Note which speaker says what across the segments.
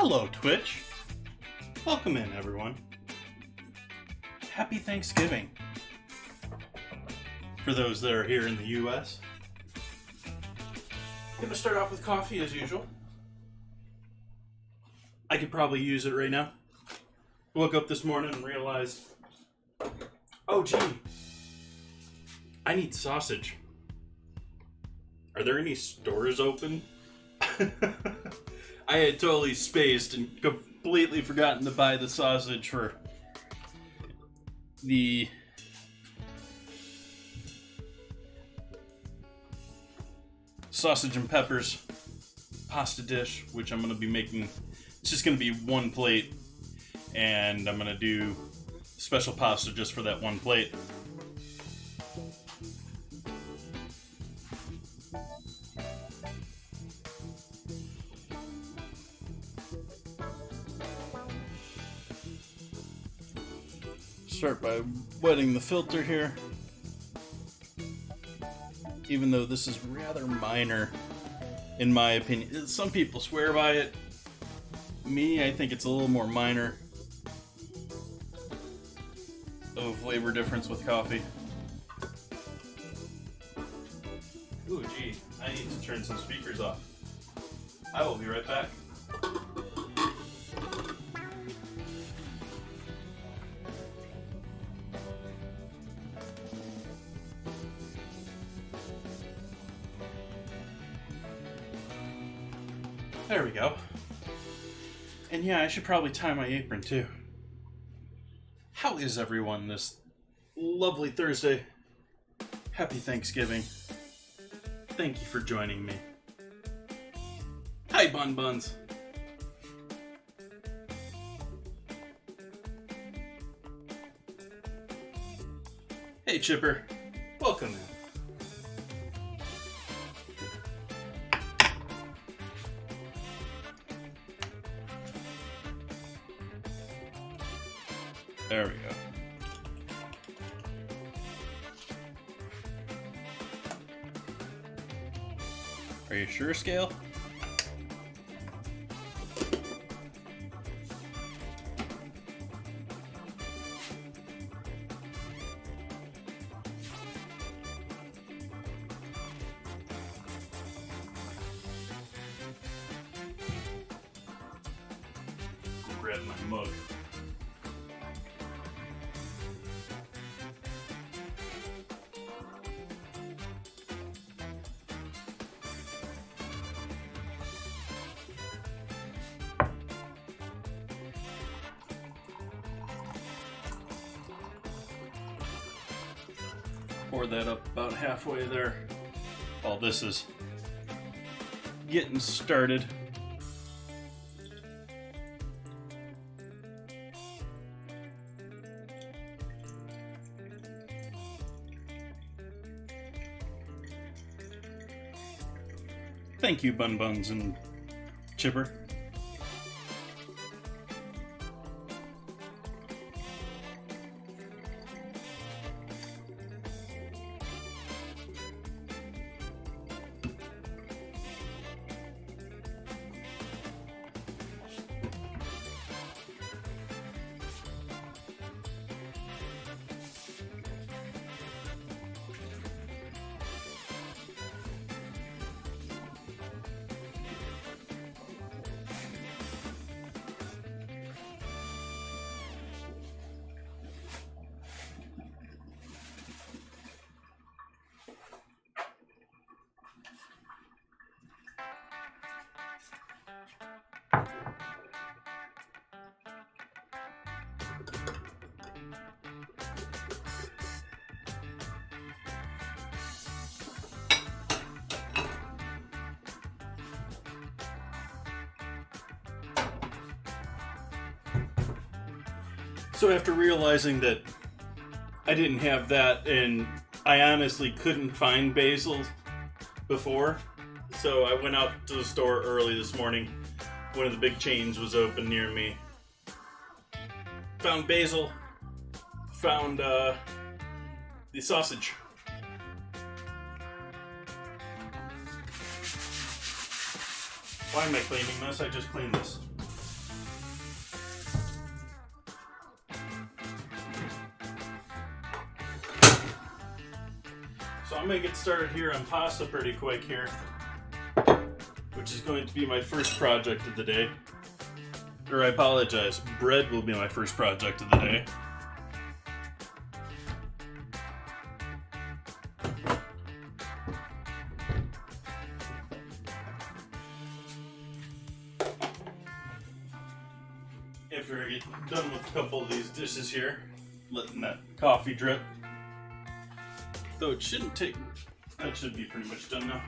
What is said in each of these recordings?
Speaker 1: Hello, Twitch. Welcome in, everyone. Happy Thanksgiving. For those that are here in the U.S. I'm going to start off with coffee as usual. I could probably use it right now. Woke up this morning and realized, oh gee, I need sausage. Are there any stores open? I had totally spaced and completely forgotten to buy the sausage for the sausage and peppers pasta dish, which I'm going to be making. It's just going to be one plate, and I'm going to do special pasta just for that one plate. Start by wetting the filter here. Even though this is rather minor, in my opinion. Some people swear by it. Me, I think it's a little more minor of a flavor difference with coffee. Ooh, gee, I need to turn some speakers off. I will be right back. There we go. And yeah, I should probably tie my apron too. How is everyone this lovely Thursday? Happy Thanksgiving. Thank you for joining me. Hi, Bun Buns. Hey, Chipper. Welcome in. There we go. Are you sure, Scale? Grab my mug. Pour that up about halfway there while this is getting started. Thank you, Bun Buns and Chipper. So after realizing that I didn't have that, and I honestly couldn't find basil before, so I went out to the store early this morning. One of the big chains was open near me. Found basil, found the sausage. Why am I cleaning this? I just cleaned this. I'm going to get started here on pasta pretty quick here, which is going to be my first project of the day. Or I apologize, bread will be my first project of the day. After I get done with a couple of these dishes here, letting that coffee drip. Though it shouldn't take, that should be pretty much done now.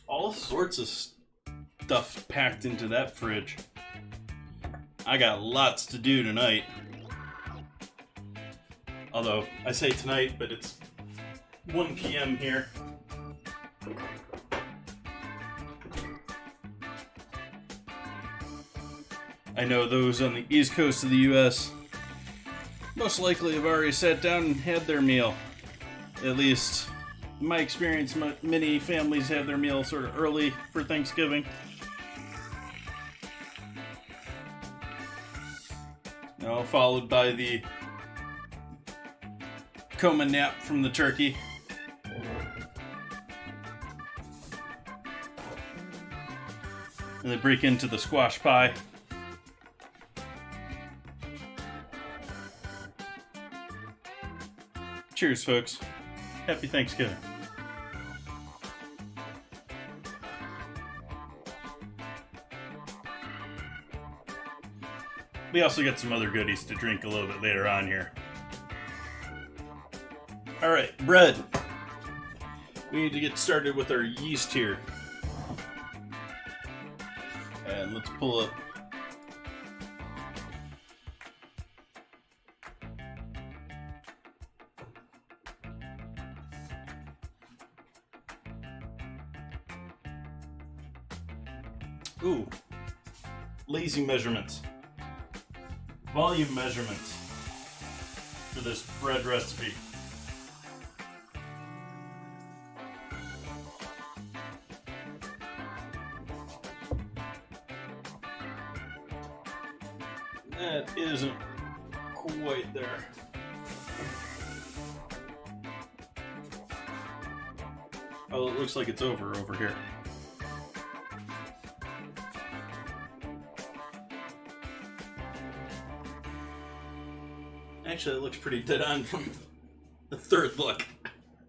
Speaker 1: All sorts of stuff packed into that fridge. I got lots to do tonight. Although, I say tonight, but it's 1 p.m. here. I know those on the East Coast of the U.S. most likely have already sat down and had their meal. At least, in my experience, many families have their meal sort of early for Thanksgiving. Followed by the coma nap from the turkey. And they break into the squash pie. Cheers, folks. Happy Thanksgiving. We also got some other goodies to drink a little bit later on here. Alright, bread. We need to get started with our yeast here. And let's pull up. Ooh, lazy measurements. Volume measurements for this bread recipe. That isn't quite there. Oh, it looks like it's over here. Actually, it looks pretty dead on from the third look,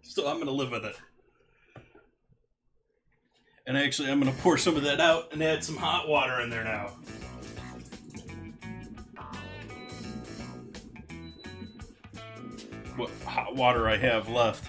Speaker 1: so I'm gonna live with it. And actually, I'm gonna pour some of that out and add some hot water in there now. What hot water I have left.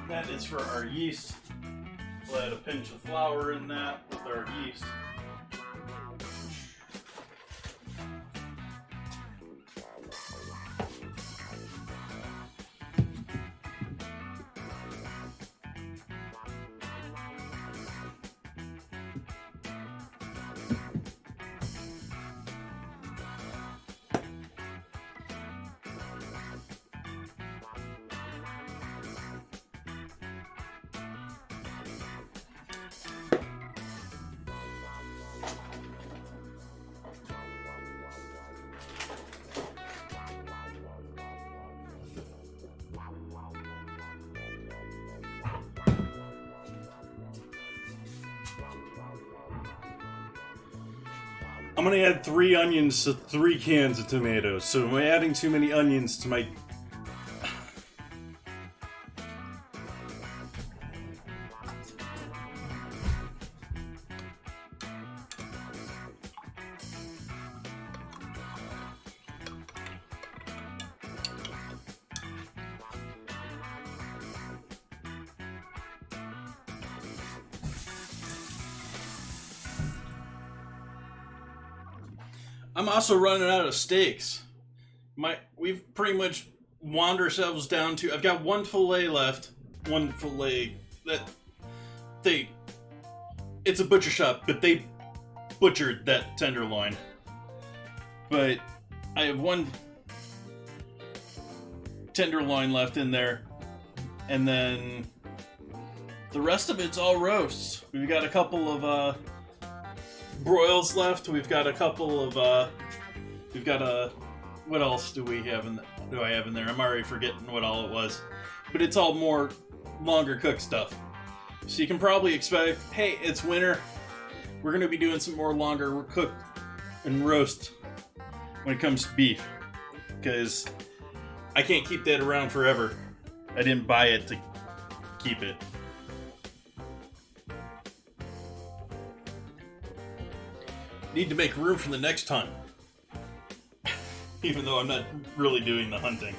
Speaker 1: That is for our yeast. We'll add a pinch of flour in that with our yeast. I'm gonna add 3 onions to 3 cans of tomatoes. So am I adding too many onions to my... I'm also running out of steaks. We've pretty much wound ourselves down to... I've got 1 fillet left. 1 fillet that it's a butcher shop, but they butchered that tenderloin. But I have 1 tenderloin left in there, and then the rest of it's all roasts. We've got a couple of broils left. We've got a couple of what else do I have in there? I'm already forgetting what all it was, but it's all more longer cooked stuff. So you can probably expect, hey, it's winter. We're gonna be doing some more longer cooked and roast when it comes to beef, because I can't keep that around forever. I didn't buy it to keep it. Need to make room for the next hunt. Even though I'm not really doing the hunting.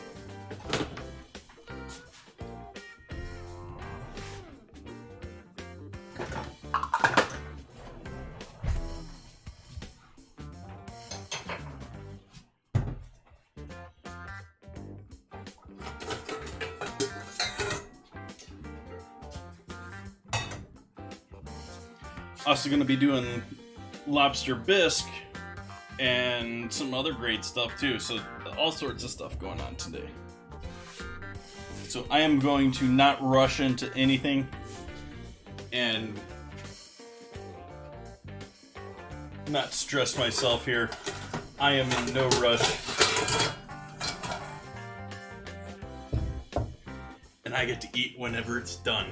Speaker 1: Also going to be doing lobster bisque and some other great stuff too, so all sorts of stuff going on today. So I am going to not rush into anything and not stress myself here. I am in no rush, and I get to eat whenever it's done.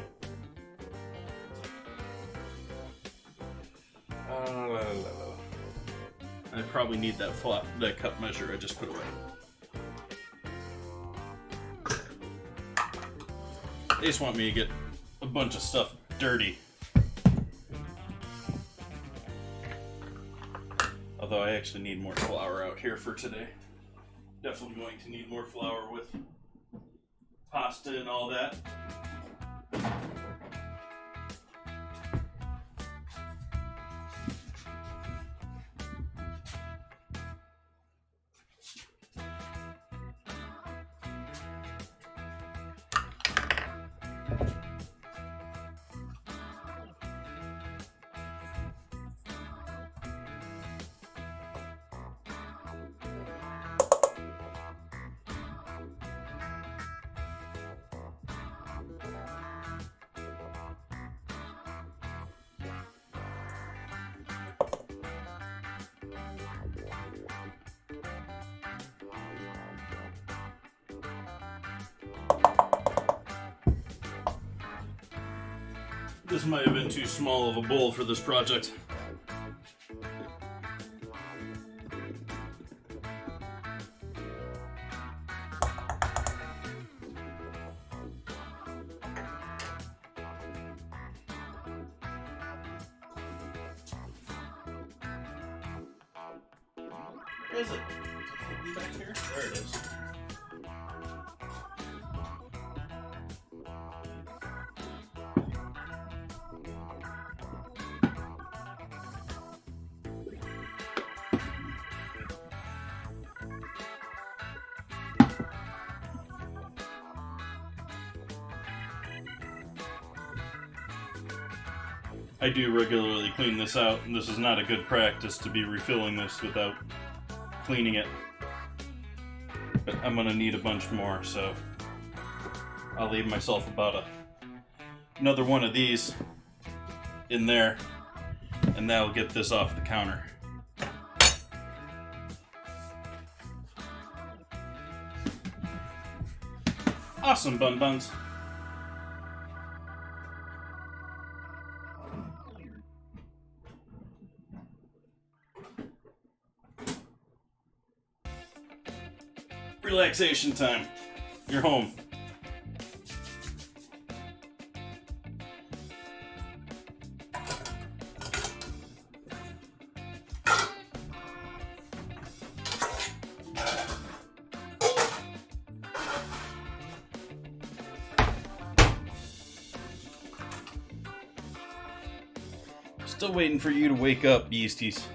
Speaker 1: I probably need that cup measure I just put away. They just want me to get a bunch of stuff dirty. Although I actually need more flour out here for today. Definitely going to need more flour with pasta and all that. This might have been too small of a bowl for this project. Where is it? Is it back here? There it is. I do regularly clean this out, and this is not a good practice to be refilling this without cleaning it. But I'm gonna need a bunch more, so I'll leave myself about another one of these in there, and that'll get this off the counter. Awesome, Bun Buns. Relaxation time. You're home. Still waiting for you to wake up, beasties.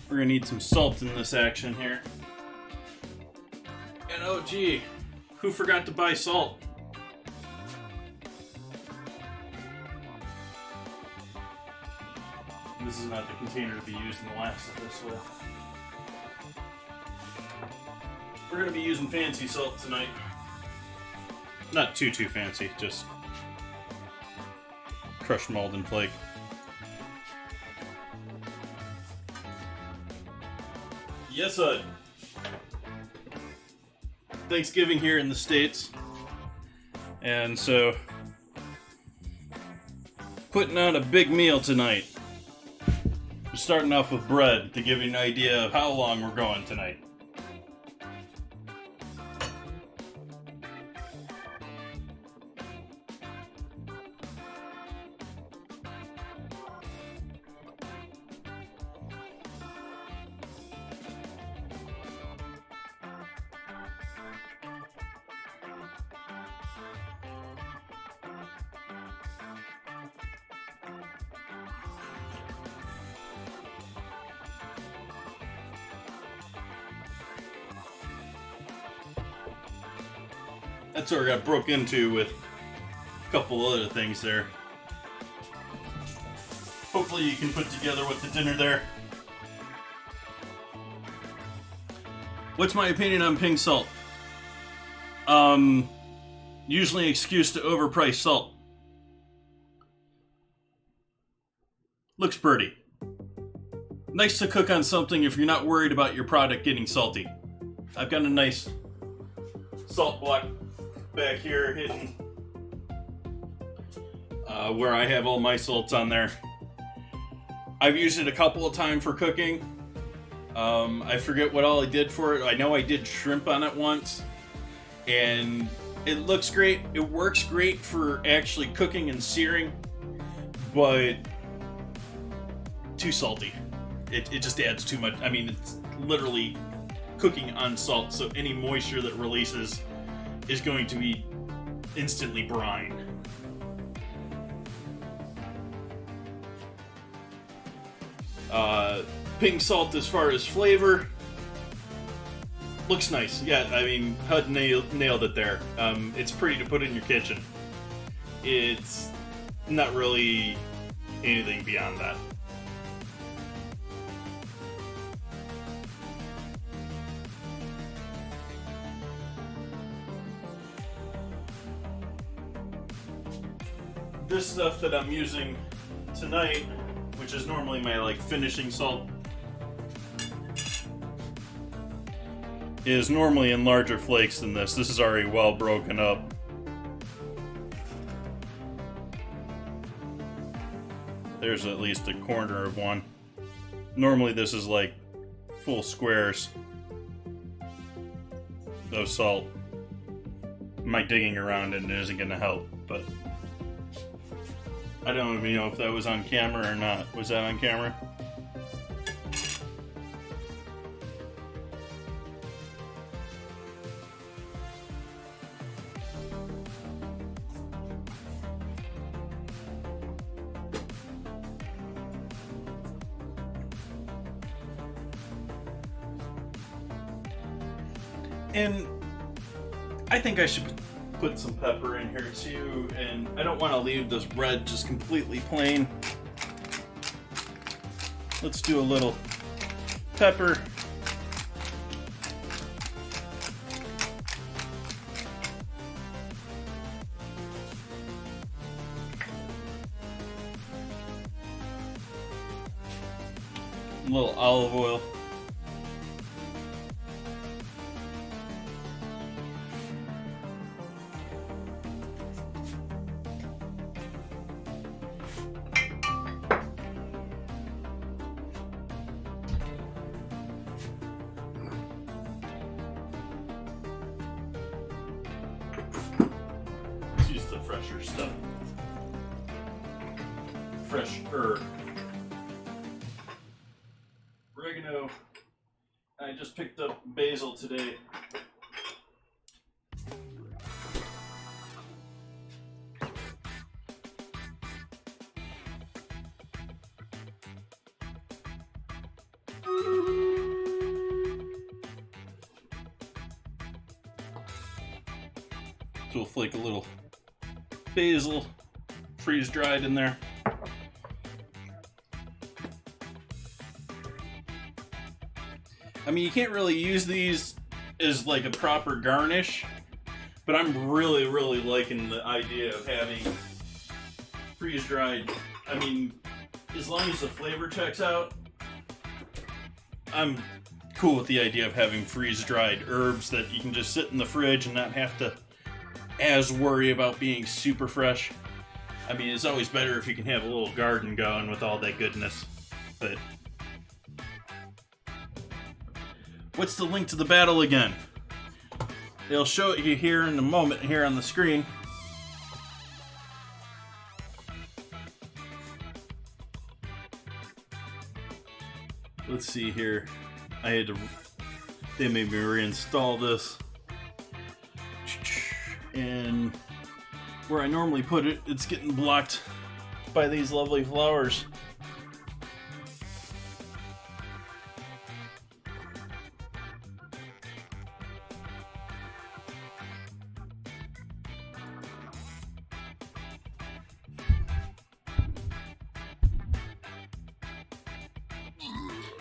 Speaker 1: We're gonna need some salt in this action here. And oh gee, who forgot to buy salt? This is not the container to be used in the last of this with. We're gonna be using fancy salt tonight. Not too fancy, just crushed Malden flake. Yes, Thanksgiving here in the States. And so, putting on a big meal tonight. We're starting off with bread to give you an idea of how long we're going tonight. That's what I got broke into with a couple other things there. Hopefully you can put together with the dinner there. What's my opinion on pink salt? Usually an excuse to overprice salt. Looks pretty. Nice to cook on something if you're not worried about your product getting salty. I've got a nice salt block back here hidden where I have all my salts on there. I've used it a couple of times for cooking. I forget what all I did for it. I know I did shrimp on it once, and it looks great. It works great for actually cooking and searing, but too salty. It just adds too much. I mean, it's literally cooking on salt, so any moisture that releases is going to be instantly brine. Pink salt, as far as flavor, looks nice. Yeah, I mean, HUD nailed it there. It's pretty to put in your kitchen. It's not really anything beyond that. This stuff that I'm using tonight, which is normally my finishing salt, is normally in larger flakes than this. This is already well broken up. There's at least a corner of one. Normally this is like full squares of salt. My digging around it isn't going to help, but I don't even know if that was on camera or not. Was that on camera? And I think I should put some pepper in here too, and I don't want to leave this bread just completely plain. Let's do a little pepper. A little olive oil. the fresher stuff. Fresh herb. Oregano. I just picked up basil today. So we'll flake a little basil, freeze dried in there. I mean, you can't really use these as like a proper garnish, but I'm really liking the idea of having freeze dried. I mean, as long as the flavor checks out, I'm cool with the idea of having freeze dried herbs that you can just sit in the fridge and not have to as worry about being super fresh. I mean, it's always better if you can have a little garden going with all that goodness. But what's the link to the battle again? They'll show it you here in a moment here on the screen. Let's see here. They made me reinstall this. And where I normally put it, it's getting blocked by these lovely flowers.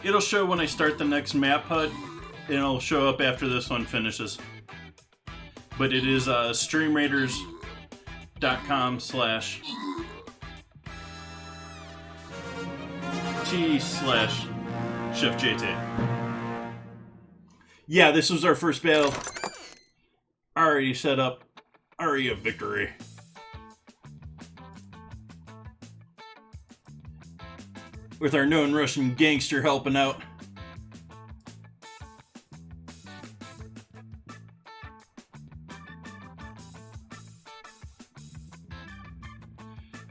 Speaker 1: It'll show when I start the next map HUD, and it'll show up after this one finishes. But it is streamraiders.com/T/ChefJT. Yeah, this was our first battle. Already set up. Already a victory. With our known Russian gangster helping out.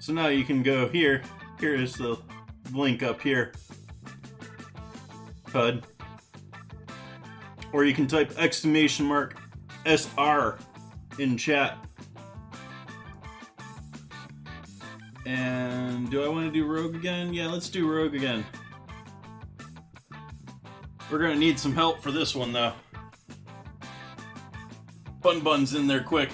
Speaker 1: So now you can go here. Here is the link up here. HUD. Or you can type !SR in chat. And do I want to do Rogue again? Yeah, let's do Rogue again. We're gonna need some help for this one though. Bun's in there quick.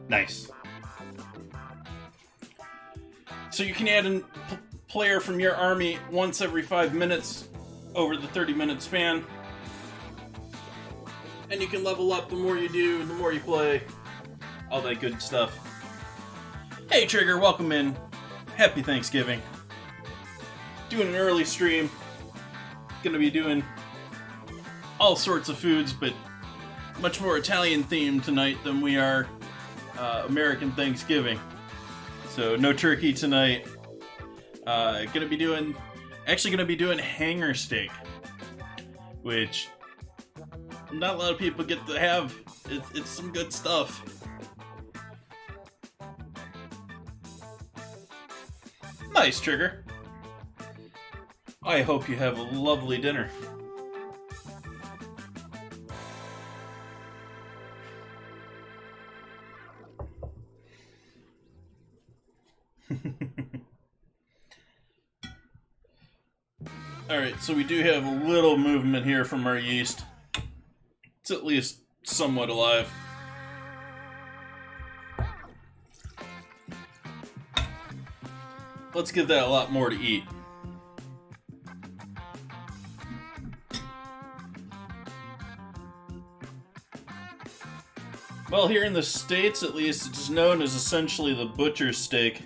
Speaker 1: Nice. So you can add a player from your army once every 5 minutes over the 30-minute span. And you can level up the more you do, the more you play. All that good stuff. Hey Trigger, welcome in. Happy Thanksgiving. Doing an early stream. Gonna be doing all sorts of foods, but much more Italian themed tonight than we are American Thanksgiving. So no turkey tonight. Gonna be doing hanger steak, which not a lot of people get to have. It's some good stuff. Nice, Trigger. I hope you have a lovely dinner. Alright, so we do have a little movement here from our yeast. It's at least somewhat alive. Let's give that a lot more to eat. Well, here in the States, at least, it's known as essentially the butcher's steak,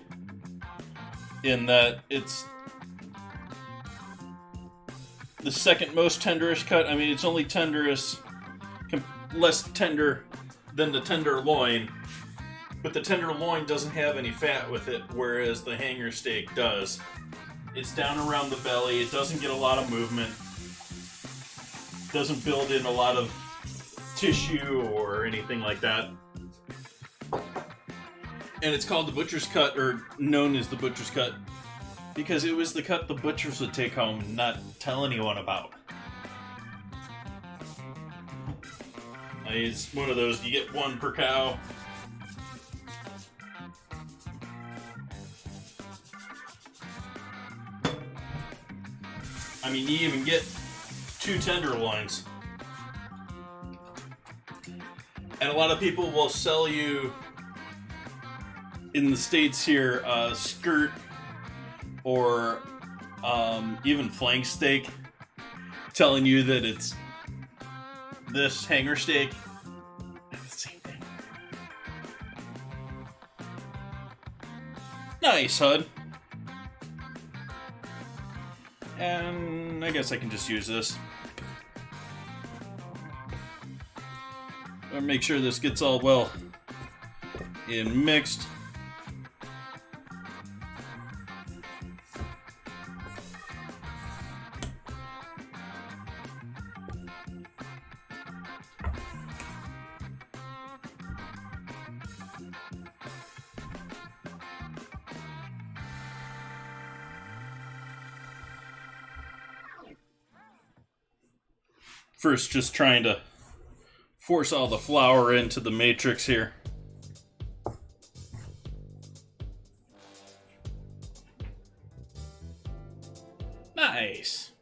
Speaker 1: in that it's the second most tenderish cut. I mean, it's only less tender than the tenderloin, but the tenderloin doesn't have any fat with it, whereas the hanger steak does. It's down around the belly. It doesn't get a lot of movement. Doesn't build in a lot of tissue or anything like that. And it's called the butcher's cut, or known as the butcher's cut, because it was the cut the butchers would take home and not tell anyone about. It's one of those, you get one per cow. I mean, you even get 2 tenderloins. And a lot of people will sell you, in the States here, a skirt or even flank steak, telling you that it's this hanger steak. It's the same thing. Nice, Hud. And I guess I can just use this. I'll make sure this gets all well in mixed. First, just trying to force all the flour into the matrix here. Nice.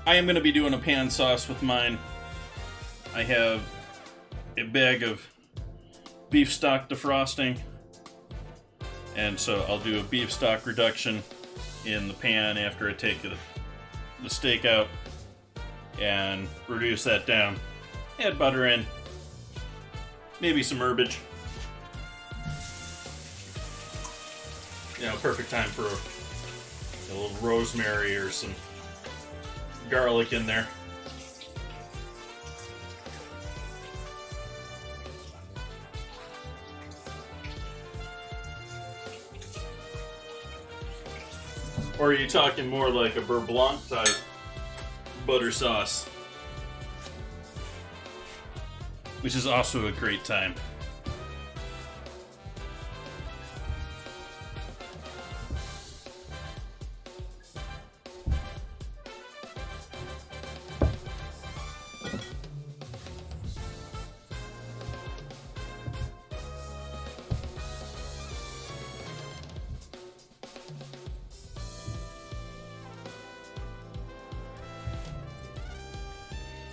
Speaker 1: I am going to be doing a pan sauce with mine. I have a bag of beef stock defrosting, and so I'll do a beef stock reduction in the pan after I take the steak out and reduce that down. Add butter in, maybe some herbage. You know, perfect time for a little rosemary or some garlic in there. Or are you talking more like a beurre blanc type butter sauce? Which is also a great time.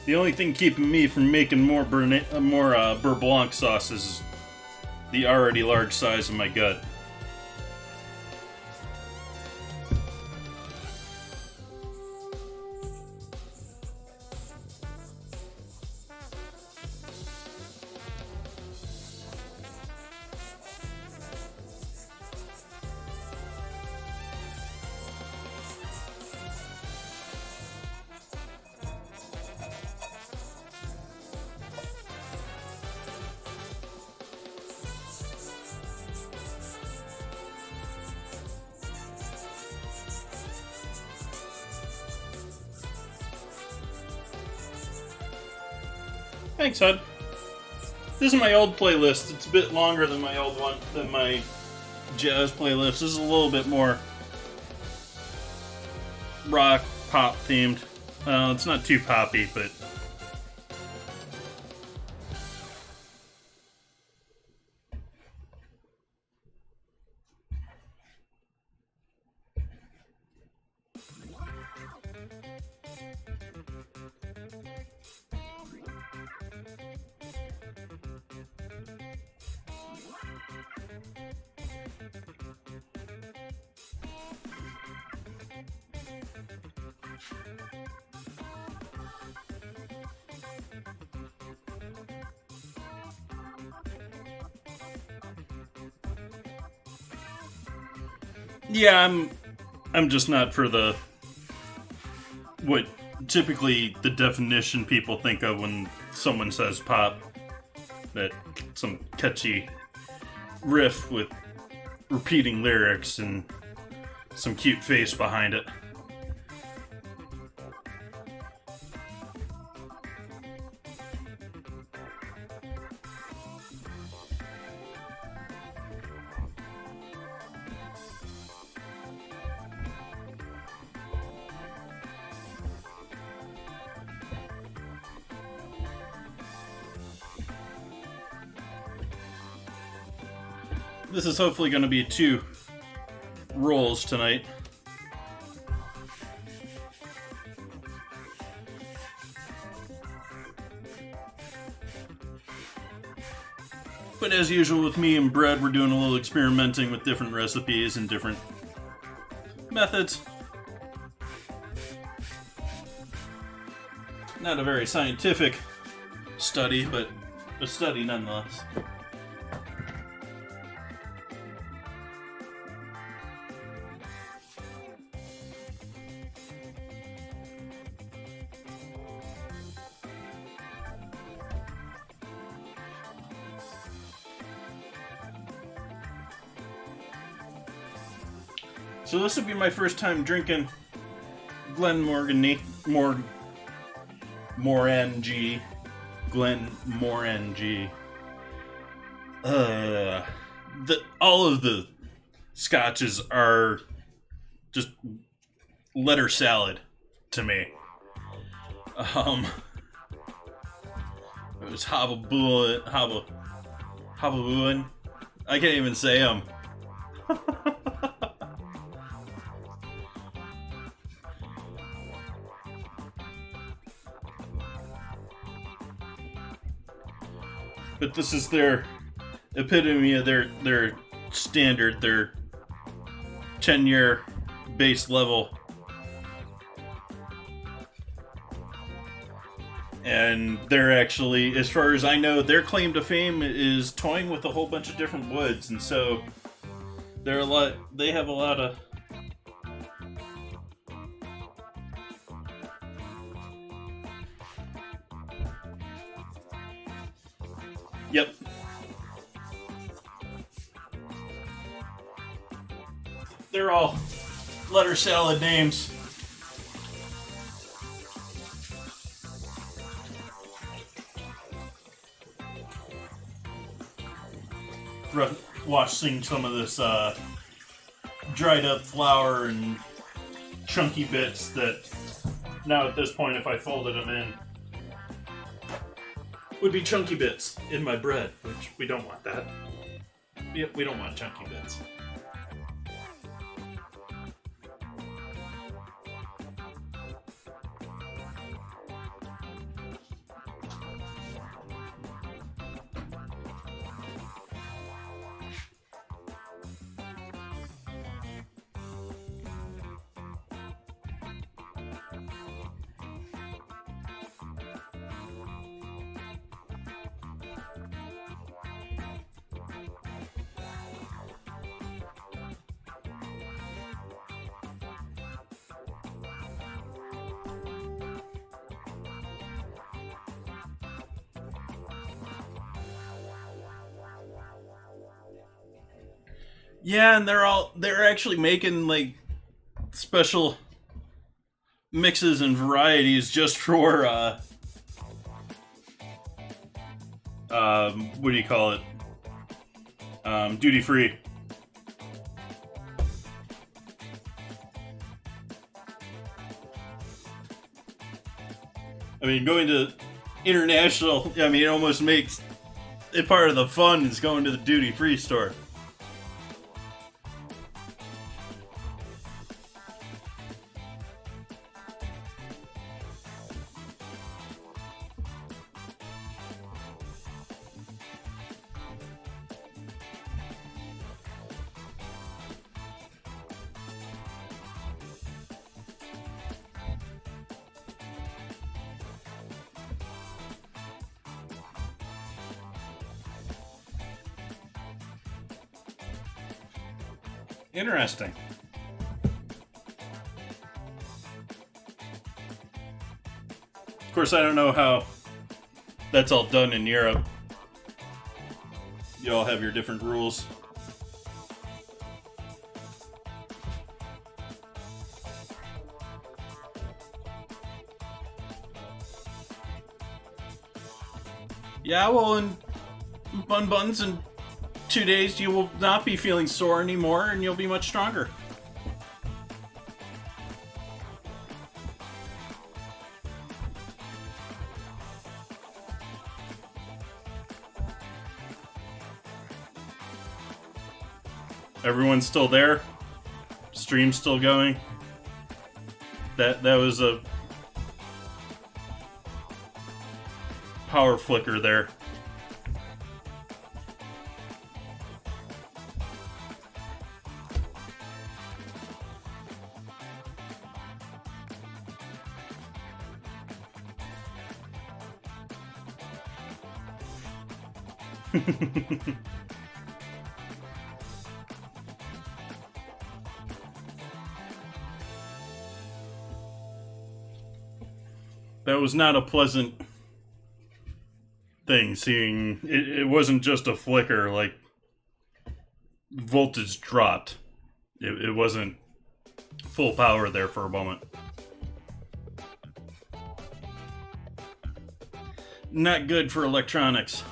Speaker 1: The only thing keeping me from making more beurre blanc sauce is the already large size of my gut. Thanks, Hud. This is my old playlist. It's a bit longer than my old one, than my jazz playlist. This is a little bit more rock, pop themed. It's not too poppy, but Yeah, I'm just not for the what typically the definition people think of when someone says pop. That some catchy riff with repeating lyrics and some cute face behind it. This is hopefully going to be 2 rolls tonight. But as usual with me and bread, we're doing a little experimenting with different recipes and different methods. Not a very scientific study, but a study nonetheless. So this would be my first time drinking Glenmorangie. All of the scotches are just letter salad to me. It was Havabuin. I can't even say them. But this is their epitome of their standard, their 10-year base level. And they're actually, as far as I know, their claim to fame is toying with a whole bunch of different woods, and so they have a lot of Yep. They're all letter salad names. Washing some of this dried up flour and chunky bits that now at this point, if I folded them in, would be chunky bits in my bread, which we don't want that. Yep, we don't want chunky bits. Yeah, and they're actually making like special mixes and varieties just for what do you call it? Duty free. I mean, going to international, I mean, it almost makes it part of the fun is going to the duty free store. Interesting. Of course, I don't know how that's all done in Europe. You all have your different rules. Yeah, well, in Bun Buns, in 2 days you will not be feeling sore anymore and you'll be much stronger. Everyone's still there. Stream's still going. That was a power flicker there. That was not a pleasant thing, seeing it wasn't just a flicker, like voltage dropped. It wasn't full power there for a moment. Not good for electronics.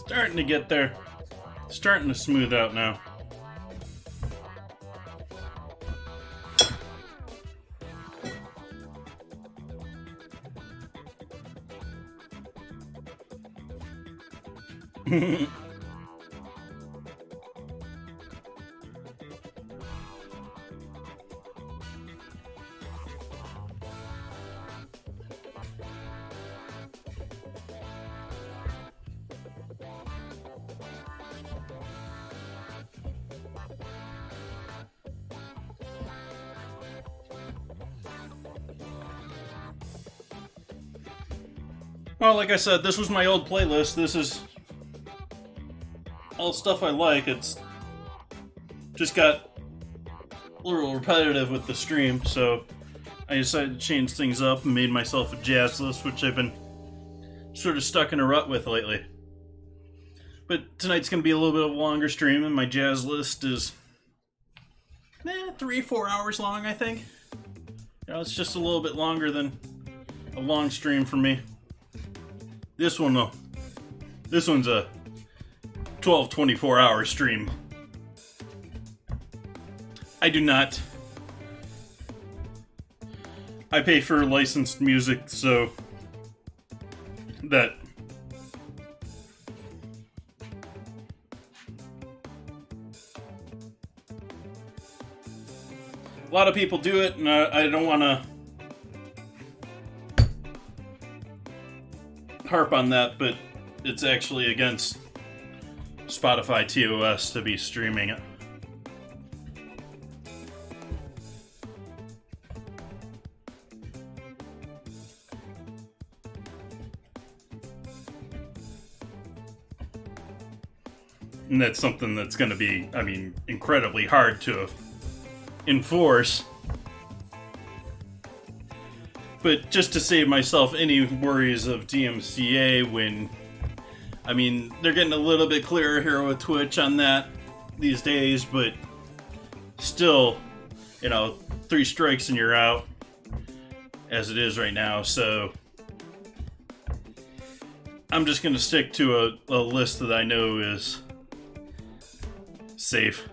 Speaker 1: Starting to get there. Starting to smooth out now. Well, like I said, this was my old playlist. This is all stuff I like. It's just got a little repetitive with the stream, so I decided to change things up and made myself a jazz list, which I've been sort of stuck in a rut with lately. But tonight's going to be a little bit of a longer stream, and my jazz list is 3-4 hours long, I think. You know, it's just a little bit longer than a long stream for me. This one, though, this one's a 12-24 hour stream. I do not. I pay for licensed music, so that a lot of people do it, and I don't want to harp on that, but it's actually against Spotify TOS to be streaming it. And that's something that's going to be, I mean, incredibly hard to enforce. But just to save myself any worries of DMCA when, I mean, they're getting a little bit clearer here with Twitch on that these days, but still, you know, 3 strikes and you're out, as it is right now, so I'm just going to stick to a list that I know is safe.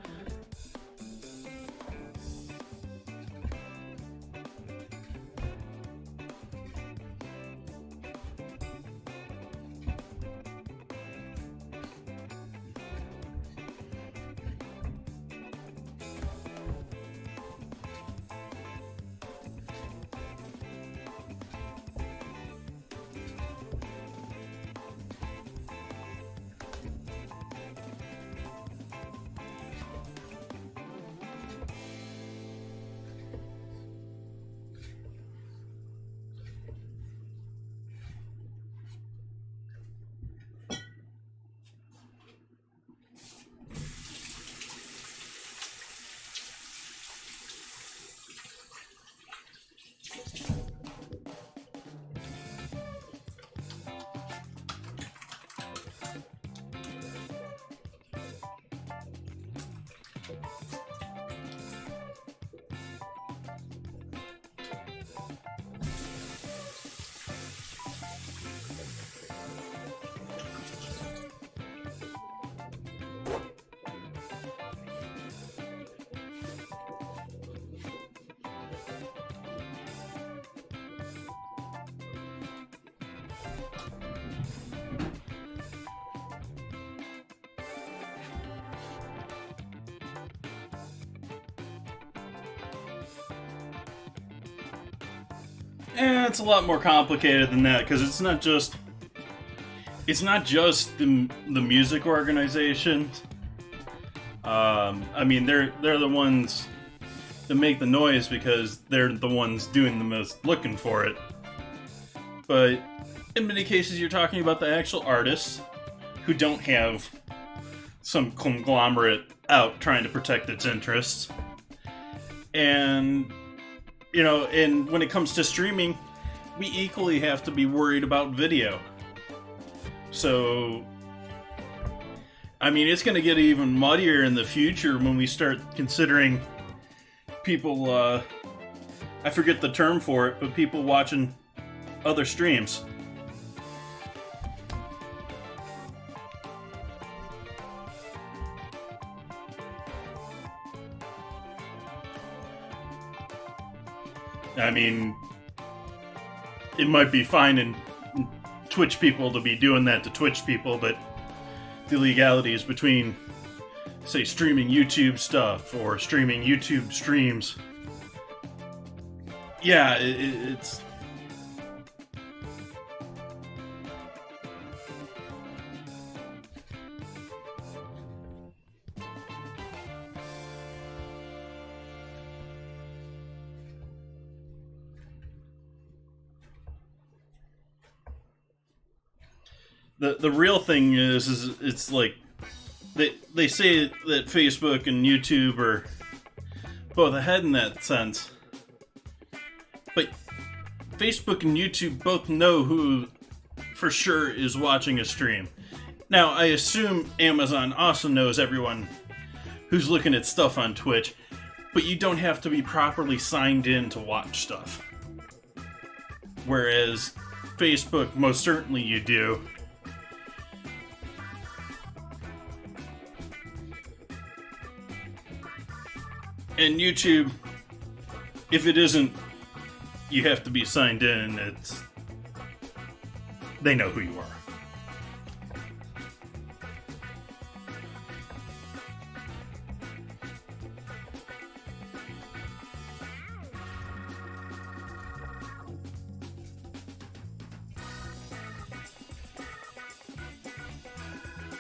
Speaker 1: It's a lot more complicated than that, because it's not just the music organizations. I mean, they're the ones that make the noise because they're the ones doing the most looking for it. But in many cases, you're talking about the actual artists who don't have some conglomerate out trying to protect its interests. And, you know, and when it comes to streaming, we equally have to be worried about video. So, I mean, it's going to get even muddier in the future when we start considering people, I forget the term for it, but people watching other streams. I mean, it might be fine in Twitch people to be doing that to Twitch people, but the legalities between, say, streaming YouTube stuff or streaming YouTube streams, yeah, it's... The real thing is it's like they say that Facebook and YouTube are both ahead in that sense, but Facebook and YouTube both know who for sure is watching a stream. Now, I assume Amazon also knows everyone who's looking at stuff on Twitch, but you don't have to be properly signed in to watch stuff. Whereas Facebook, most certainly you do. And YouTube, if it isn't, you have to be signed in. They know who you are.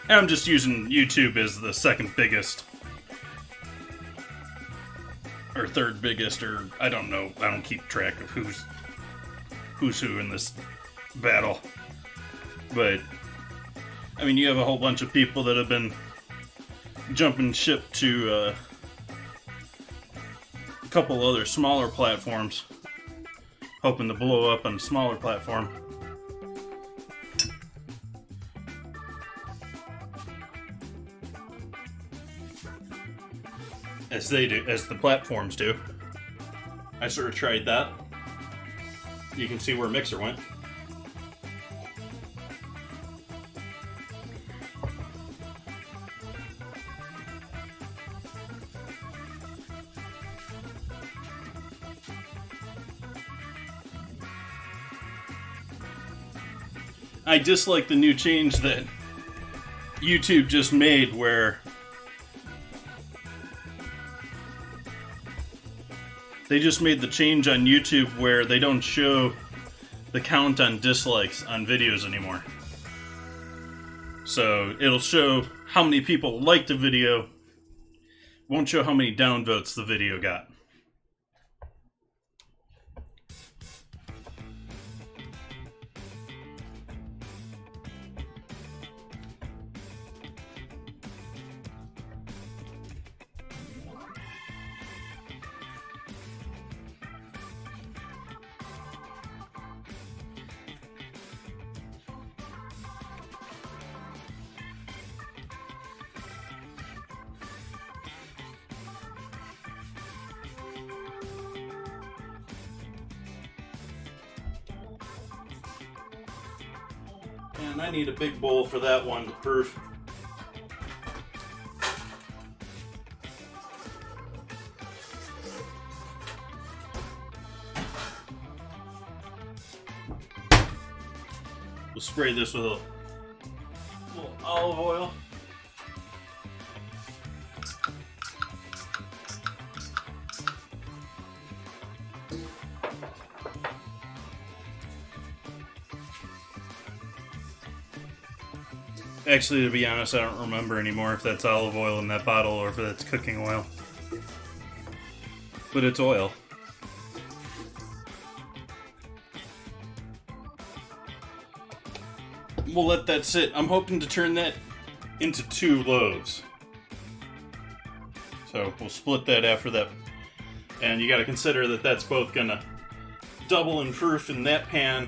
Speaker 1: And I'm just using YouTube as the second biggest. Or third biggest, or I don't know. I don't keep track of who's who in this battle. But, I mean, you have a whole bunch of people that have been jumping ship to a couple other smaller platforms, hoping to blow up on a smaller platform. As they do, as the platforms do. I sort of tried that. You can see where Mixer went. I dislike the new change that YouTube just made where they just made the change on YouTube where they don't show the count on dislikes on videos anymore. So it'll show how many people liked a video, won't show how many downvotes the video got. And I need a big bowl for that one to proof. We'll spray this with a little olive oil. Actually, to be honest, I don't remember anymore if that's olive oil in that bottle or if that's cooking oil. But it's oil. We'll let that sit. I'm hoping to turn that into 2 loaves. So we'll split that after that. And you gotta consider that that's both gonna double in proof in that pan.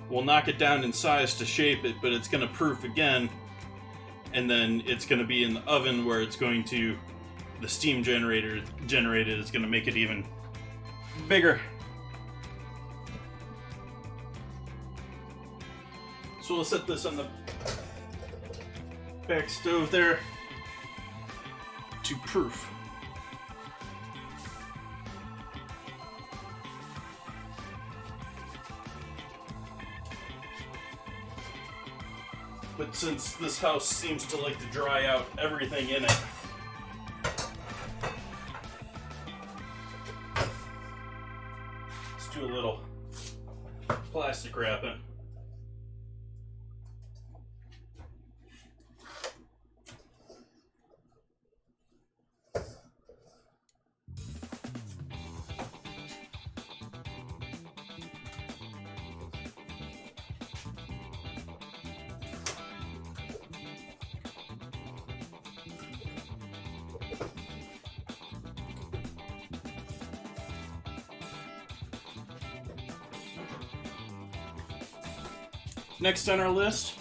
Speaker 1: We'll knock it down in size to shape it, but it's going to proof again, and then it's going to be in the oven where it's going to, the steam generated is going to make it even bigger. So we'll set this on the back stove there to proof. But since this house seems to like to dry out everything in it, let's do a little plastic wrapping. Next on our list,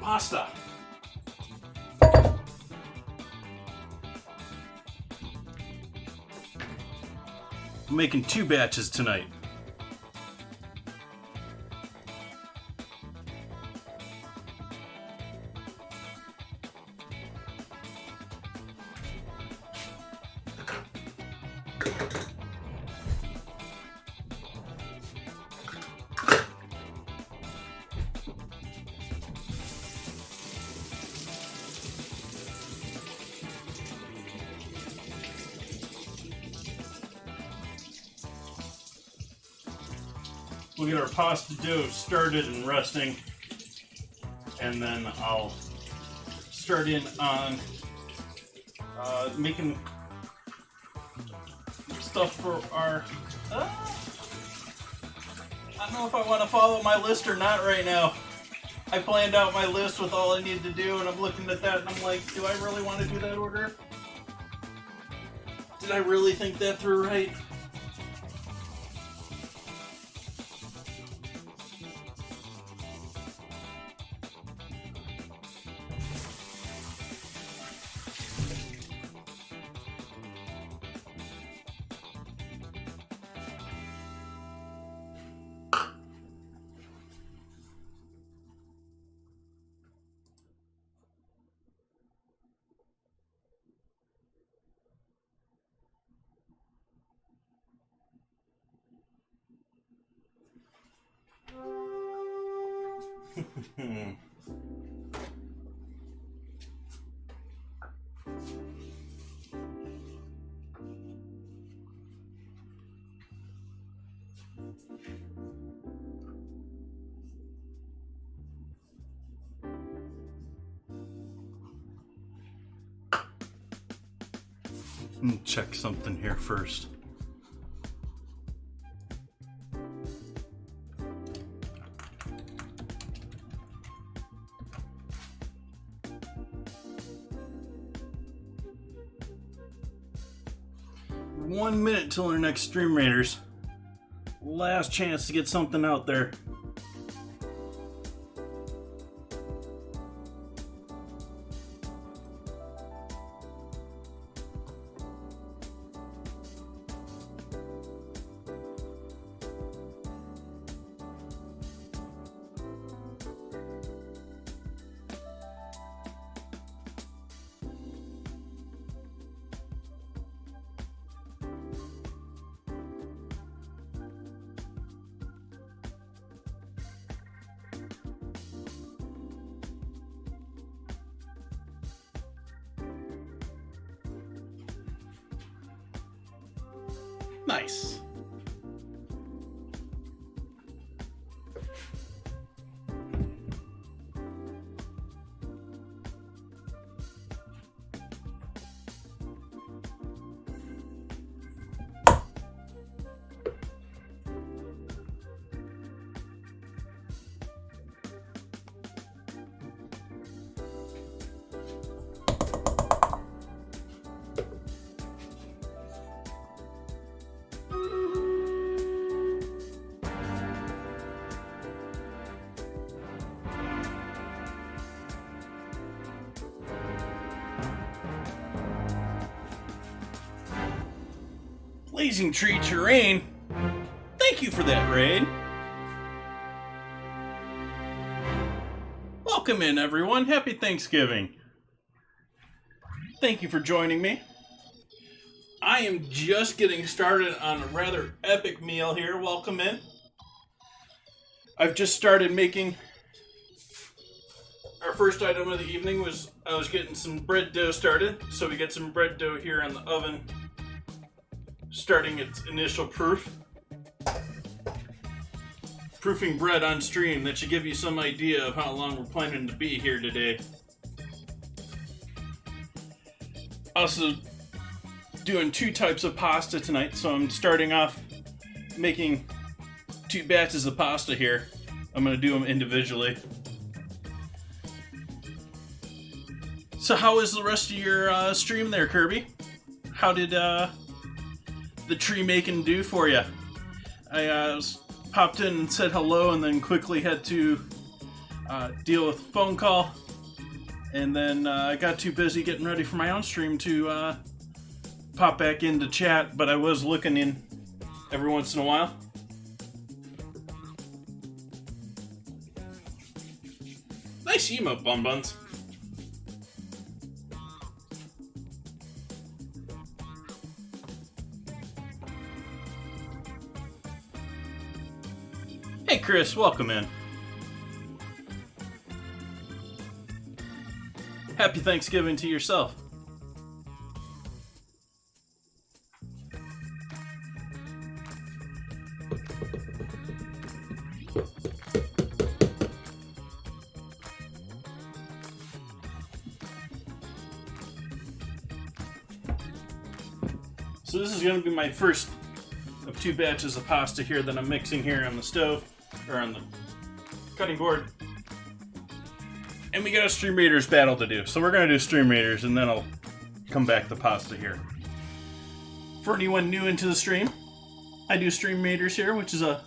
Speaker 1: pasta. I'm making 2 batches tonight. We'll get our pasta dough started and resting, and then I'll start in on making stuff for our... I don't know if I want to follow my list or not right now. I planned out my list with all I need to do, and I'm looking at that and I'm like, do I really want to do that order? Did I really think that through right? Check something here first. One minute till our next stream, Raiders. Last chance to get something out there. Nice. Blazing Tree Terrain. Thank you for that raid. Welcome in, everyone. Happy Thanksgiving. Thank you for joining me. I am just getting started on a rather epic meal here. Welcome in. I've just started making... Our first item of the evening was I was getting some bread dough started. So we get some bread dough here in the oven, starting its initial proof. Proofing bread on stream, that should give you some idea of how long we're planning to be here today. Also doing 2 types of pasta tonight, so I'm starting off making 2 batches of pasta here. I'm going to do them individually. So how was the rest of your stream there, Kirby? How did the tree making do for you? I popped in and said hello and then quickly had to deal with a phone call. And then I got too busy getting ready for my own stream to pop back into chat, but I was looking in every once in a while. Nice emote, Bun Buns. Hey Chris, welcome in. Happy Thanksgiving to yourself. So this is going to be my first of 2 batches of pasta here that I'm mixing here on the stove, or on the cutting board. And we got a Stream Raiders battle to do. So we're going to do Stream Raiders and then I'll come back to pasta here. For anyone new into the stream, I do Stream Raiders here, which is a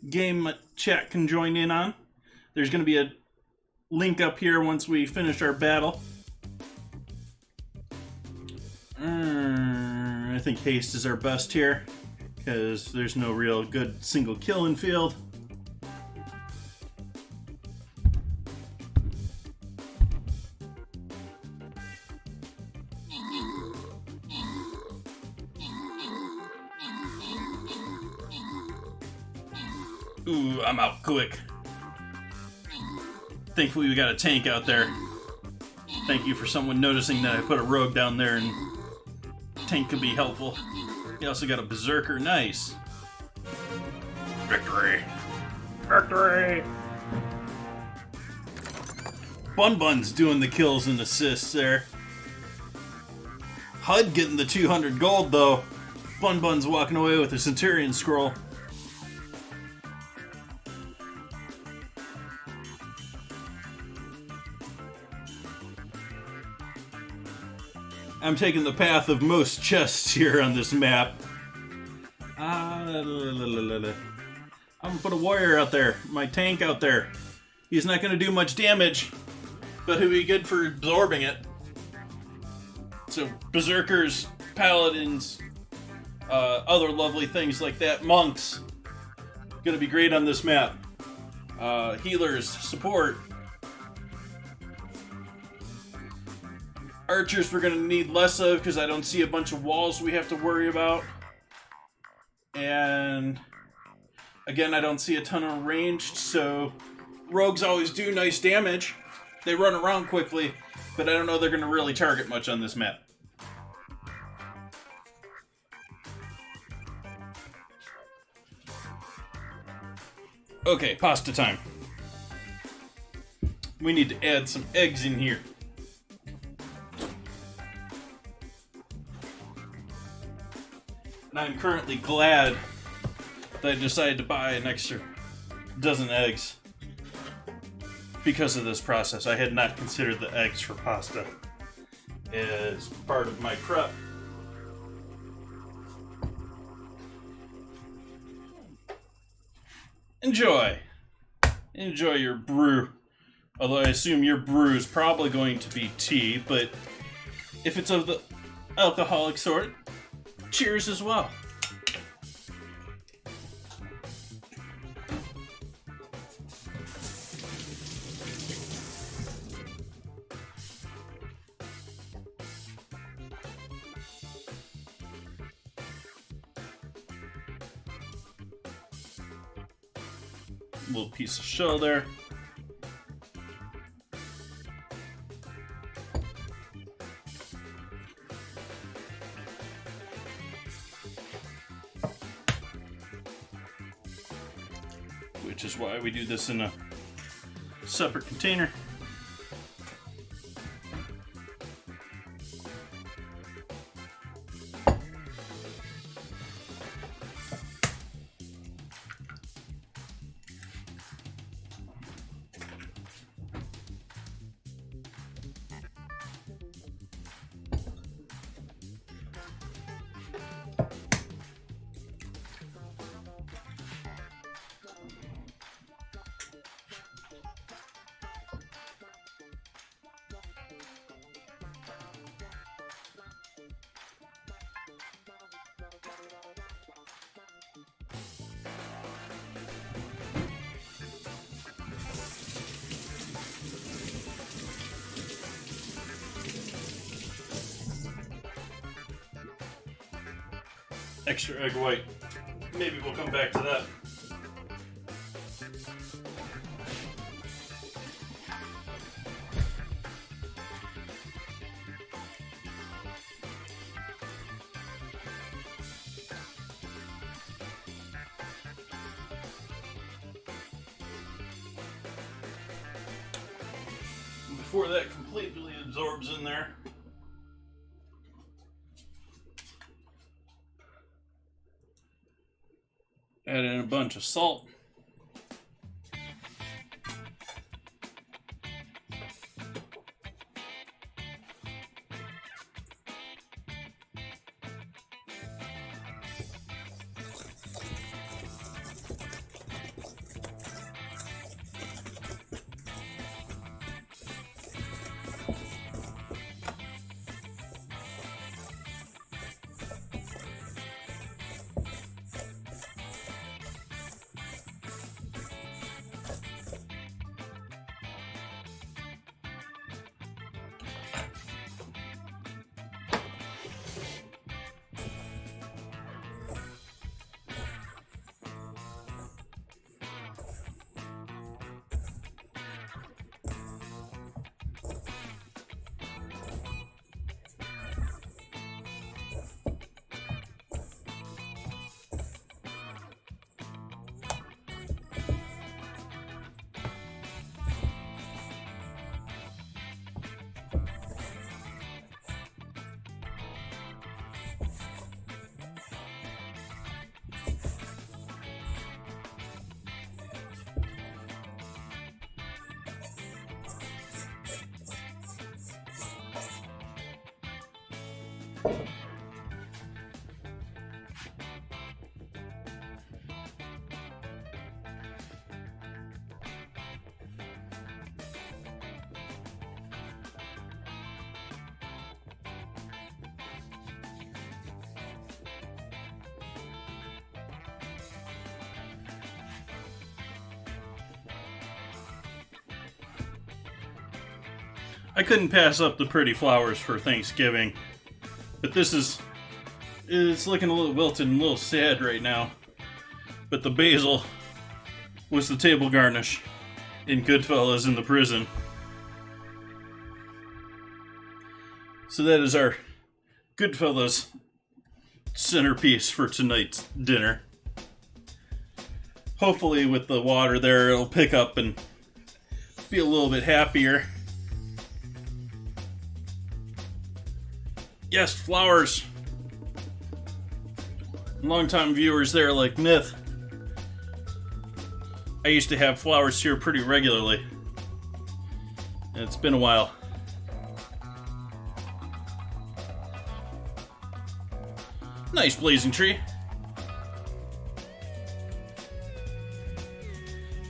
Speaker 1: game chat can join in on. There's going to be a link up here once we finish our battle. I think haste is our best here, because there's no real good single kill in field. Ooh, I'm out quick. Thankfully we got a tank out there. Thank you for someone noticing that I put a rogue down there, and tank could be helpful. You also got a berserker. Nice. Victory! Victory! Bun's doing the kills and assists there. HUD getting the 200 gold though. Bun's walking away with a Centurion scroll. I'm taking the path of most chests here on this map. I'm gonna put a warrior out there, my tank out there. He's not gonna do much damage, but he'll be good for absorbing it. So berserkers, paladins, other lovely things like that, monks, gonna be great on this map. Healers, support. Archers we're going to need less of because I don't see a bunch of walls we have to worry about. And again, I don't see a ton of ranged, so rogues always do nice damage. They run around quickly, but I don't know they're going to really target much on this map. Okay, pasta time. We need to add some eggs in here. And I'm currently glad that I decided to buy an extra dozen eggs because of this process. I had not considered the eggs for pasta as part of my prep. Enjoy! Enjoy your brew. Although I assume your brew is probably going to be tea, but if it's of the alcoholic sort, cheers as well. Little piece of shell there. Which is why we do this in a separate container. Extra egg white. Maybe we'll come back to that. Before that completely absorbs in there, add in a bunch of salt. I couldn't pass up the pretty flowers for Thanksgiving, but it's looking a little wilted and a little sad right now. But the basil was the table garnish in Goodfellas in the prison. So that is our Goodfellas centerpiece for tonight's dinner. Hopefully with the water there, it'll pick up and be a little bit happier. Yes, flowers. Longtime viewers there like Myth. I used to have flowers here pretty regularly. And it's been a while. Nice blazing tree.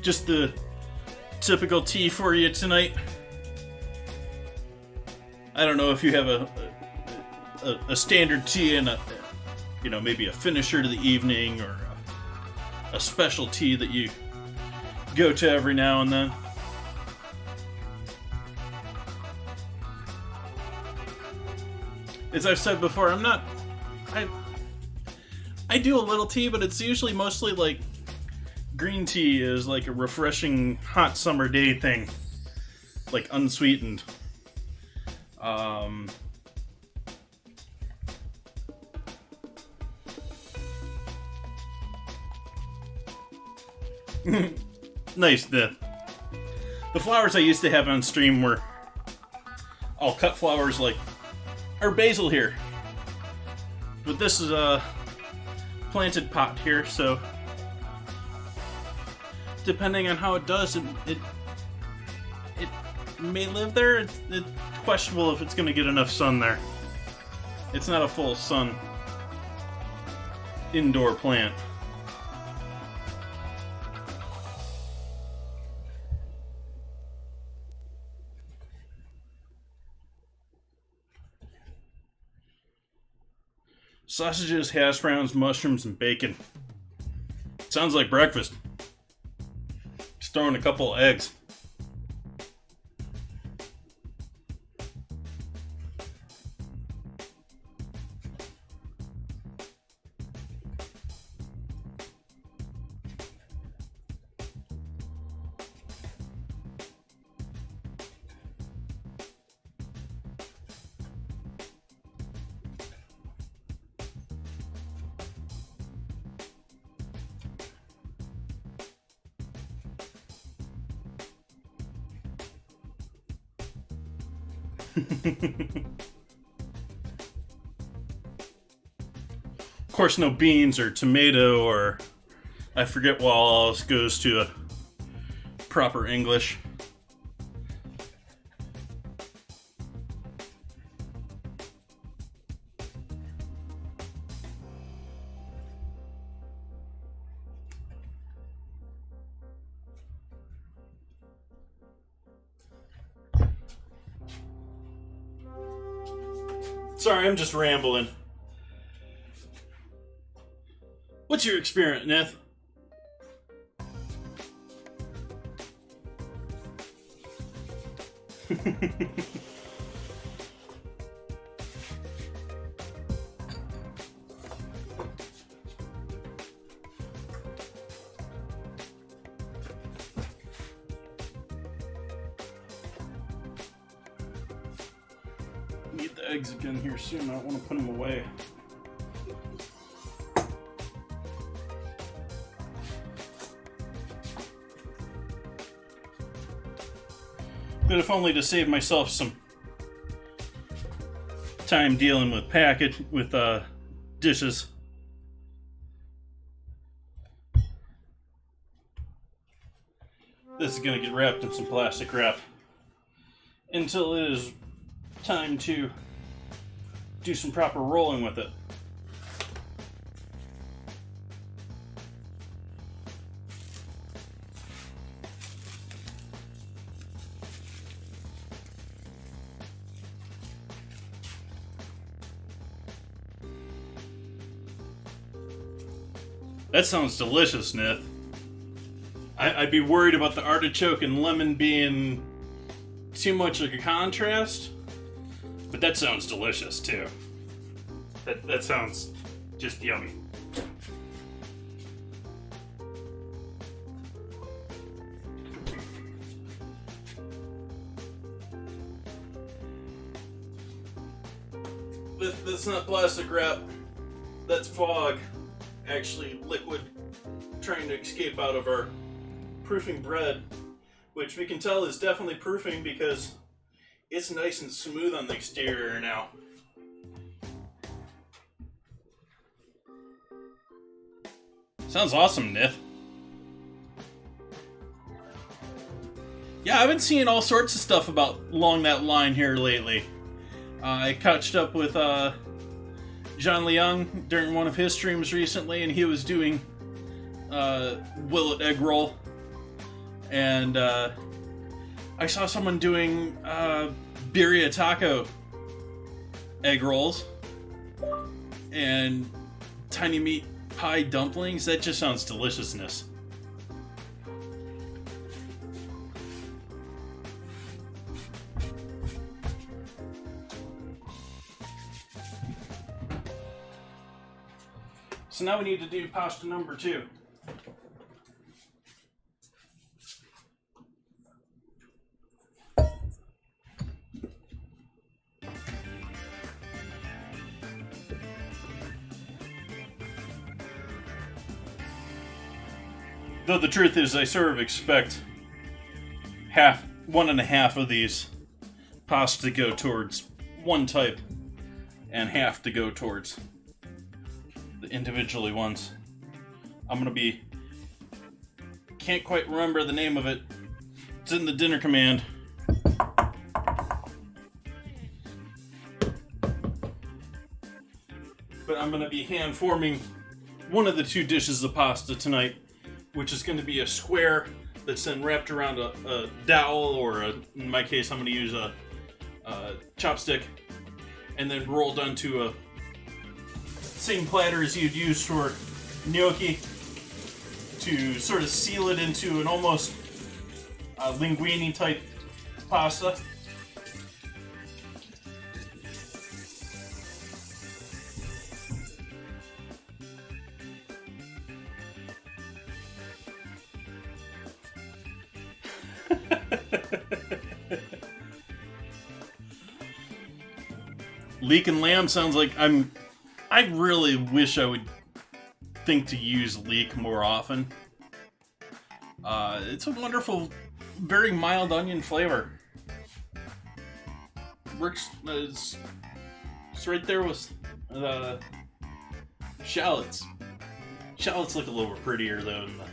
Speaker 1: Just the typical tea for you tonight. I don't know if you have a standard tea and maybe a finisher to the evening or a special tea that you go to every now and then. As I've said before, I do a little tea, but it's usually mostly like green tea is like a refreshing hot summer day thing, like unsweetened. Nice. The flowers I used to have on stream were all cut flowers like our basil here, but this is a planted pot here, so depending on how it does, it may live there. It's questionable if it's going to get enough sun there. It's not a full sun indoor plant. Sausages, hash browns, mushrooms, and bacon. Sounds like breakfast. Just throwing a couple of eggs. Of course, no beans or tomato or I forget what all else goes to a proper English. Sorry, I'm just rambling. What's your experience, Neth? Need the eggs again here soon. I don't want to put them away. But if only to save myself some time dealing with dishes. This is going to get wrapped in some plastic wrap until it is time to do some proper rolling with it. That sounds delicious, Nith. I'd be worried about the artichoke and lemon being too much like a contrast, but that sounds delicious too. That sounds just yummy. That's not plastic wrap. That's fog. Actually, liquid trying to escape out of our proofing bread, which we can tell is definitely proofing because it's nice and smooth on the exterior now. Sounds awesome, Nith. Yeah, I've been seeing all sorts of stuff along that line here lately. I catched up with John Leung during one of his streams recently, and he was doing Willet egg roll. And I saw someone doing birria taco egg rolls and tiny meat pie dumplings. That just sounds deliciousness. So now we need to do pasta number 2. Though the truth is, I sort of expect one and a half of these pasta to go towards one type, and half to go towards the individually ones. Can't quite remember the name of it. It's in the dinner command. But I'm gonna be hand forming one of the 2 dishes of pasta tonight, which is gonna be a square that's then wrapped around a dowel, or in my case, I'm gonna use a chopstick, and then rolled onto a same platter as you'd use for gnocchi to sort of seal it into an almost linguine type pasta. Leek and lamb sounds like I really wish I would think to use leek more often. It's a wonderful, very mild onion flavor. Works, it's right there with shallots. Shallots look a little prettier though in the...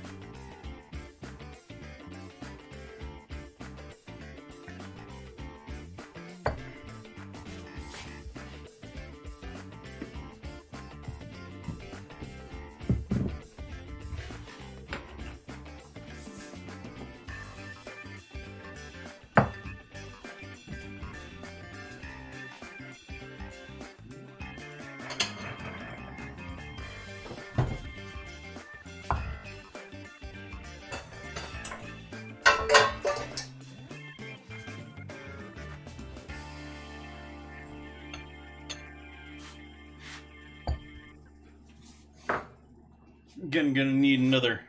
Speaker 1: Again, gonna need another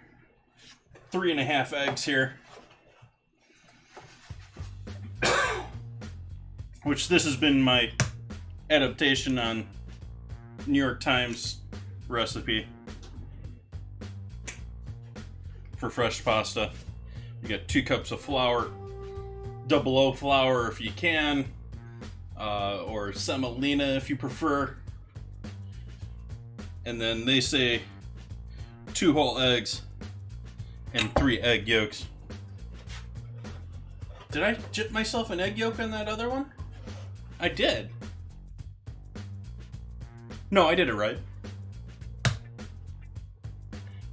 Speaker 1: 3.5 eggs here. Which this has been my adaptation on New York Times recipe for fresh pasta. You got 2 cups of flour, double O flour if you can, or semolina if you prefer. And then they say 2 whole eggs and 3 egg yolks. Did I dip myself an egg yolk on that other one? I did. No, I did it right.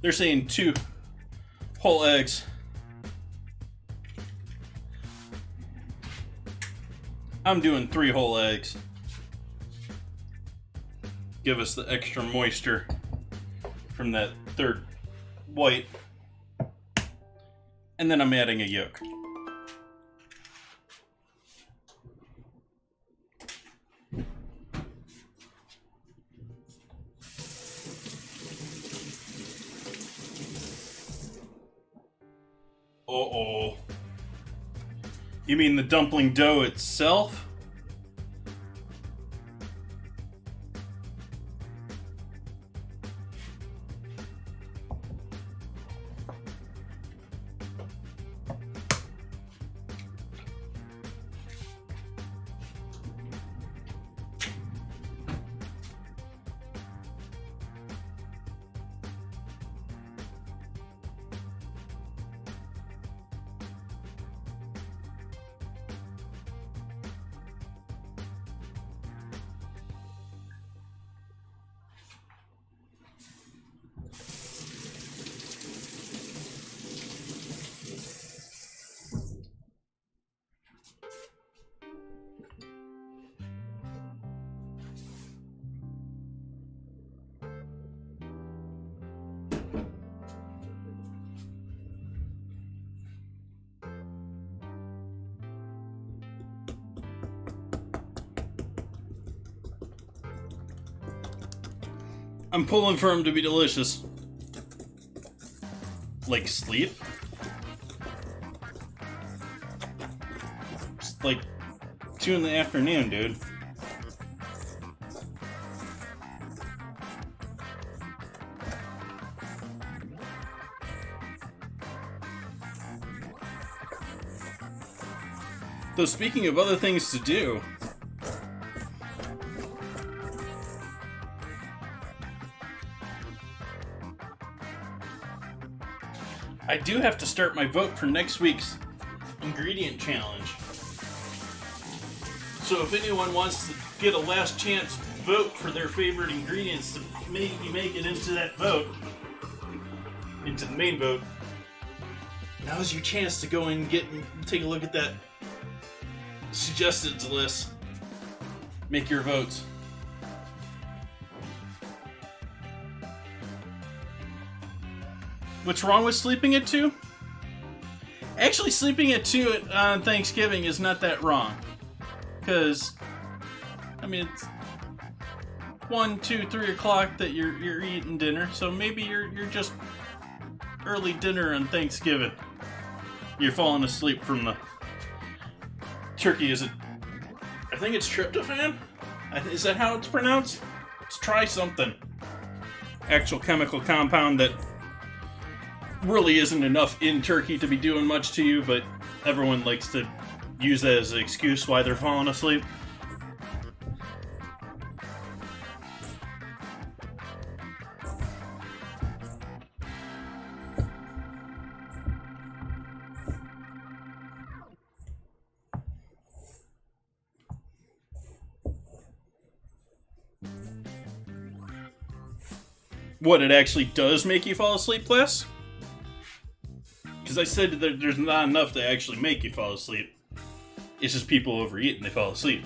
Speaker 1: They're saying 2 whole eggs. I'm doing 3 whole eggs. Give us the extra moisture from that 3rd white. And then I'm adding a yolk. Uh-oh. You mean the dumpling dough itself? I'm pulling for them to be delicious. Like sleep? It's like 2 in the afternoon, dude. Though speaking of other things to do, I do have to start my vote for next week's ingredient challenge. So if anyone wants to get a last chance vote for their favorite ingredients to maybe make it into that vote, into the main vote, now's your chance to go and take a look at that suggested list. Make your votes. What's wrong with sleeping at 2? Actually, sleeping at 2 on Thanksgiving is not that wrong. Because, I mean, it's 1, 2, 3 o'clock that you're eating dinner, so maybe you're just early dinner on Thanksgiving. You're falling asleep from the turkey. Is it? I think it's tryptophan? Is that how it's pronounced? Let's try something. Actual chemical compound that really isn't enough in turkey to be doing much to you, but everyone likes to use that as an excuse why they're falling asleep. What, it actually does make you fall asleep less? Because I said that there's not enough to actually make you fall asleep. It's just people overeat and they fall asleep.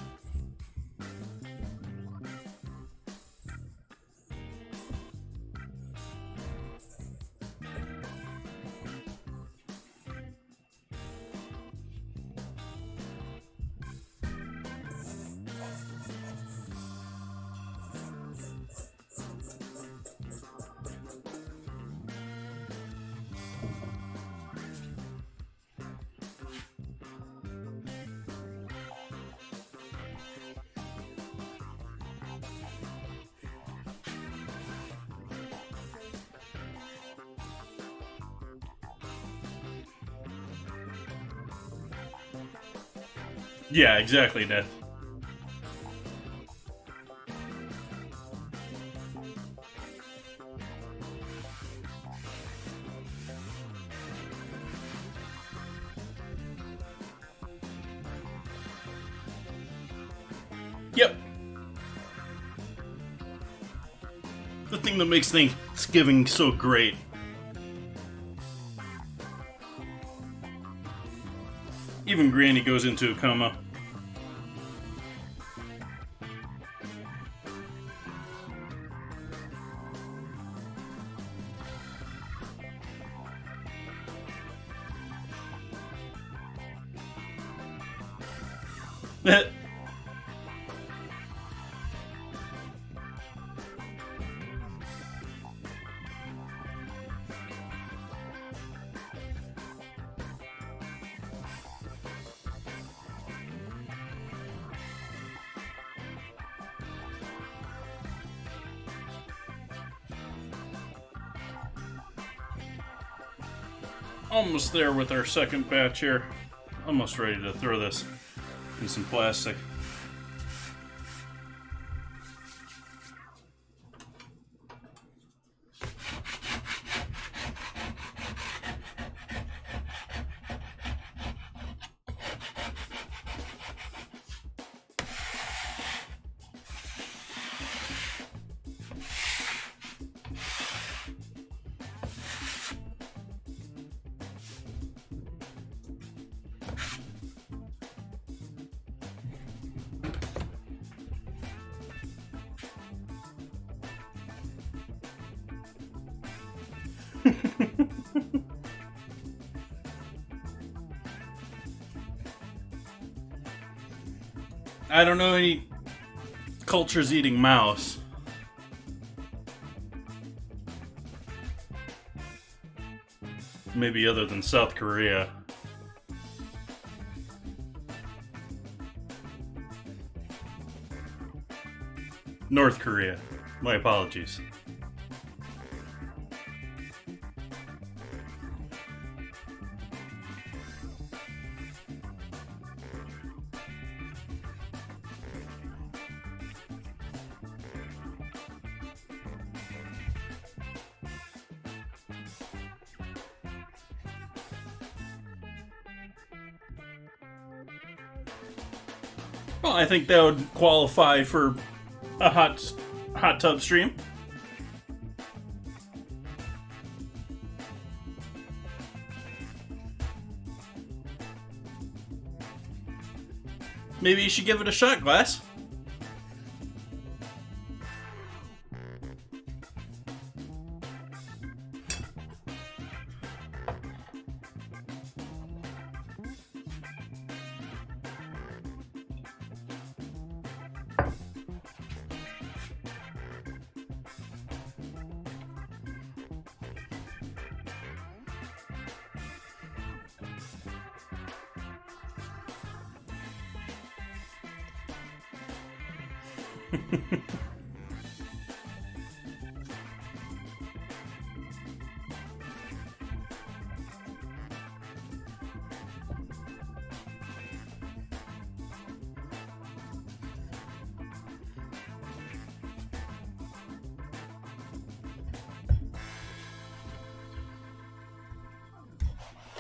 Speaker 1: Yeah, exactly, Ned. Yep. The thing that makes Thanksgiving so great. Even Granny goes into a coma. almost there with our second batch here. Almost ready to throw this in some plastic. I don't know any cultures eating mouse. Maybe other than South Korea. North Korea. My apologies. Well, I think that would qualify for a hot tub stream. Maybe you should give it a shot, Glass.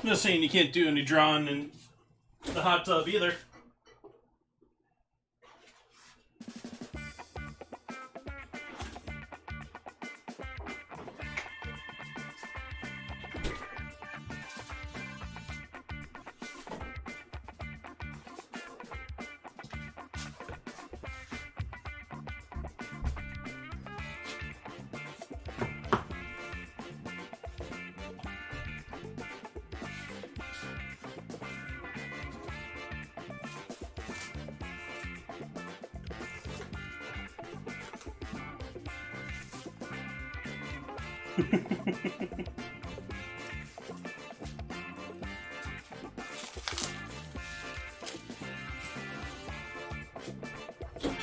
Speaker 1: I'm just saying you can't do any drawing in the hot tub either.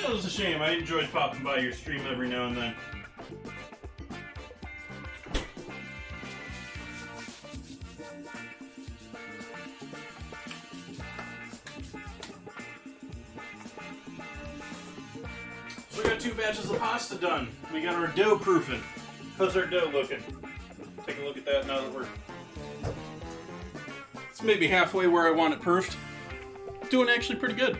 Speaker 1: It was a shame. I enjoyed popping by your stream every now and then. So we got 2 batches of pasta done. We got our dough proofing. How's our dough looking? Take a look at that now that we're... It's maybe halfway where I want it proofed. Doing actually pretty good.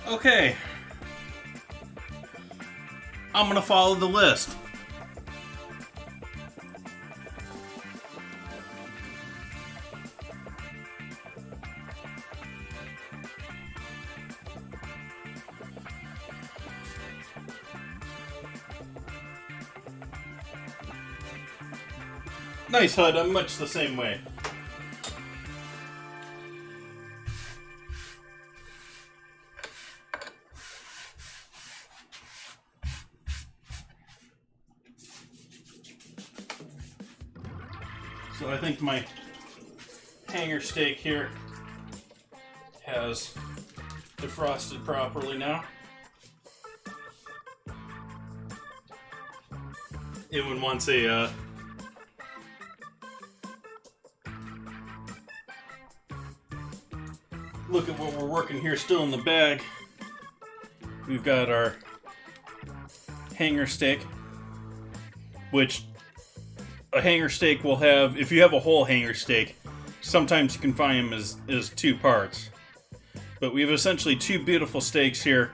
Speaker 1: Okay. I'm gonna follow the list. Nice, HUD. I'm much the same way. So I think my hanger steak here has defrosted properly now. Anyone wants a look at what we're working here still in the bag. We've got our hanger steak, which a hanger steak will have, if you have a whole hanger steak, sometimes you can find them as two parts. But we have essentially two beautiful steaks here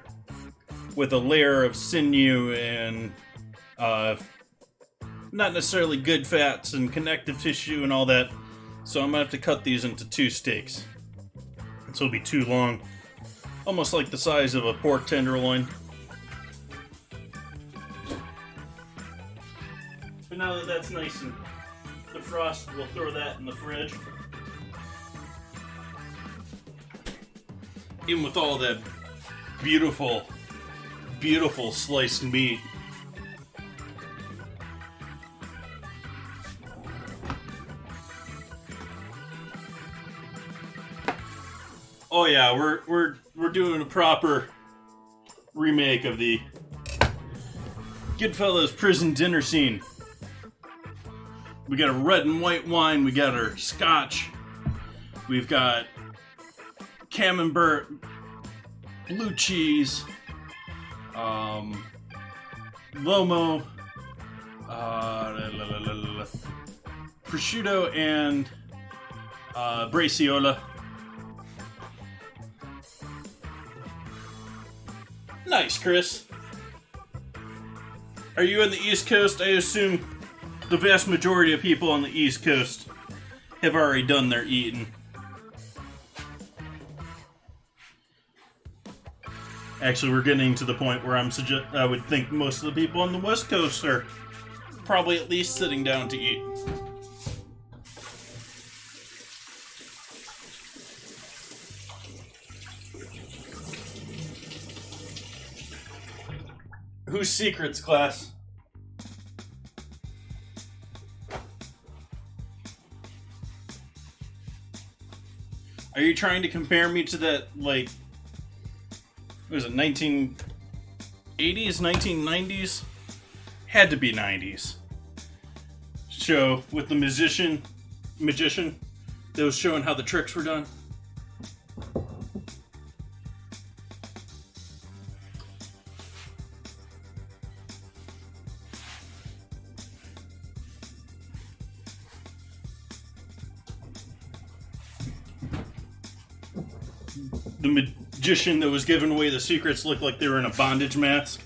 Speaker 1: with a layer of sinew and not necessarily good fats and connective tissue and all that. So I'm going to have to cut these into two steaks. So it'll be too long, almost like the size of a pork tenderloin. But now that that's nice and defrosted, we'll throw that in the fridge. Even with all that beautiful, beautiful sliced meat. Oh yeah, we're doing a proper remake of the Goodfellas prison dinner scene. We got a red and white wine, we got our scotch, we've got camembert, blue cheese, lomo, prosciutto, and braciola. Nice, Chris. Are you on the East Coast? I assume the vast majority of people on the East Coast have already done their eating. Actually, we're getting to the point where I would think most of the people on the West Coast are probably at least sitting down to eat. Whose secrets, class? Are you trying to compare me to that, like, what was it, 1980s, 1990s? Had to be 90s. Show with the magician that was showing how the tricks were done. The magician that was giving away the secrets looked like they were in a bondage mask.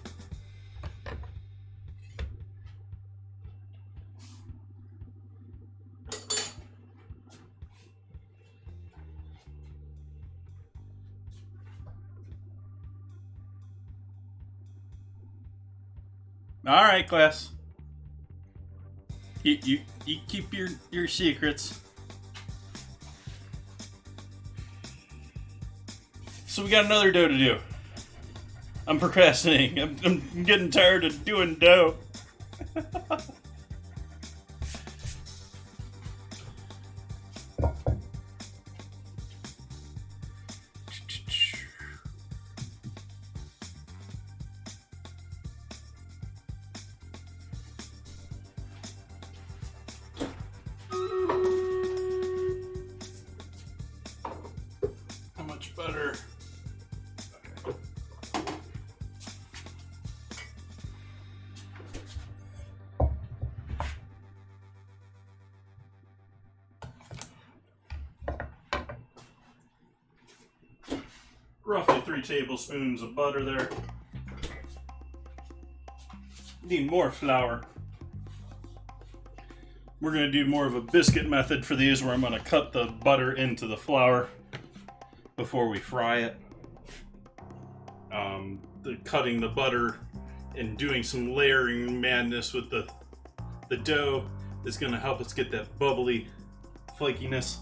Speaker 1: All right, class. You keep your secrets. So we got another dough to do. I'm procrastinating. I'm getting tired of doing dough. How much butter? Roughly 3 tablespoons of butter there. Need more flour. We're going to do more of a biscuit method for these, where I'm going to cut the butter into the flour before we fry it. Cutting the butter and doing some layering madness with the dough is going to help us get that bubbly flakiness.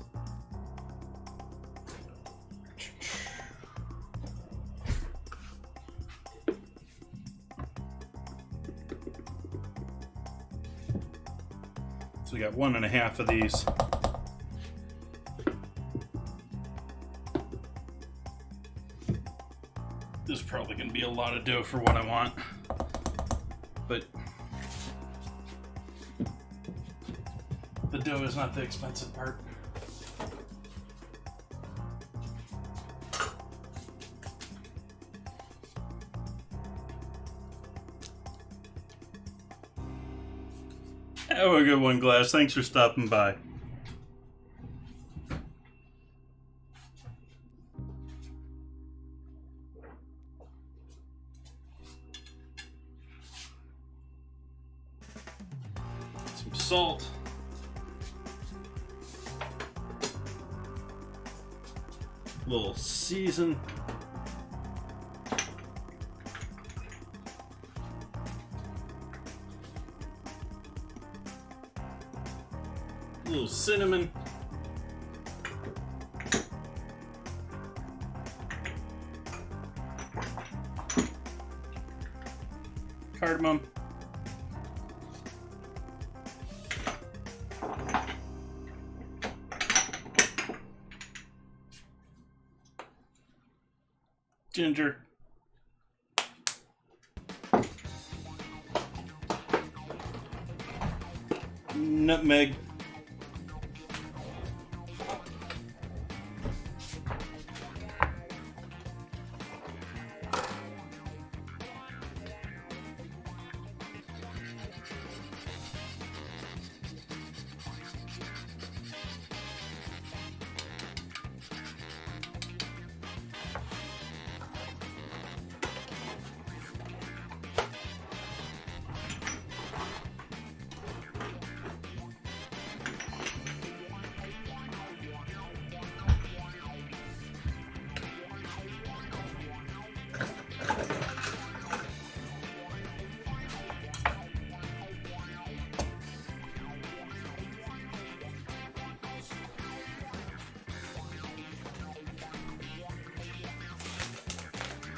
Speaker 1: So we got 1.5 of these. This is probably going to be a lot of dough for what I want, but the dough is not the expensive part. Have a good one, Glass. Thanks for stopping by. Some salt. A little season. A little cinnamon. Cardamom. Ginger. Nutmeg.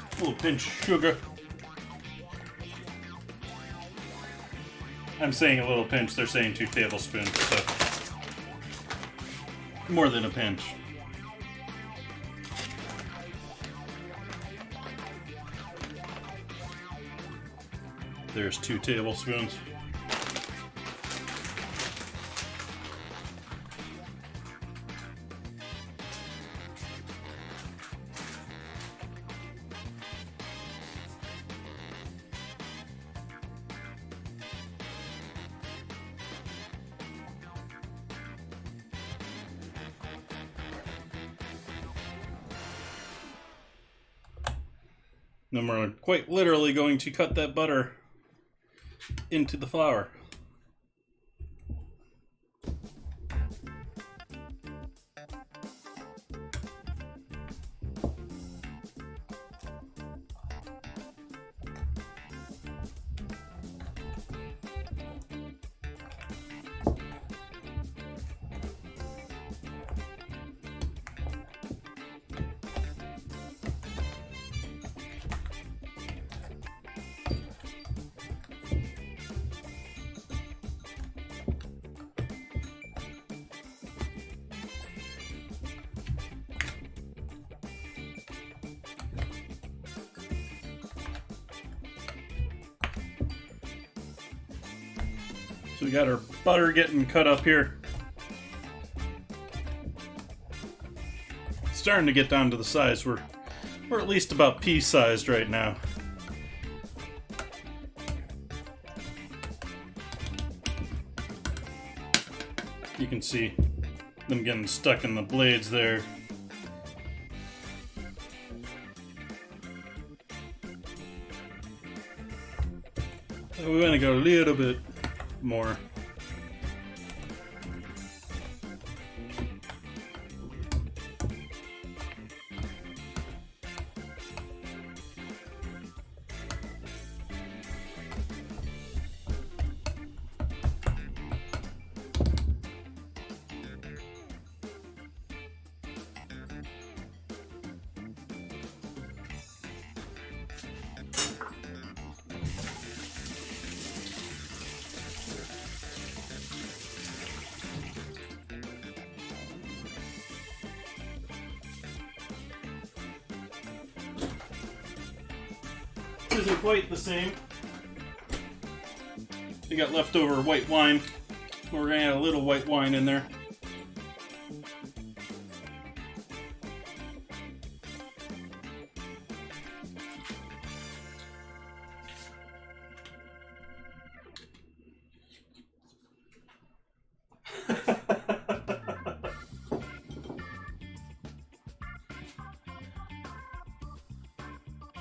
Speaker 1: A little pinch of sugar. I'm saying a little pinch, they're saying 2 tablespoons, so more than a pinch. There's 2 tablespoons. Then we're quite literally going to cut that butter into the flour. So we got our butter getting cut up here. It's starting to get down to the size. We're at least about pea sized right now. You can see them getting stuck in the blades there. So we want to go a little bit more. isn't quite the same. We got leftover white wine. We're gonna add a little white wine in there.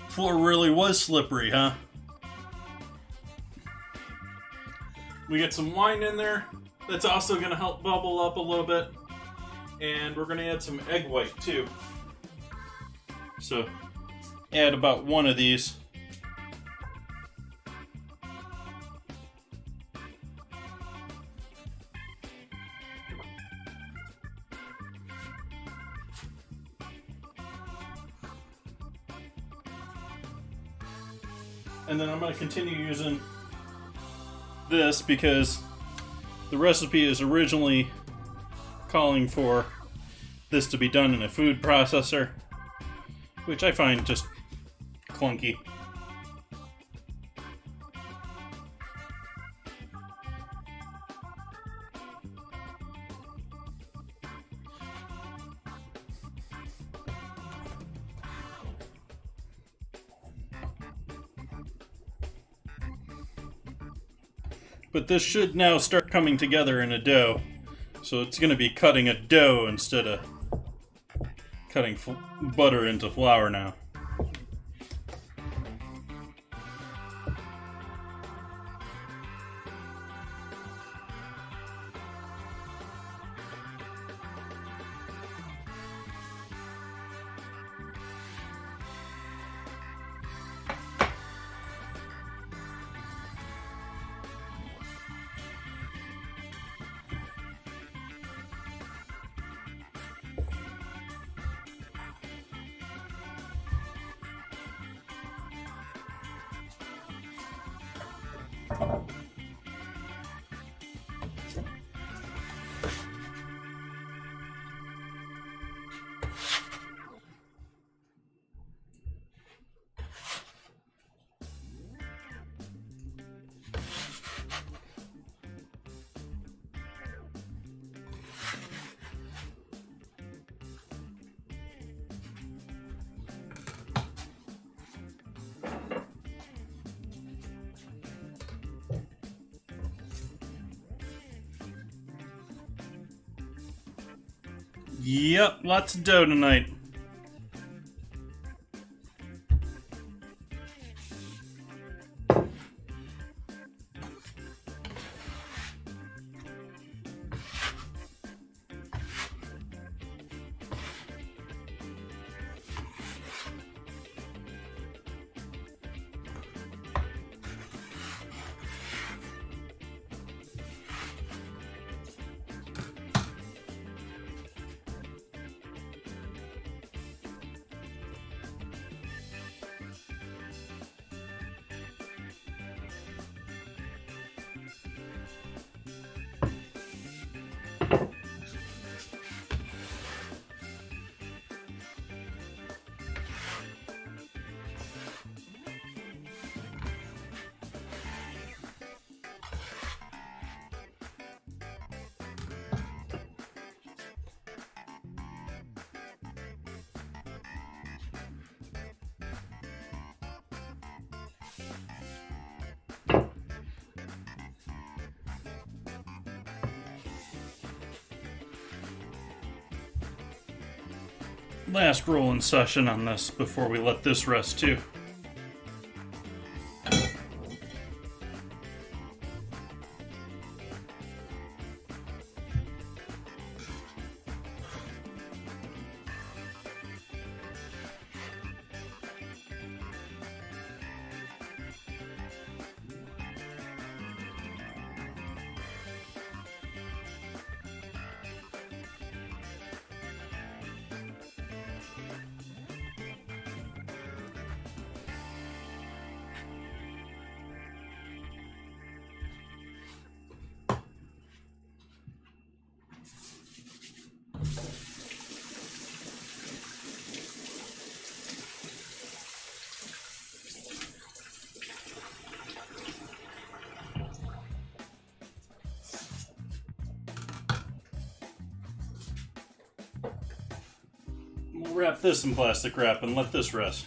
Speaker 1: Floor really was slippery, huh? We get some wine in there. That's also going to help bubble up a little bit. And we're going to add some egg white too. So add about one of these. And then I'm going to continue using this because the recipe is originally calling for this to be done in a food processor, which I find just clunky. But this should now start coming together in a dough. So it's going to be cutting a dough instead of cutting butter into flour now. Yep, lots of dough tonight. Last rolling session on this before we let this rest too. wrap this in plastic wrap and let this rest.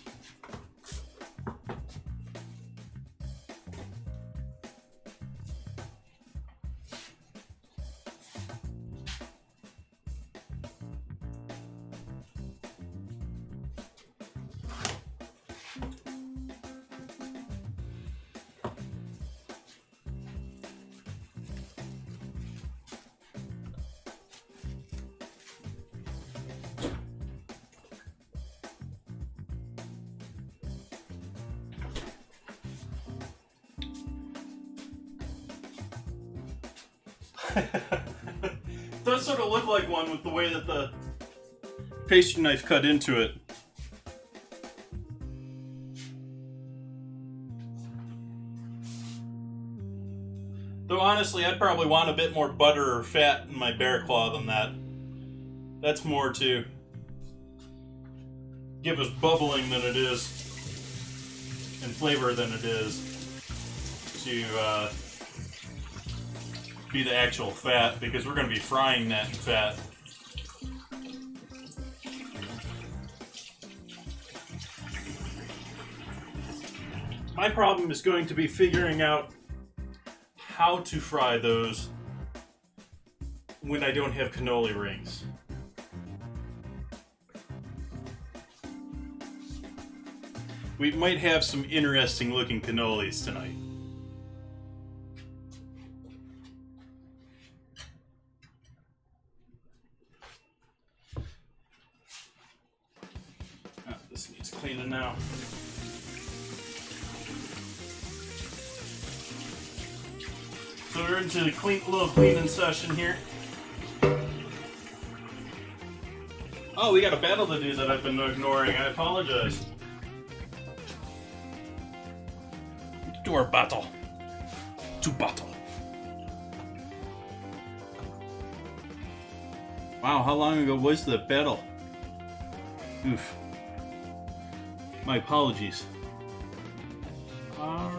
Speaker 1: Does sort of look like one with the way that the pastry knife cut into it. Though honestly, I'd probably want a bit more butter or fat in my bear claw than that. That's more to give us bubbling than it is, and flavor than it is to be the actual fat, because we're going to be frying that in fat. My problem is going to be figuring out how to fry those when I don't have cannoli rings. We might have some interesting looking cannolis tonight. This needs cleaning now. So we're into the little cleaning session here. Oh, we got a battle to do that I've been ignoring. I apologize. Do our battle. To battle. Wow, how long ago was the battle? Oof. My apologies. I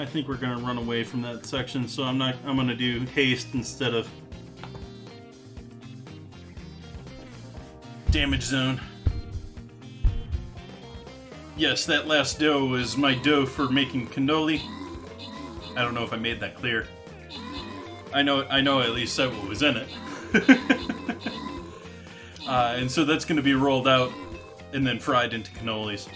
Speaker 1: think we're gonna run away from that section, so I'm gonna do haste instead of damage zone. Yes, that last dough is my dough for making cannoli. I don't know if I made that clear. I know at least said what was in it. And so that's going to be rolled out and then fried into cannolis.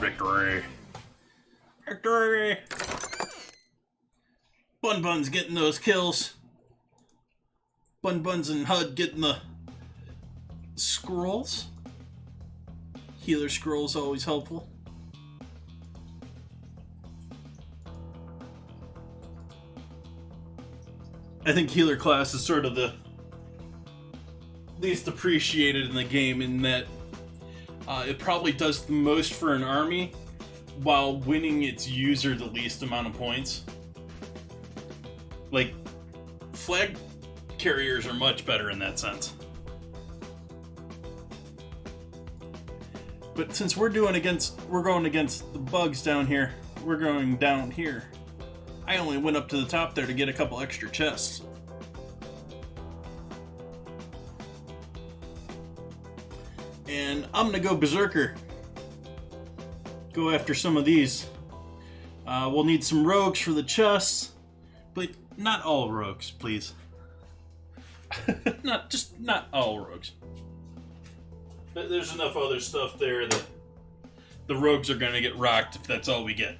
Speaker 1: Victory! Victory! Bun Bun's getting those kills. Bun Buns and HUD getting the scrolls. Healer scrolls always helpful. I think healer class is sort of the least appreciated in the game, in that it probably does the most for an army while winning its user the least amount of points. Like, flag carriers are much better in that sense. But since we're going against the bugs down here, we're going down here. I only went up to the top there to get a couple extra chests. And I'm gonna go berserker. Go after some of these. We'll need some rogues for the chests, but not all rogues, please. not all rogues. But there's enough other stuff there that the rogues are gonna get rocked if that's all we get.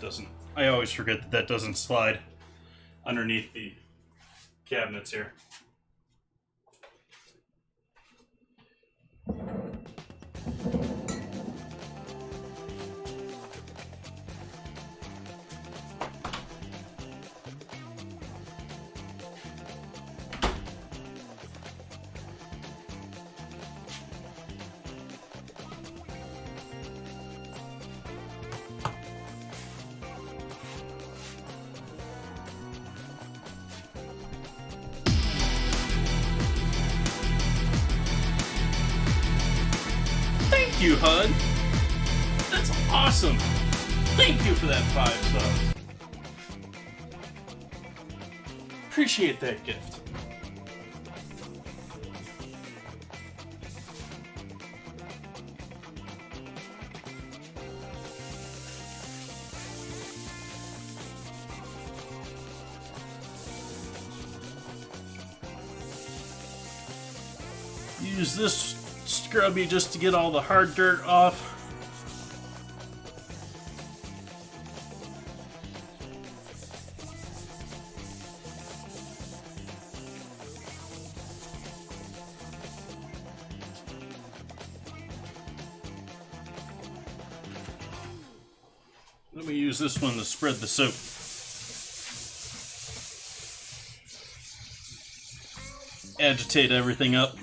Speaker 1: that doesn't... I always forget that that doesn't slide underneath the cabinets here. Thank you, HUD. That's awesome. Thank you for that 5 stars. Appreciate that gift. Use this scrubby just to get all the hard dirt off. Let me use this one to spread the soap. Agitate everything up.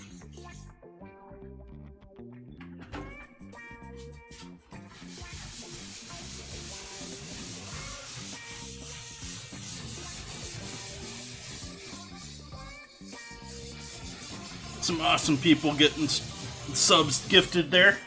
Speaker 1: Some awesome people getting subs gifted there.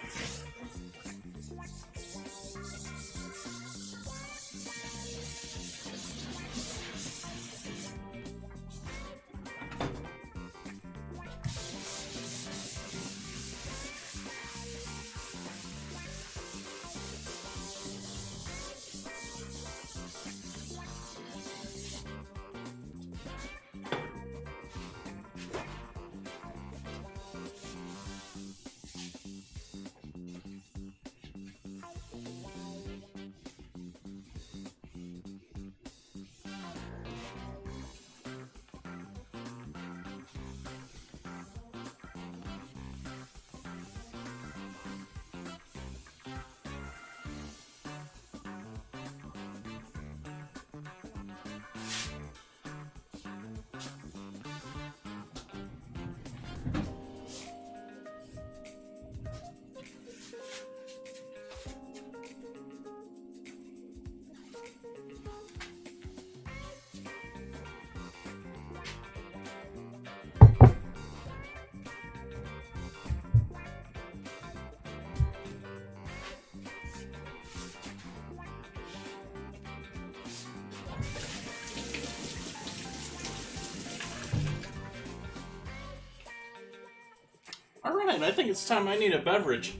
Speaker 1: Alright, I think it's time I need a beverage.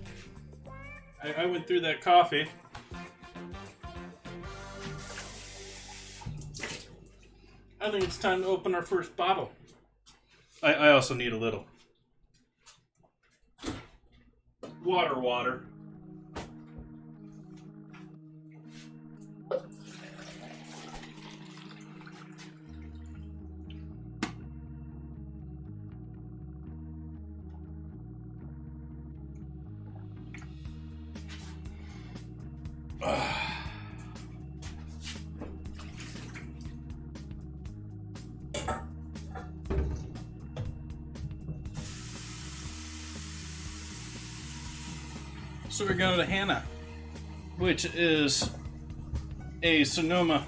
Speaker 1: I went through that coffee. I think it's time to open our first bottle. I also need a little water. So we're going to Hannah, which is a Sonoma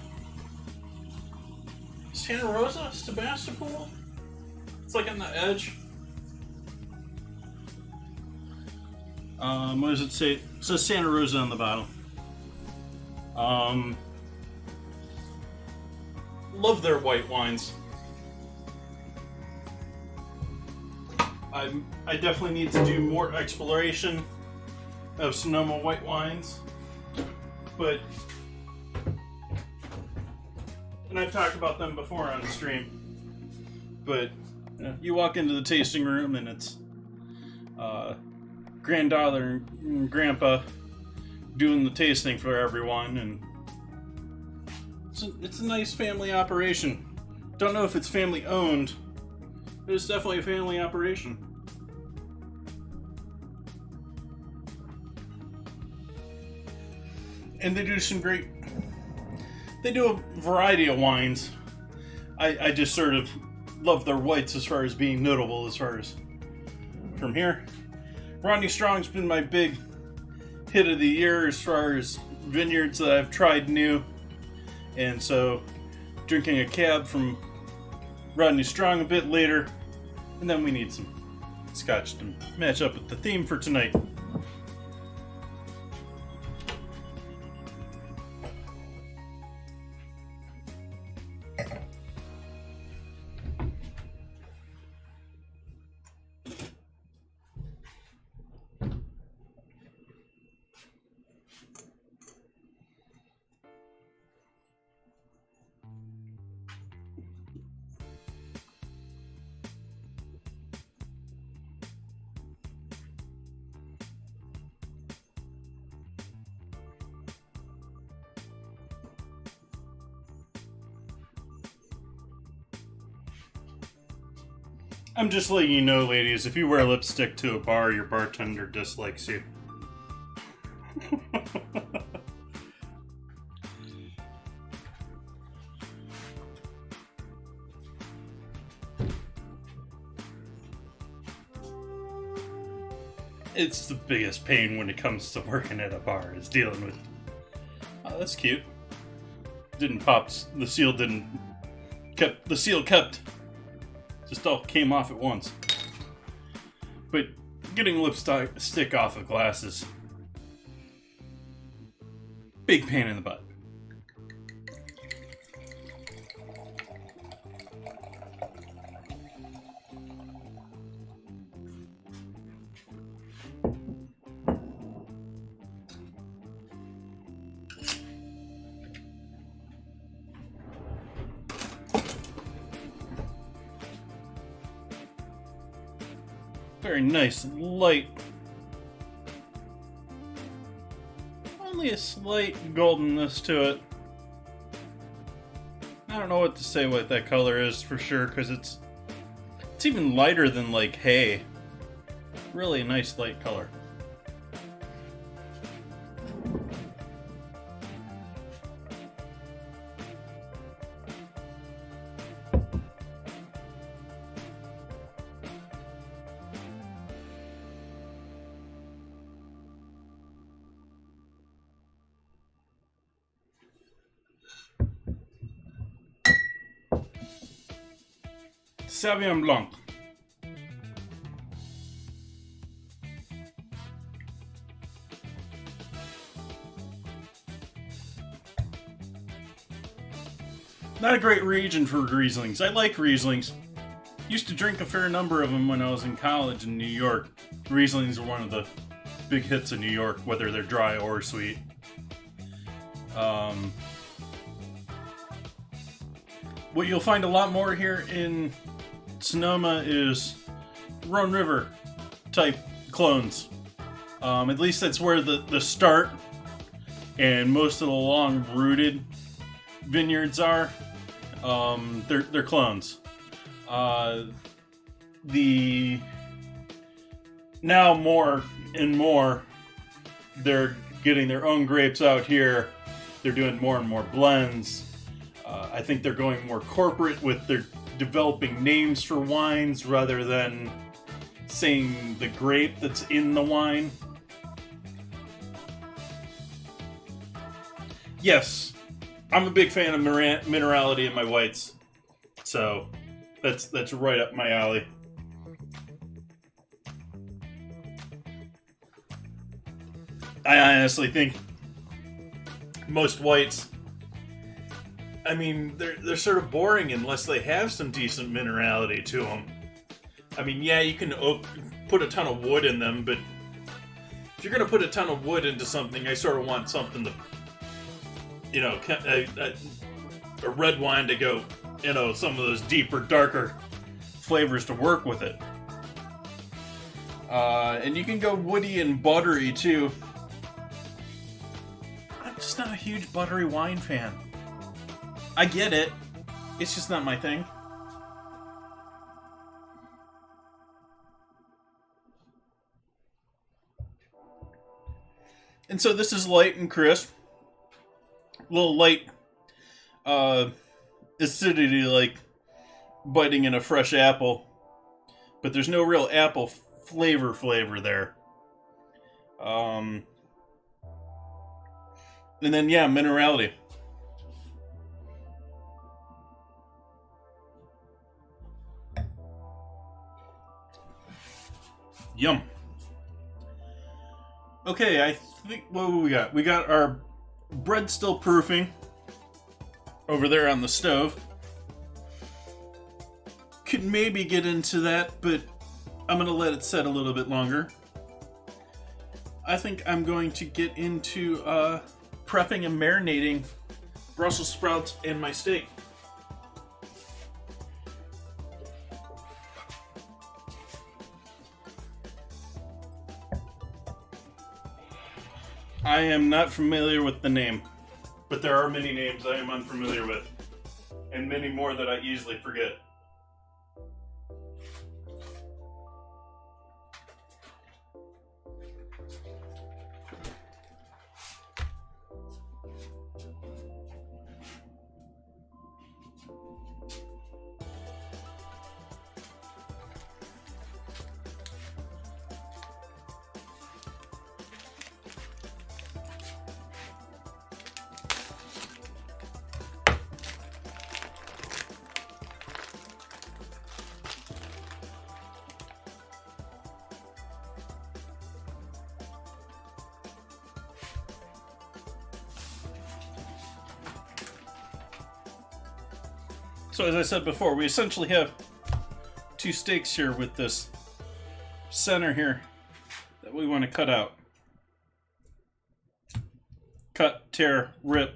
Speaker 1: Santa Rosa Sebastopol. It's like on the edge. What does it say? It says Santa Rosa on the bottom. Love their white wines. I definitely need to do more exploration of Sonoma white wines, and I've talked about them before on stream, but you walk into the tasting room and it's granddaughter and grandpa doing the tasting for everyone, and It's a nice family operation. Don't know if it's family owned, but it's definitely a family operation. And they do they do a variety of wines. I just sort of love their whites as far as being notable as far as from here. Rodney Strong's been my big hit of the year as far as vineyards that I've tried new. And so drinking a cab from Rodney Strong a bit later, and then we need some scotch to match up with the theme for tonight. I'm just letting you know, ladies, if you wear lipstick to a bar, your bartender dislikes you. It's the biggest pain when it comes to working at a bar, is dealing with... Oh, that's cute. Didn't pop... The seal didn't... The seal kept... Just all came off at once. But getting lipstick off of glasses, big pain in the butt. Very nice, light. Only a slight goldenness to it. I don't know what to say what that color is for sure, because it's even lighter than like hay. Really a nice light color. Sauvignon Blanc. Not a great region for Rieslings. I like Rieslings. Used to drink a fair number of them when I was in college in New York. Rieslings are one of the big hits in New York, whether they're dry or sweet. What you'll find a lot more here in Sonoma is Rhone River type clones. At least that's where the start and most of the long rooted vineyards are. They're clones. The now more and more they're getting their own grapes out here. They're doing more and more blends. I think they're going more corporate with their developing names for wines rather than saying the grape that's in the wine. Yes, I'm a big fan of minerality in my whites, so that's right up my alley. I honestly think most whites, I mean, they're sort of boring unless they have some decent minerality to them. I mean, yeah, you can put a ton of wood in them, but if you're going to put a ton of wood into something, I sort of want something to, you know, a red wine to go, you know, some of those deeper, darker flavors to work with it. And you can go woody and buttery, too. I'm just not a huge buttery wine fan. I get it. It's just not my thing. And so this is light and crisp. A little light acidity, like biting in a fresh apple. But there's no real apple flavor there. And then, yeah, minerality. Yum. Okay, I think, what do we got? We got our bread still proofing over there on the stove. Could maybe get into that, but I'm going to let it set a little bit longer. I think I'm going to get into prepping and marinating Brussels sprouts and my steak. I am not familiar with the name, but there are many names I am unfamiliar with, and many more that I easily forget. So as I said before, we essentially have two steaks here with this center here that we want to cut out. Cut, tear, rip.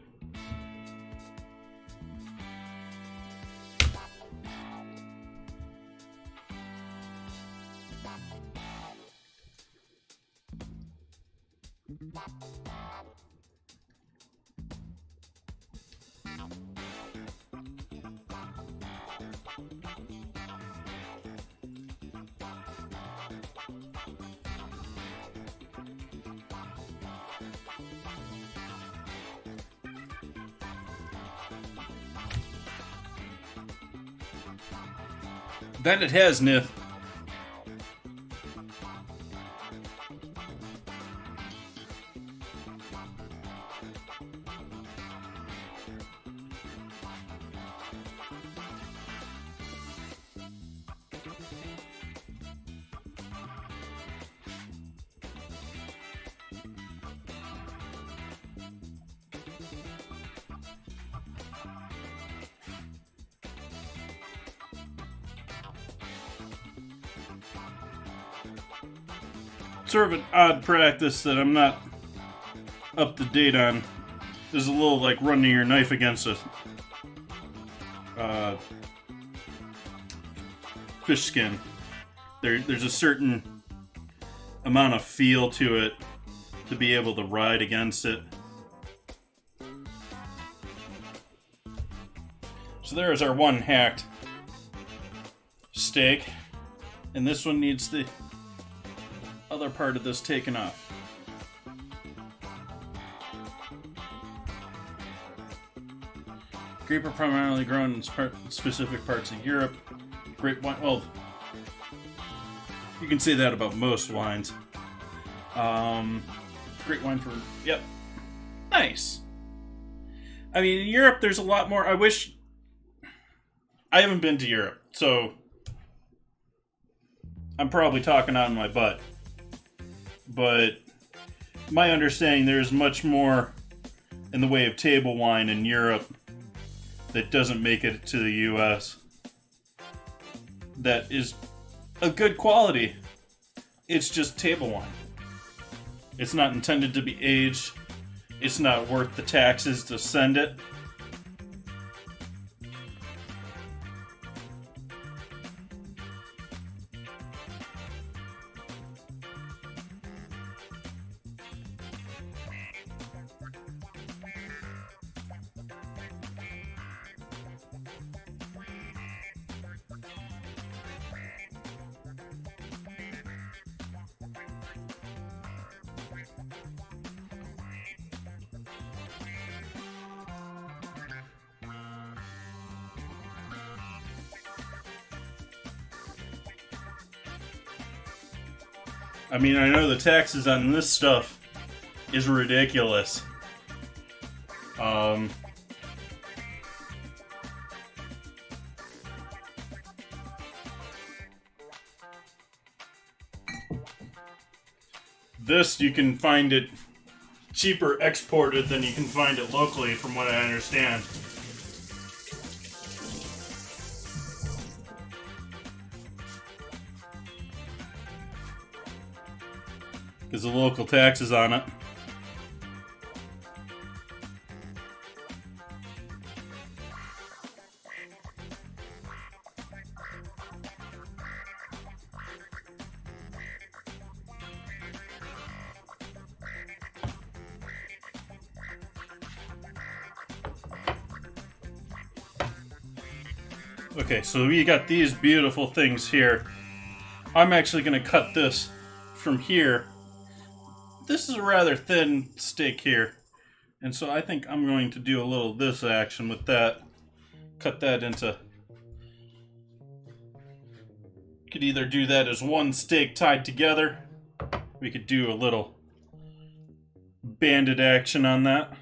Speaker 1: That it has, Nith. Sort of an odd practice that I'm not up to date on. There's a little like running your knife against a fish skin. There's a certain amount of feel to it to be able to ride against it. So there is our one hacked steak, and this one needs the other part of this taken off. Grape are primarily grown in specific parts of Europe. Grape wine, well, you can say that about most wines. Great wine for, yep. Nice. I mean, in Europe, there's a lot more. I haven't been to Europe, so I'm probably talking out of my butt. But my understanding, there's much more in the way of table wine in Europe that doesn't make it to the U.S. that is a good quality. It's just table wine. It's not intended to be aged. It's not worth the taxes to send it. I mean, I know the taxes on this stuff is ridiculous. This, you can find it cheaper exported than you can find it locally, from what I understand. Because the local taxes on it. Okay, so we got these beautiful things here. I'm actually going to cut this from here. This is a rather thin steak here, and so I think I'm going to do a little of this action with that. Cut that into... Could either do that as one steak tied together. We could do a little banded action on that.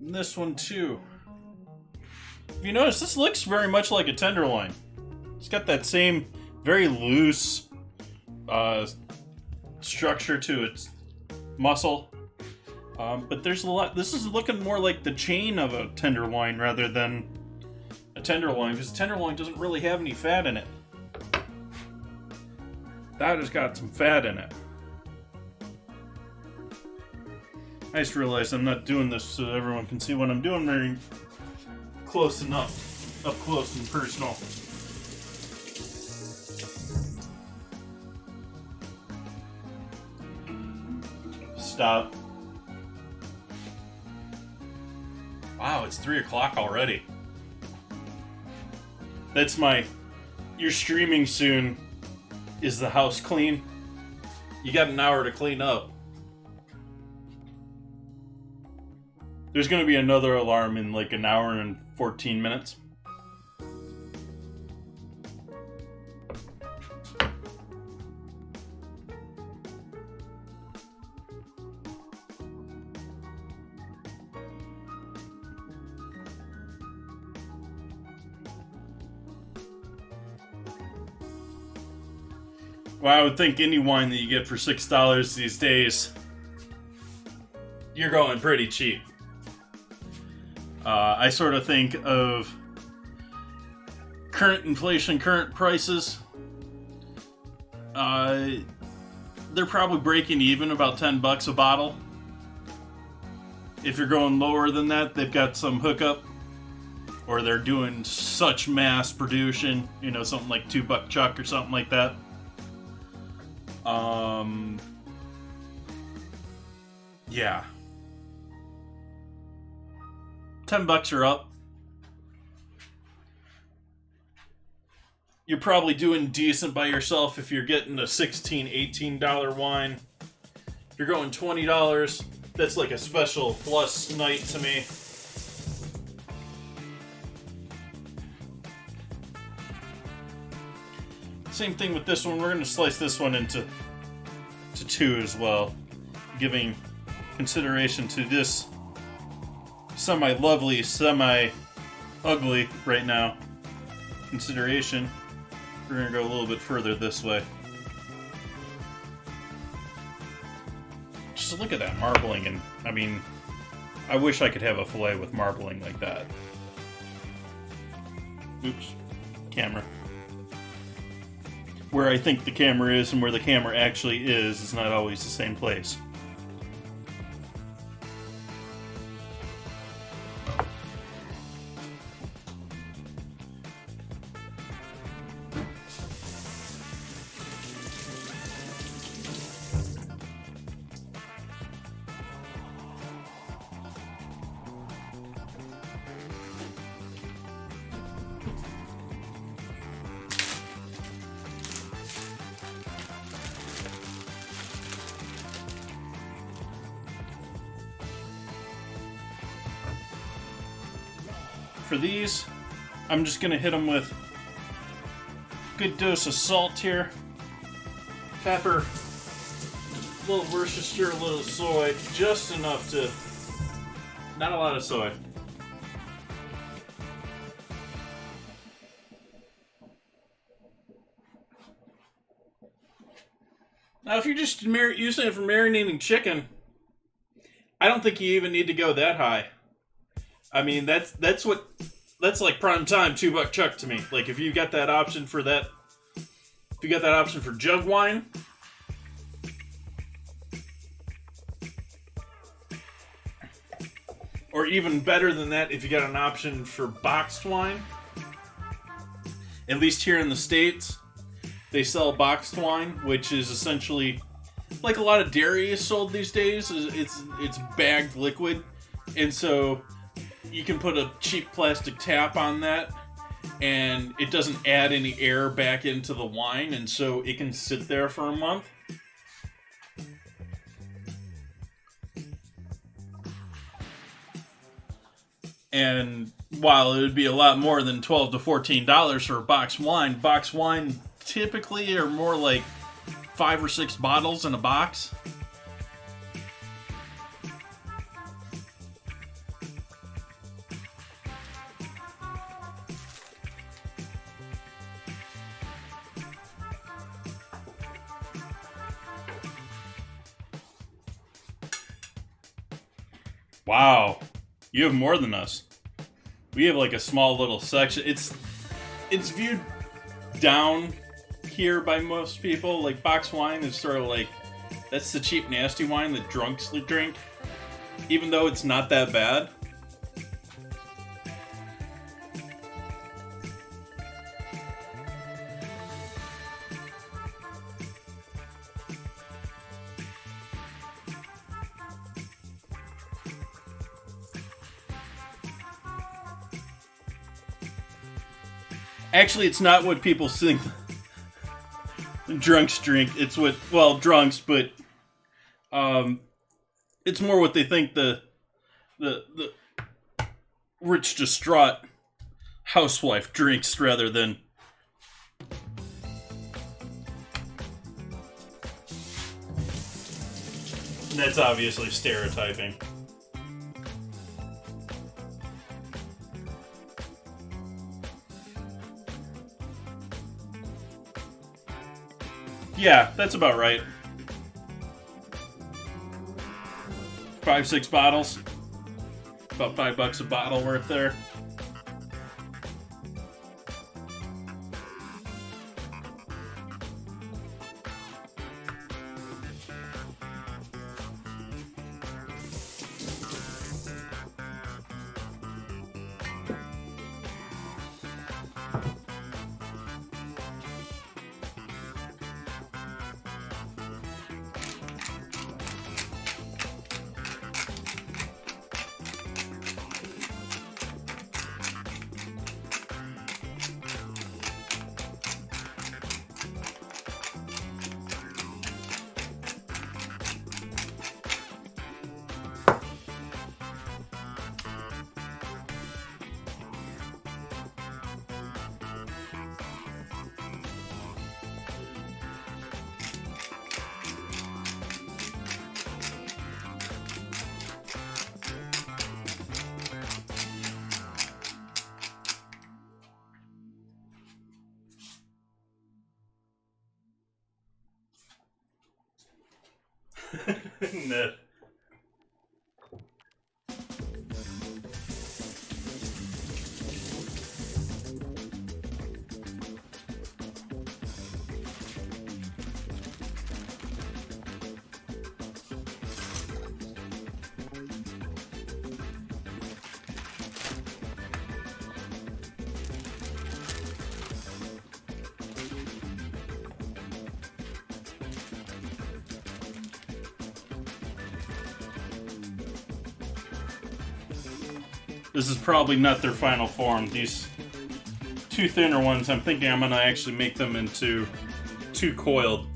Speaker 1: And this one too. If you notice, this looks very much like a tenderloin. It's got that same very loose structure to its muscle. But there's a lot... This is looking more like the chain of a tenderloin rather than a tenderloin, because tenderloin doesn't really have any fat in it. That has got some fat in it. I just realized I'm not doing this so everyone can see what I'm doing very close enough, up close and personal. Stop. Wow, it's 3 o'clock already. That's my... You're streaming soon. Is the house clean? You got an hour to clean up. There's going to be another alarm in like an hour and 14 minutes. Well, I would think any wine that you get for $6 these days, you're going pretty cheap. I sort of think of current inflation, current prices. They're probably breaking even about $10 a bottle. If you're going lower than that, they've got some hookup, or they're doing such mass production, you know, something like $2 Chuck or something like that. Yeah. $10 or up. You're probably doing decent by yourself if you're getting a $16, $18 wine. If you're going $20, that's like a special plus night to me. Same thing with this one. We're going to slice this one into two as well, giving consideration to this semi-lovely, semi-ugly right now consideration. We're going to go a little bit further this way. Just look at that marbling, and I mean, I wish I could have a fillet with marbling like that. Oops. Camera. Where I think the camera is and where the camera actually is not always the same place. For these, I'm just going to hit them with good dose of salt here. Pepper. A little Worcestershire, a little soy. Just enough to... Not a lot of soy. Now, if you're just using it for marinating chicken, I don't think you even need to go that high. I mean, that's like prime time $2 chuck to me. Like, if you got that option for that, if you got that option for jug wine, or even better than that, if you got an option for boxed wine, at least here in the States, they sell boxed wine, which is essentially like a lot of dairy is sold these days. It's bagged liquid, and so you can put a cheap plastic tap on that, and it doesn't add any air back into the wine, and so it can sit there for a month. And while it would be a lot more than $12 to $14 for a boxed wine typically are more like 5 or 6 bottles in a box. Wow, you have more than us. We have like a small little section. It's viewed down here by most people. Like, boxed wine is sort of like, that's the cheap nasty wine that drunks drink, even though it's not that bad. Actually, it's not what people think drunks drink. It's what, well, drunks, but it's more what they think the rich, distraught housewife drinks rather than... That's obviously stereotyping. Yeah, that's about right. 5-6 bottles. About $5 a bottle worth there. No. This is probably not their final form. These two thinner ones, I'm thinking I'm gonna actually make them into 2 coiled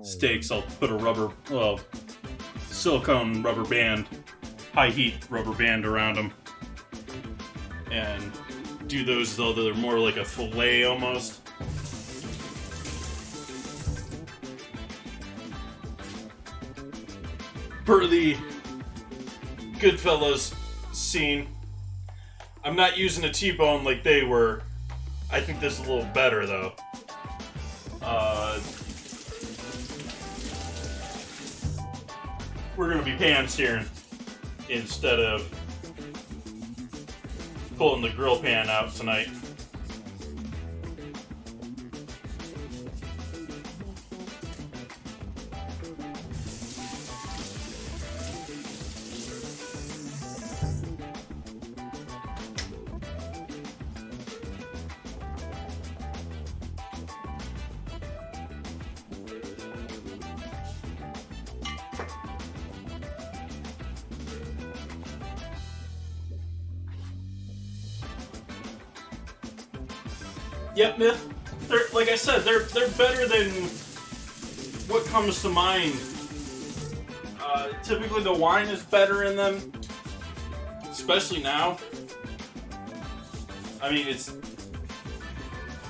Speaker 1: steaks. I'll put a silicone rubber band, high heat rubber band around them, and do those though they're more like a fillet almost. per the Goodfellas scene. I'm not using a T-bone like they were. I think this is a little better, though. We're going to be pan searing instead of pulling the grill pan out tonight. Yep, Myth. Like I said, they're better than what comes to mind. Typically, the wine is better in them, especially now. I mean, it's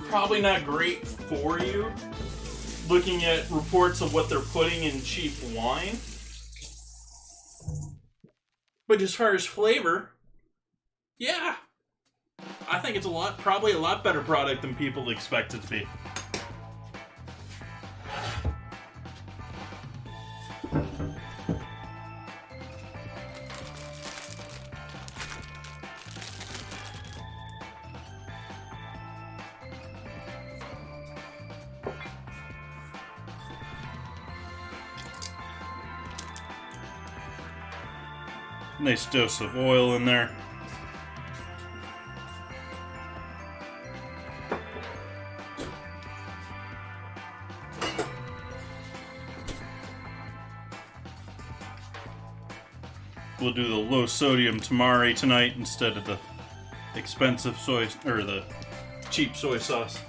Speaker 1: probably not great for you. Looking at reports of what they're putting in cheap wine, but as far as flavor, yeah. I think it's probably a lot better product than people expect it to be. Nice dose of oil in there. We'll do the low sodium tamari tonight instead of the expensive soy, or the cheap soy sauce.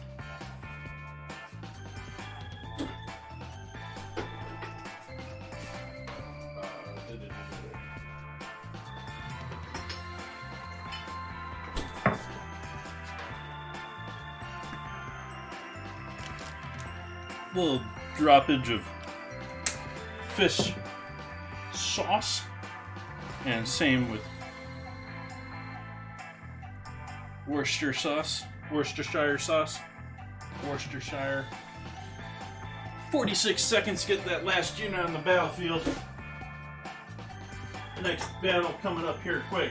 Speaker 1: Little droppage of fish sauce. And same with Worcestershire sauce. 46 seconds to get that last unit on the battlefield. Next battle coming up here quick.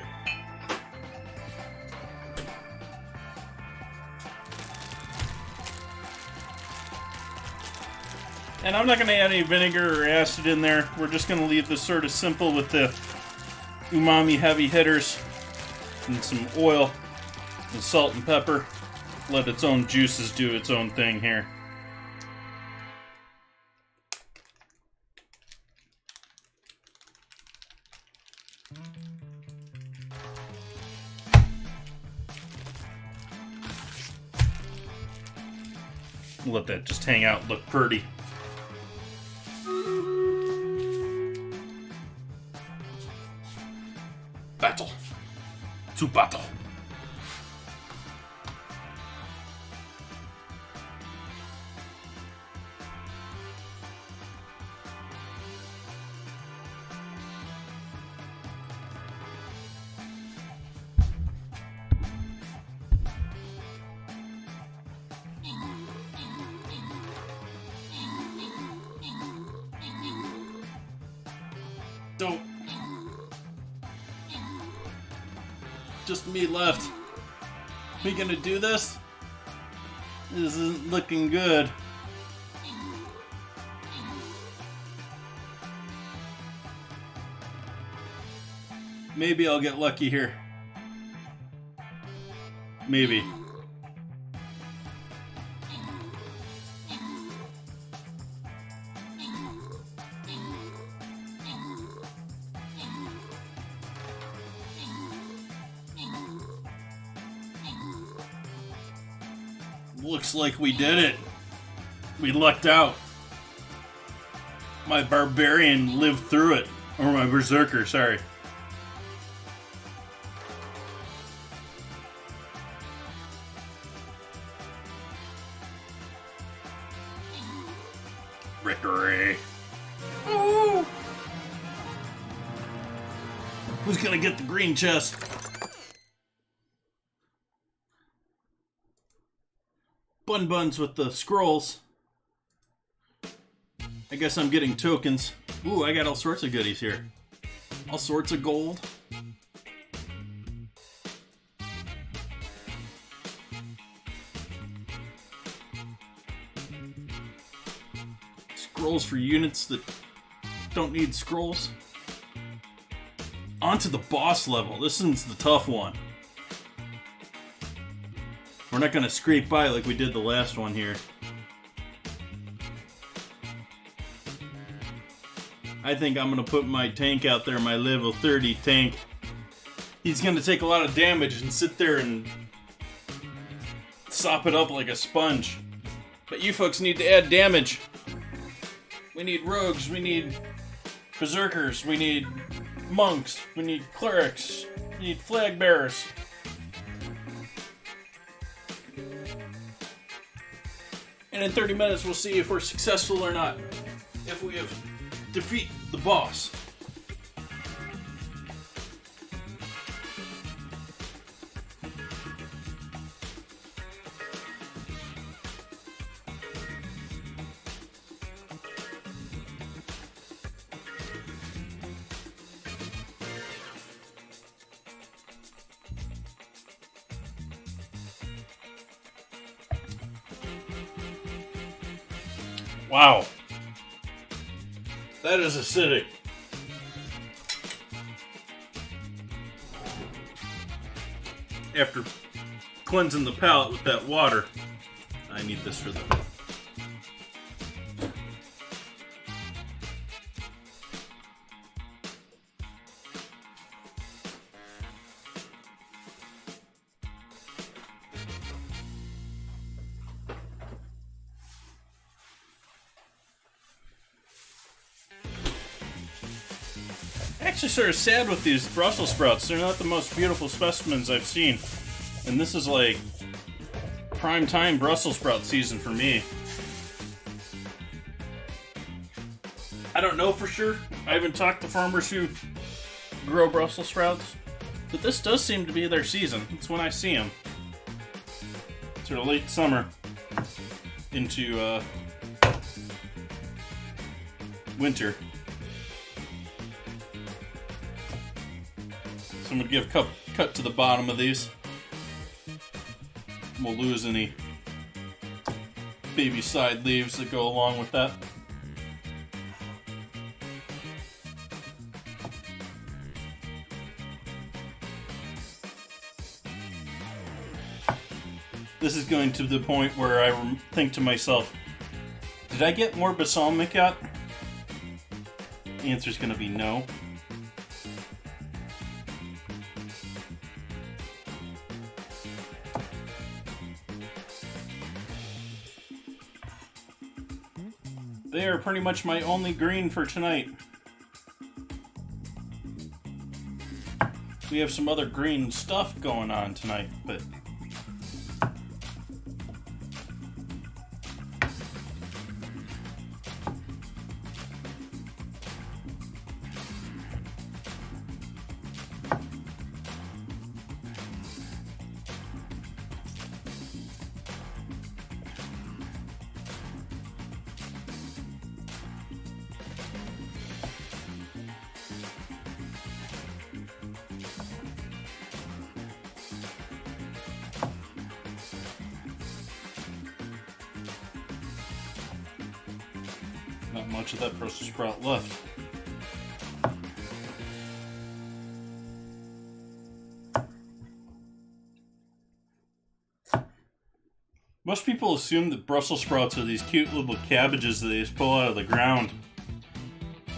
Speaker 1: And I'm not going to add any vinegar or acid in there. We're just going to leave this sort of simple with the umami heavy hitters and some oil and salt and pepper. Let its own juices do its own thing here. Let that just hang out and look pretty. Battle. To battle. Don't. Just me left. We gonna do this? This isn't looking good. Maybe I'll get lucky here. Maybe. Looks like we did it. We lucked out. My barbarian lived through it. Or my berserker, sorry. Victory. Ooh. Who's gonna get the green chest? Bun buns with the scrolls. I guess I'm getting tokens. Ooh, I got all sorts of goodies here. All sorts of gold. Scrolls for units that don't need scrolls. On to the boss level. This one's the tough one. We're not gonna scrape by like we did the last one here. I think I'm gonna put my tank out there, my level 30 tank. He's gonna take a lot of damage and sit there and sop it up like a sponge. But you folks need to add damage. We need rogues, we need berserkers, we need monks, we need clerics, we need flag bearers. And in 30 minutes we'll see if we're successful or not. If we have defeat the boss. Wow. That is acidic. After cleansing the palate with that water, I need this for the... Actually sort of sad with these Brussels sprouts. They're not the most beautiful specimens I've seen. And this is like prime time Brussels sprout season for me. I don't know for sure. I haven't talked to farmers who grow Brussels sprouts. But this does seem to be their season. It's when I see them. Sort of late summer into winter. So I'm going to give a cut to the bottom of these. We'll lose any baby side leaves that go along with that. This is going to the point where I think to myself, did I get more balsamic yet? The answer is going to be no. They are pretty much my only green for tonight. We have some other green stuff going on tonight, but... not much of that Brussels sprout left. Most people assume that Brussels sprouts are these cute little cabbages that they just pull out of the ground.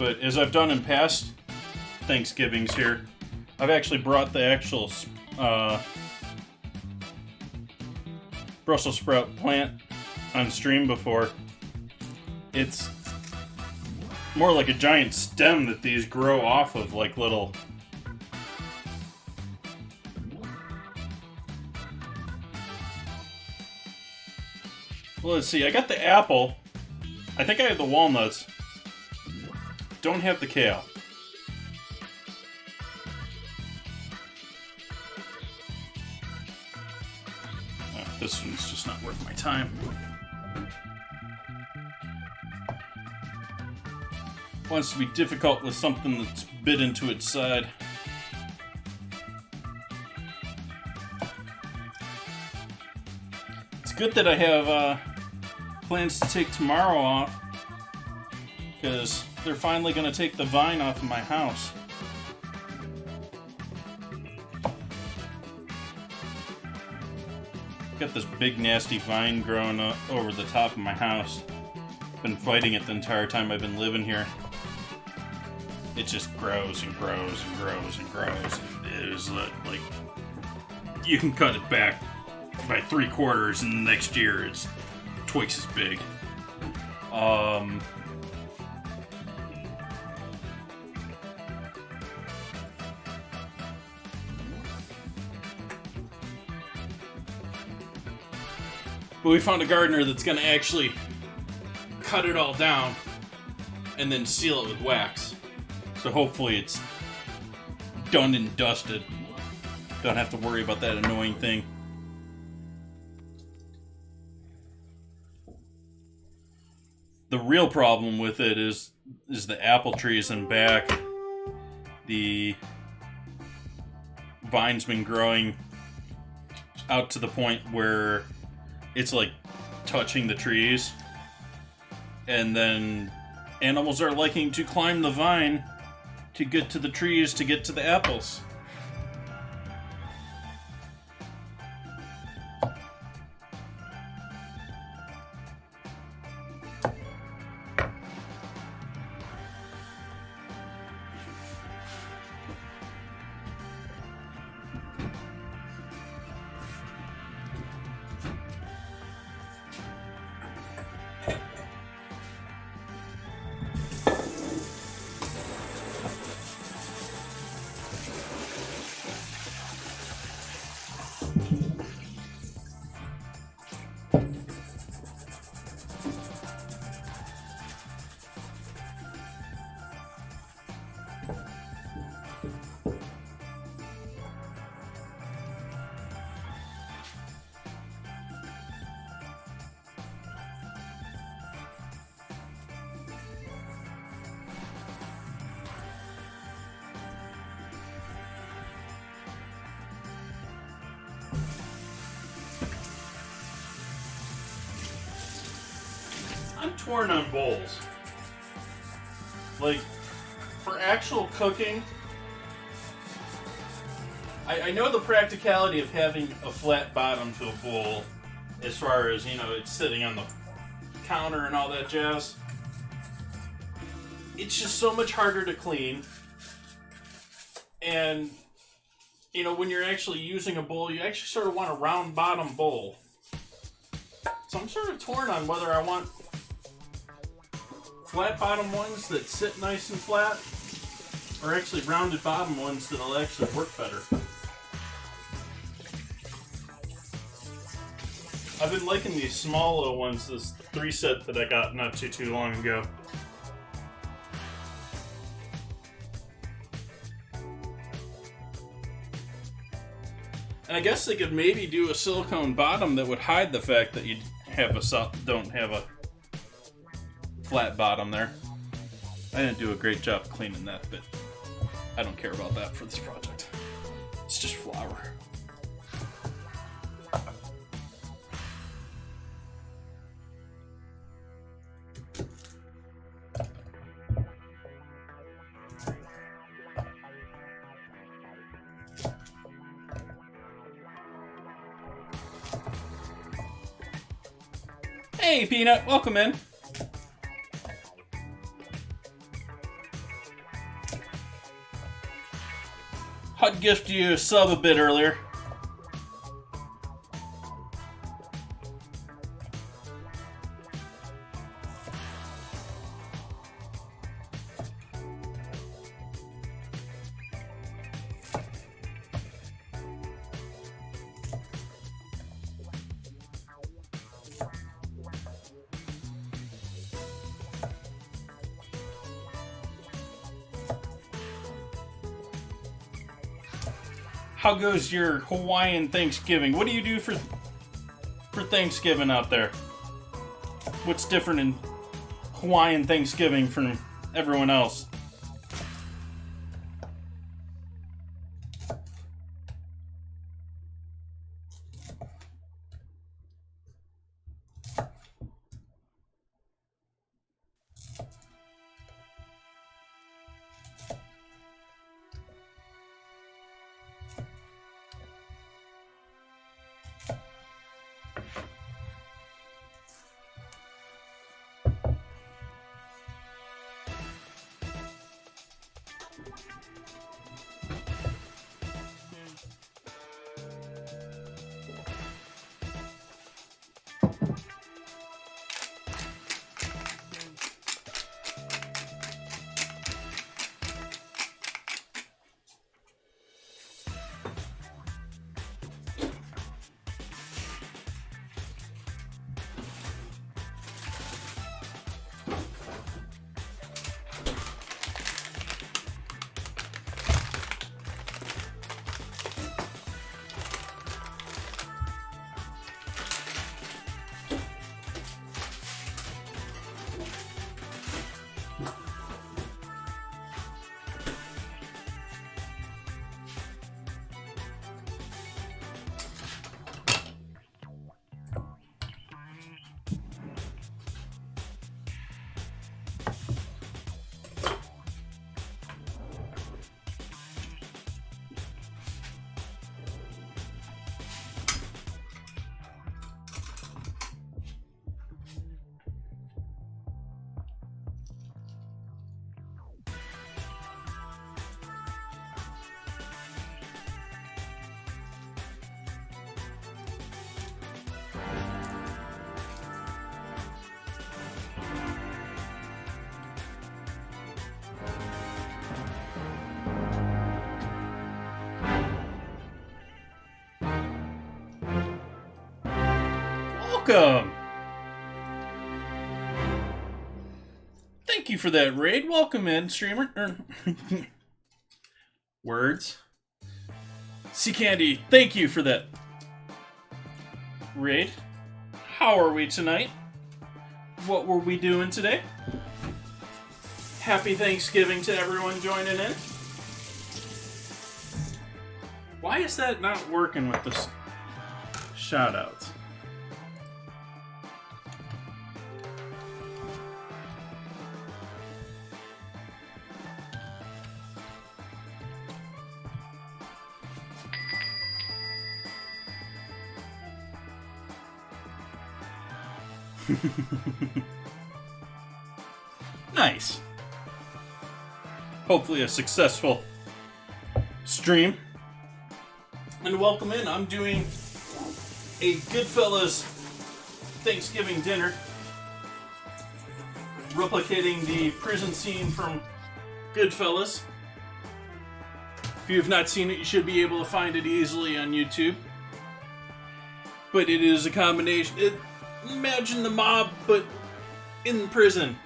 Speaker 1: But as I've done in past Thanksgivings here, I've actually brought the actual Brussels sprout plant on stream before. It's more like a giant stem that these grow off of, like little... Well, let's see. I got the apple. I think I have the walnuts. Don't have the kale. just not worth my time. Wants to be difficult with something that's bit into its side. It's good that I have plans to take tomorrow off, because they're finally going to take the vine off of my house. Got this big nasty vine growing up over the top of my house. Been fighting it the entire time I've been living here. It just grows and grows and grows and grows. It is like you can cut it back by 3/4, and next year it's twice as big. But we found a gardener that's going to actually cut it all down and then seal it with wax. So hopefully it's done and dusted. Don't have to worry about that annoying thing. The real problem with it is the apple trees in back. The vine's been growing out to the point where it's like touching the trees, and then animals are liking to climb the vine to get to the trees to get to the apples. I'm torn on bowls. Like, for actual cooking, I know the practicality of having a flat bottom to a bowl, as far as, it's sitting on the counter and all that jazz. It's just so much harder to clean. And, when you're actually using a bowl, you actually sort of want a round bottom bowl. So I'm sort of torn on whether I want flat bottom ones that sit nice and flat, or actually rounded bottom ones that'll actually work better. I've been liking these small little ones, this 3-set that I got not too long ago. And I guess they could maybe do a silicone bottom that would hide the fact that you don't have a flat bottom there. I didn't do a great job cleaning that, but I don't care about that for this project. It's just flour. Hey, Peanut, welcome in. Hot gift you a sub a bit earlier. How goes your Hawaiian Thanksgiving? What do you do for Thanksgiving out there? What's different in Hawaiian Thanksgiving from everyone else? Welcome! Thank you for that raid. Welcome in, streamer. Words. Sea Candy, thank you for that raid. How are we tonight? What were we doing today? Happy Thanksgiving to everyone joining in. Why is that not working with the shoutouts? Nice. Hopefully a successful stream. And welcome in. I'm doing a Goodfellas Thanksgiving dinner, replicating the prison scene from Goodfellas. If you have not seen it, you should be able to find it easily on YouTube. But it is a combination. Imagine the mob, but in prison.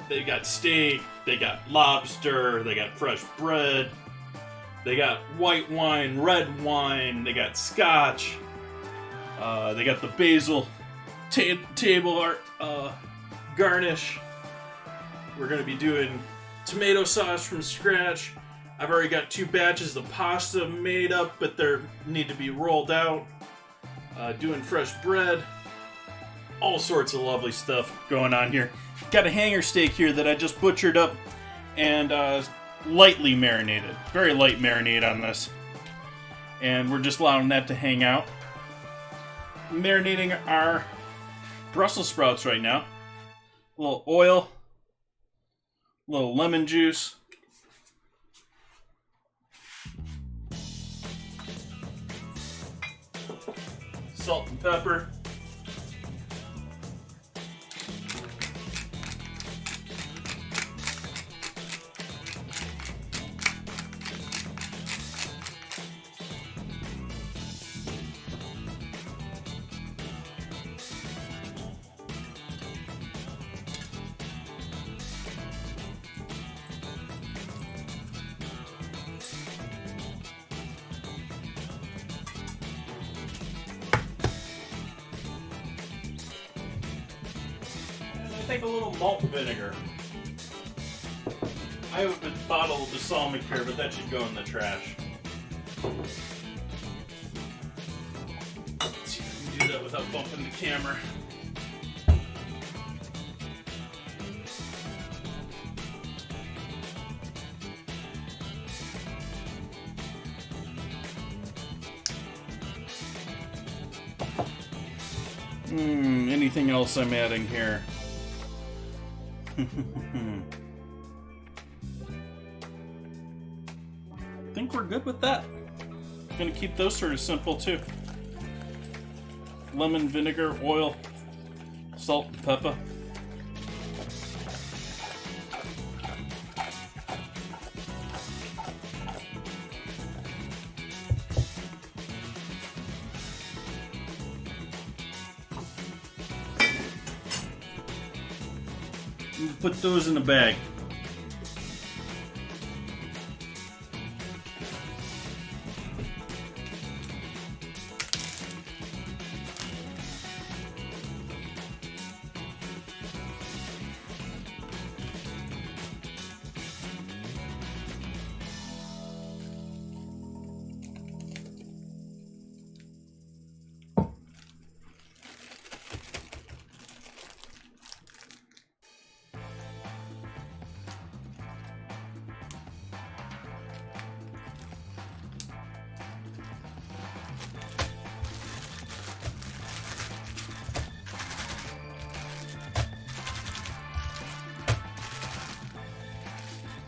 Speaker 1: They got steak, they got lobster, they got fresh bread, they got white wine, red wine, they got scotch, they got the basil table art garnish. We're going to be doing tomato sauce from scratch. I've already got 2 batches of pasta made up, but they need to be rolled out. Doing fresh bread. All sorts of lovely stuff going on here. Got a hanger steak here that I just butchered up and lightly marinated. Very light marinade on this. And we're just allowing that to hang out. Marinating our Brussels sprouts right now. A little oil. A little lemon juice. Salt and pepper. think a little malt vinegar. I have a bottle of balsamic here, but that should go in the trash. Let's see if I can do that without bumping the camera. Anything else I'm adding here? I think we're good with that. Gonna keep those sort of simple too. Lemon, vinegar, oil, salt, and pepper. Put those in the bag.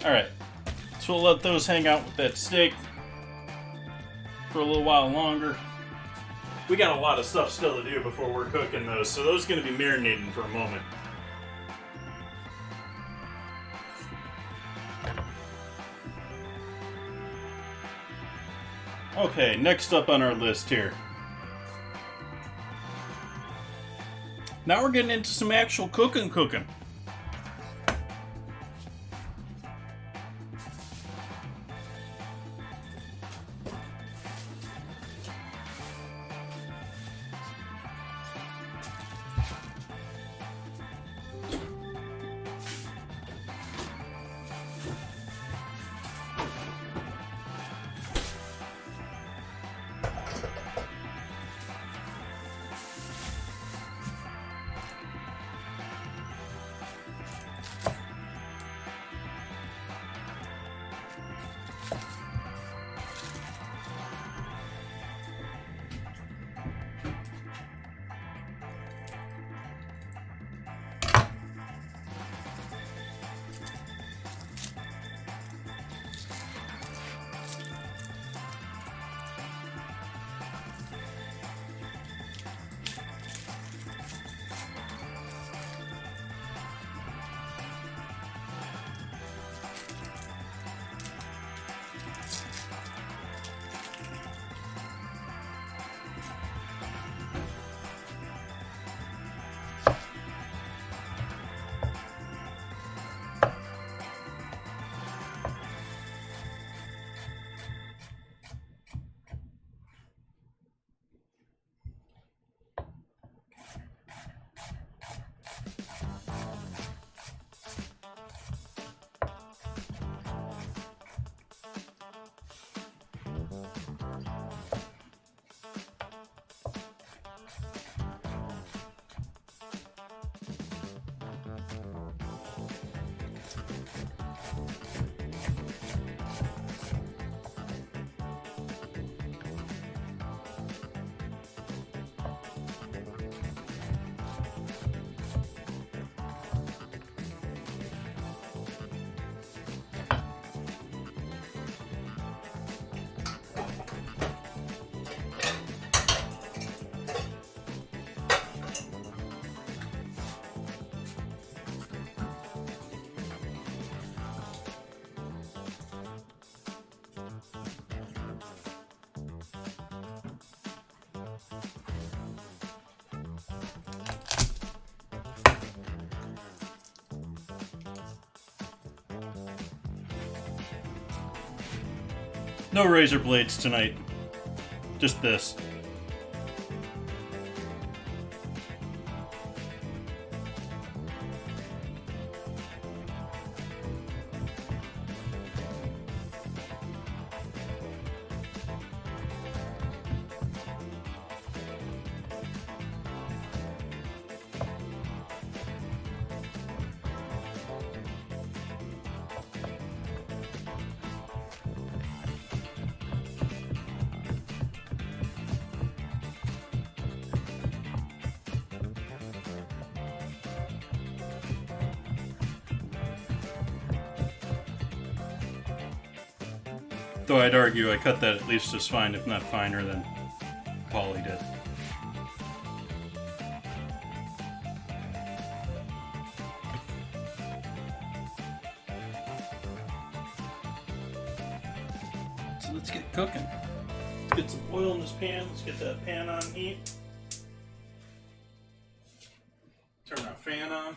Speaker 1: Alright, so we'll let those hang out with that steak for a little while longer. We got a lot of stuff still to do before we're cooking those, so those are going to be marinating for a moment. Okay, next up on our list here. Now we're getting into some actual cooking. No razor blades tonight. Just this. Though I'd argue I cut that at least as fine, if not finer, than Polly did. So let's get cooking. Let's get some oil in this pan. Let's get that pan on heat. Turn our fan on.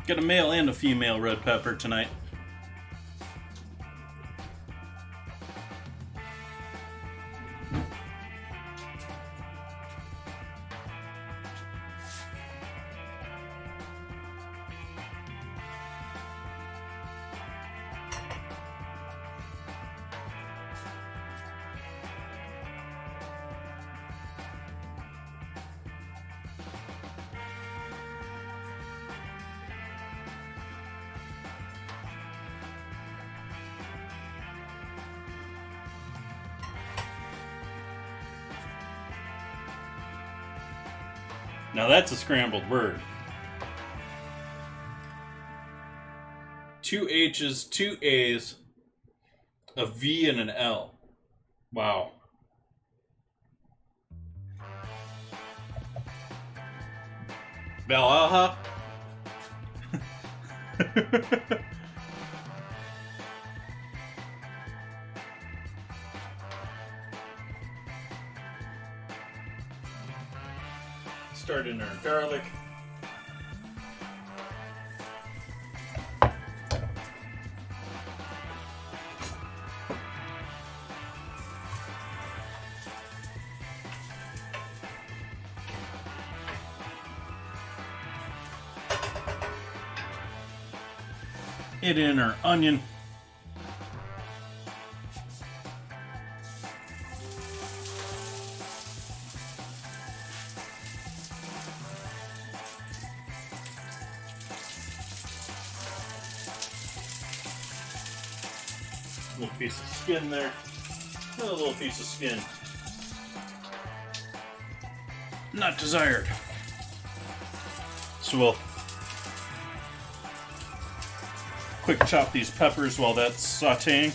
Speaker 1: Got a male and a female red pepper tonight. Now that's a scrambled word. 2 H's, 2 A's, a V, and an L. Wow. Valhalla. Start in our garlic. It in our onion. Little piece of skin there. Another little piece of skin. Not desired. So we'll quick chop these peppers while that's sauteing.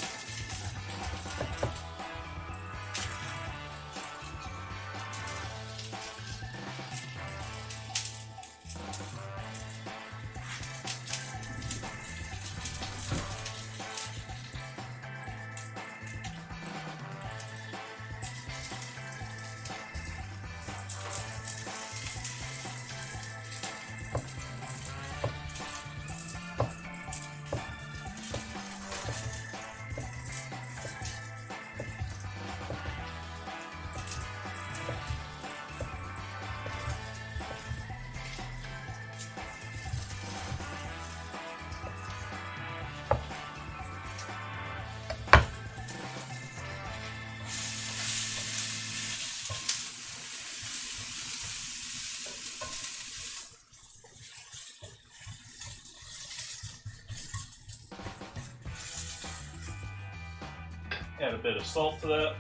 Speaker 1: Add a bit of salt to that.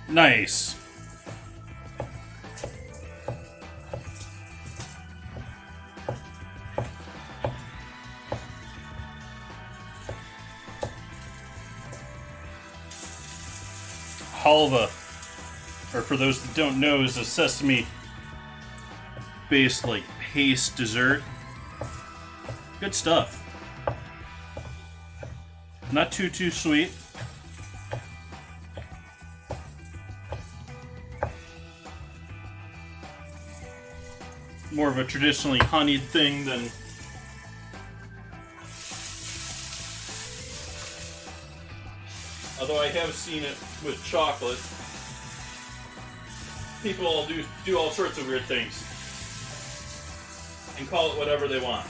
Speaker 1: Nice. Halva, or for those that don't know, is a sesame-based like paste dessert. Good stuff. Not too sweet. More of a traditionally honeyed thing than... Although I have seen it with chocolate. People all do all sorts of weird things. And call it whatever they want.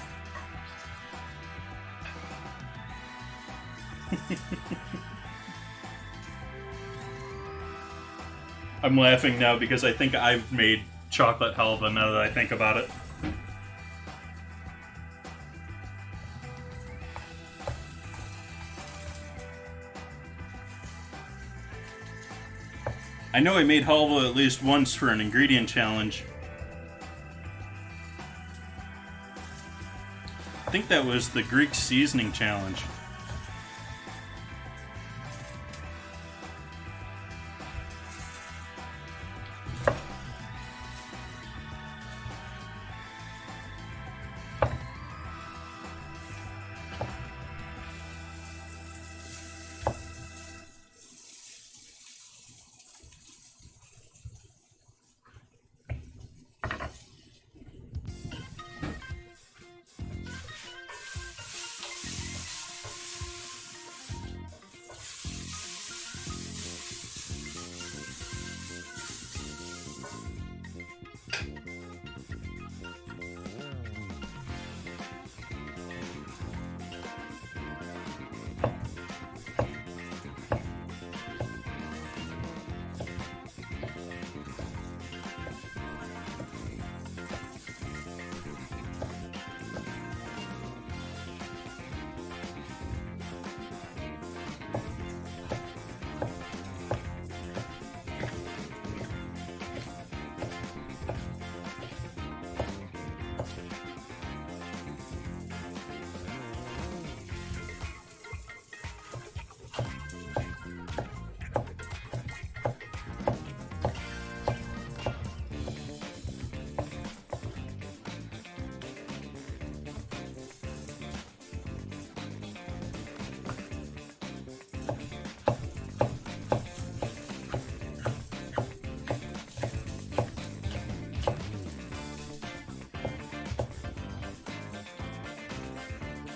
Speaker 1: I'm laughing now because I think I've made chocolate halva now that I think about it. I know I made halva at least once for an ingredient challenge. I think that was the Greek seasoning challenge.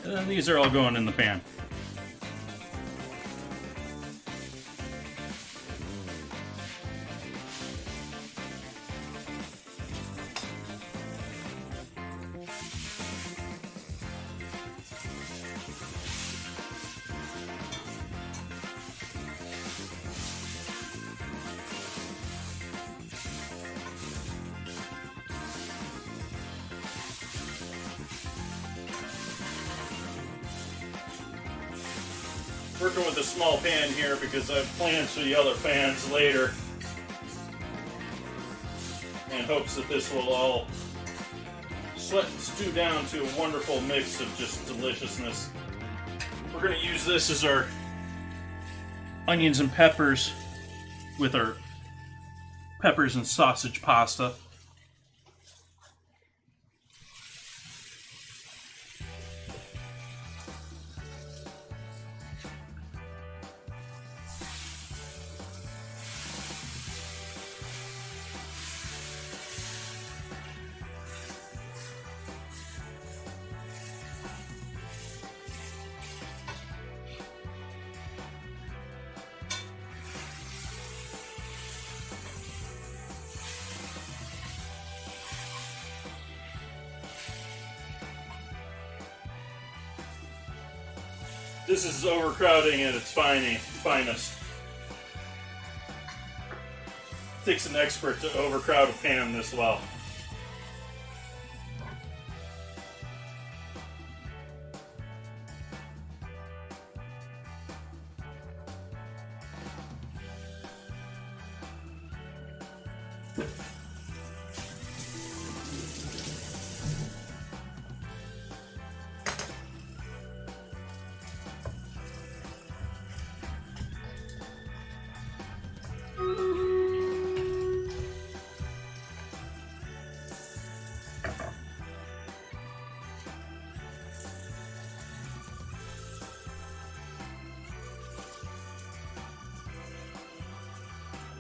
Speaker 1: And then these are all going in the pan. Working with a small pan here because I have plans for the other pans later. In hopes that this will all sweat and stew down to a wonderful mix of just deliciousness. We're going to use this as our onions and peppers with our peppers and sausage pasta. This is overcrowding at its finest. It takes an expert to overcrowd a pan this well.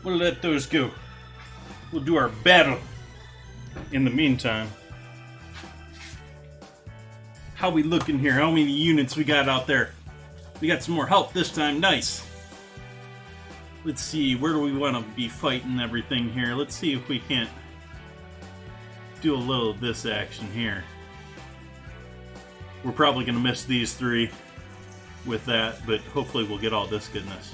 Speaker 1: We'll let those go. We'll do our battle. In the meantime, how we looking here? How many units we got out there? We got some more help this time. Nice. Let's see, where do we want to be fighting everything here? Let's see if we can't do a little of this action here. We're probably going to miss these three with that, but hopefully we'll get all this goodness.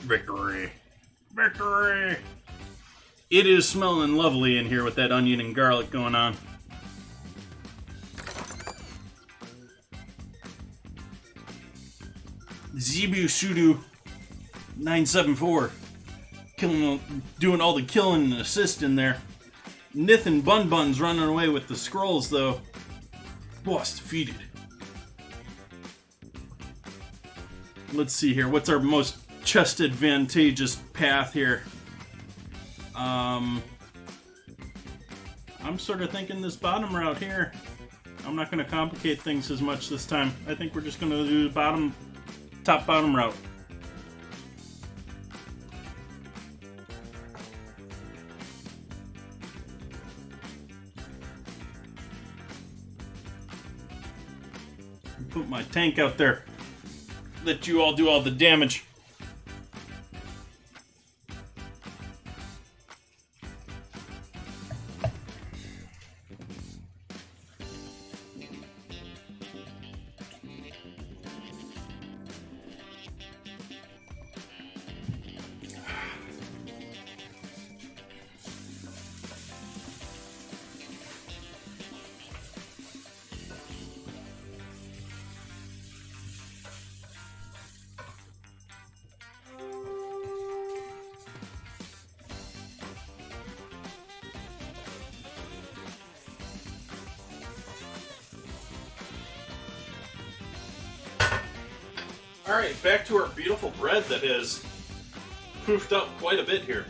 Speaker 1: Victory! Victory! It is smelling lovely in here with that onion and garlic going on. Zebu Sudu 974 doing all the killing and assist in there. Nith and Bun Bun's running away with the scrolls though. Boss defeated. Let's see here. What's our most chest advantageous path here? I'm sort of thinking this bottom route here. I'm not going to complicate things as much this time. I think we're just going to do the top bottom route. Put my tank out there. Let you all do all the damage. Alright, back to our beautiful bread that has poofed up quite a bit here.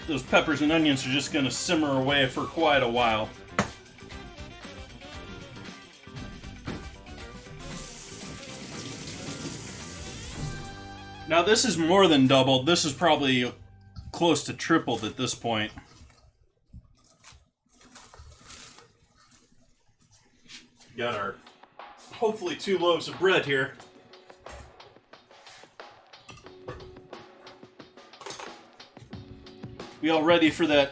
Speaker 1: Those peppers and onions are just going to simmer away for quite a while. Now this is more than doubled. This is probably close to tripled at this point. Got our, hopefully, 2 loaves of bread here. We all ready for that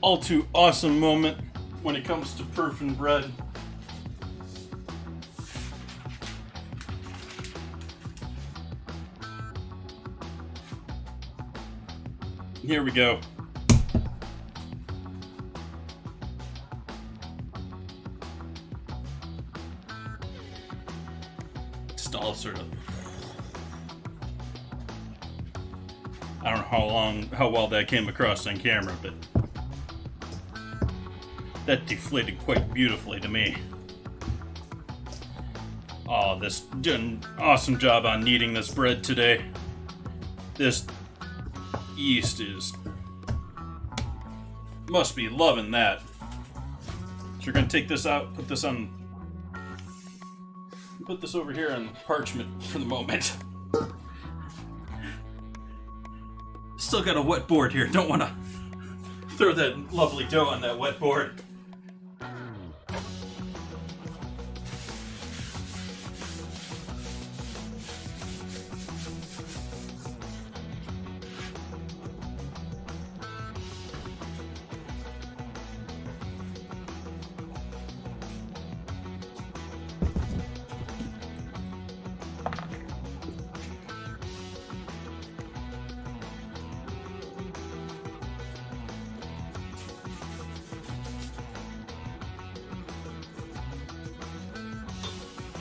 Speaker 1: all too awesome moment when it comes to proofing bread. Here we go. All sort of, I don't know how well that came across on camera, but that deflated quite beautifully to me. Oh, this did an awesome job on kneading this bread today. This yeast must be loving that. So we're gonna take this out, put this over here on parchment for the moment. Still got a wet board here. Don't want to throw that lovely dough on that wet board.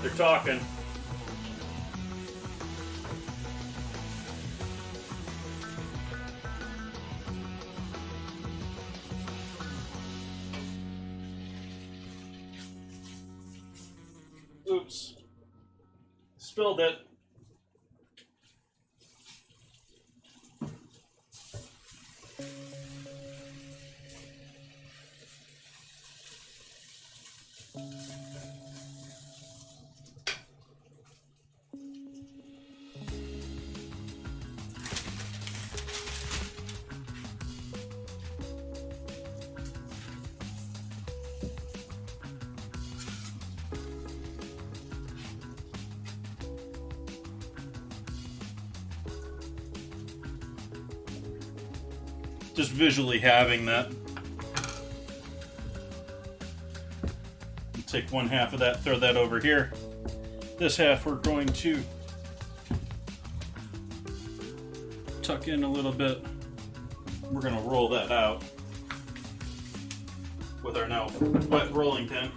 Speaker 1: They're talking. Oops. Spilled it. Just visually having that. Take one half of that, throw that over here. This half we're going to tuck in a little bit. We're going to roll that out with our now wet rolling pin.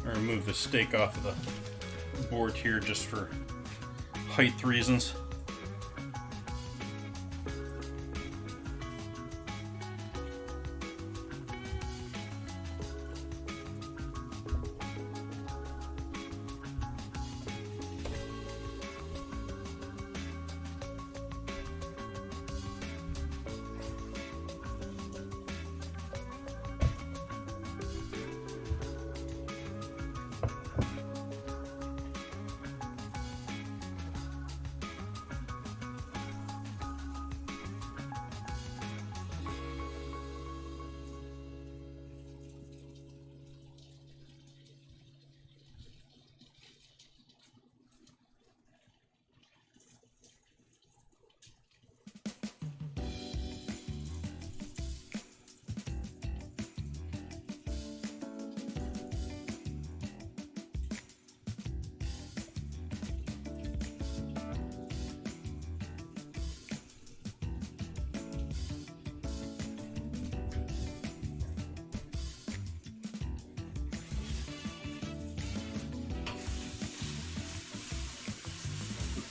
Speaker 1: I remove the stake off of the board here just for height reasons.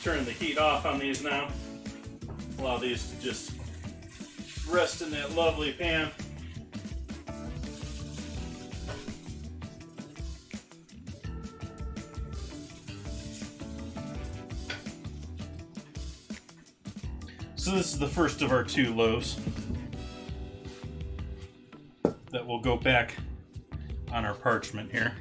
Speaker 1: Turn the heat off on these now. Allow these to just rest in that lovely pan. So this is the first of our 2 loaves that will go back on our parchment here.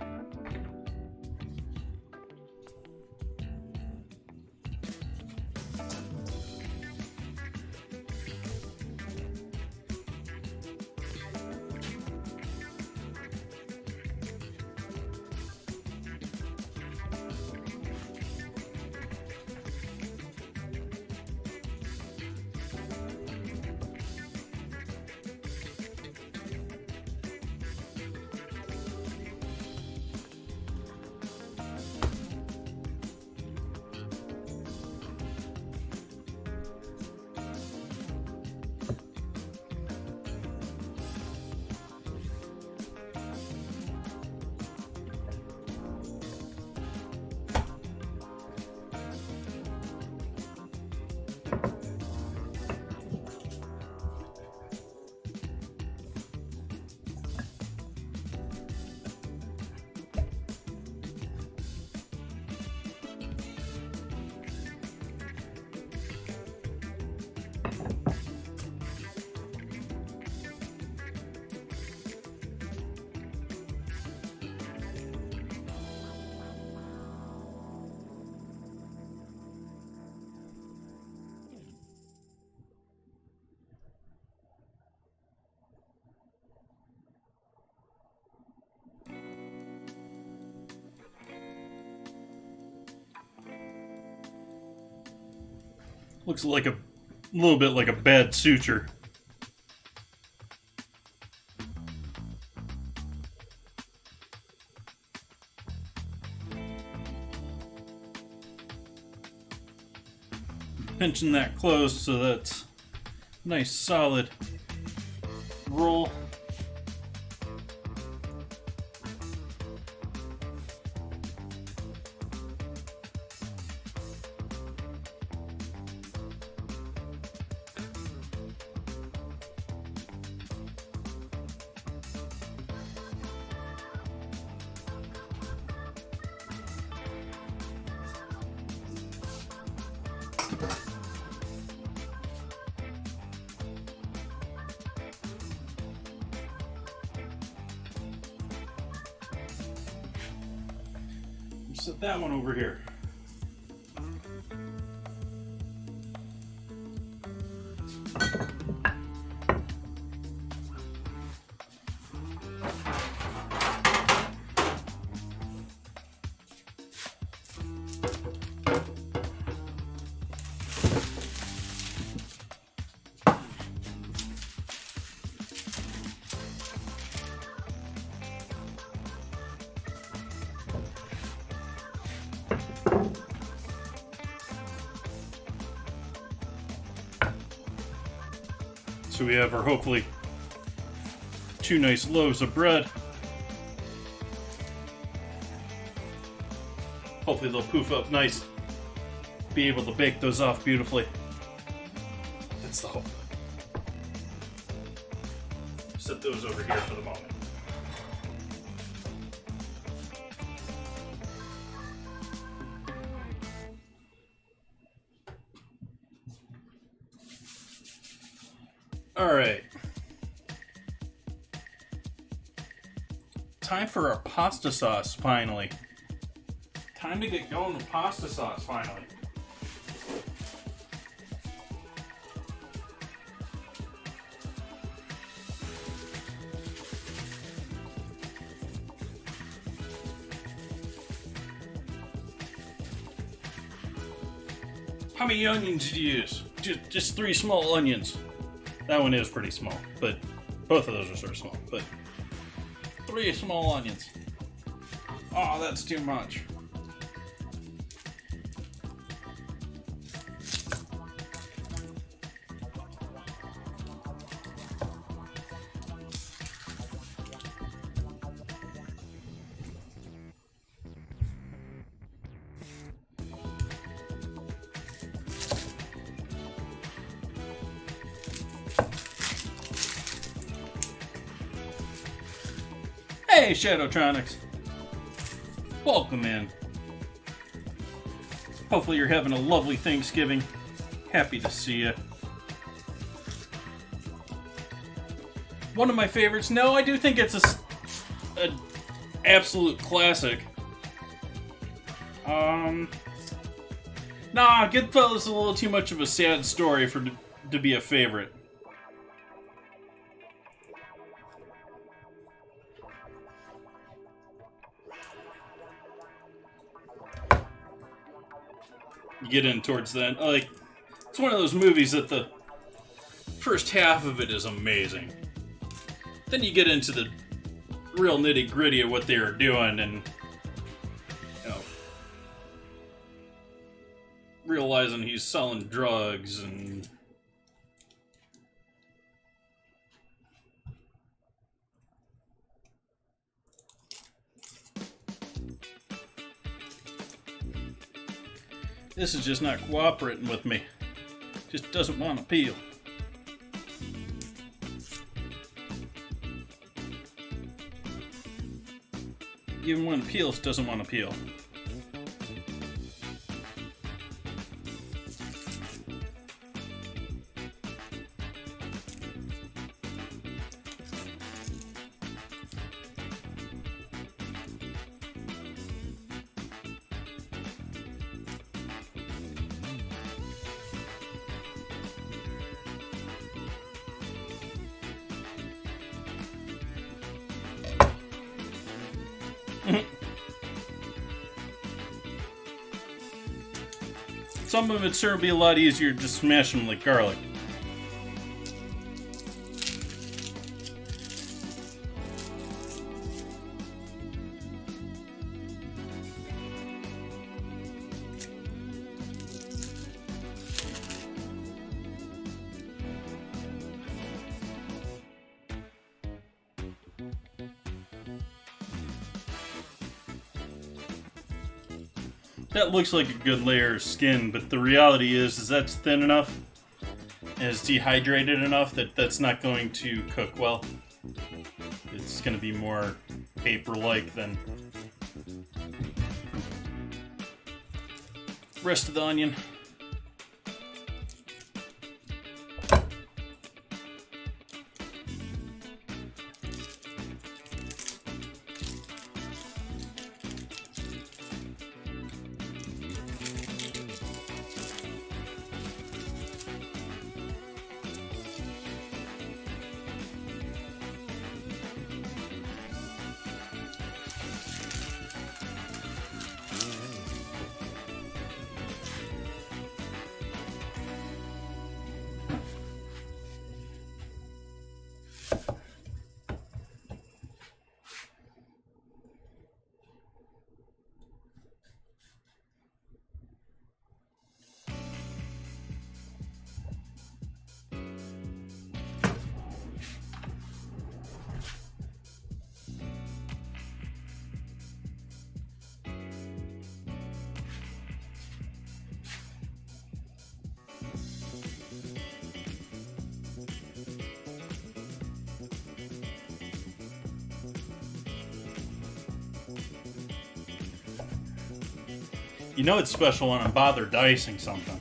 Speaker 1: Looks like a little bit like a bad suture. Pinching that closed so that's nice solid roll. Set that one over here. So we have our, hopefully, 2 nice loaves of bread. Hopefully they'll poof up nice. Be able to bake those off beautifully. That's the hope. Set those over here for the moment. Alright. Time for our pasta sauce, finally. Time to get going with pasta sauce, finally. How many onions did you use? Just 3 small onions. That one is pretty small, but both of those are sort of small, but 3 small onions. Oh, that's too much. Hey, Shadowtronics! Welcome in. Hopefully you're having a lovely Thanksgiving. Happy to see you. One of my favorites. No, I do think it's an absolute classic. Nah, Goodfellas is a little too much of a sad story to be a favorite. You get in towards that, like, it's one of those movies that the first half of it is amazing. Then you get into the real nitty gritty of what they are doing, and you know, realizing he's selling drugs and this is just not cooperating with me. Just doesn't want to peel. Even when it peels, doesn't want to peel. some of it sure be a lot easier to just smash them like garlic. That looks like a good layer of skin, but the reality is that's thin enough and it's dehydrated enough that that's not going to cook well. It's going to be more paper-like than rest of the onion. You know it's special when I bother dicing something.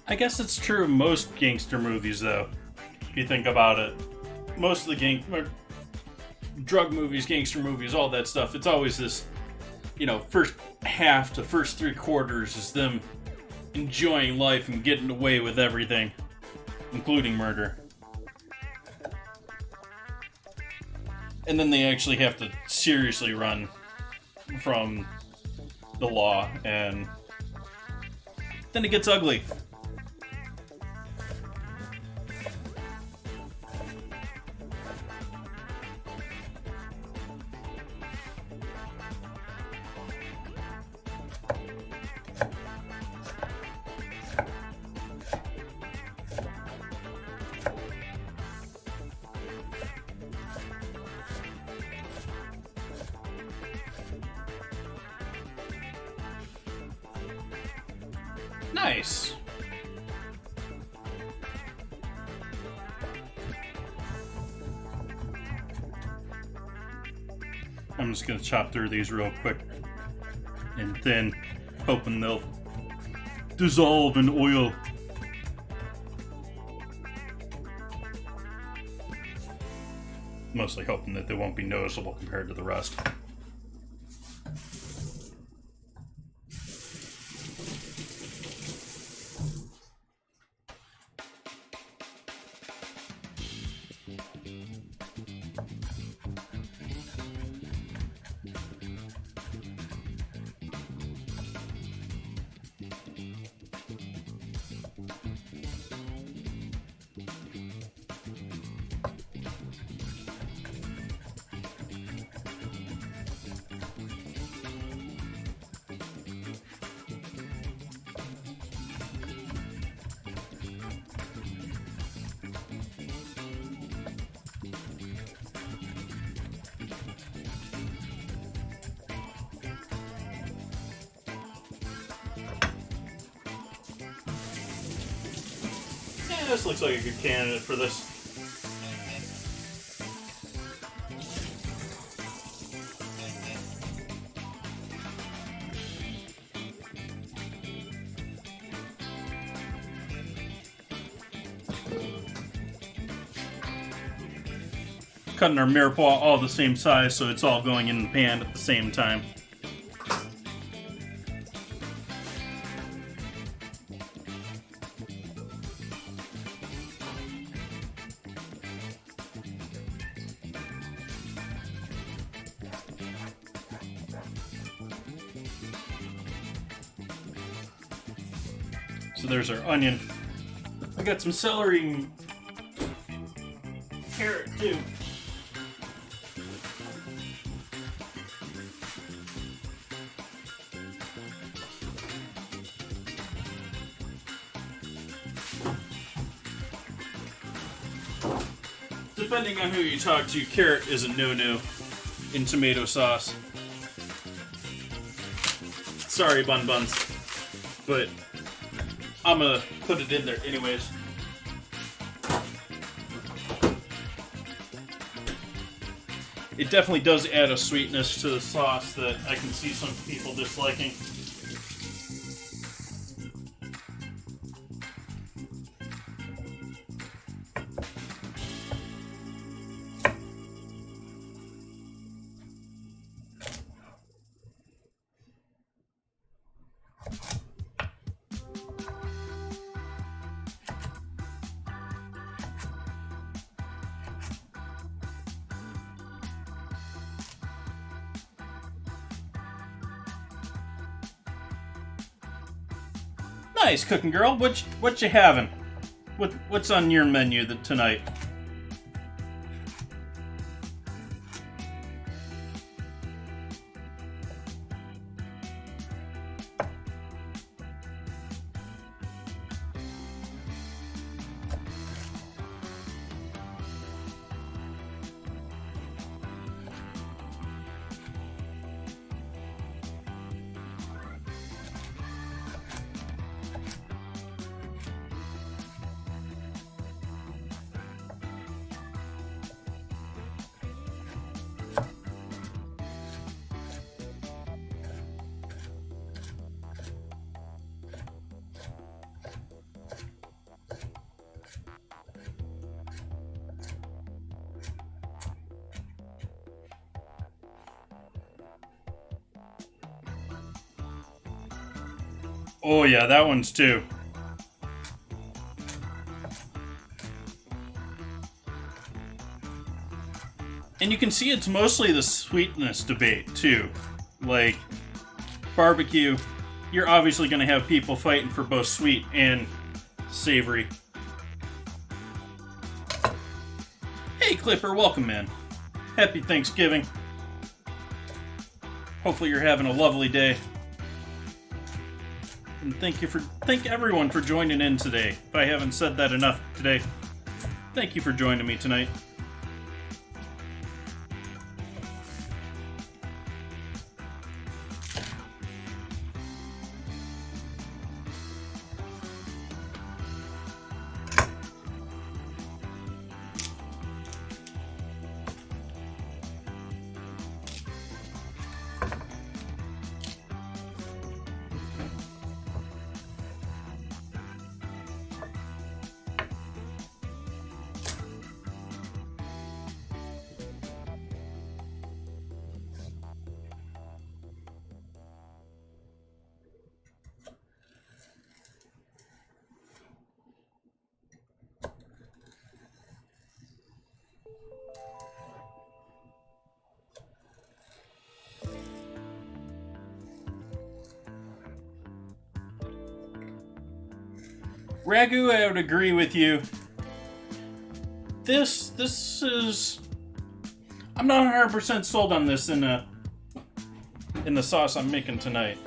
Speaker 1: I guess it's true of most gangster movies, though. If you think about it, most of the drug movies, gangster movies, all that stuff, it's always this, first half to first 3/4 is them enjoying life and getting away with everything, including murder. And then they actually have to seriously run from the law, and then it gets ugly. Nice. I'm just gonna chop through these real quick and thin, hoping they'll dissolve in oil. Mostly hoping that they won't be noticeable compared to the rest. This looks like a good candidate for this. Cutting our mirepoix all the same size, so it's all going in the pan at the same time. So there's our onion. I got some celery and carrot too. Depending on who you talk to, carrot is a no-no in tomato sauce. Sorry, Bun Buns, but I'm gonna put it in there anyways. It definitely does add a sweetness to the sauce that I can see some people disliking. Nice, cooking girl. What you having? What's on your menu tonight? Oh yeah, that one's too. And you can see it's mostly the sweetness debate too. Like, barbecue, you're obviously going to have people fighting for both sweet and savory. Hey Clipper, welcome in. Happy Thanksgiving. Hopefully you're having a lovely day. And thank everyone for joining in today. If I haven't said that enough today, thank you for joining me tonight. Ragu, I would agree with you. This is... I'm not 100% sold on this in the sauce I'm making tonight.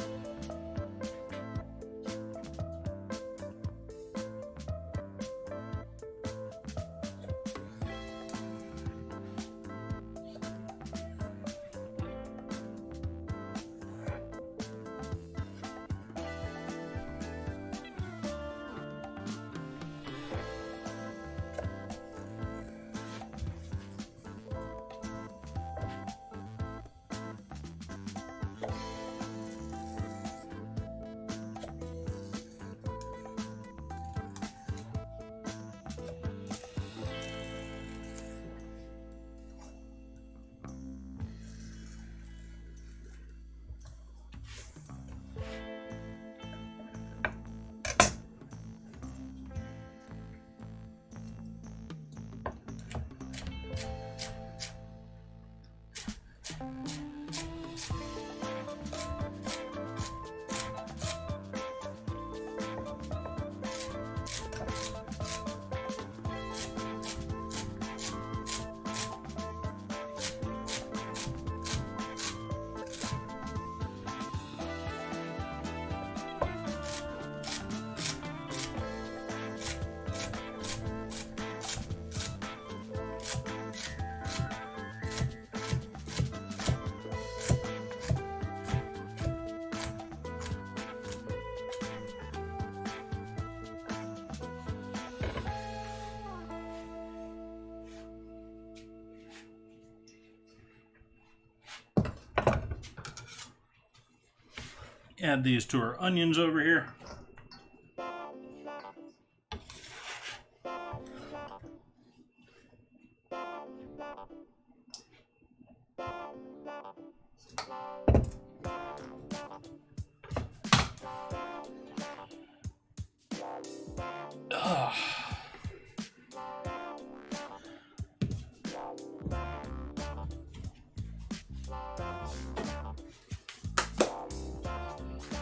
Speaker 1: Add these to our onions over here.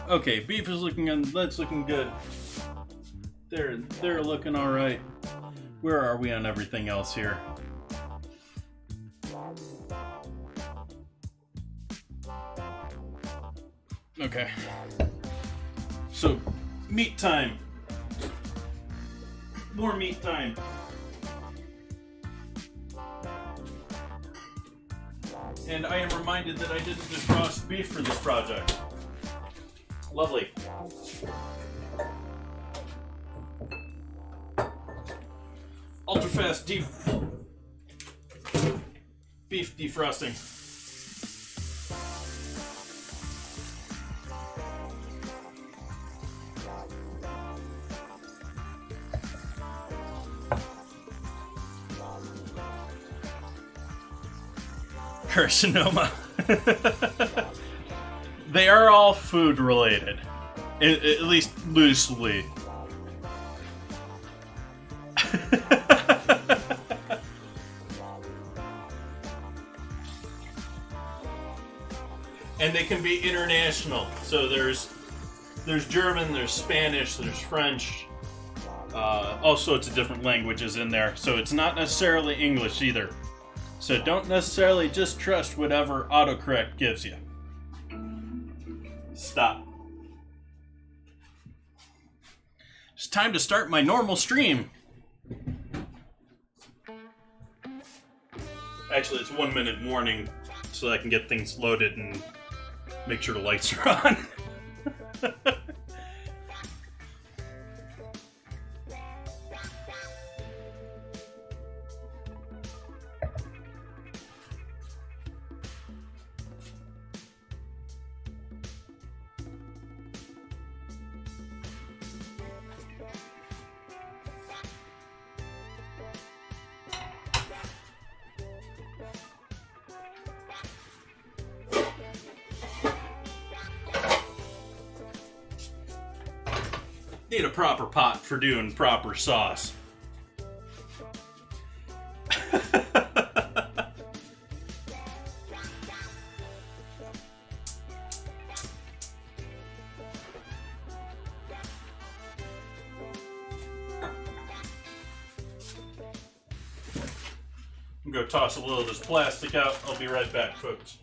Speaker 1: Okay, beef is looking good. That's looking good. They're looking all right. Where are we on everything else here? Okay. So, meat time. More meat time. And I am reminded that I didn't defrost beef for this project. Lovely. Ultra fast beef defrosting. Carcinoma. They are all food related, at least loosely. And they can be international. So there's German, there's Spanish, there's French, all sorts of different languages in there. So it's not necessarily English either. So don't necessarily just trust whatever autocorrect gives you. Stop. It's time to start my normal stream. Actually, it's 1 minute warning so I can get things loaded and make sure the lights are on. Need a proper pot for doing proper sauce. I'm gonna go toss a little of this plastic out. I'll be right back, folks.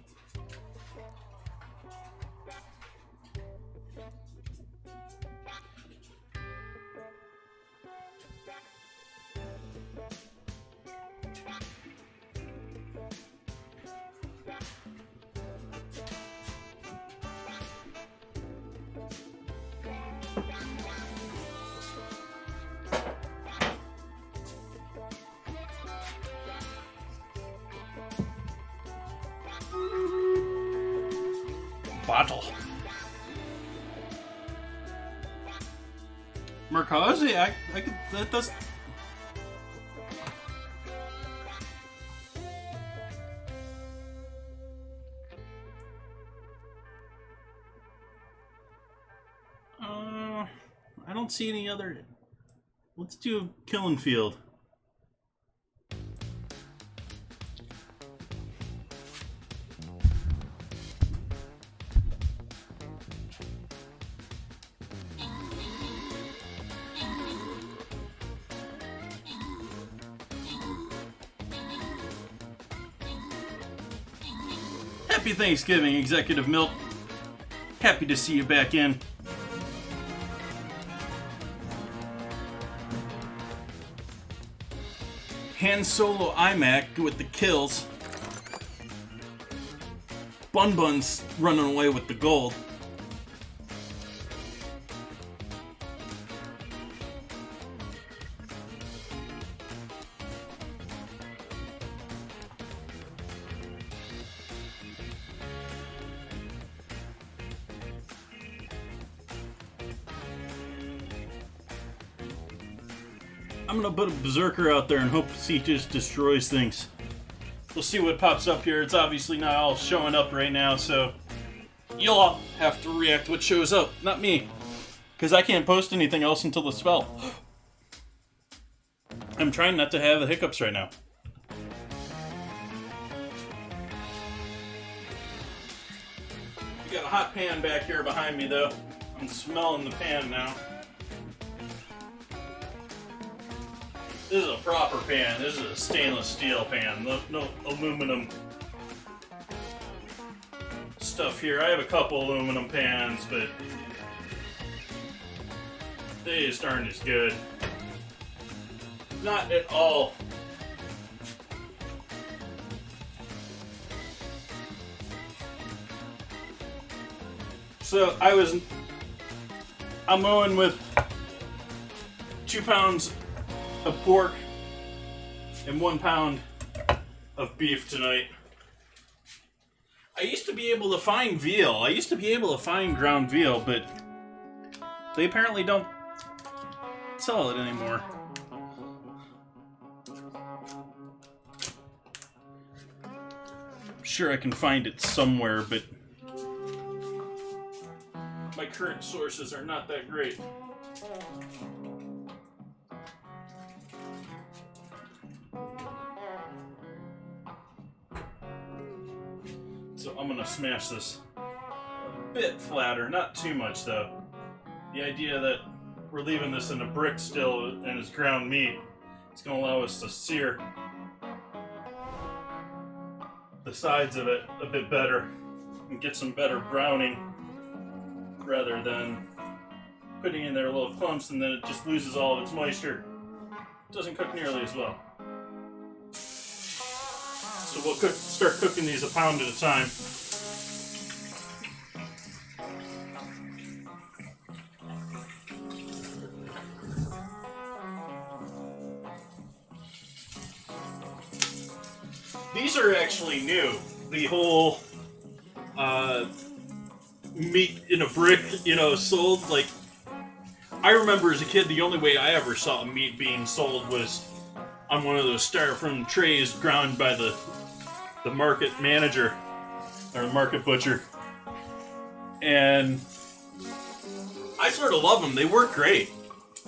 Speaker 1: Bottle. Mercazzi, I could, that does. I don't see any other. Let's do Killing Field. Happy Thanksgiving, Executive Milk. Happy to see you back in. Han Solo iMac with the kills. Bun Bun's running away with the gold. I'm gonna put a berserker out there and hope he just destroys things. We'll see what pops up here. It's obviously not all showing up right now, so you'll all have to react to what shows up, not me. Because I can't post anything else until the spell. I'm trying not to have the hiccups right now. We got a hot pan back here behind me, though. I'm smelling the pan now. This is a proper pan. This is a stainless steel pan. No aluminum stuff here. I have a couple aluminum pans, but they just aren't as good. Not at all. So I'm going with 2 pounds of pork and 1 pound of beef tonight. I used to be able to find veal. I used to be able to find ground veal, but they apparently don't sell it anymore. I'm sure I can find it somewhere, but my current sources are not that great. So I'm gonna smash this a bit flatter, not too much though. The idea that we're leaving this in a brick still and it's ground meat, it's gonna allow us to sear the sides of it a bit better and get some better browning rather than putting in there little clumps and then it just loses all of its moisture. It doesn't cook nearly as well. So we'll start cooking these a pound at a time. These are actually new. The whole meat in a brick, sold. Like, I remember as a kid, the only way I ever saw meat being sold was on one of those styrofoam trays ground by the market manager or the market butcher, and I sort of love them. They work great.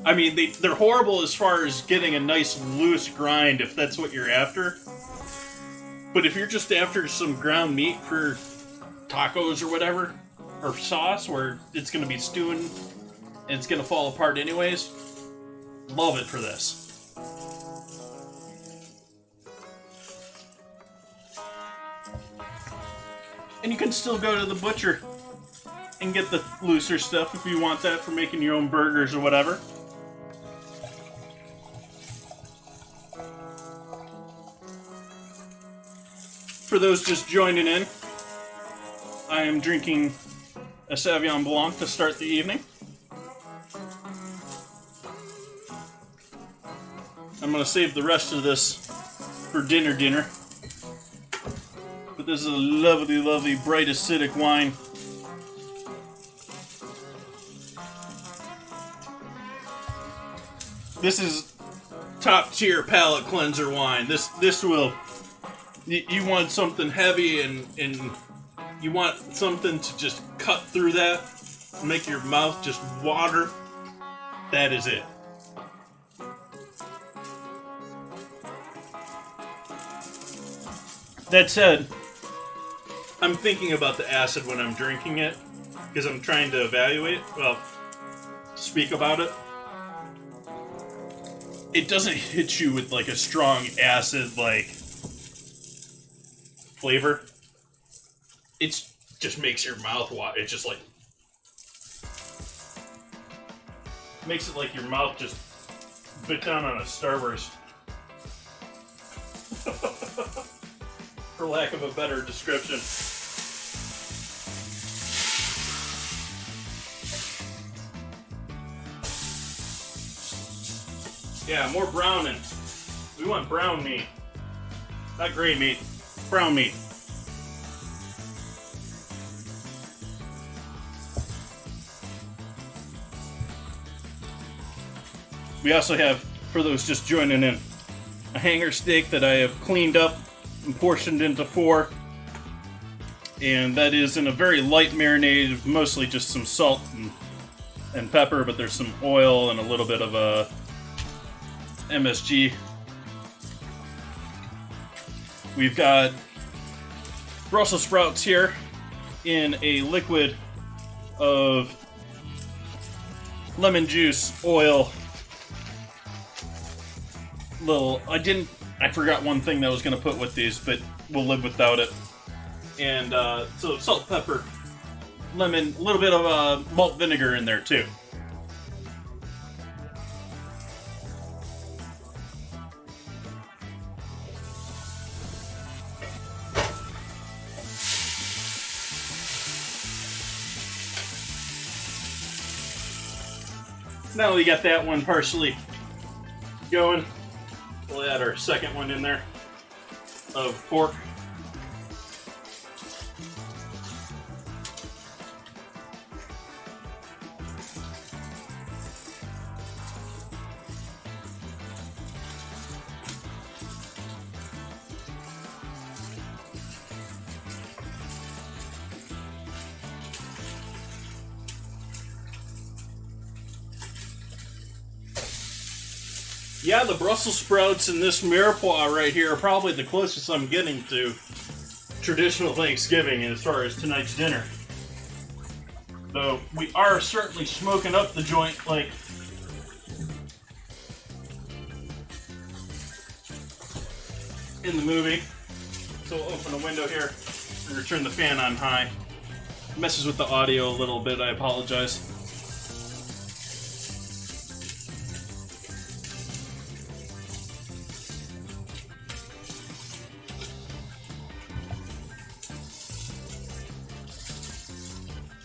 Speaker 1: I mean, they're horrible as far as getting a nice loose grind if that's what you're after. But if you're just after some ground meat for tacos or whatever, or sauce where it's going to be stewing and it's going to fall apart anyways, love it for this. And you can still go to the butcher and get the looser stuff if you want that for making your own burgers or whatever. For those just joining in, I am drinking a Sauvignon Blanc to start the evening. I'm going to save the rest of this for dinner. But this is a lovely, lovely, bright acidic wine. This is top tier palate cleanser wine. This will... You want something heavy and you want something to just cut through that, make your mouth just water. That is it. That said, I'm thinking about the acid when I'm drinking it, because I'm trying to speak about it. It doesn't hit you with like a strong acid like flavor. It just makes your mouth water. It just like makes it like your mouth just bit down on a Starburst. For lack of a better description. Yeah, more browning. We want brown meat. Not gray meat. Brown meat. We also have, for those just joining in, a hanger steak that I have cleaned up and portioned into 4. And that is in a very light marinade of mostly just some salt and pepper, but there's some oil and a little bit of MSG. We've got Brussels sprouts here in a liquid of lemon juice, oil, I forgot one thing that I was going to put with these, but we'll live without it. And so salt, pepper, lemon, a little bit of malt vinegar in there too. Now that we got that one partially going, we'll add our second one in there of pork. Yeah, the Brussels sprouts and this mirepoix right here are probably the closest I'm getting to traditional Thanksgiving as far as tonight's dinner. Though we are certainly smoking up the joint like in the movie. So we'll open a window here and turn the fan on high. It messes with the audio a little bit, I apologize.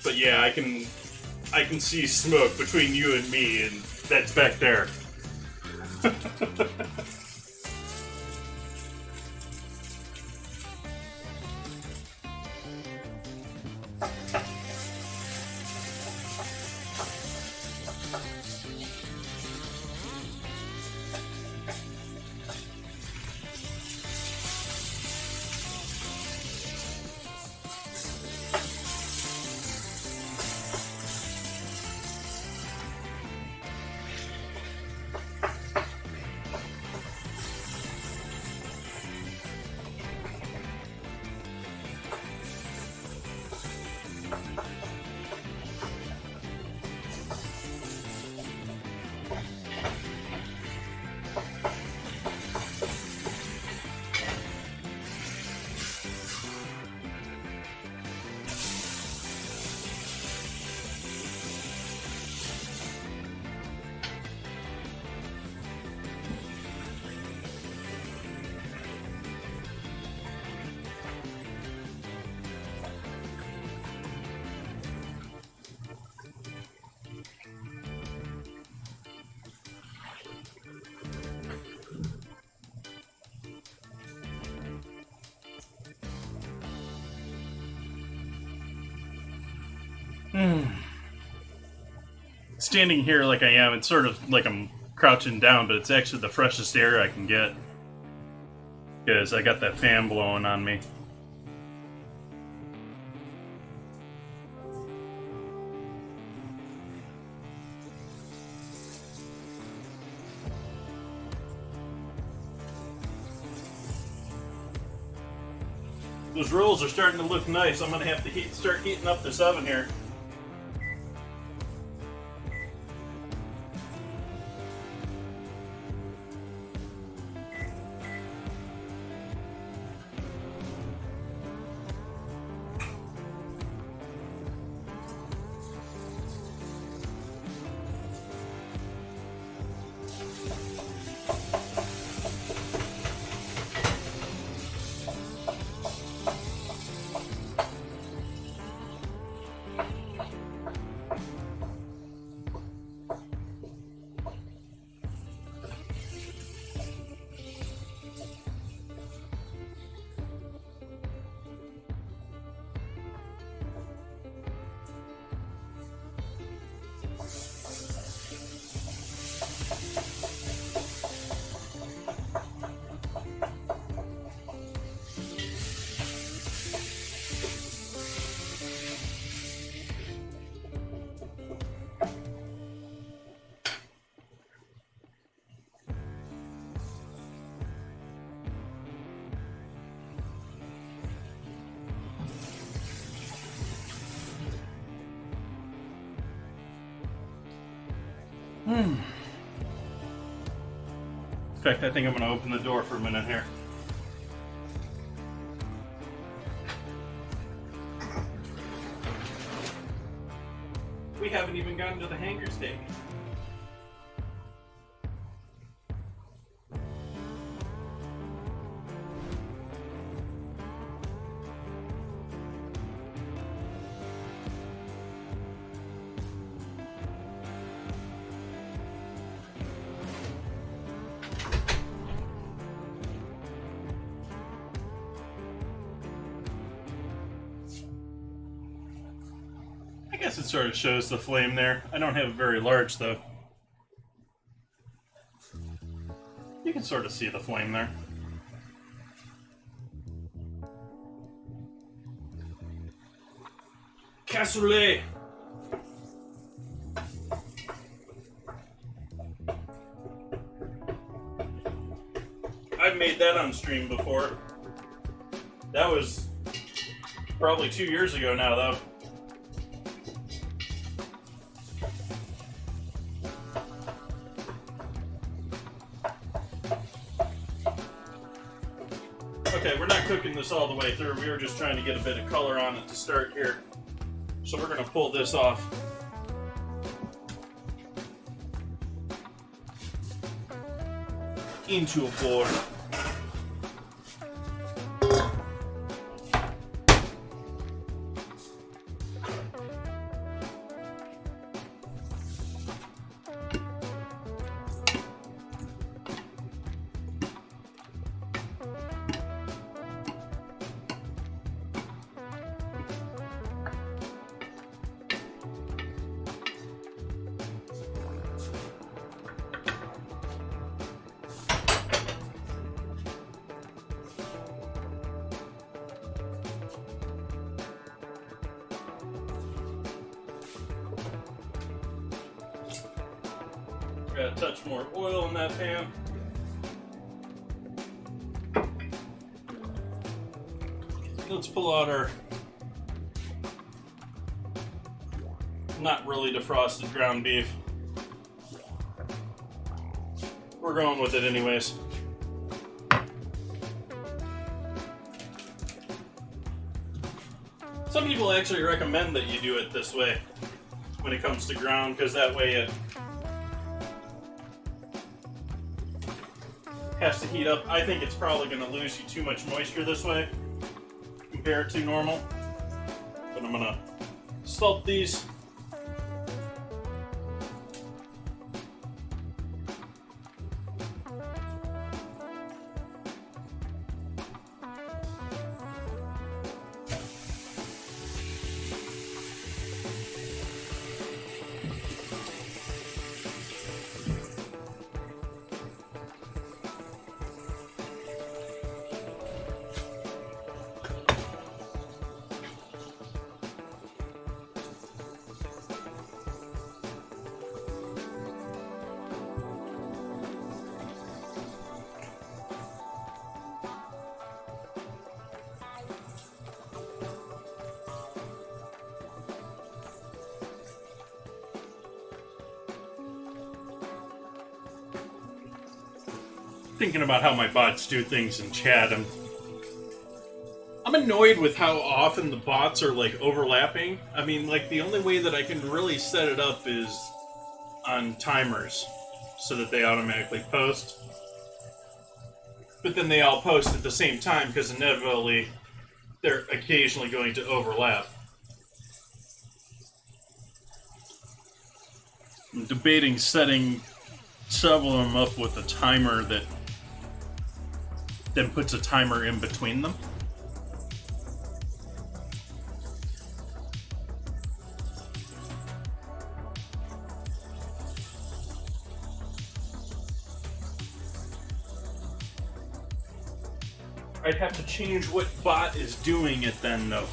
Speaker 1: But yeah, I can see smoke between you and me, and that's back there. Standing here like I am, it's sort of like I'm crouching down, but it's actually the freshest air I can get because I got that fan blowing on me. Those rolls are starting to look nice. I'm going to have to start heating up this oven here. In fact, I think I'm going to open the door for a minute here. We haven't even gotten to the hanger steak. I guess it sort of shows the flame there. I don't have it very large though. You can sort of see the flame there. Cassoulet! I've made that on stream before. That was probably 2 years ago now though. Okay, we're not cooking this all the way through. We were just trying to get a bit of color on it to start here. So we're going to pull this off. Into a bowl. Got a touch more oil in that pan. Let's pull out our not really defrosted ground beef. We're going with it anyways. Some people actually recommend that you do it this way when it comes to ground, because that way it has to heat up. I think it's probably going to lose you too much moisture this way compared to normal. But I'm going to salt these. thinking about how my bots do things in chat. I'm annoyed with how often the bots are like overlapping. I mean, like the only way that I can really set it up is on timers so that they automatically post. But then they all post at the same time because inevitably they're occasionally going to overlap. I'm debating setting several of them up with a timer that then puts a timer in between them. I'd have to change what bot is doing it then, though.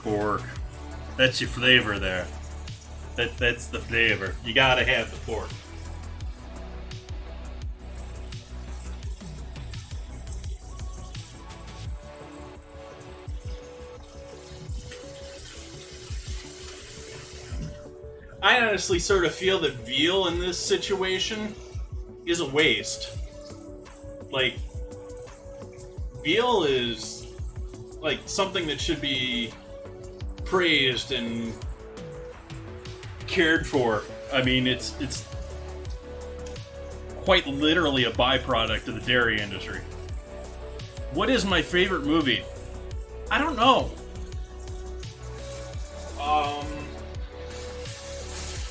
Speaker 1: Pork. That's your flavor there. That's the flavor. You gotta have the pork. I honestly sort of feel that veal in this situation is a waste. Like, veal is like something that should be praised and cared for. I mean, it's quite literally a byproduct of the dairy industry. What is my favorite movie? I don't know.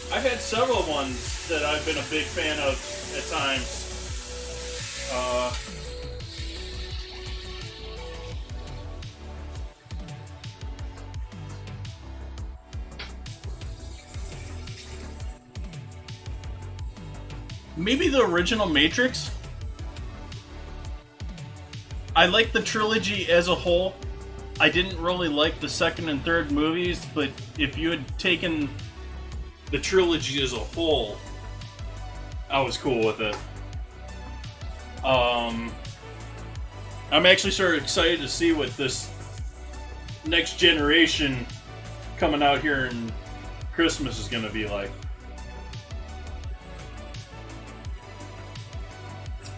Speaker 1: I've had several ones that I've been a big fan of at times. Maybe the original Matrix? I like the trilogy as a whole. I didn't really like the second and third movies, but if you had taken the trilogy as a whole, I was cool with it. I'm actually sort of excited to see what this next generation coming out here in Christmas is going to be like.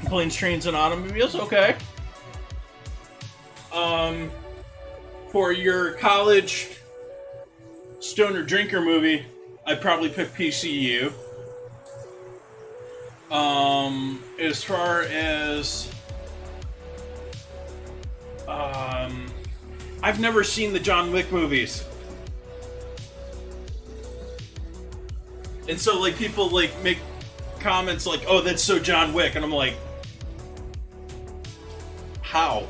Speaker 1: Planes, Trains, and Automobiles, okay. For your college stoner drinker movie, I'd probably pick PCU. As far as I've never seen the John Wick movies, and so like people like make comments like, "Oh, that's so John Wick," and I'm like, how?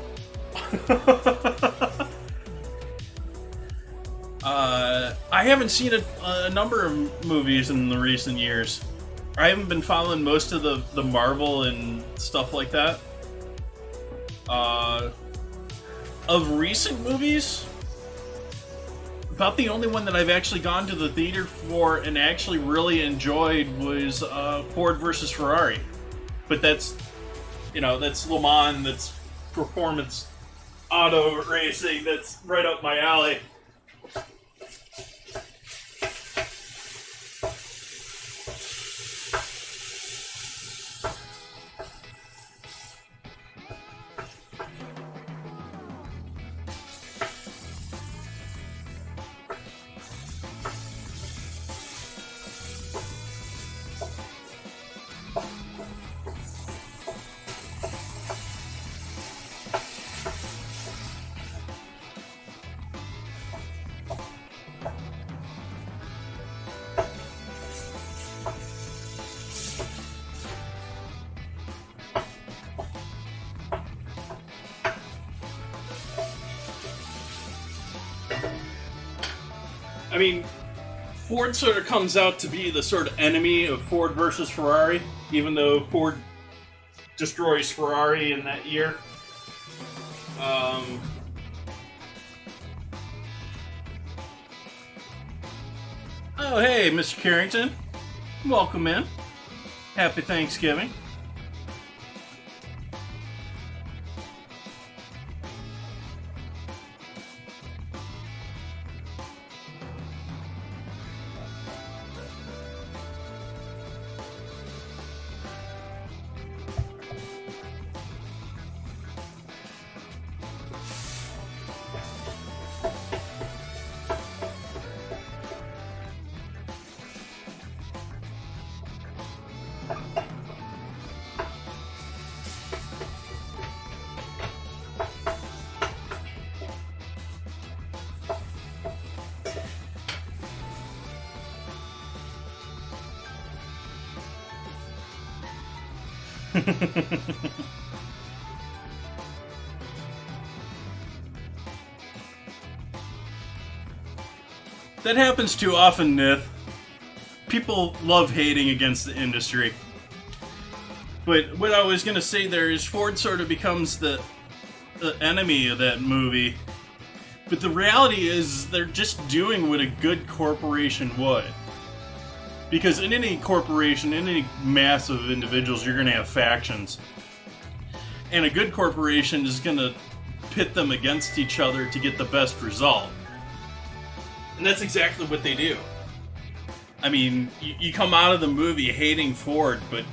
Speaker 1: I haven't seen a number of movies in the recent years. I haven't been following most of the Marvel and stuff like that. Of recent movies, about the only one that I've actually gone to the theater for and actually really enjoyed was Ford versus Ferrari. But that's, that's Le Mans, that's performance auto racing, that's right up my alley. I mean, Ford sort of comes out to be the sort of enemy of Ford versus Ferrari, even though Ford destroys Ferrari in that year. Oh, hey, Mr. Carrington. Welcome in. Happy Thanksgiving. That happens too often, Nith. People love hating against the industry. But what I was going to say there is Ford sort of becomes the enemy of that movie. But the reality is they're just doing what a good corporation would. Because in any corporation, in any mass of individuals, you're going to have factions. And a good corporation is going to pit them against each other to get the best result. And that's exactly what they do. I mean, you come out of the movie hating Ford, but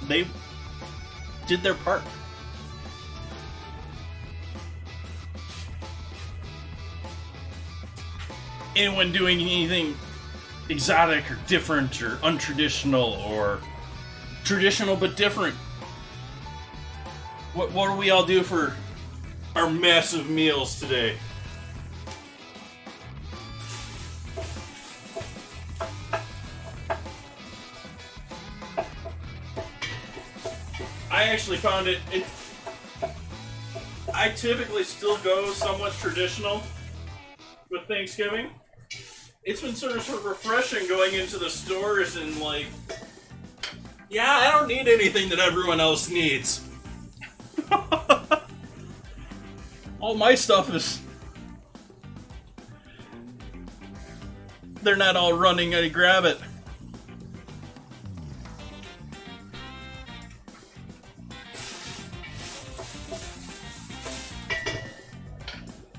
Speaker 1: they did their part. Anyone doing anything exotic or different or untraditional or traditional but different? What do we all do for our massive meals today? I actually found it I typically still go somewhat traditional with Thanksgiving. It's been sort of refreshing going into the stores and like, yeah, I don't need anything that everyone else needs. All my stuff is... They're not all running to grab it.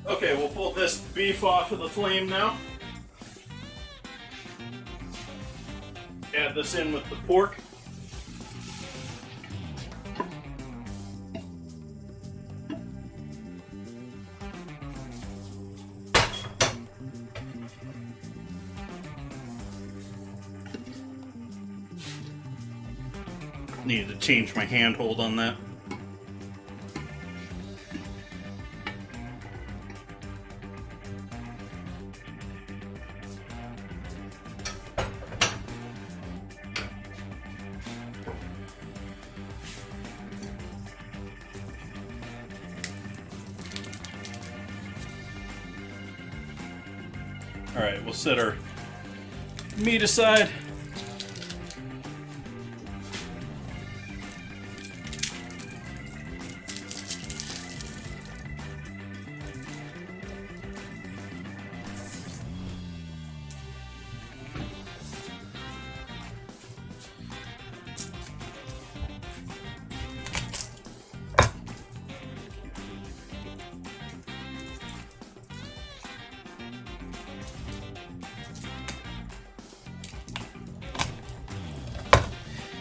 Speaker 1: Okay, we'll pull this beef off of the flame now. Add this in with the pork. Needed to change my handhold on that. Alright, we'll set our meat aside.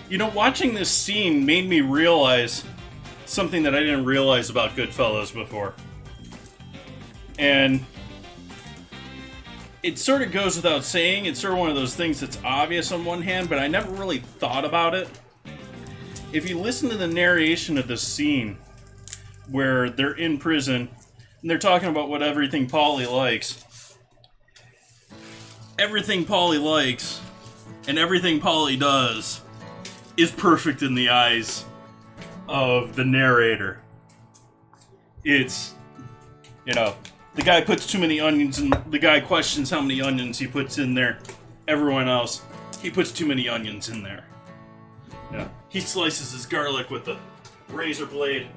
Speaker 1: You know, watching this scene made me realize something that I didn't realize about Goodfellas before. And it sort of goes without saying, it's sort of one of those things that's obvious on one hand, but I never really thought about it. If you listen to the narration of this scene, where they're in prison, and they're talking about what everything Paulie likes. Everything Paulie likes, and everything Paulie does, is perfect in the eyes of the narrator. It's, you know, the guy puts too many onions and the guy questions how many onions he puts in there. Everyone else, he puts too many onions in there. Yeah. He slices his garlic with the razor blade.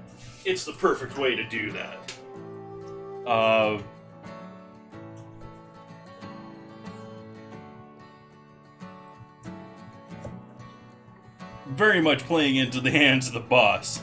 Speaker 1: It's the perfect way to do that. Very much playing into the hands of the boss.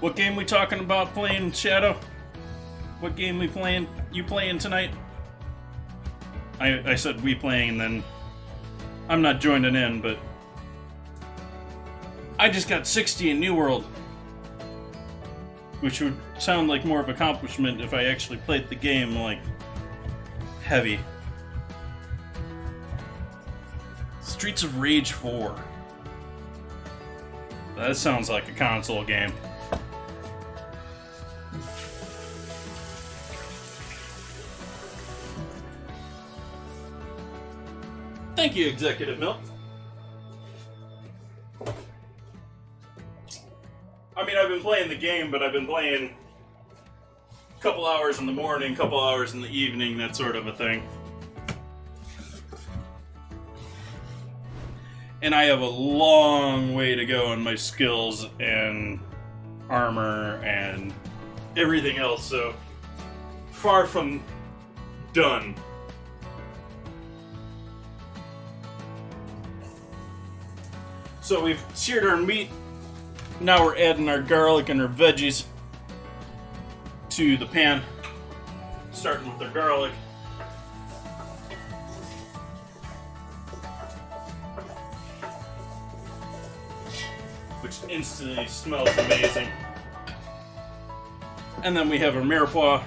Speaker 1: What game we talking about playing, Shadow? What game you playing tonight? I said we playing, and then I'm not joining in, but I just got 60 in New World, which would sound like more of an accomplishment if I actually played the game, like, heavy. Streets of Rage 4. That sounds like a console game. Thank you, Executive Milk. I mean, I've been playing the game, but I've been playing a couple hours in the morning, a couple hours in the evening, that sort of a thing. And I have a long way to go in my skills and armor and everything else, so far from done. So we've seared our meat. Now we're adding our garlic and our veggies to the pan. Starting with our garlic. Which instantly smells amazing. And then we have our mirepoix.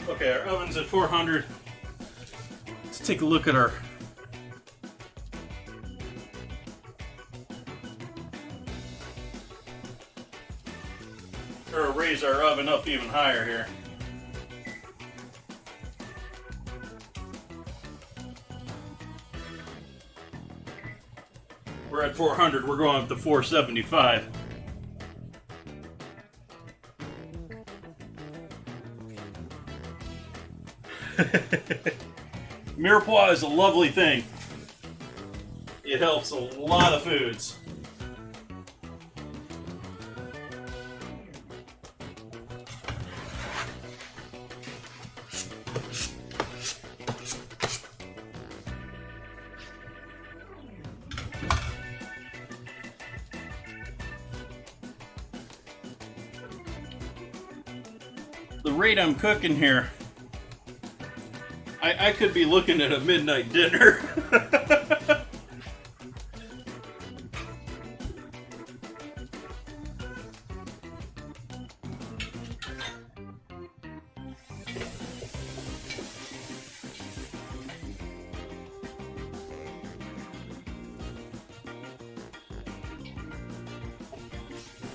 Speaker 1: Okay, our oven's at 400. Let's take a look at our raise our oven up even higher here. We're at 400, we're going up to 475. Mirepoix is a lovely thing. It helps a lot of foods. The rate I'm cooking here, I could be looking at a midnight dinner.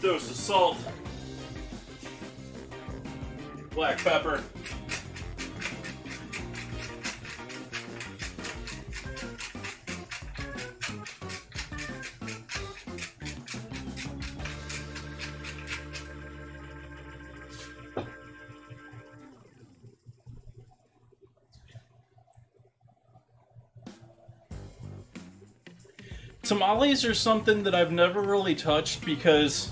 Speaker 1: Dose of salt, black pepper, tamales are something that I've never really touched because,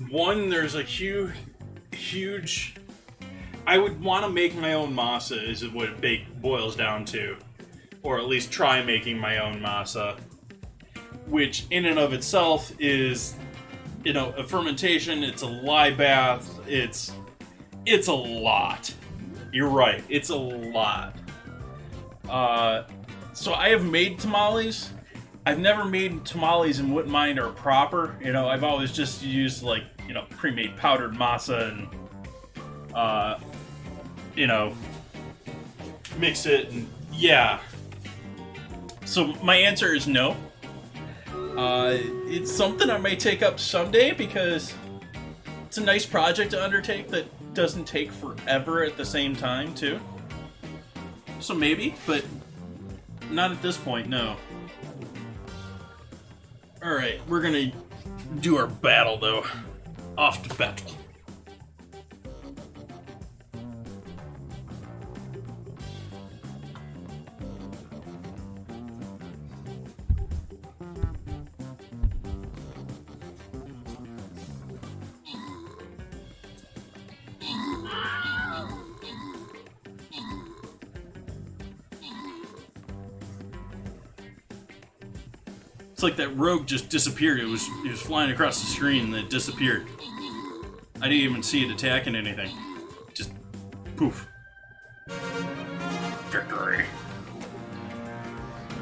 Speaker 1: one, there's a huge... I would want to make my own masa, is what it boils down to. Or at least try making my own masa. Which, in and of itself, is, you know, a fermentation, it's a lye bath, it's a lot. You're right, it's a lot. So I have made tamales. I've never made tamales and wouldn't mind are proper. You know, I've always just used, like, you know, pre-made powdered masa and, you know, mix it and, yeah. So my answer is no. It's something I may take up someday because It's a nice project to undertake that doesn't take forever at the same time, too. So maybe, but not at this point, no. Alright, we're gonna do our battle, though. Off to battle. It's like that rogue just disappeared. It was flying across the screen and it disappeared. I didn't even see it attacking anything. Just poof. Victory.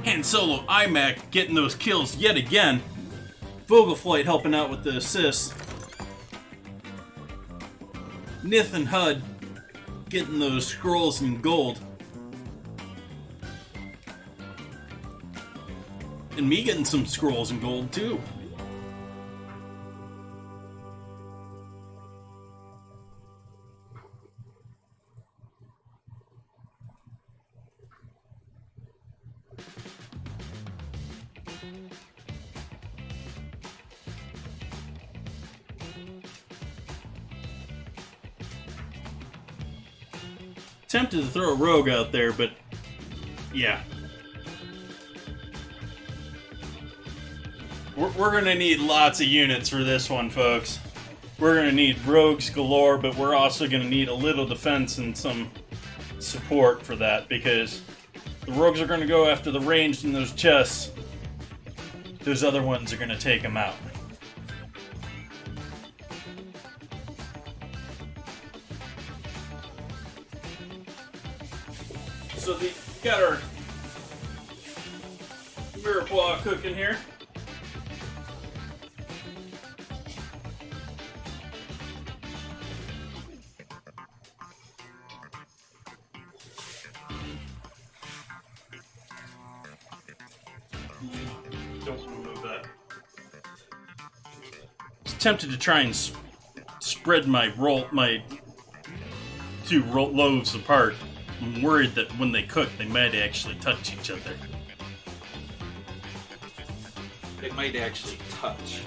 Speaker 1: Han Solo iMac getting those kills yet again. Vogelflight helping out with the assists. Nith and Hud getting those scrolls in gold. And me getting some scrolls in gold, too. Tempted to throw a rogue out there, but yeah. We're gonna need lots of units for this one, folks. We're gonna need rogues galore, but we're also gonna need a little defense and some support for that, because the rogues are gonna go after the ranged in those chests. Those other ones are gonna take them out. So we got our mirepoix cooking here. Don't remove that. I was tempted to try and spread my two loaves apart. I'm worried that when they cook, they might actually touch each other.
Speaker 2: They might actually touch.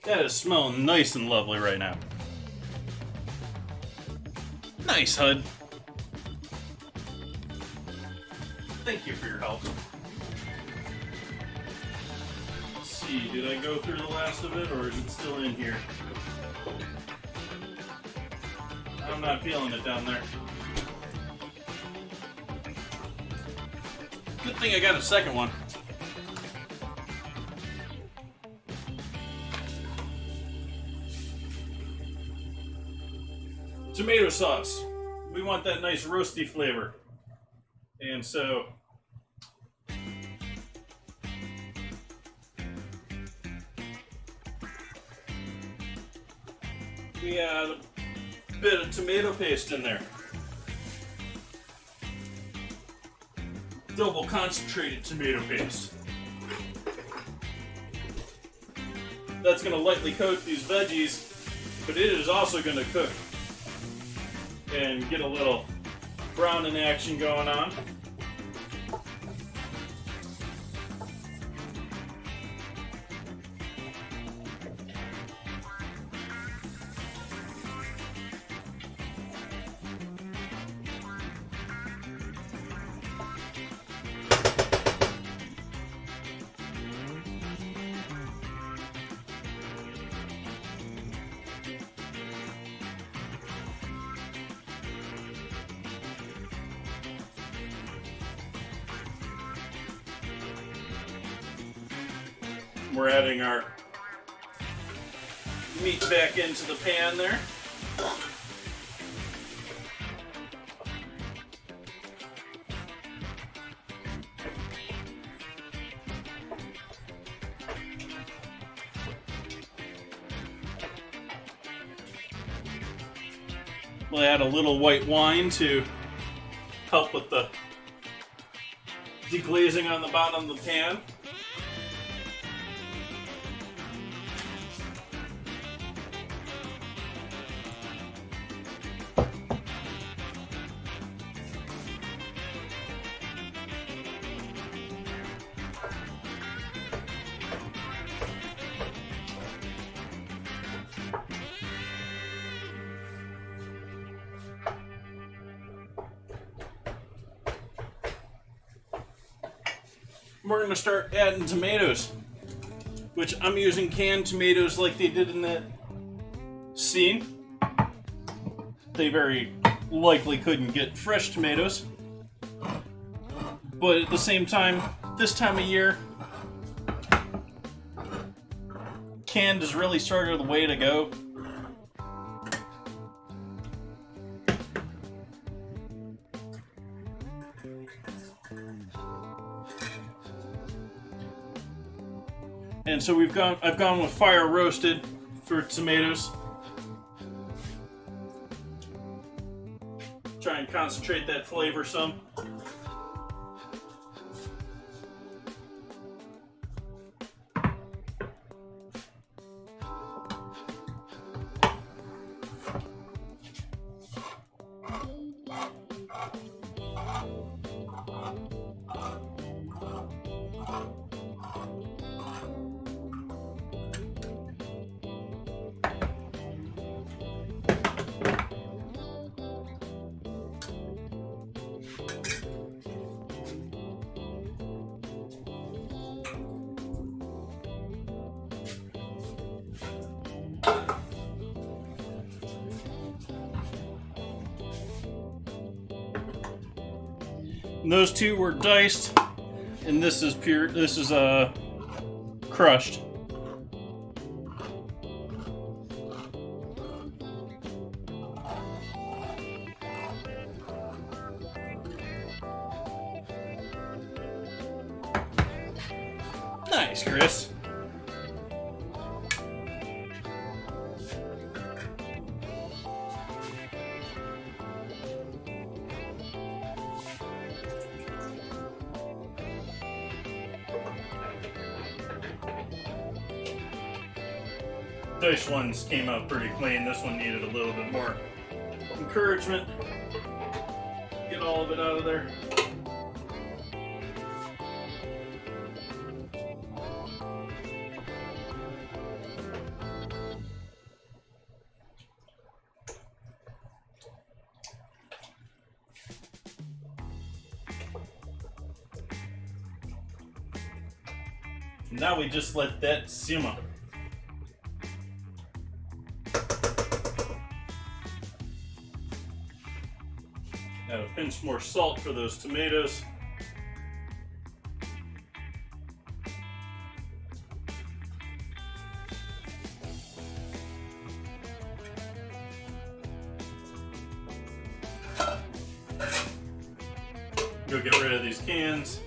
Speaker 1: That is smelling nice and lovely right now. Nice, Hud. Thank you for your help. Let's see, did I go through the last of it, or is it still in here? I'm not feeling it down there. Good thing I got a second one. Tomato sauce. We want that nice roasty flavor. And so we add a bit of tomato paste in there. Double concentrated tomato paste. That's going to lightly coat these veggies, but it is also going to cook and get a little browning action going on. We're adding our meat back into the pan there. We'll add a little white wine to help with the deglazing on the bottom of the pan. We're going to start adding tomatoes, which I'm using canned tomatoes like they did in that scene. They very likely couldn't get fresh tomatoes, but at the same time, this time of year, canned is really sort of the way to go. And so I've gone with fire roasted for tomatoes. Try and concentrate that flavor some. And those two were diced, and this is pure. This is crushed. Nice, Chris. Diced ones came out pretty clean. This one needed a little bit more encouragement. Get all of it out of there. Now we just let that simmer. Add a pinch more salt for those tomatoes. Go get rid of these cans.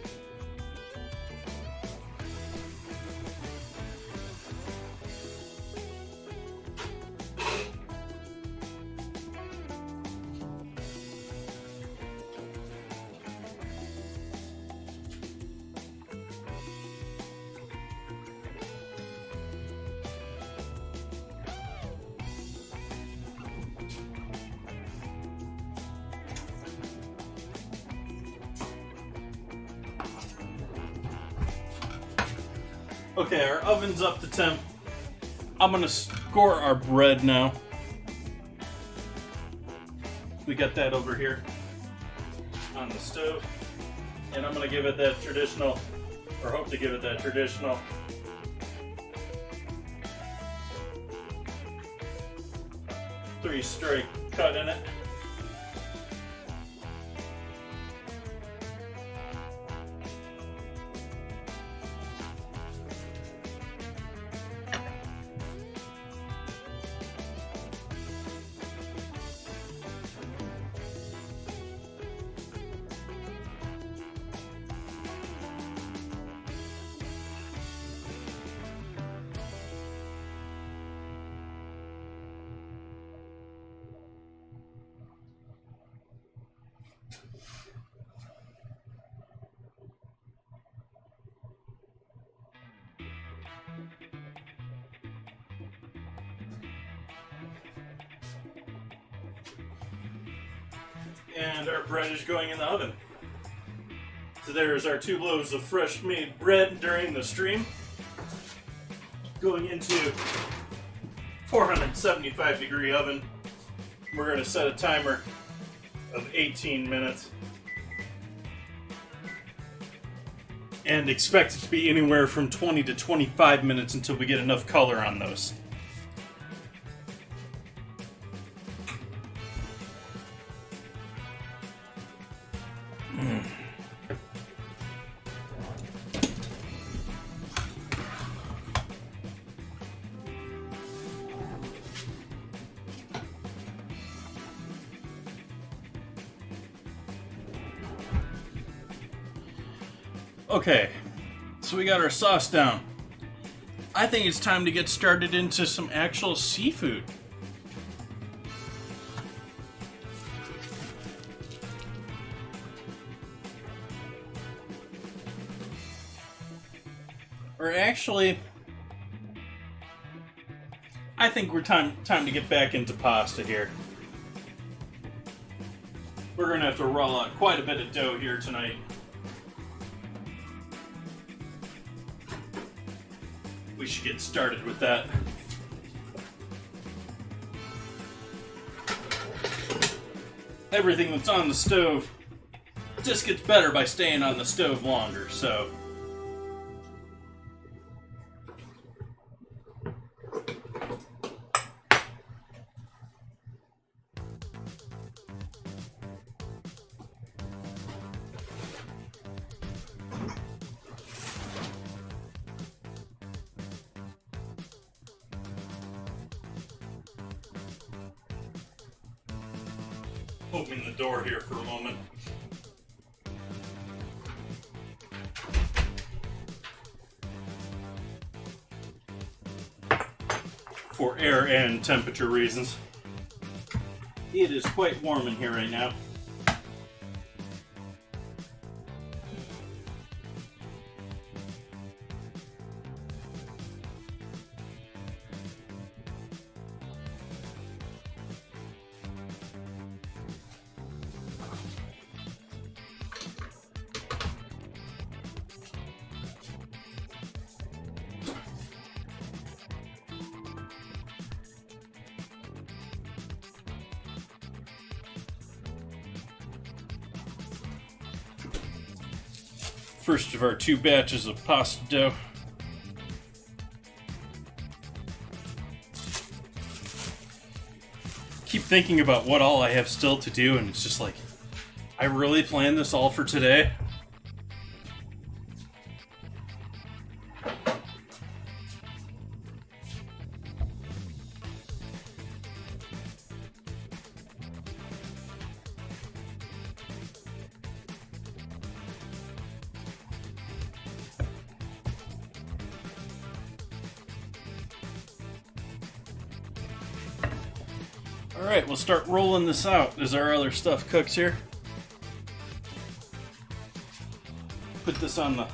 Speaker 1: Okay, our oven's up to temp. I'm gonna score our bread now. We got that over here on the stove. And I'm gonna give it that traditional, or hope to give it that traditional three-strike cut in it. And our bread is going in the oven. So there's our 2 loaves of fresh made bread during the stream. Going into 475 degree oven. We're going to set a timer of 18 minutes. And expect it to be anywhere from 20 to 25 minutes until we get enough color on those. Okay, so we got our sauce down. I think it's time to get started into some actual seafood. Or actually, I think we're time to get back into pasta here. We're gonna have to roll out quite a bit of dough here tonight. We should get started with that. Everything that's on the stove just gets better by staying on the stove longer, so. Open the door here for a moment. For air and temperature reasons. It is quite warm in here right now. First of our 2 batches of pasta dough. Keep thinking about what all I have still to do, and it's just like, I really planned this all for today? Alright, we'll start rolling this out as our other stuff cooks here. Put this on the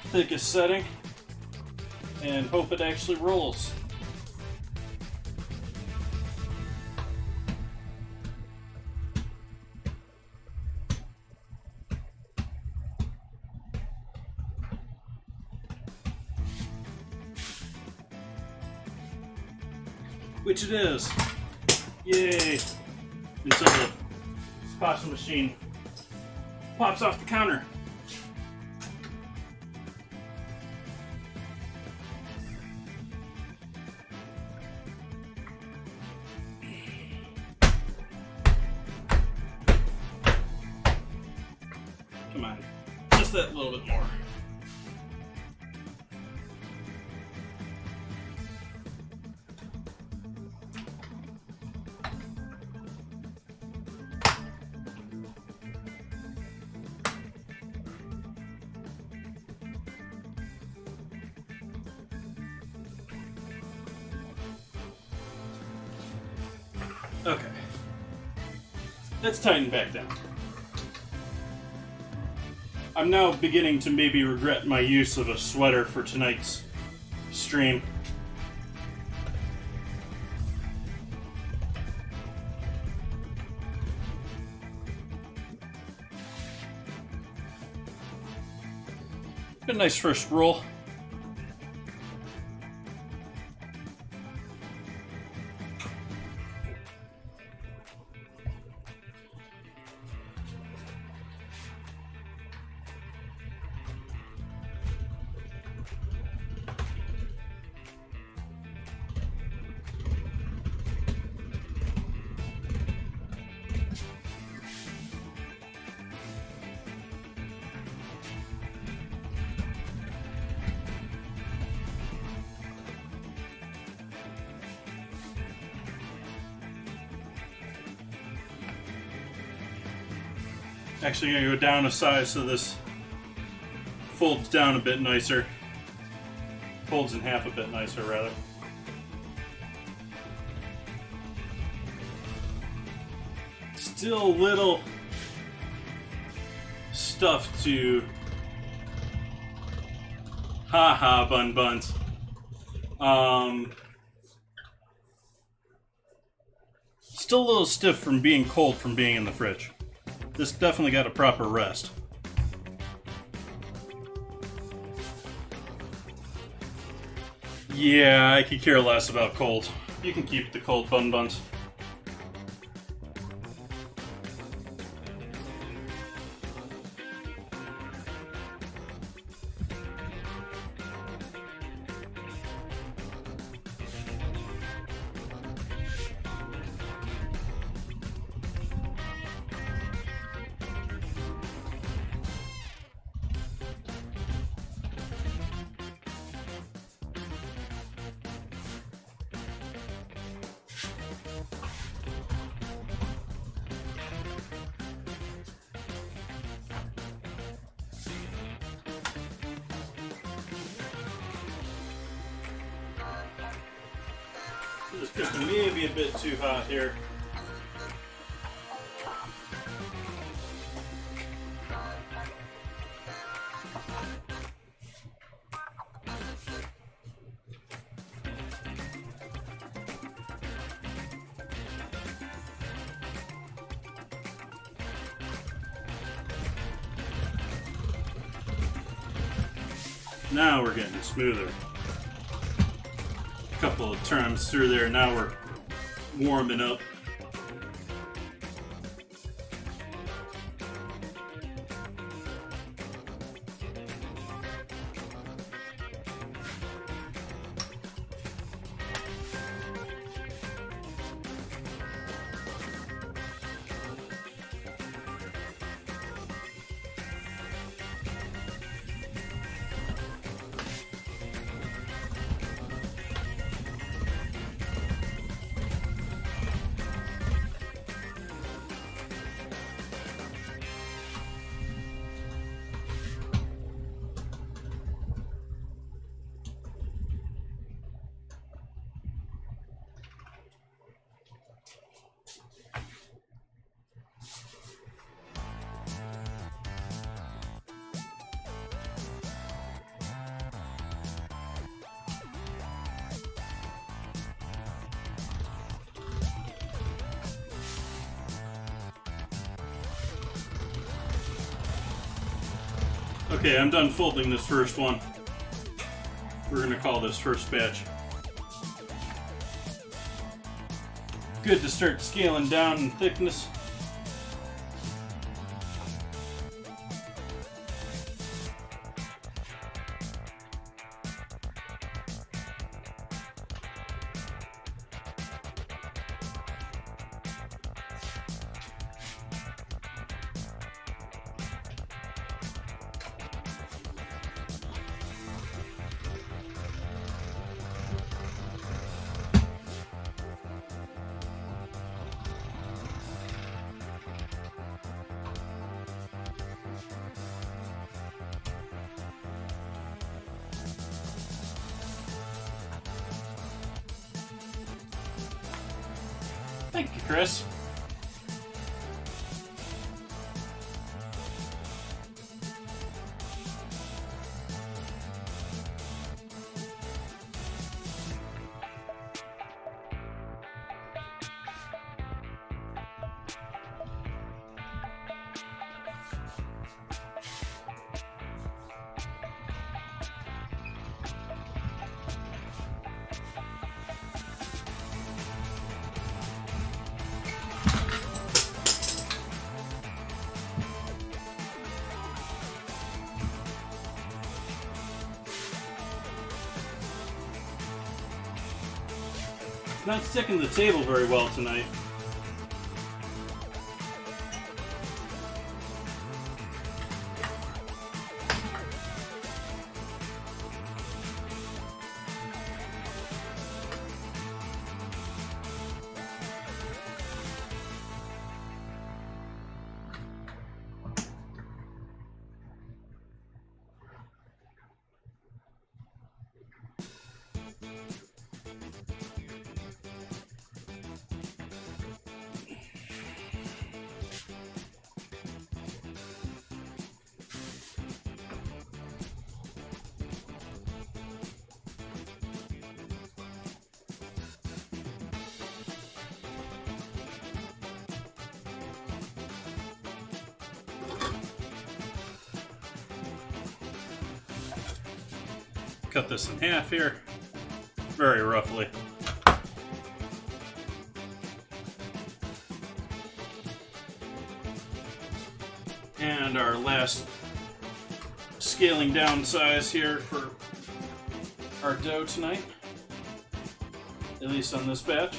Speaker 1: thickest setting and hope it actually rolls. Which it is. Yay! Until the pasta machine pops off the counter. Come on, just that little bit more. Okay, let's tighten back down. I'm now beginning to maybe regret my use of a sweater for tonight's stream. Been a nice first roll. Actually, I'm going to go down a size so this folds down a bit nicer. Folds in half a bit nicer, rather. Still a little stuffed to... Haha, bun buns. Still a little stiff from being cold from being in the fridge. This definitely got a proper rest. Yeah, I could care less about cold. You can keep the cold bun buns. This cooking may be a bit too hot here. Now we're getting smoother. Couple of times through there, now we're warming up. Okay, I'm done folding this first one. We're going to call this first batch. Good to start scaling down in thickness. Thank you, Chris. not sticking to the table very well tonight. Cut this in half here, very roughly. And our last scaling down size here for our dough tonight, at least on this batch.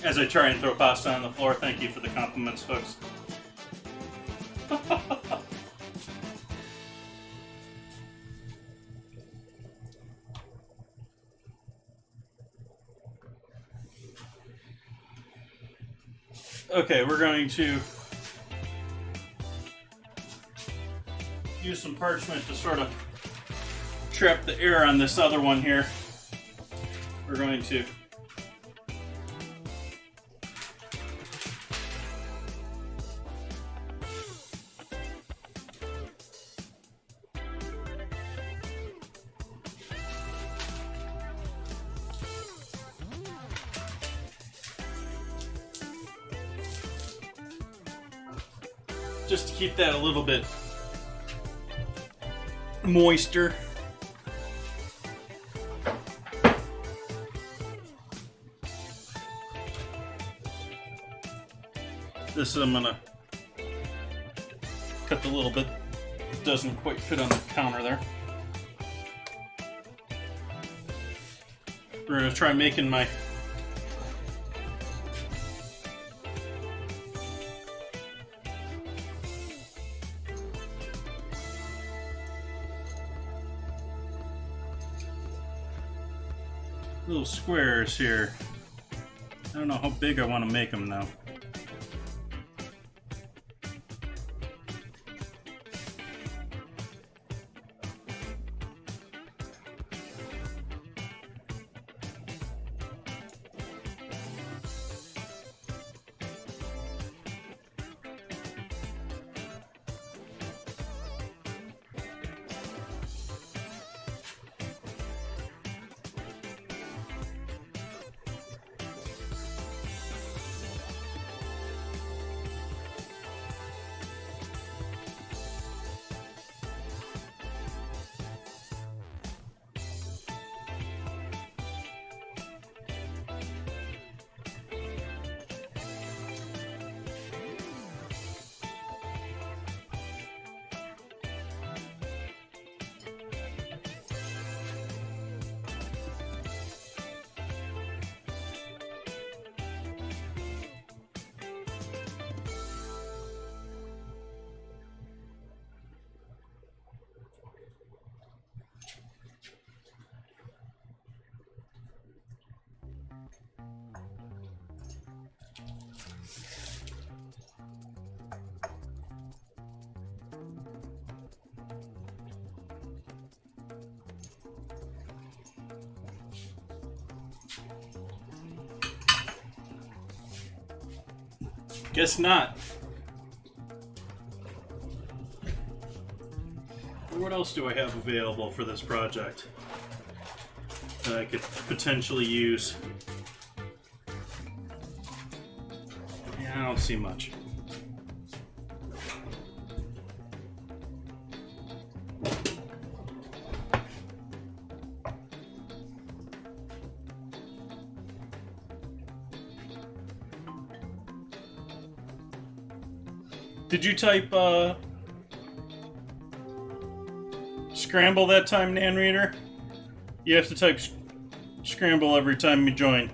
Speaker 1: As I try and throw pasta on the floor, thank you for the compliments, folks. Okay, we're going to use some parchment to sort of trap the air on this other one here. We're going to just to keep that a little bit moister. This I'm gonna cut the little bit that doesn't quite fit on the counter there. We're gonna try making my little squares here. I don't know how big I want to make them now. Guess not. What else do I have available for this project that I could potentially use? Yeah, I don't see much. Did you type scramble that time, Nan Reader? You have to type scramble every time you join.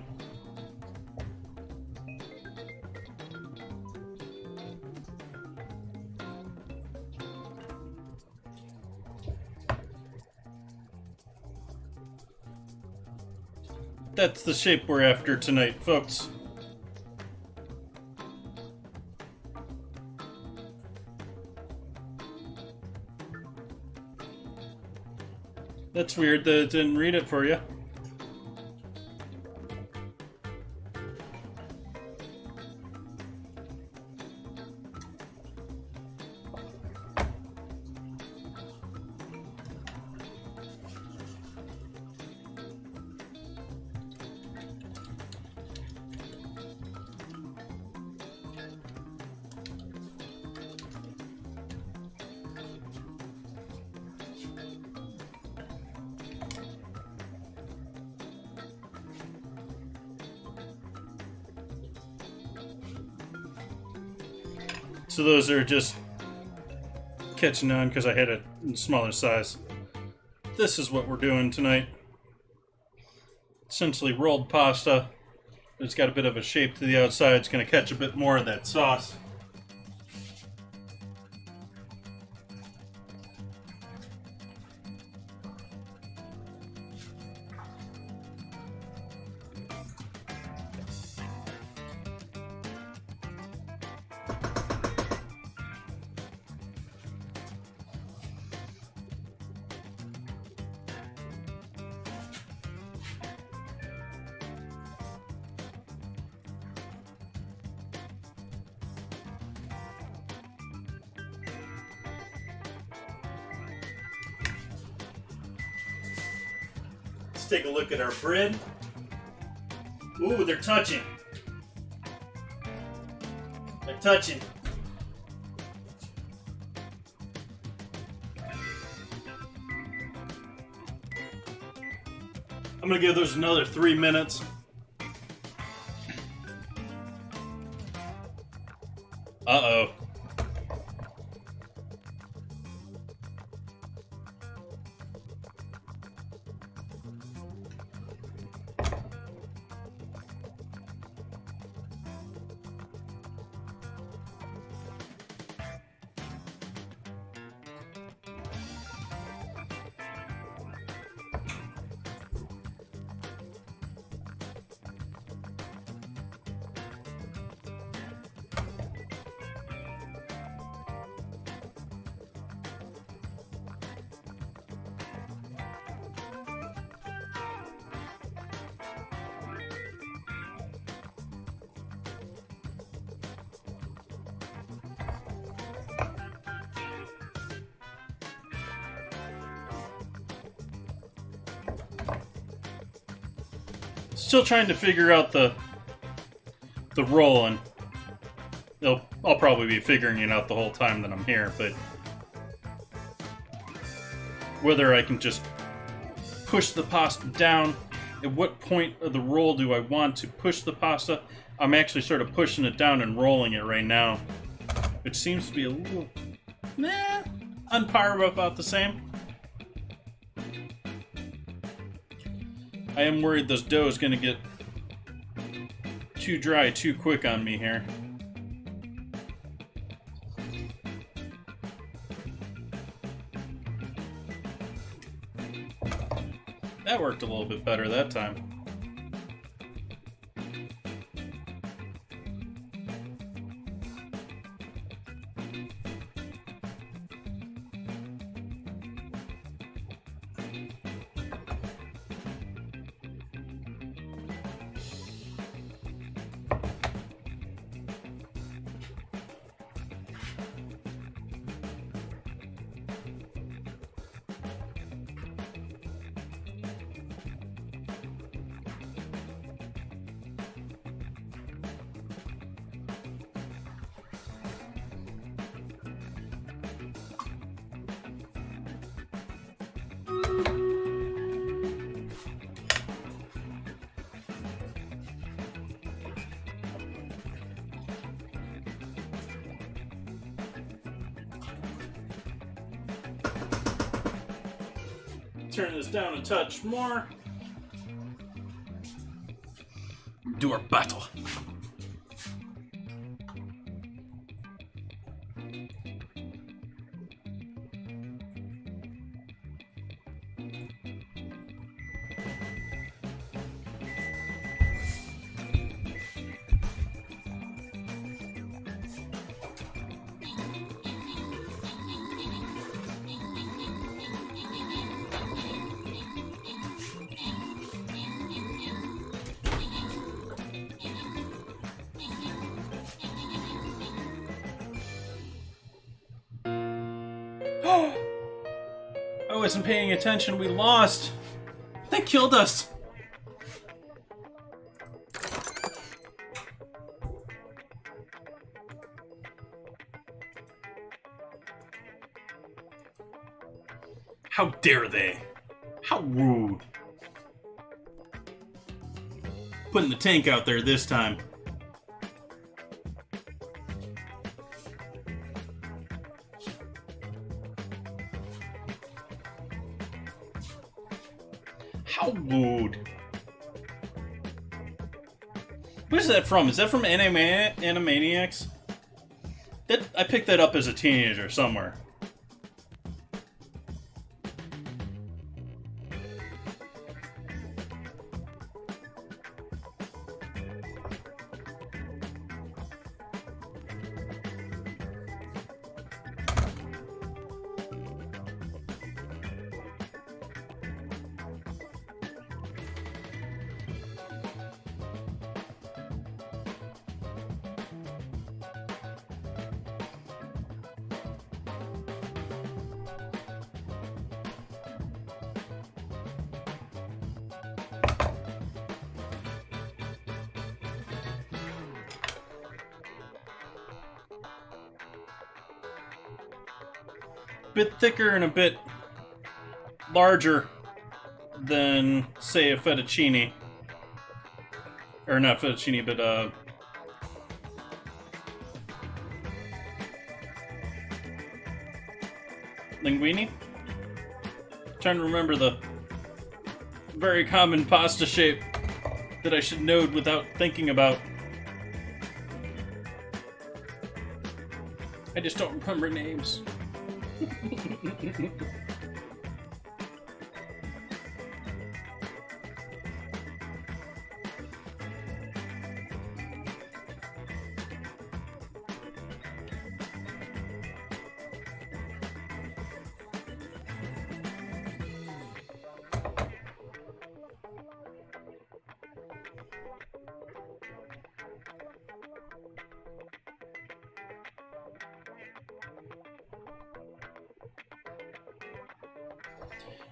Speaker 1: That's the shape we're after tonight, folks. That's weird that it didn't read it for you. So those are just catching on because I had a smaller size. This is what we're doing tonight. Essentially rolled pasta. It's got a bit of a shape to the outside. It's going to catch a bit more of that sauce. Take a look at our bread. Ooh, they're touching. They're touching. I'm gonna give those another 3 minutes. Uh-oh. Still trying to figure out the roll, and I'll probably be figuring it out the whole time that I'm here, but whether I can just push the pasta down, at what point of the roll do I want to push the pasta? I'm actually sort of pushing it down and rolling it right now, which seems to be a little on par with about the same. I am worried this dough is going to get too dry too quick on me here. That worked a little bit better that time. Turn this down a touch more. Do our battle. I wasn't paying attention. We lost. They killed us. How dare they? How rude. Putting the tank out there this time. How rude. What is that from? Is that from Animaniacs? I picked that up as a teenager somewhere. Bit thicker and a bit larger than, say, a fettuccine. Or not fettuccine, but linguine? Trying to remember the very common pasta shape that I should know without thinking about. I just don't remember names.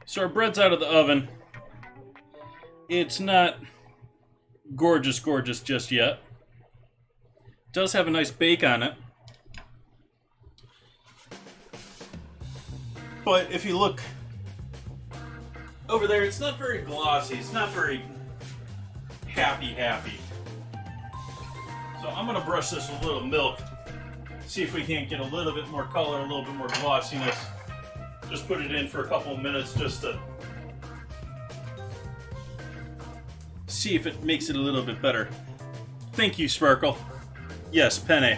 Speaker 1: So our bread's out of the oven. It's not gorgeous just yet. It does have a nice bake on it. But if you look over there, it's not very glossy. It's not very happy. So I'm gonna brush this with a little milk. See if we can't get a little bit more color, a little bit more glossiness. Just put it in for a couple of minutes just to see if it makes it a little bit better. Thank you, Sparkle. Yes, penne.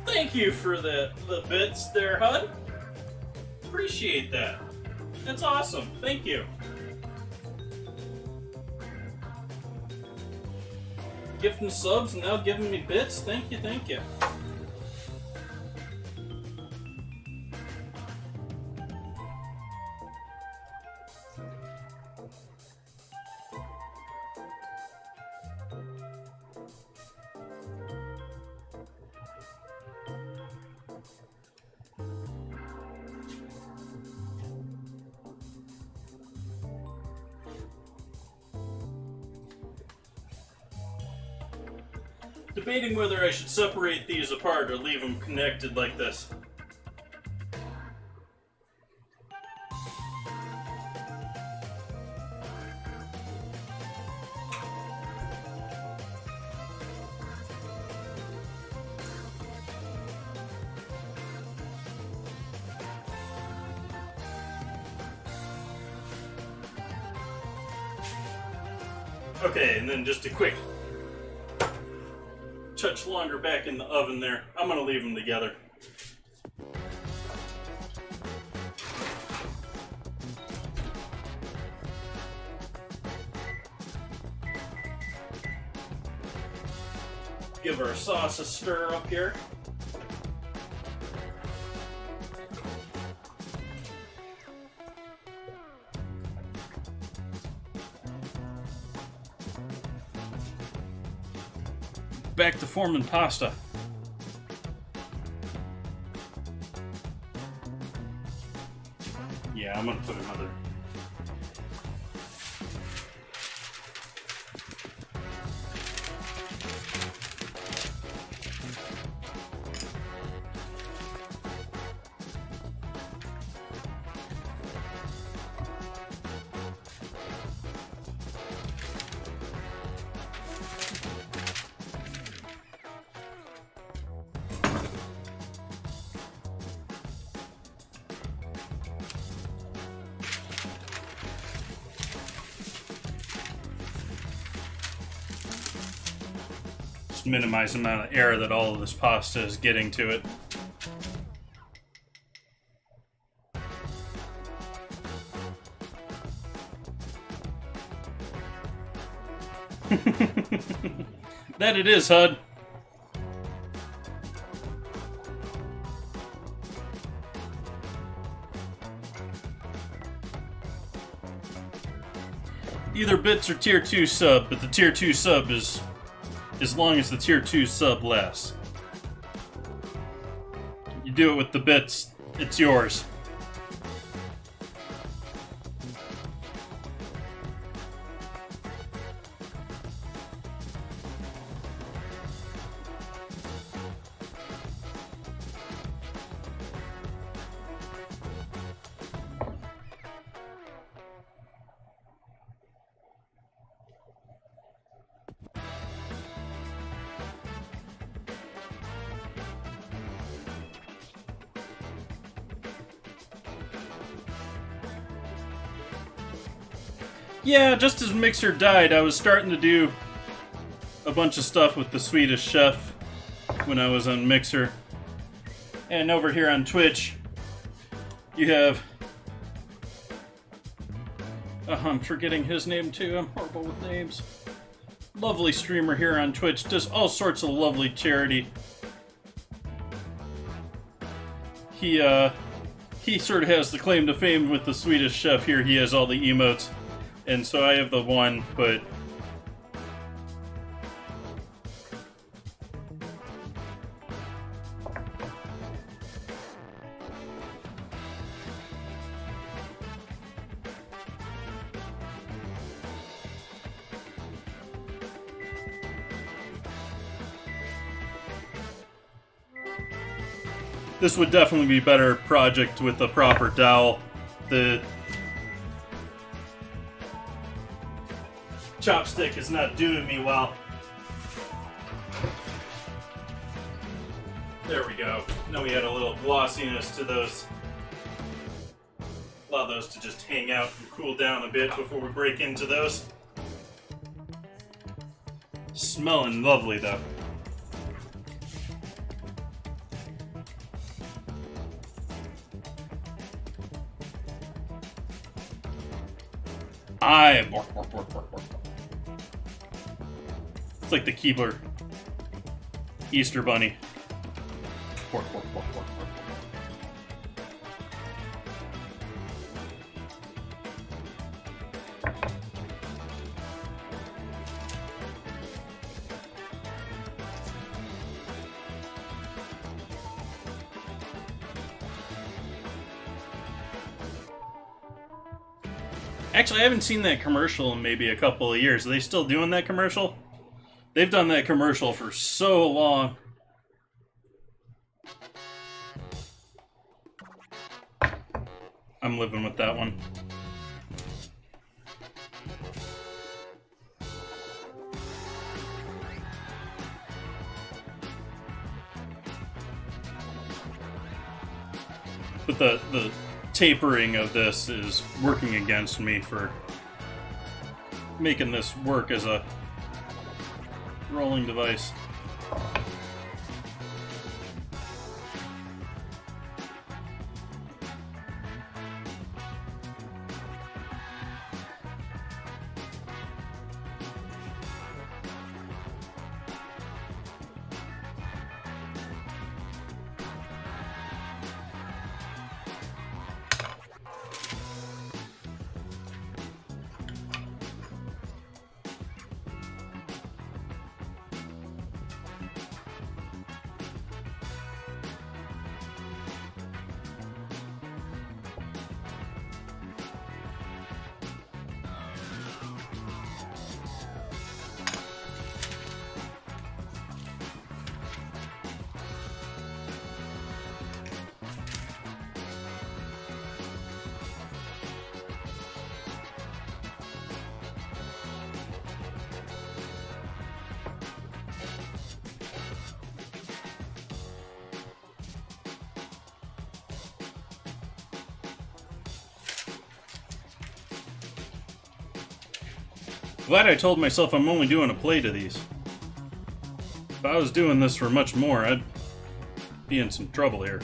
Speaker 1: Thank you for the bits there, Hud. Appreciate that. That's awesome. Thank you. Gifting subs and now giving me bits. Thank you, thank you. Debating whether I should separate these apart or leave them connected like this. Okay, and then just a quick touch longer back in the oven there. I'm gonna leave them together. Give our sauce a stir up here. Back to forming pasta. Yeah, I'm gonna put another. Minimize the amount of air that all of this pasta is getting to it. That it is, Hud. Either bits or tier 2 sub, but the tier 2 sub is as long as the tier 2 sub lasts. You do it with the bits, it's yours. Yeah, just as Mixer died, I was starting to do a bunch of stuff with the Swedish Chef when I was on Mixer. And over here on Twitch, you have... I'm forgetting his name too, I'm horrible with names. Lovely streamer here on Twitch, does all sorts of lovely charity. He sort of has the claim to fame with the Swedish Chef here, he has all the emotes. And so I have the one, but... This would definitely be a better project with a proper dowel. The chopstick is not doing me well. There we go. Now we had a little glossiness to those. Allow those to just hang out and cool down a bit before we break into those. Smelling lovely though. It's like the Keebler Easter Bunny. Actually, I haven't seen that commercial in maybe a couple of years. Are they still doing that commercial? They've done that commercial for so long. I'm living with that one. But the tapering of this is working against me for making this work as a rolling device. Glad I told myself I'm only doing a plate of these. If I was doing this for much more, I'd be in some trouble here.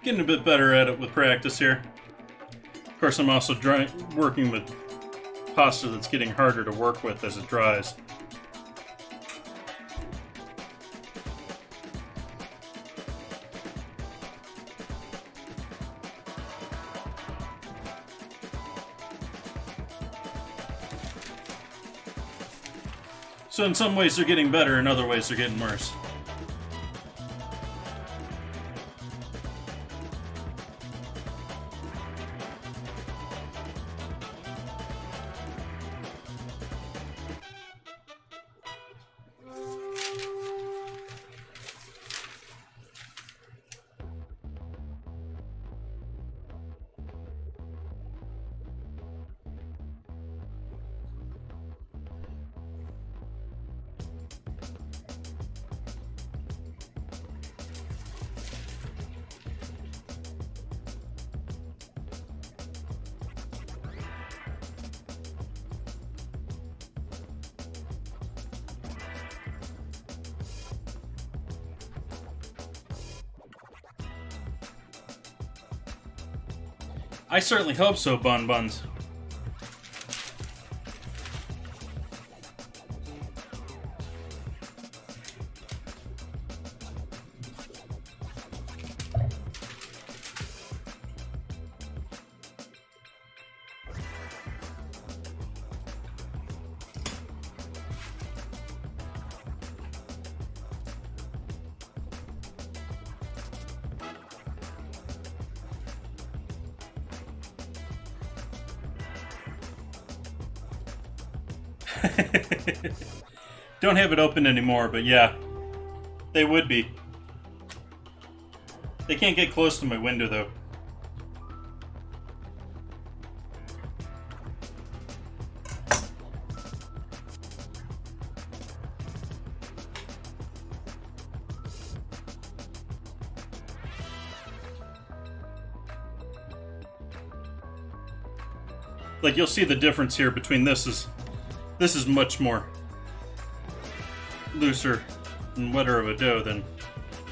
Speaker 1: Getting a bit better at it with practice here. Of course, I'm also working with pasta that's getting harder to work with as it dries. So in some ways they're getting better, in other ways they're getting worse. I certainly hope so, Bun Buns. Don't have it open anymore, but yeah, they would be. They can't get close to my window though. Like, you'll see the difference here between this is much more looser and wetter of a dough than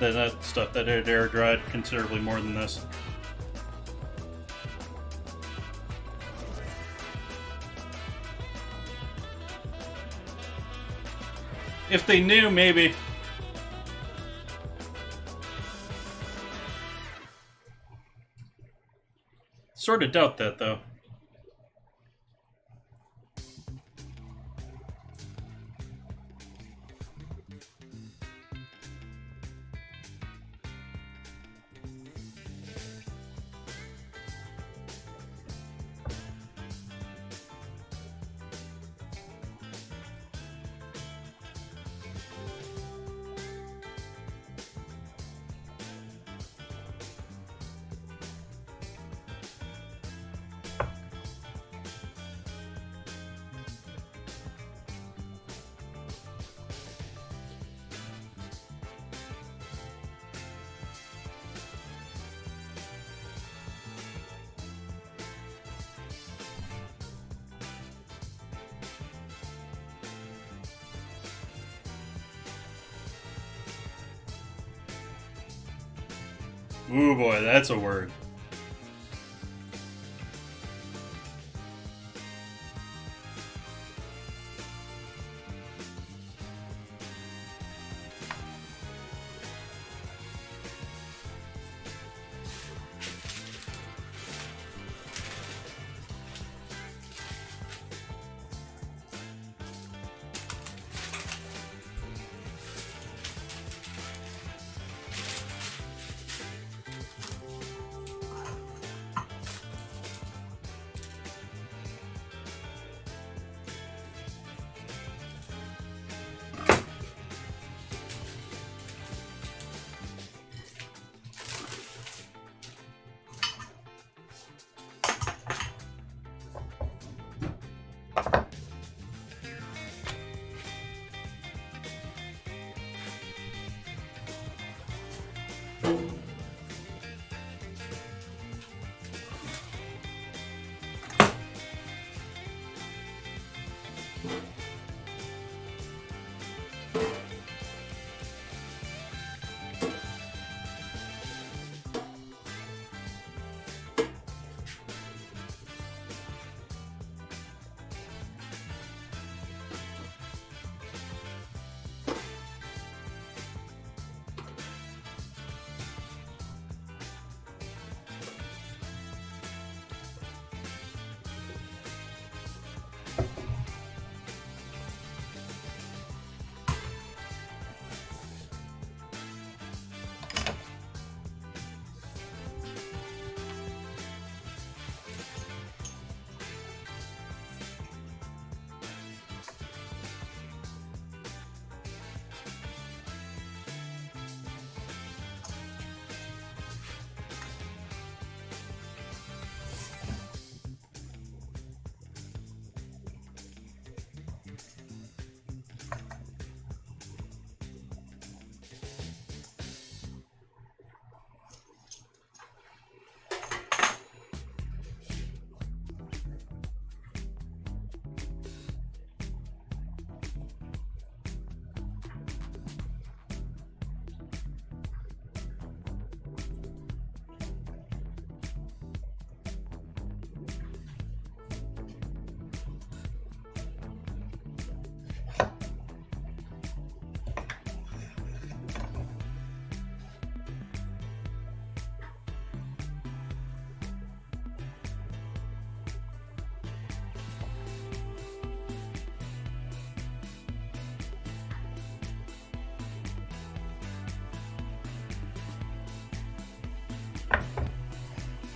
Speaker 1: that stuff that had air dried considerably more than this. If they knew, maybe. Sort of doubt that, though. Ooh boy, that's a word.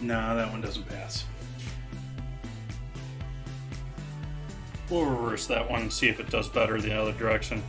Speaker 1: No, that one doesn't pass. We'll reverse that one and see if it does better the other direction.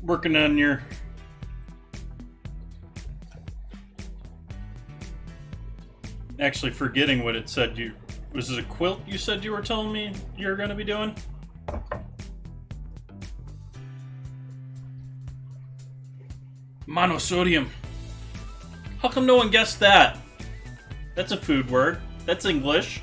Speaker 1: Working on your actually forgetting what it said. You was it a quilt you said you were telling me you're going to be doing? Monosodium. How come no one guessed that? That's a food word. That's English.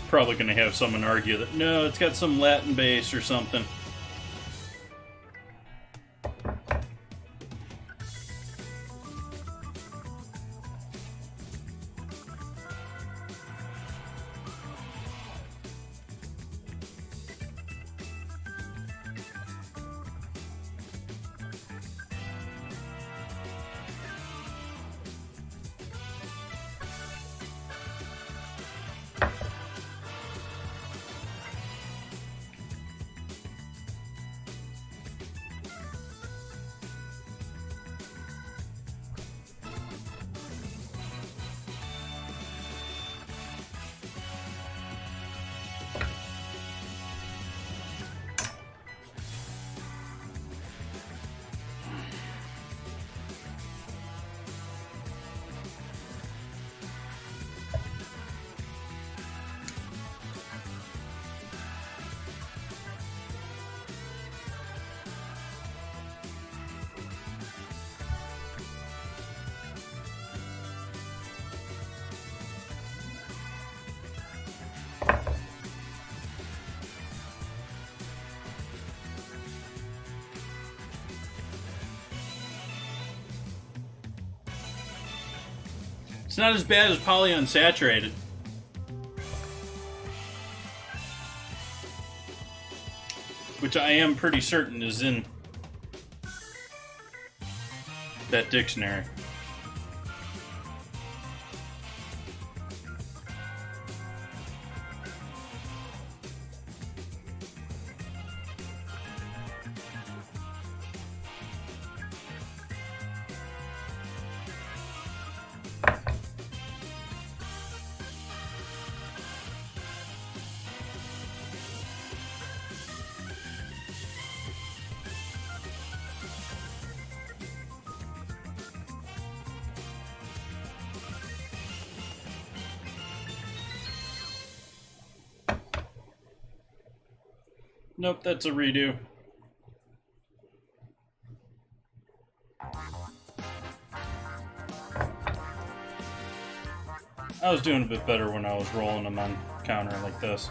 Speaker 1: Probably going to have someone argue that no, it's got some Latin base or something. It's not as bad as polyunsaturated. Which I am pretty certain is in that dictionary. Nope, that's a redo. I was doing a bit better when I was rolling them on counter like this.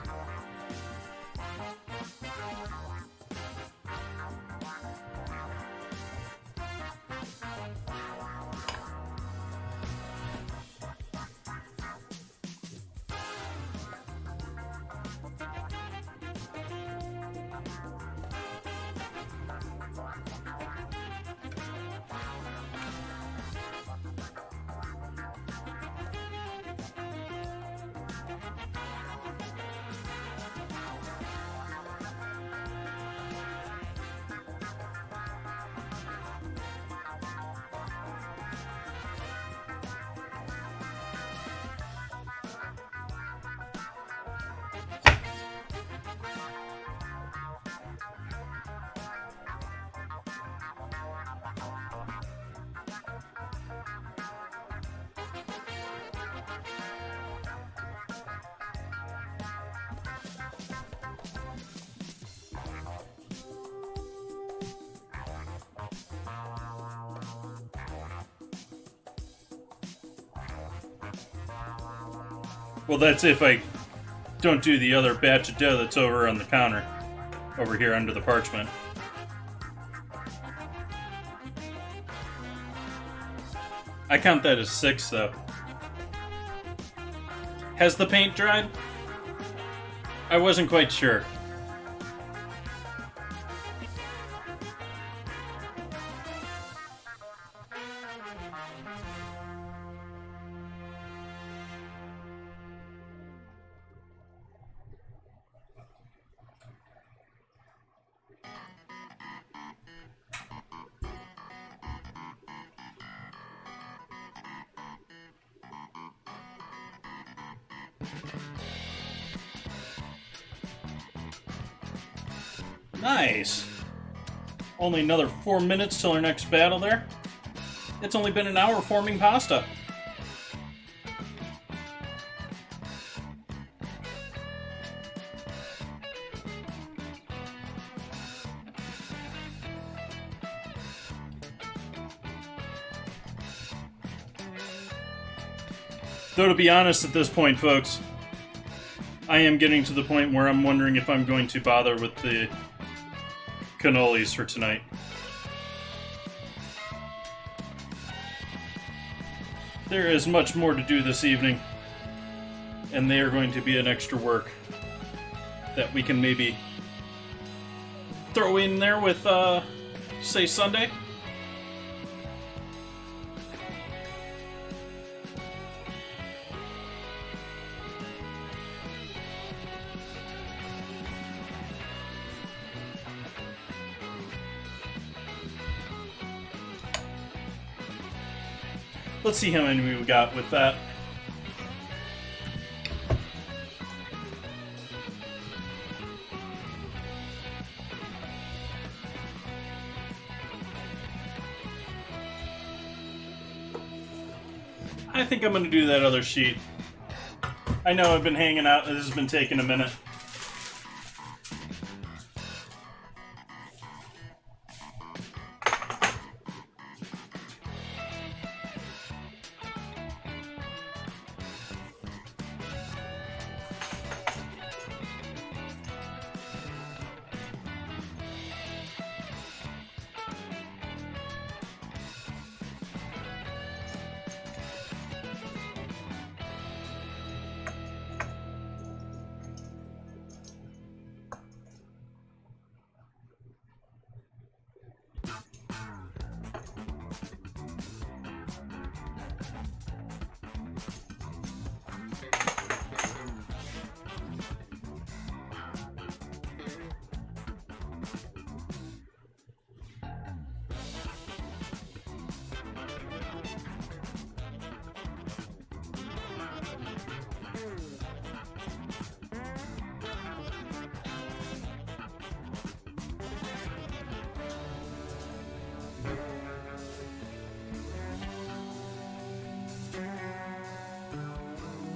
Speaker 1: Well, that's if I don't do the other batch of dough that's over on the counter. Over here under the parchment. I count that as 6, though. Has the paint dried? I wasn't quite sure. Nice. Only another 4 minutes till our next battle there. It's only been an hour forming pasta. Though to be honest at this point, folks, I am getting to the point where I'm wondering if I'm going to bother with the cannolis for tonight. There is much more to do this evening, and they are going to be an extra work that we can maybe throw in there with, say, Sunday. Let's see how many we got with that. I think I'm going to do that other sheet. I know I've been hanging out. This has been taking a minute.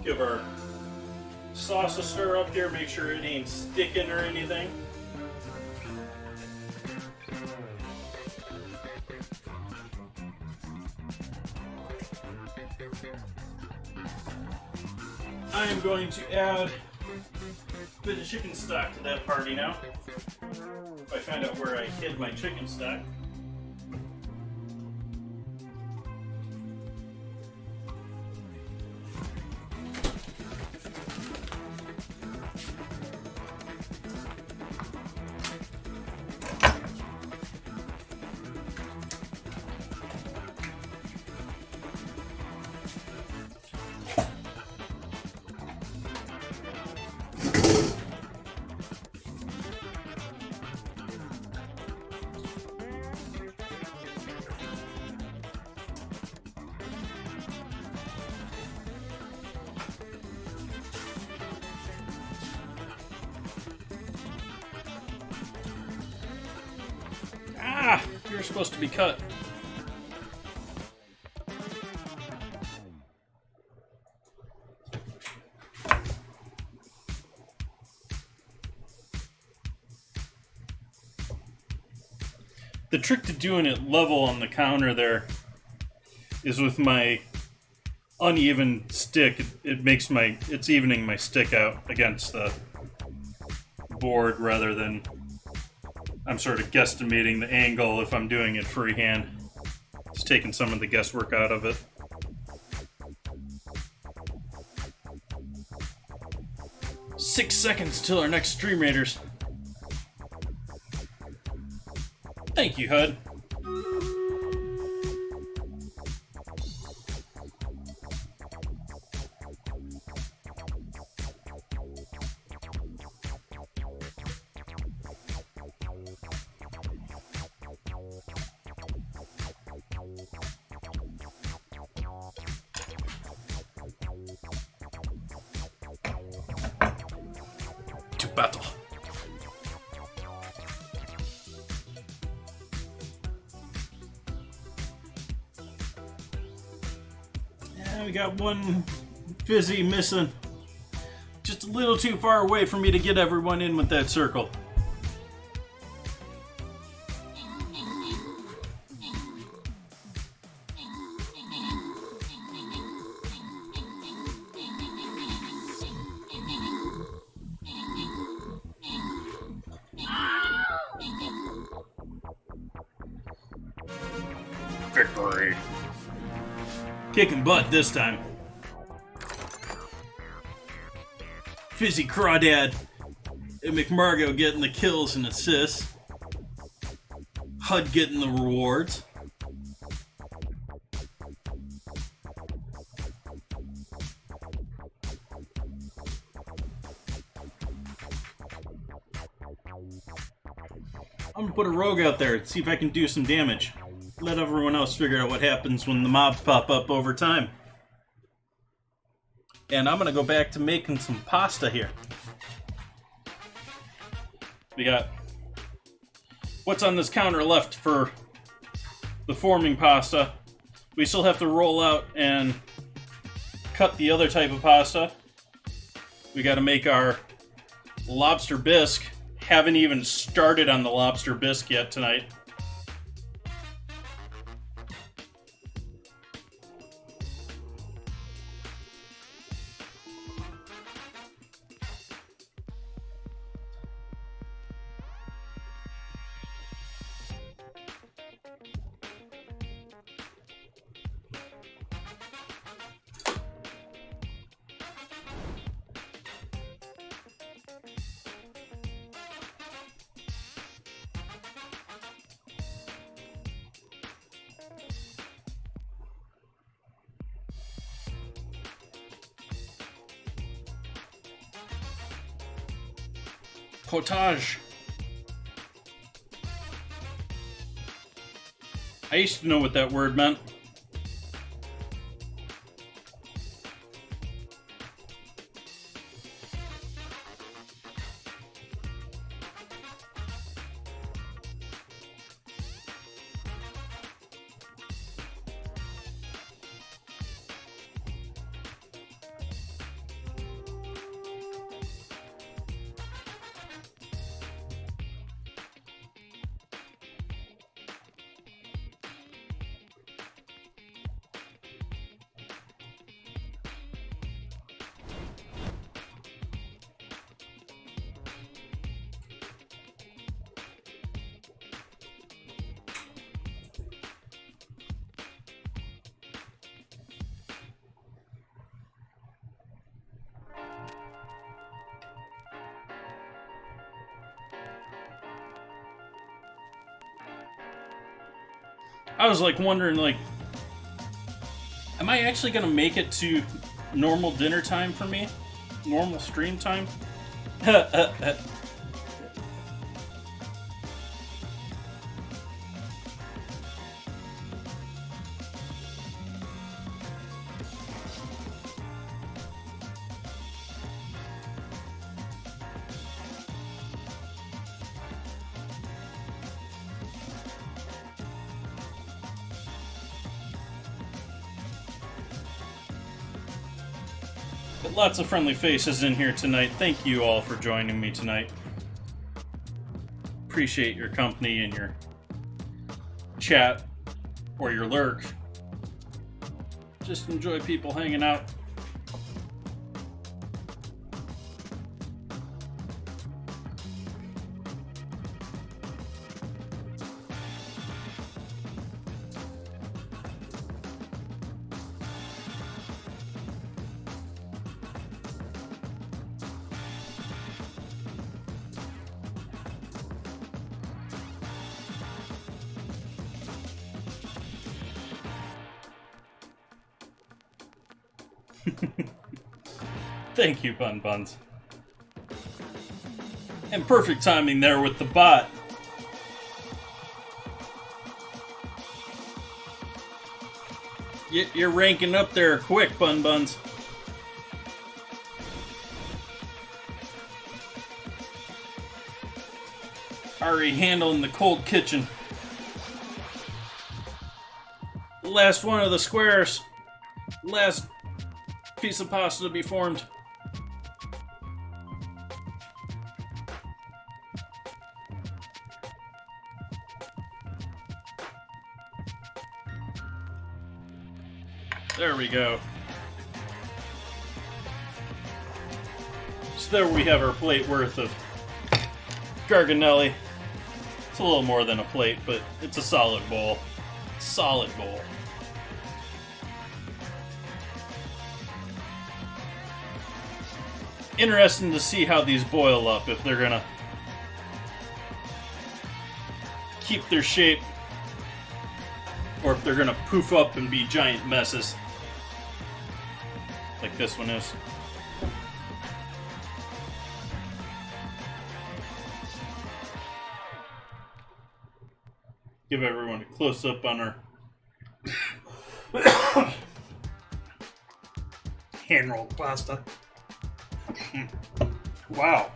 Speaker 1: Give our sauce a stir up here, make sure it ain't sticking or anything. I am going to add a bit of chicken stock to that party now. If I find out where I hid my chicken stock. You're supposed to be cut. The trick to doing it level on the counter there is with my uneven stick, it's evening my stick out against the board rather than I'm sort of guesstimating the angle if I'm doing it freehand. It's taking some of the guesswork out of it. Six seconds till our next Stream Raiders. Thank you, HUD. To battle. Yeah, we got one fizzy missing. Just a little too far away for me to get everyone in with that circle. Victory. Kicking butt this time. Fizzy Crawdad and McMargo getting the kills and assists. HUD getting the rewards. I'm gonna put a rogue out there and see if I can do some damage. Let everyone else figure out what happens when the mobs pop up over time. And I'm gonna go back to making some pasta here. We got what's on this counter left for the forming pasta. We still have to roll out and cut the other type of pasta. We gotta make our lobster bisque. Haven't even started on the lobster bisque yet tonight. Potage. I used to know what that word meant. I was like wondering, like, am I actually gonna make it to normal dinner time for me? Normal stream time? But lots of friendly faces in here tonight. Thank you all for joining me tonight. Appreciate your company and your chat or your lurk. Just enjoy people hanging out. Thank you, Bun Buns. And perfect timing there with the bot. You're ranking up there quick, Bun Buns. Already handling the cold kitchen. Last one of the squares. Last piece of pasta to be formed. There we go. So there we have our plate worth of garganelli. It's a little more than a plate, but it's a solid bowl. Solid bowl. Interesting to see how these boil up, if they're gonna keep their shape or if they're gonna poof up and be giant messes like this one is. Give everyone a close-up on our hand-rolled pasta. Wow.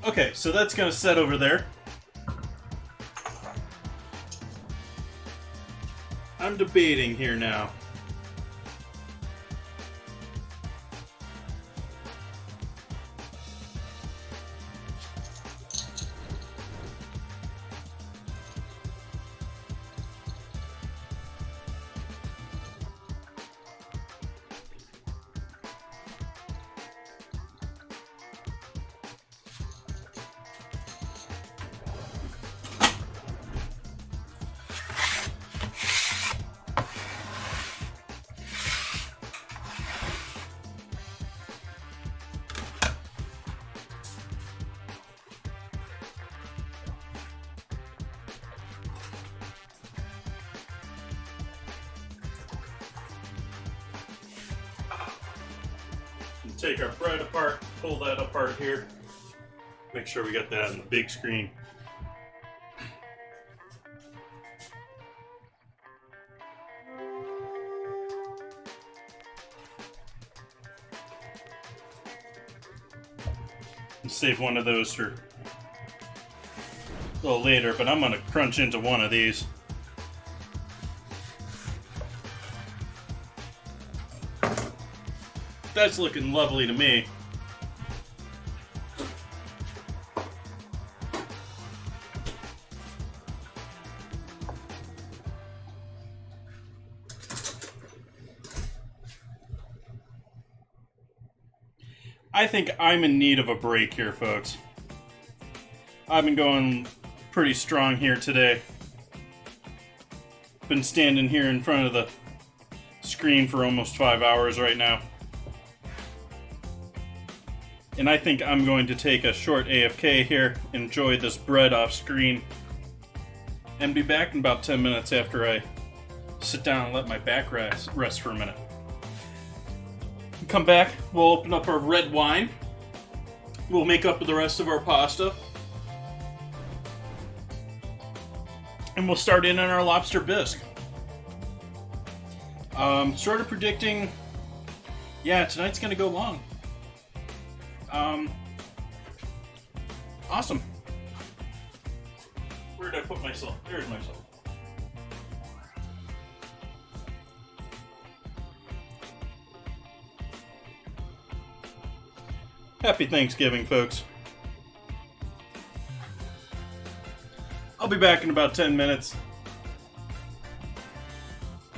Speaker 1: Okay, so that's gonna set over there. I'm debating here now. Take our bread apart, pull that apart here. Make sure we got that on the big screen. And save one of those for a little later, but I'm gonna crunch into one of these. That's looking lovely to me. I think I'm in need of a break here, folks. I've been going pretty strong here today. Been standing here in front of the screen for almost 5 hours right now. And I think I'm going to take a short AFK here, enjoy this bread off screen, and be back in about 10 minutes after I sit down and let my back rest for a minute. Come back, we'll open up our red wine, we'll make up the rest of our pasta, and we'll start in on our lobster bisque. Sort of predicting, yeah, tonight's gonna go long. Awesome. Where did I put myself? There's myself. Happy Thanksgiving, folks. I'll be back in about 10 minutes.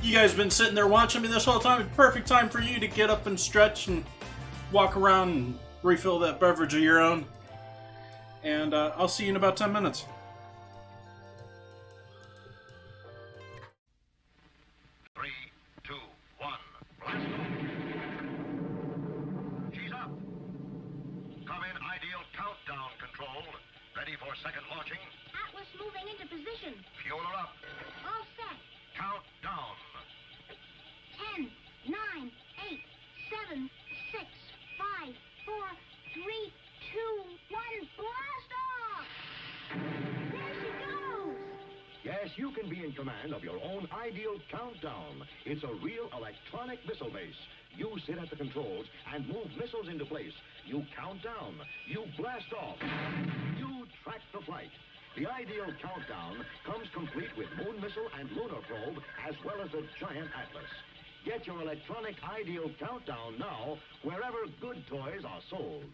Speaker 1: You guys been sitting there watching me this whole time. Perfect time for you to get up and stretch and walk around and refill that beverage of your own. and I'll see you in about 10 minutes.
Speaker 3: Ready for second launching.
Speaker 4: Atlas moving into position.
Speaker 3: Fuel her up.
Speaker 4: All set.
Speaker 3: Count down.
Speaker 4: 10, 9, 8, 7, 6, 5, 4, 3, 2, 1. Blast off! There she goes!
Speaker 3: Yes, you can be in command of your own ideal countdown. It's a real electronic missile base. You sit at the controls and move missiles into place. You count down. You blast off. You track the flight. The ideal countdown comes complete with moon missile and lunar probe, as well as a giant atlas. Get your electronic ideal countdown now, wherever good toys are sold.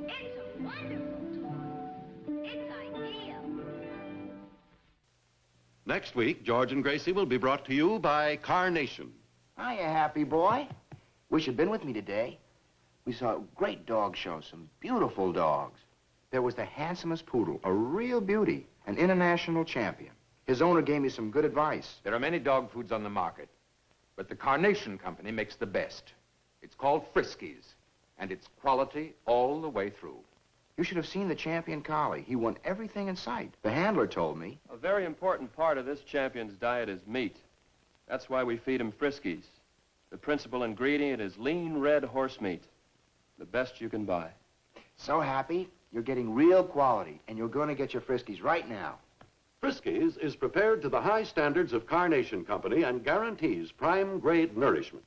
Speaker 4: It's a wonderful toy. It's ideal.
Speaker 5: Next week, George and Gracie will be brought to you by Carnation.
Speaker 6: Hiya, happy boy. Wish you'd been with me today. We saw a great dog show, some beautiful dogs. There was the handsomest poodle, a real beauty, an international champion. His owner gave me some good advice.
Speaker 7: There are many dog foods on the market, but the Carnation Company makes the best. It's called Friskies, and it's quality all the way through.
Speaker 6: You should have seen the champion collie. He won everything in sight. The handler told me.
Speaker 8: A very important part of this champion's diet is meat. That's why we feed him Friskies. The principal ingredient is lean red horse meat, the best you can buy.
Speaker 6: So happy, you're getting real quality, and you're going to get your Friskies right now.
Speaker 5: Friskies is prepared to the high standards of Carnation Company and guarantees prime-grade nourishment.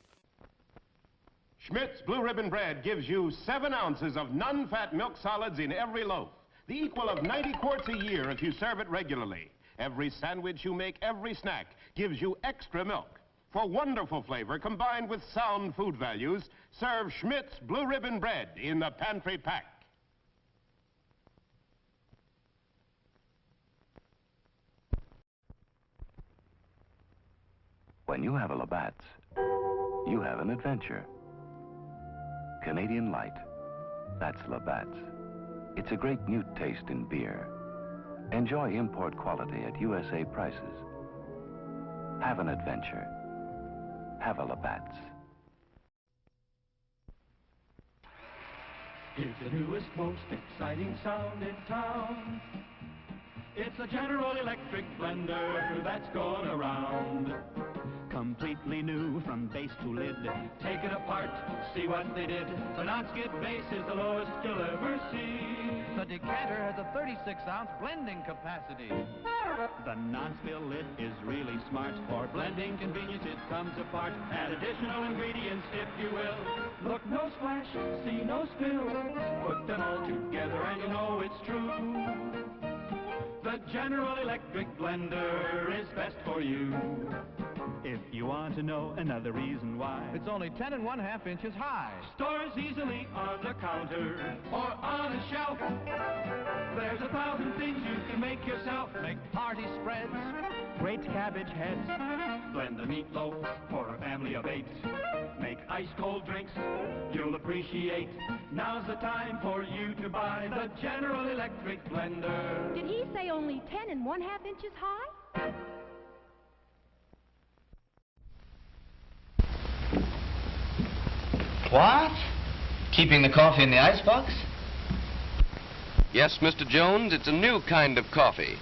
Speaker 9: Schmidt's Blue Ribbon Bread gives you 7 ounces of non-fat milk solids in every loaf, the equal of 90 quarts a year if you serve it regularly. Every sandwich you make, every snack, gives you extra milk. For wonderful flavor combined with sound food values, serve Schmidt's Blue Ribbon Bread in the pantry pack.
Speaker 10: When you have a Labatt's, you have an adventure. Canadian Light, that's Labatt's. It's a great new taste in beer. Enjoy import quality at USA prices. Have an adventure. Have a Labatt's.
Speaker 11: It's the newest, most exciting sound in town. It's a General Electric blender that's going around. Completely new from base to lid. Take it apart, see what they did. The non-skid base is the lowest you'll ever see.
Speaker 12: The decanter has a 36-ounce blending capacity.
Speaker 11: The non-spill lid is really smart. For blending convenience, it comes apart. Add additional ingredients, if you will. Look, no splash, see no spill. Put them all together and you know it's true. The General Electric blender is best for you. If you want to know another reason why,
Speaker 12: It's only 10 1/2 inches high.
Speaker 11: stores easily on the counter or on a shelf. There's 1,000 things you can make yourself.
Speaker 12: Make party spreads.
Speaker 11: Great cabbage heads. Blend the meatloaf for a family of 8. Make ice-cold drinks you'll appreciate. Now's the time for you to buy the General Electric blender.
Speaker 13: Did he say only 10 1/2 inches high?
Speaker 14: What? Keeping the coffee in the icebox?
Speaker 15: Yes, Mr. Jones, it's a new kind of coffee,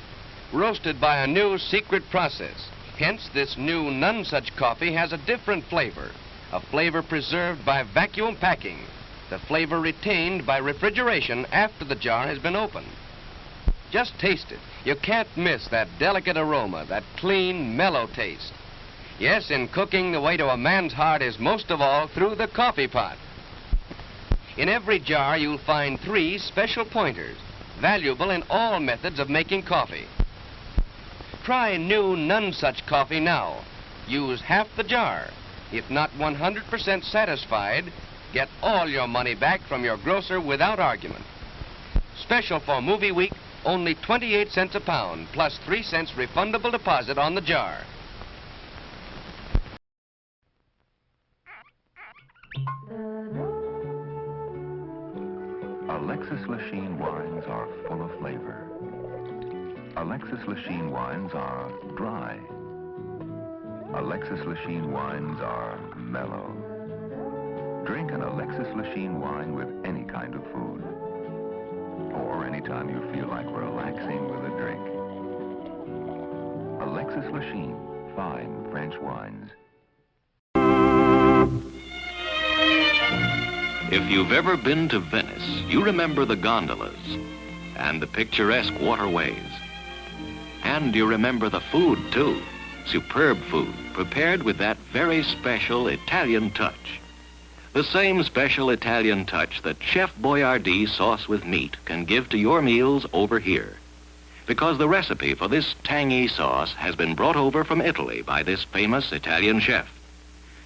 Speaker 15: roasted by a new secret process. Hence, this new none such coffee has a different flavor, a flavor preserved by vacuum packing, the flavor retained by refrigeration after the jar has been opened. Just taste it. You can't miss that delicate aroma, that clean, mellow taste. Yes, in cooking, the way to a man's heart is most of all through the coffee pot. In every jar, you'll find 3 special pointers, valuable in all methods of making coffee. Try new none such coffee now. Use half the jar. If not 100% satisfied, get all your money back from your grocer without argument. Special for movie week, only 28 cents a pound, plus 3 cents refundable deposit on the jar.
Speaker 10: Alexis Lachine wines are full of flavor. Alexis Lachine wines are dry. Alexis Lachine wines are mellow. Drink an Alexis Lachine wine with any kind of food. Or anytime you feel like relaxing with a drink. Alexis Lachine, fine French wines.
Speaker 16: If you've ever been to Venice, you remember the gondolas and the picturesque waterways. And you remember the food, too. Superb food, prepared with that very special Italian touch. The same special Italian touch that Chef Boyardee sauce with meat can give to your meals over here. Because the recipe for this tangy sauce has been brought over from Italy by this famous Italian chef.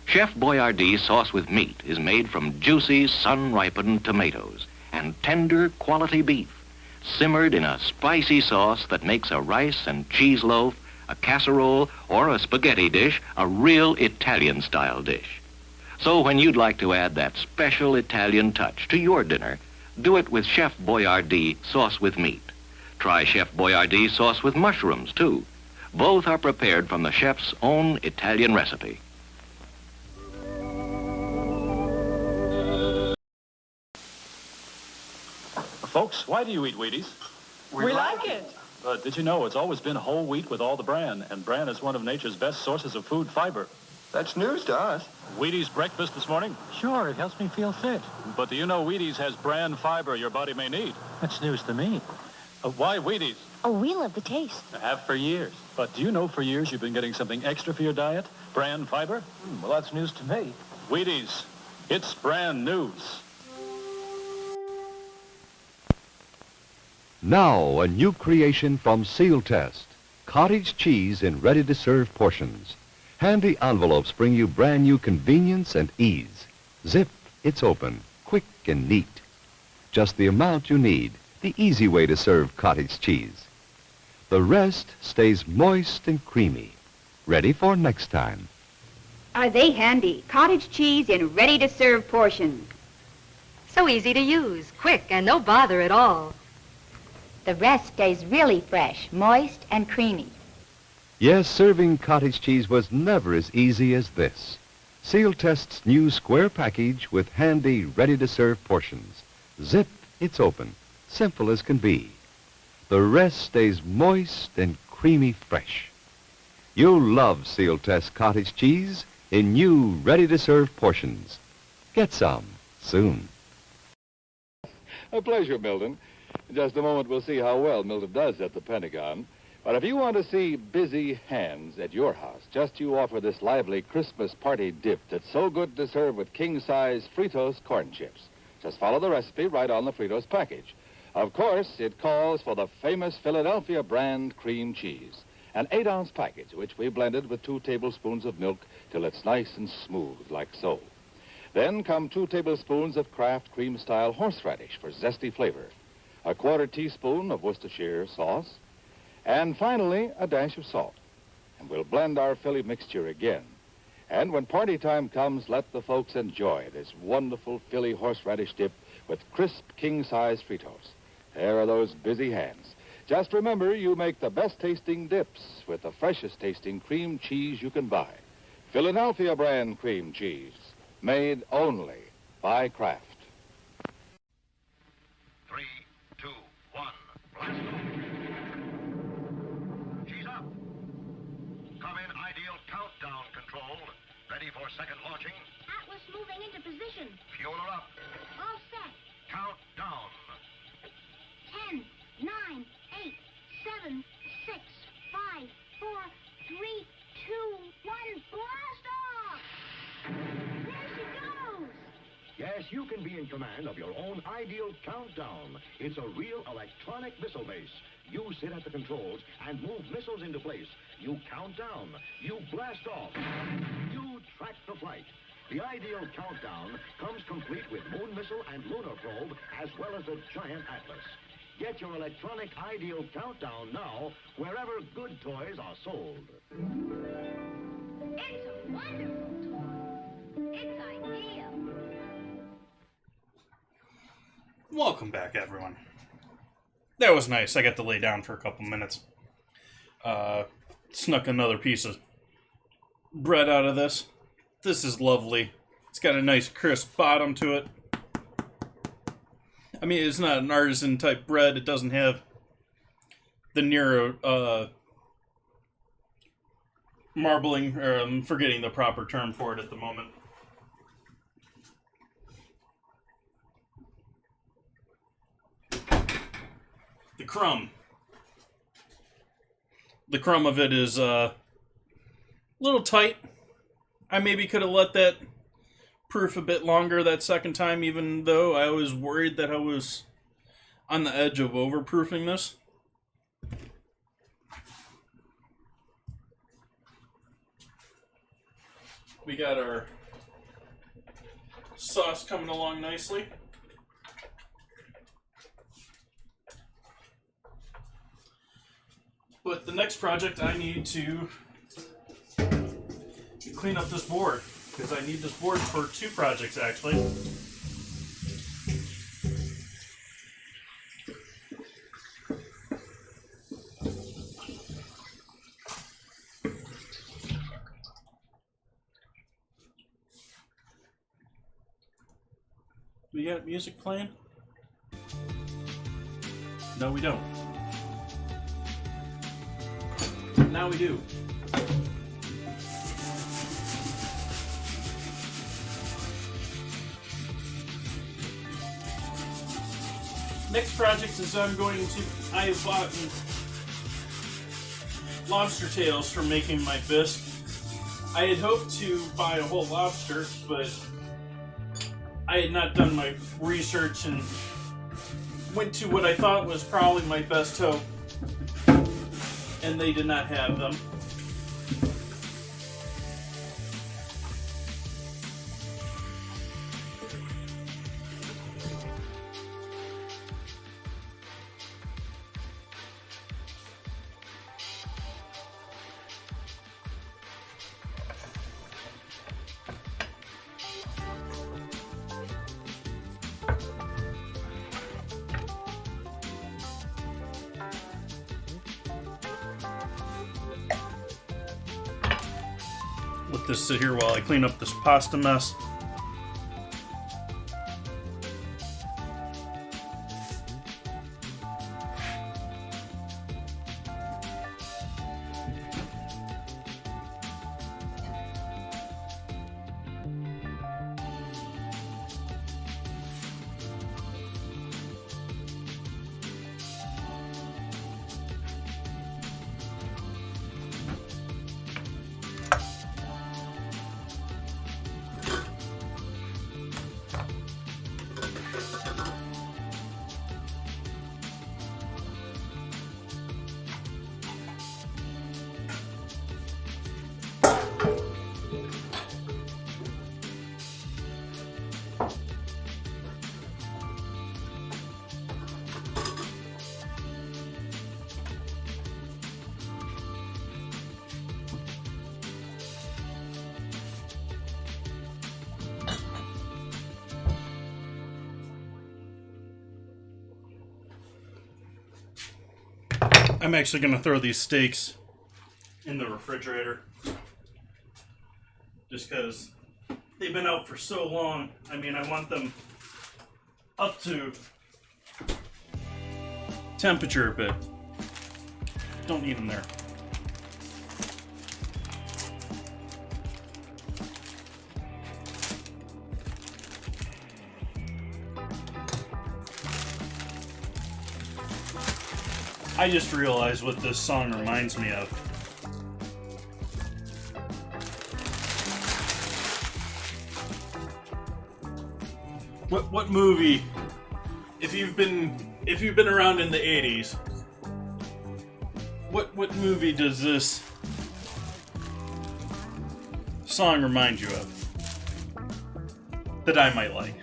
Speaker 16: Chef Boyardee sauce with meat is made from juicy, sun-ripened tomatoes and tender quality beef, simmered in a spicy sauce that makes a rice and cheese loaf, a casserole, or a spaghetti dish a real Italian-style dish. So when you'd like to add that special Italian touch to your dinner, do it with Chef Boyardee sauce with meat. Try Chef Boyardee sauce with mushrooms, too. Both are prepared from the chef's own Italian recipe.
Speaker 17: Folks, why do you eat Wheaties?
Speaker 18: We like it.
Speaker 17: But did you know it's always been whole wheat with all the bran, and bran is one of nature's best sources of food fiber.
Speaker 18: That's news to us.
Speaker 17: Wheaties breakfast this morning?
Speaker 18: Sure, it helps me feel fit.
Speaker 17: But do you know Wheaties has bran fiber your body may need?
Speaker 18: That's news to me.
Speaker 17: Why Wheaties?
Speaker 19: Oh, we love the taste.
Speaker 17: I have for years. But do you know for years you've been getting something extra for your diet? Bran fiber?
Speaker 18: Well, that's news to me.
Speaker 17: Wheaties. It's brand news.
Speaker 20: Now, a new creation from Seal Test. Cottage cheese in ready-to-serve portions. Handy envelopes bring you brand new convenience and ease. Zip, it's open, quick and neat. Just the amount you need, the easy way to serve cottage cheese. The rest stays moist and creamy, ready for next time.
Speaker 13: Are they handy? Cottage cheese in ready-to-serve portions.
Speaker 19: So easy to use, quick, and no bother at all.
Speaker 13: The rest stays really fresh, moist, and creamy.
Speaker 20: Yes, serving cottage cheese was never as easy as this. Seal Test's new square package with handy, ready-to-serve portions. Zip, it's open, simple as can be. The rest stays moist and creamy fresh. You'll love Seal Test cottage cheese in new, ready-to-serve portions. Get some soon.
Speaker 21: A pleasure, Milton. In just a moment, we'll see how well Milton does at the Pentagon. But if you want to see busy hands at your house, just you offer this lively Christmas party dip that's so good to serve with king-size Fritos corn chips. Just follow the recipe right on the Fritos package. Of course, it calls for the famous Philadelphia brand cream cheese, an 8-ounce package, which we blended with 2 tablespoons of milk till it's nice and smooth, like so. Then come 2 tablespoons of Kraft cream-style horseradish for zesty flavor, a 1/4 teaspoon of Worcestershire sauce, and finally, a dash of salt. And we'll blend our Philly mixture again. And when party time comes, let the folks enjoy this wonderful Philly horseradish dip with crisp king-size Fritos. There are those busy hands. Just remember, you make the best-tasting dips with the freshest-tasting cream cheese you can buy. Philadelphia brand cream cheese, made only by Kraft.
Speaker 3: 3, 2, 1, blast off. She's up. Come in ideal countdown control. Ready for second launching.
Speaker 4: Atlas moving into position.
Speaker 3: Fuel her up.
Speaker 4: All set.
Speaker 3: Countdown.
Speaker 4: 10, 9, 8, 7, 6, 5, 4, 3, 2, 1, blast off! There she goes!
Speaker 3: Yes, you can be in command of your own ideal countdown. It's a real electronic missile base. You sit at the controls and move missiles into place. You count down. You blast off. You track the flight. The ideal countdown comes complete with moon missile and lunar probe, as well as a giant Atlas. Get your electronic ideal countdown now, wherever good toys are sold.
Speaker 4: It's a wonderful toy. It's ideal.
Speaker 1: Welcome back, everyone. That was nice. I got to lay down for a couple minutes. Snuck another piece of bread out of this. This is lovely. It's got a nice crisp bottom to it. I mean, it's not an artisan type bread. It doesn't have the near marbling, or I'm forgetting the proper term for it at the moment. The crumb. The crumb of it is a little tight. I maybe could have let that proof a bit longer that second time, even though I was worried that I was on the edge of overproofing this. We got our sauce coming along nicely. But the next project, I need to clean up this board, because I need this board for two projects, actually. We got music playing? No, we don't. Now we do. Next project is I have bought lobster tails for making my bisque. I had hoped to buy a whole lobster, but I had not done my research and went to what I thought was probably my best hope, and they did not have them. Let this sit here while I clean up this pasta mess. I'm actually going to throw these steaks in the refrigerator just because they've been out for so long. I mean, I want them up to temperature, but don't need them there. I just realized what this song reminds me of. What movie? If you've been around in the 80s, what movie does this song remind you of that I might like?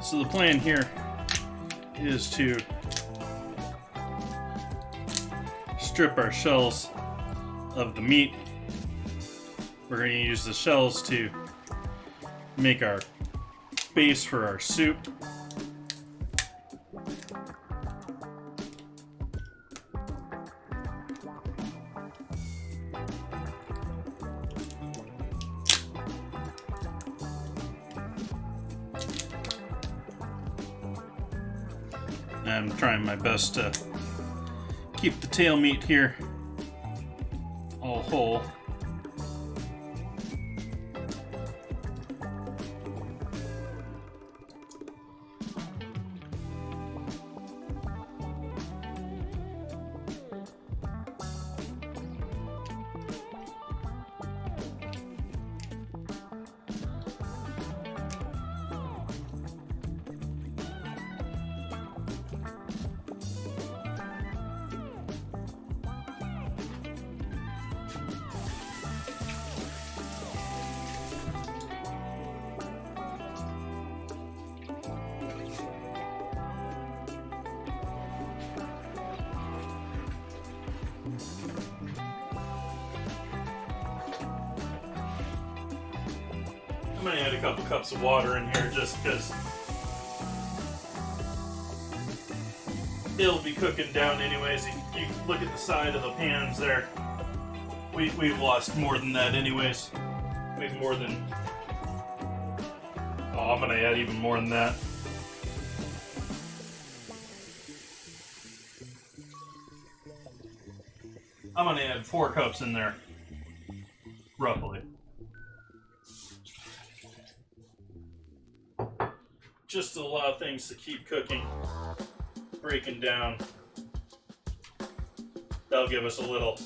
Speaker 1: So the plan here is to strip our shells of the meat. We're going to use the shells to make our base for our soup. I'm trying my best to keep the tail meat here all whole. I'm gonna add a couple cups of water in here just because it'll be cooking down anyways. If you look at the side of the pans there, we've lost more than that anyways. Maybe more than... Oh, I'm gonna add even more than that. I'm gonna add 4 cups in there, roughly. Just to allow things to keep cooking, breaking down. That'll give us a little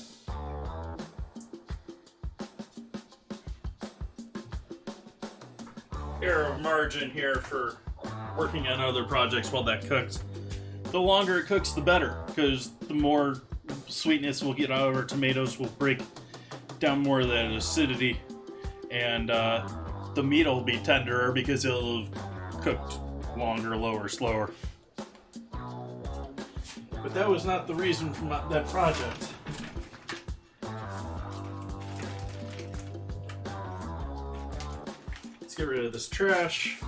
Speaker 1: air of margin here for working on other projects while that cooks. The longer it cooks, the better, because the more sweetness we'll get out of our tomatoes will break down more of that acidity, and the meat will be tenderer because it'll have cooked longer, lower, slower. But that was not the reason for that project. Let's get rid of this trash.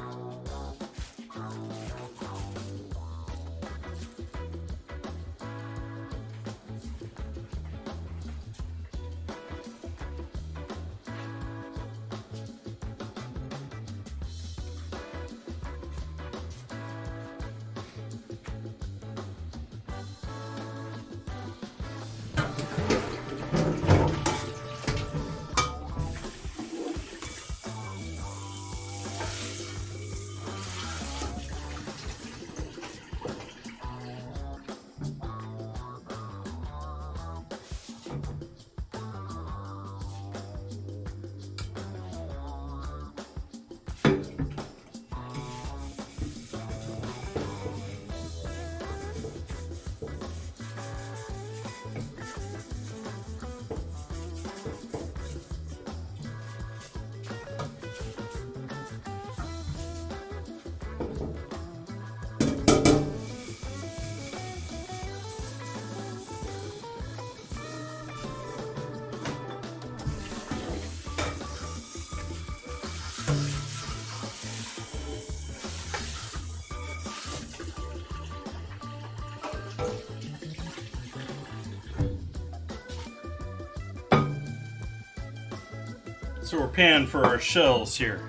Speaker 1: So we're panning for our shells here.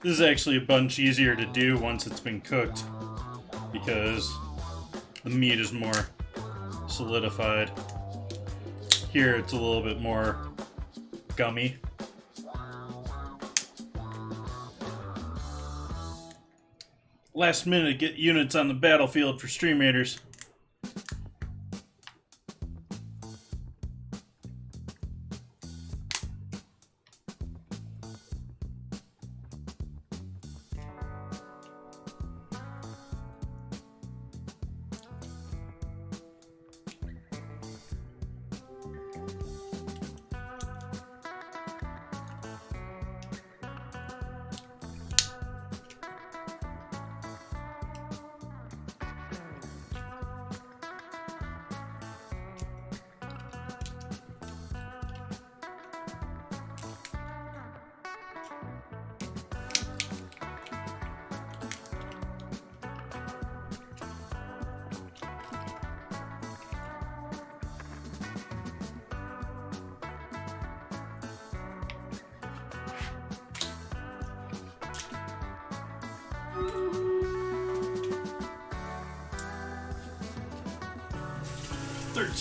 Speaker 1: This is actually a bunch easier to do once it's been cooked because the meat is more solidified. Here it's a little bit more gummy. last minute to get units on the battlefield for Stream Raiders.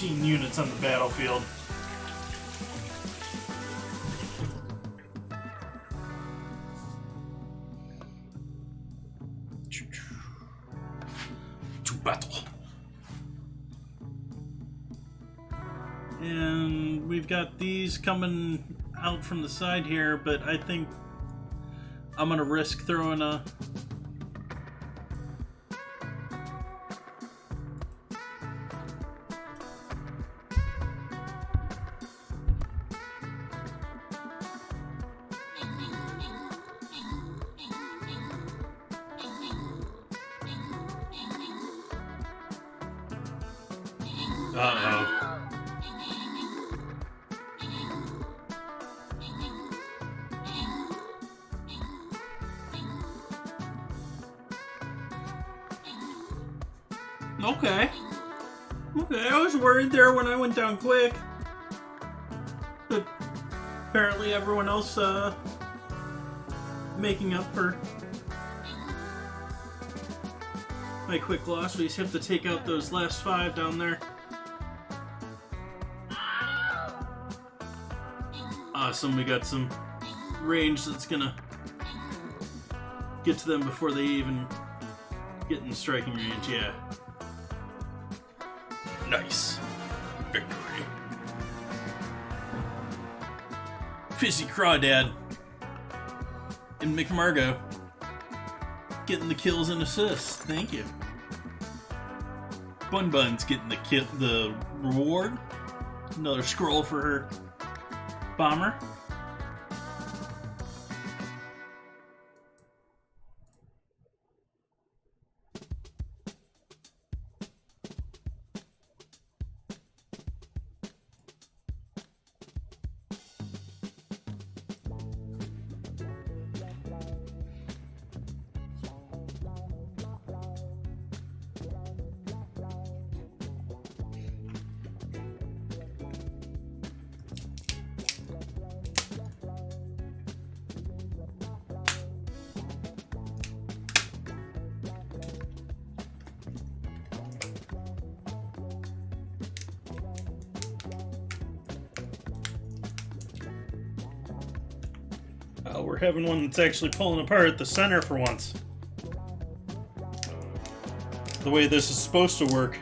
Speaker 1: Units on the battlefield. To battle. And we've got these coming out from the side here, but I think I'm gonna risk throwing a Okay. Okay, I was worried there when I went down quick. But apparently everyone else making up for my quick loss. We just have to take out those last 5 down there. Awesome, we got some range that's gonna get to them before they even get in striking range, yeah. Nice. Victory. Fizzy Crawdad and McMargo getting the kills and assists. Thank you. Bun Bun's getting the reward. Another scroll for her bomber. We're having one that's actually pulling apart at the center for once. The way this is supposed to work.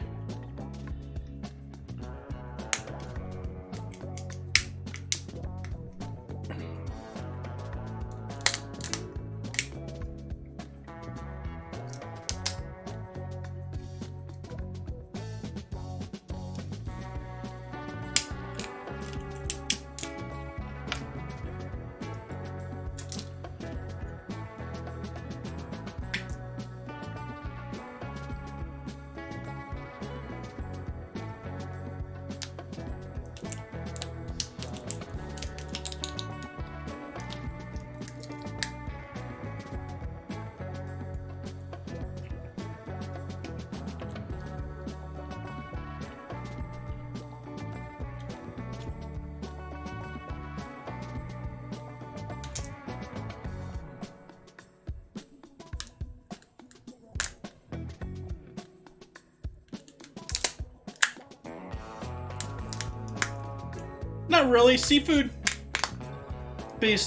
Speaker 1: Not really. Seafood-based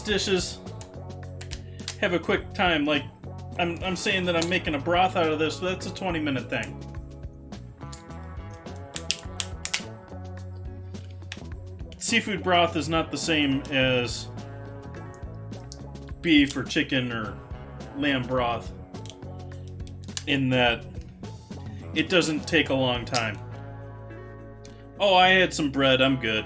Speaker 1: dishes have a quick time, like I'm saying that I'm making a broth out of this, but that's a 20-minute thing. Seafood broth is not the same as beef or chicken or lamb broth in that it doesn't take a long time. Oh, I had some bread, I'm good.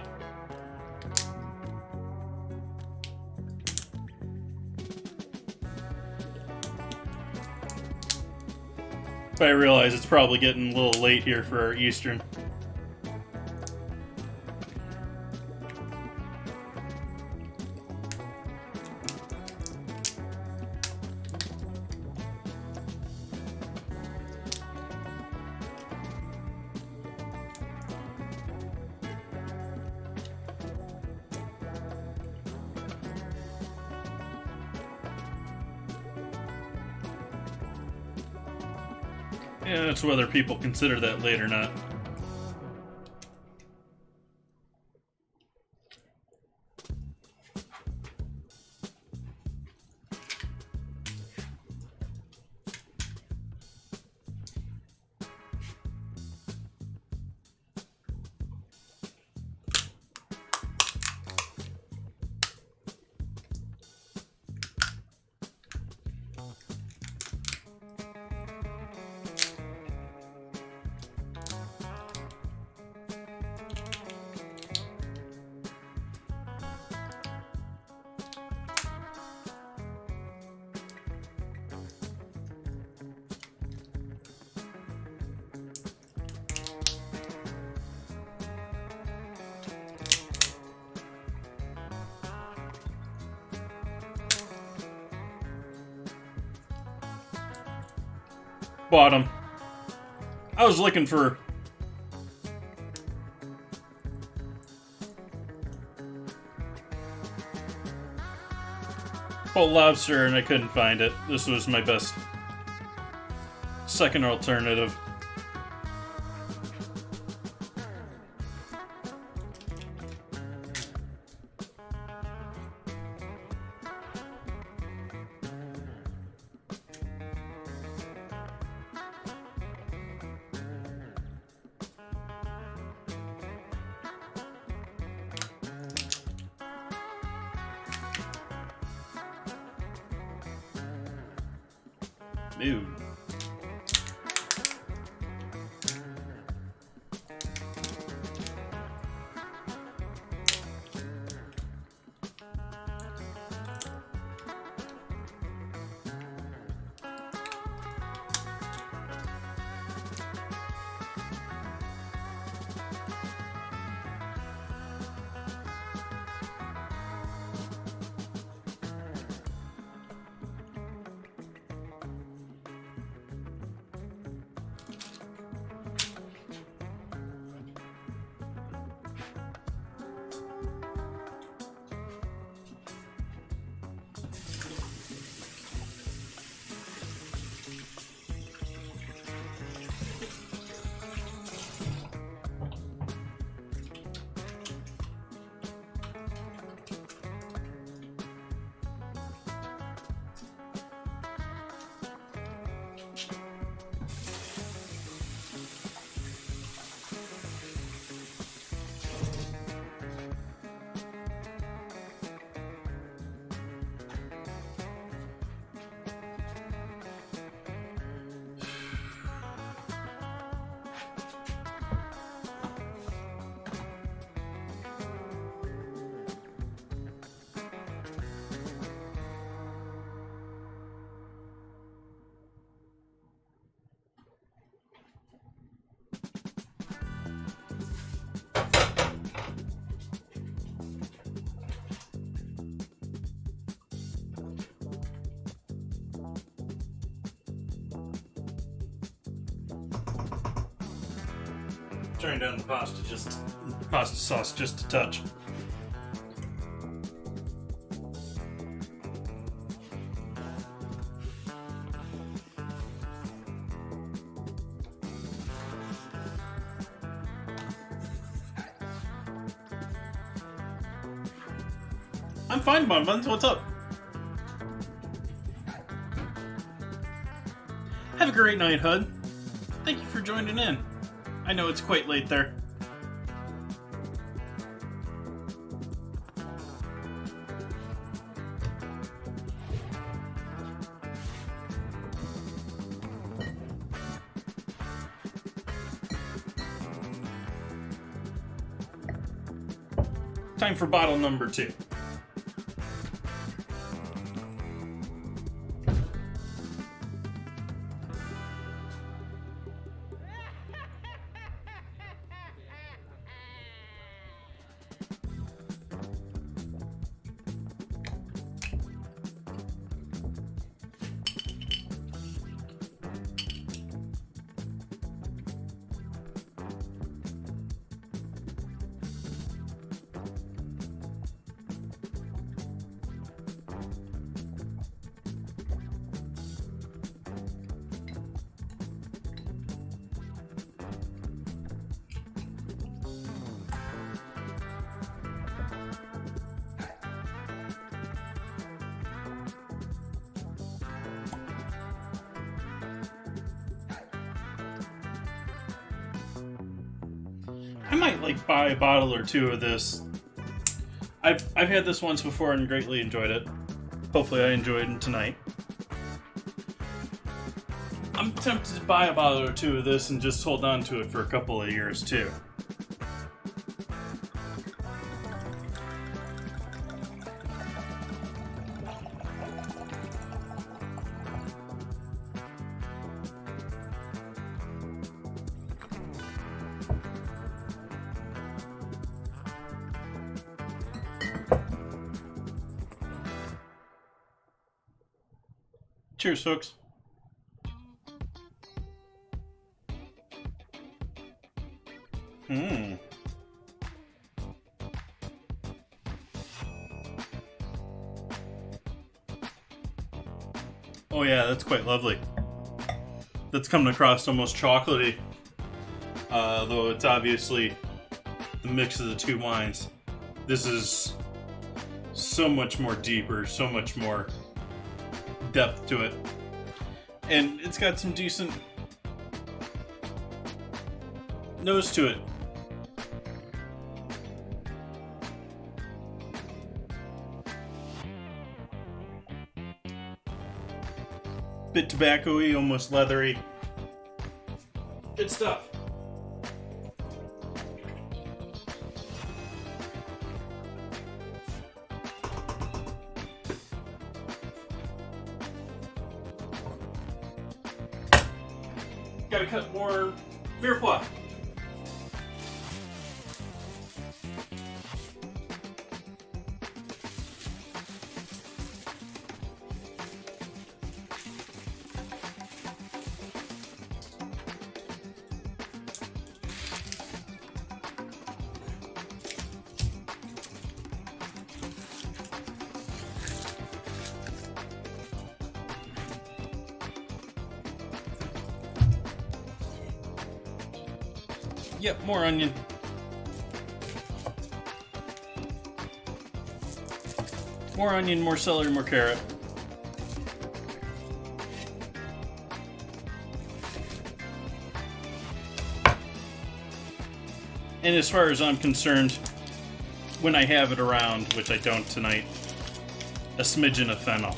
Speaker 1: But I realize it's probably getting a little late here for our Eastern. Yeah, it's whether people consider that late or not. Bottom. I was looking for whole lobster and I couldn't find it. This was my best second alternative. Dude. Turn down the pasta sauce just a touch. I'm fine, Bun Buns. What's up? great night, Hud. Thank you for joining in. I know it's quite late there. Time for bottle number 2. I might buy a bottle or 2 of this. I've had this once before and greatly enjoyed it. Hopefully I enjoyed it tonight. I'm tempted to buy a bottle or 2 of this and just hold on to it for a couple of years too. Cheers, folks. Oh yeah, that's quite lovely. That's coming across almost chocolatey. Though it's obviously the mix of the 2 wines. This is so much more deeper, so much more depth to it. And it's got some decent nose to it. Bit tobacco-y, almost leathery. Good stuff. Gotta cut more mirepoix. Yep, more onion. More onion, more celery, more carrot. And as far as I'm concerned, when I have it around, which I don't tonight, a smidgen of fennel.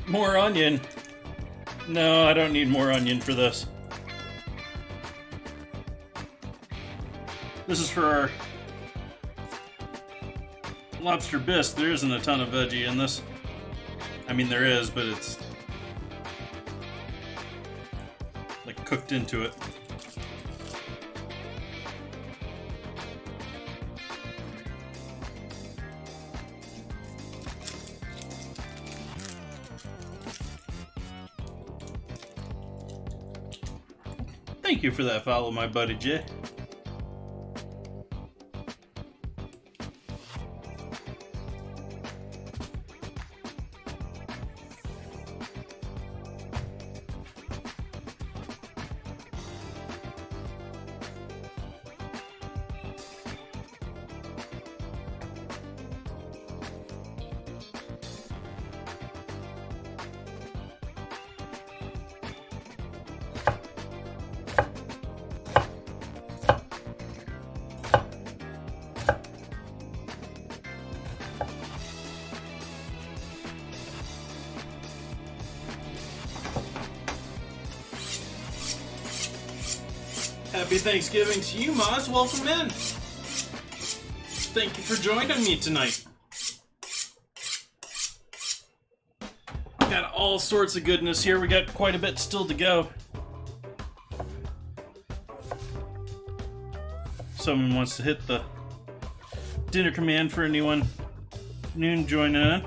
Speaker 1: More onion? No, I don't need more onion for this. This is for our lobster bisque. There isn't a ton of veggie in this. I mean, there is, but it's like cooked into it. Thank you for that follow, my buddy Jay. Happy Thanksgiving to you, Moz. Welcome in. Thank you for joining me tonight. Got all sorts of goodness here. We got quite a bit still to go. Someone wants to hit the dinner command for anyone noon joining in.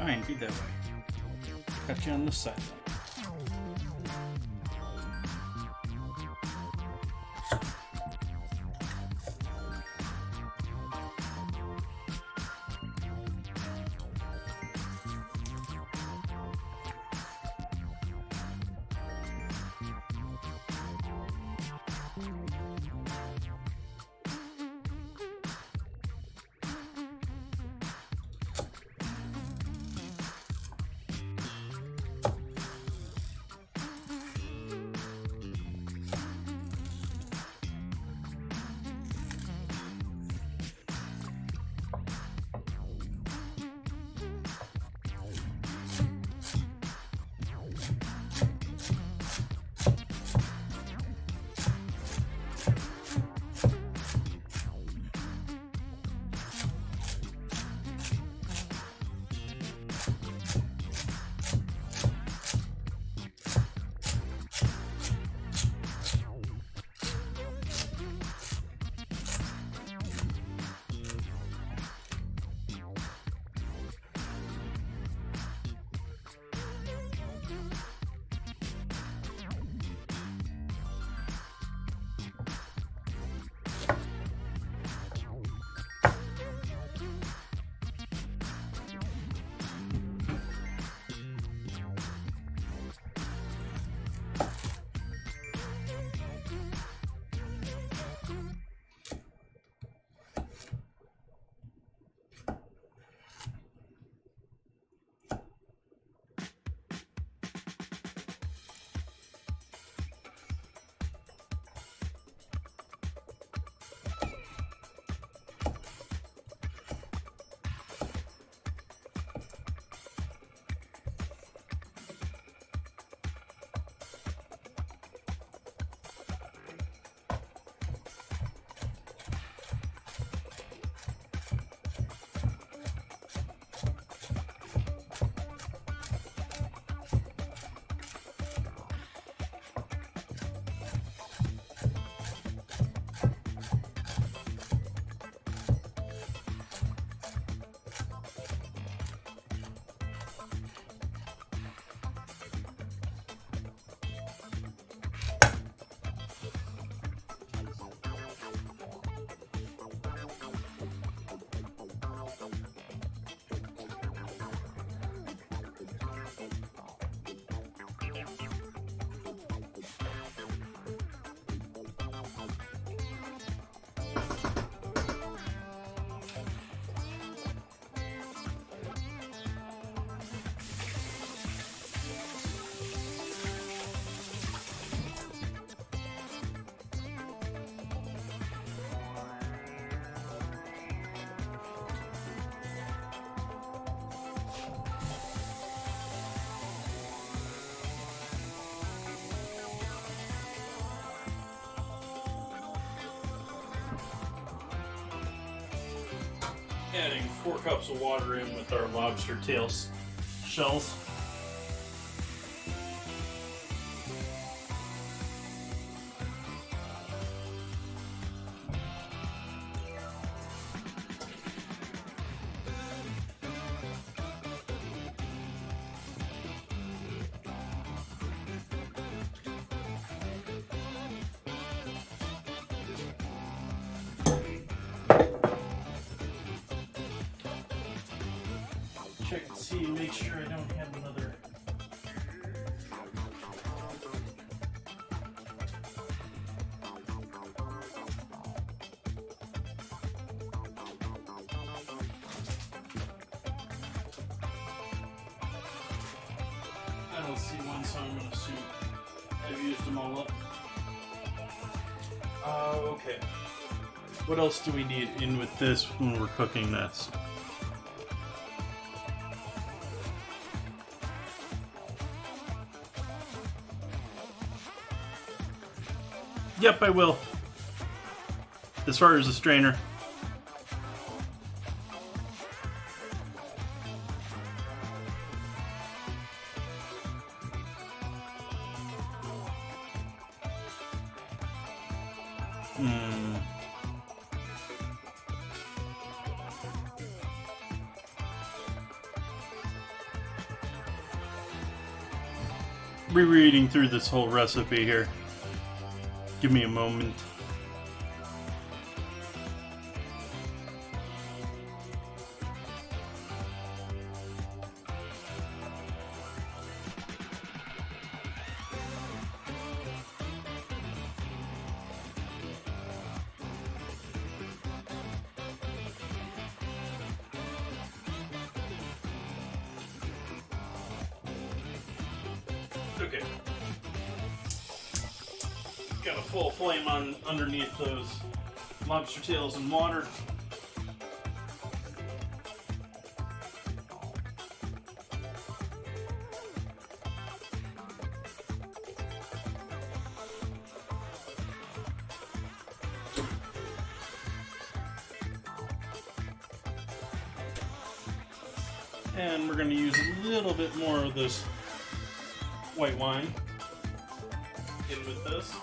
Speaker 1: Fine, be that way. Got you on this side. Adding 4 cups of water in with our lobster tails shells. Check and see, make sure I don't have another. I don't see one, so I'm going to assume I've used them all up. Okay. What else do we need in with this when we're cooking this? Yep, I will. As far as the strainer. rereading through this whole recipe here. Give me a moment. Okay. Got a full flame on underneath those lobster tails and water. And we're going to use a little bit more of this white wine in with this.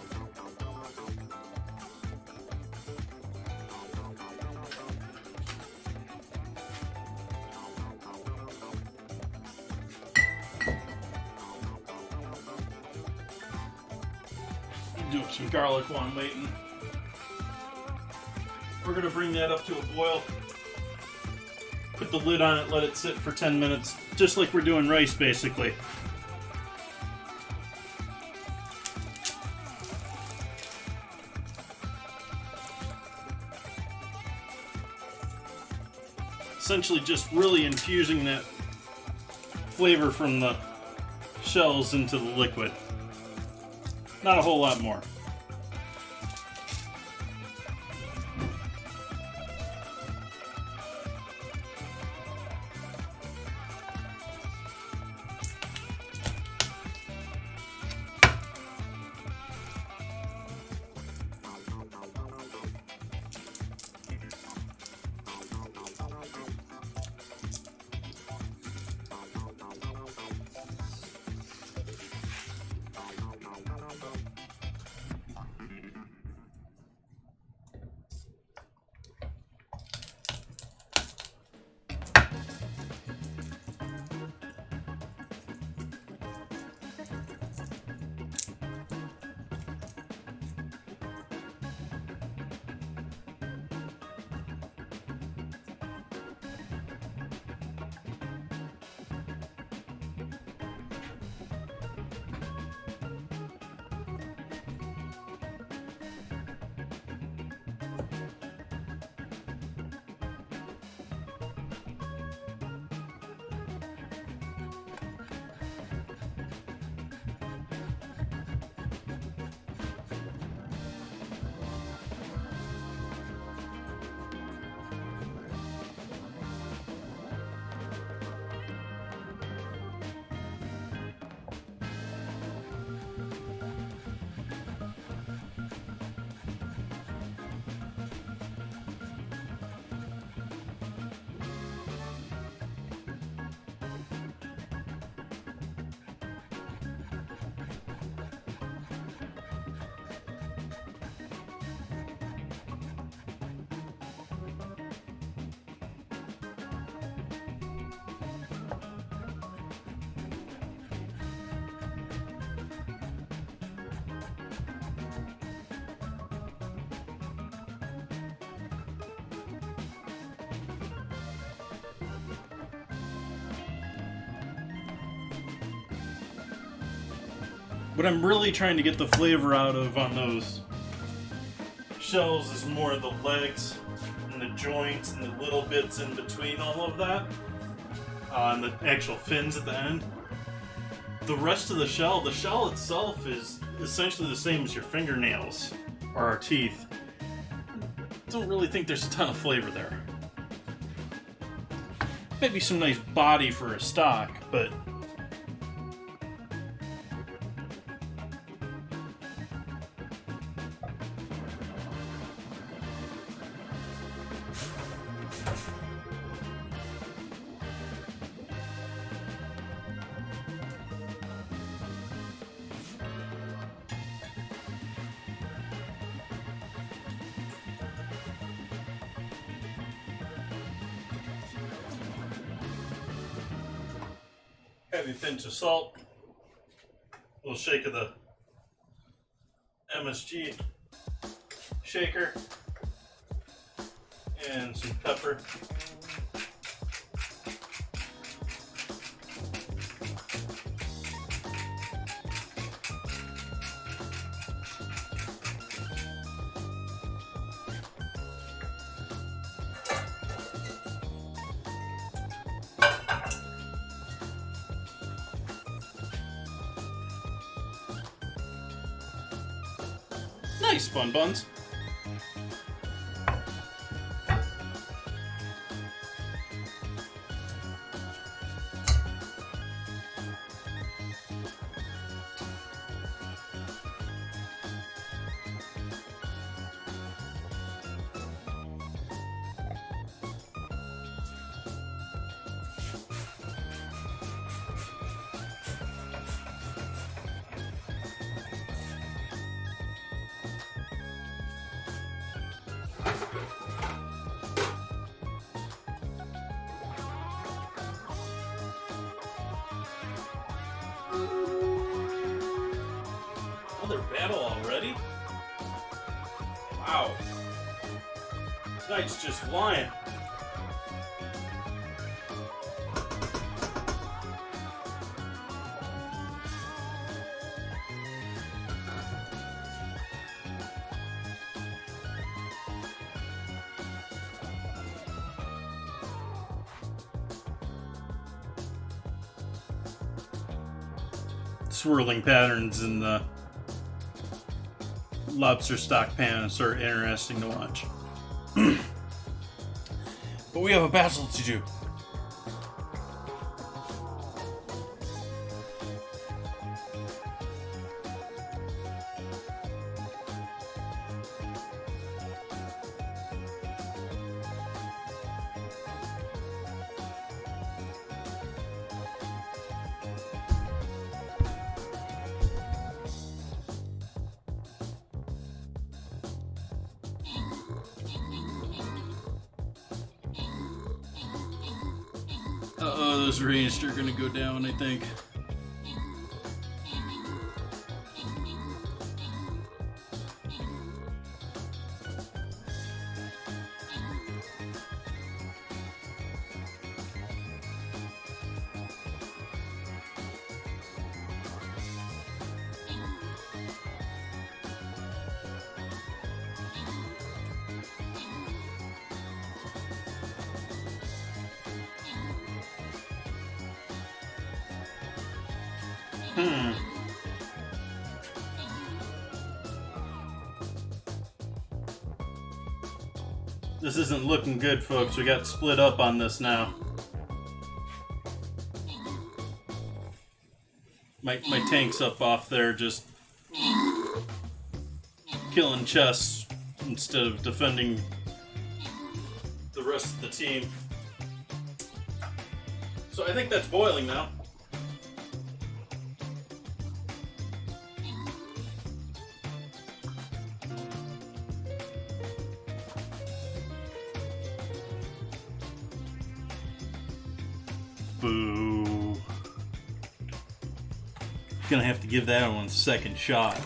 Speaker 1: Do up some garlic while I'm waiting. We're going to bring that up to a boil. Put the lid on it, let it sit for 10 minutes, just like we're doing rice basically. Essentially just really infusing that flavor from the shells into the liquid. Not a whole lot more. What I'm really trying to get the flavor out of on those shells is more of the legs and the joints and the little bits in between all of that. And the actual fins at the end. The rest of the shell itself is essentially the same as your fingernails or our teeth. Don't really think there's a ton of flavor there. Maybe some nice body for a stock, but heavy pinch of salt, a little shake of the MSG shaker and some pepper. Nice, Fun Buns. Another battle already? Wow. Tonight's just flying. Swirling patterns in the lobster stock pan is sort of interesting to watch. But we have a battle to do. Uh-oh, those rays are gonna go down, I think. This isn't looking good, folks. We got split up on this now. My tank's up off there just killing chests instead of defending the rest of the team. So I think that's boiling now. Boo. Gonna have to give that one a second shot.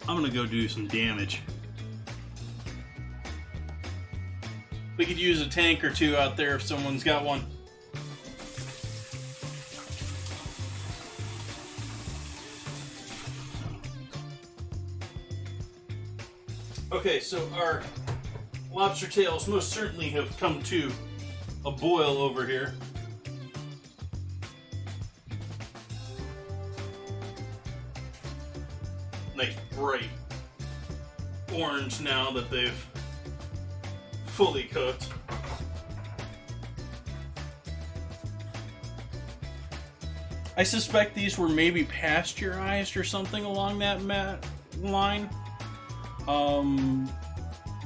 Speaker 1: I'm gonna go do some damage. We could use a tank or two out there if someone's got one. Okay, so our lobster tails most certainly have come to a boil over here. Nice bright orange now that they've fully cooked. I suspect these were maybe pasteurized or something along that line.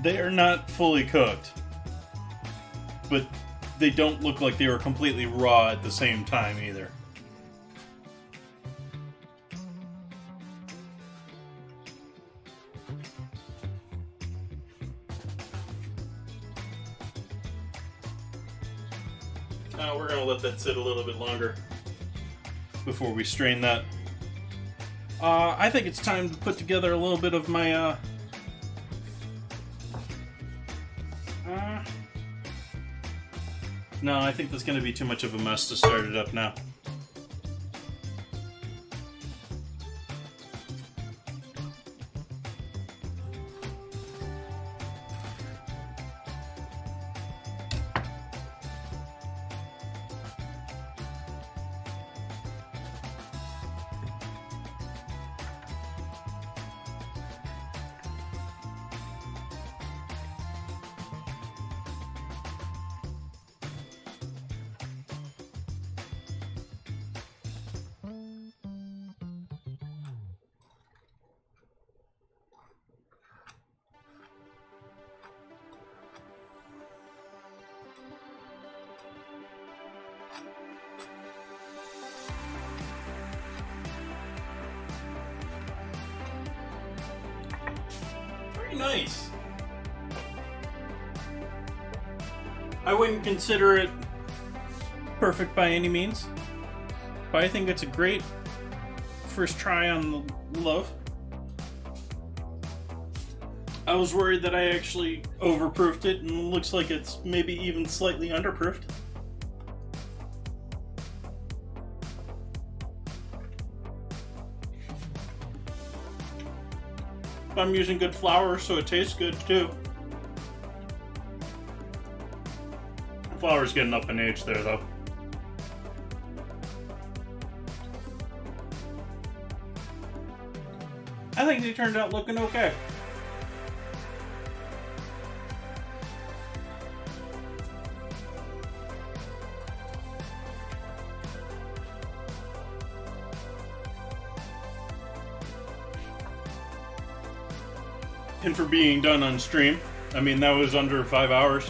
Speaker 1: They are not fully cooked, but they don't look like they were completely raw at the same time either. Now we're gonna let that sit a little bit longer before we strain that. I think it's time to put together a little bit of my no, I think that's going to be too much of a mess to start it up now. Nice. I wouldn't consider it perfect by any means, but I think it's a great first try on the loaf. I was worried that I actually overproofed it, and it looks like it's maybe even slightly underproofed. I'm using good flour, so it tastes good too. The flour's getting up in age there, though. I think they turned out looking okay. And for being done on stream, I mean, that was under 5 hours.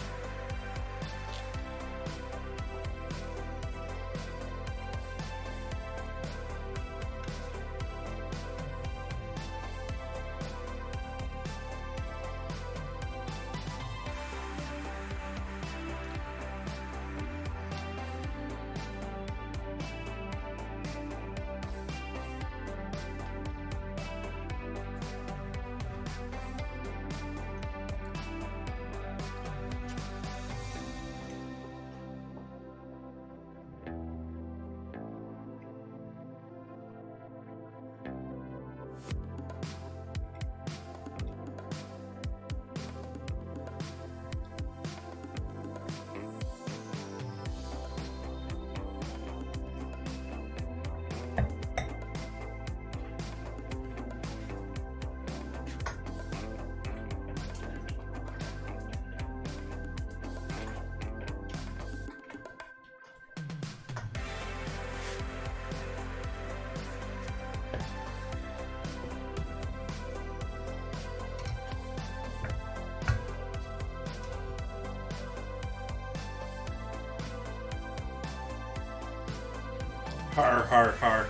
Speaker 1: Har, har, har.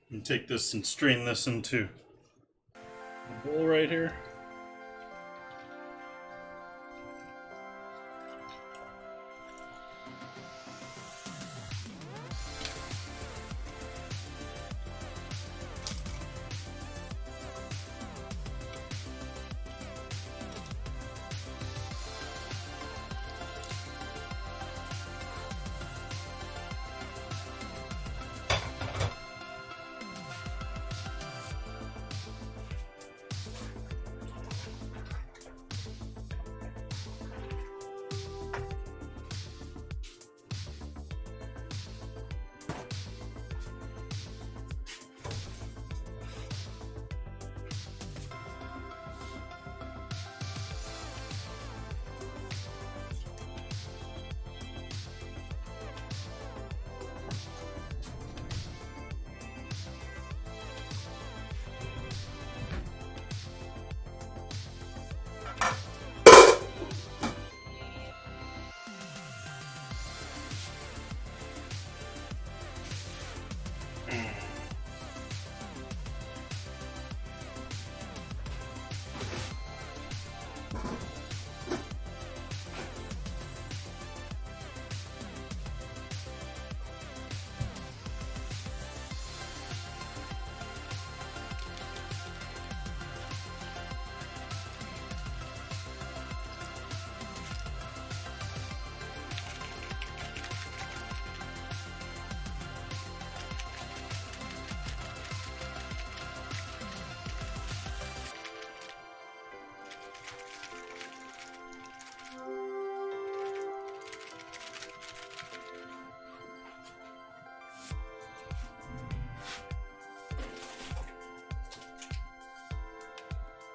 Speaker 1: And take this and strain this into a bowl right here.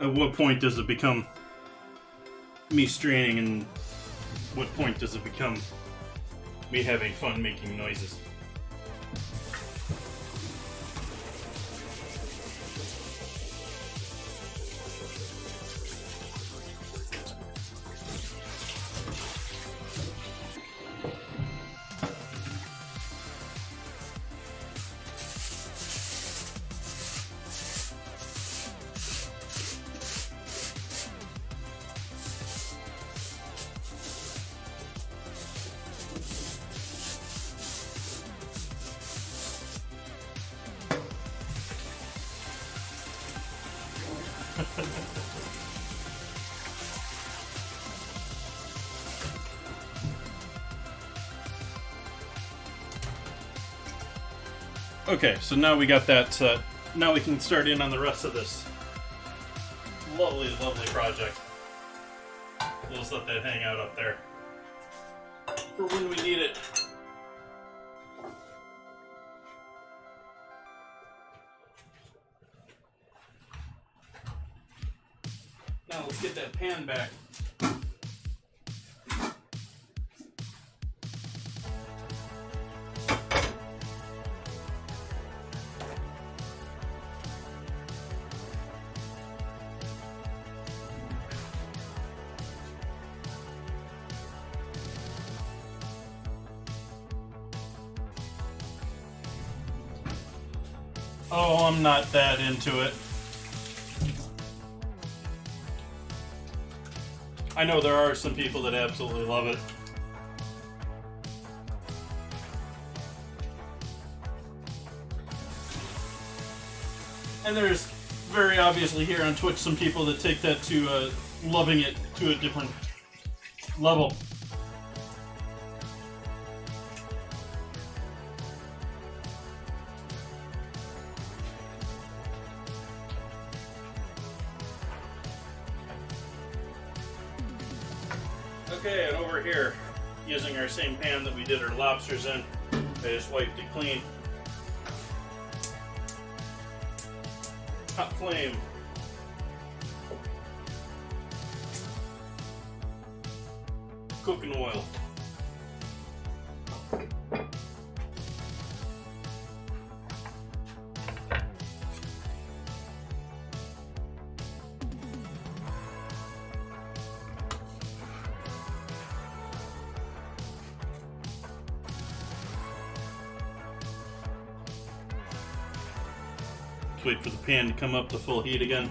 Speaker 1: At what point does it become me straining, and what point does it become me having fun making noises? Okay, so now we got that set. Now we can start in on the rest of this lovely, lovely project. We'll just let that hang out up there for when we need it. Now let's get that pan back. Oh, I'm not that into it. I know there are some people that absolutely love it. And there's very obviously here on Twitch some people that take that to loving it to a different level. Okay, and over here, using our same pan that we did our lobsters in, I just wiped it clean. Hot flame. Cooking oil. Wait for the pan to come up to full heat again.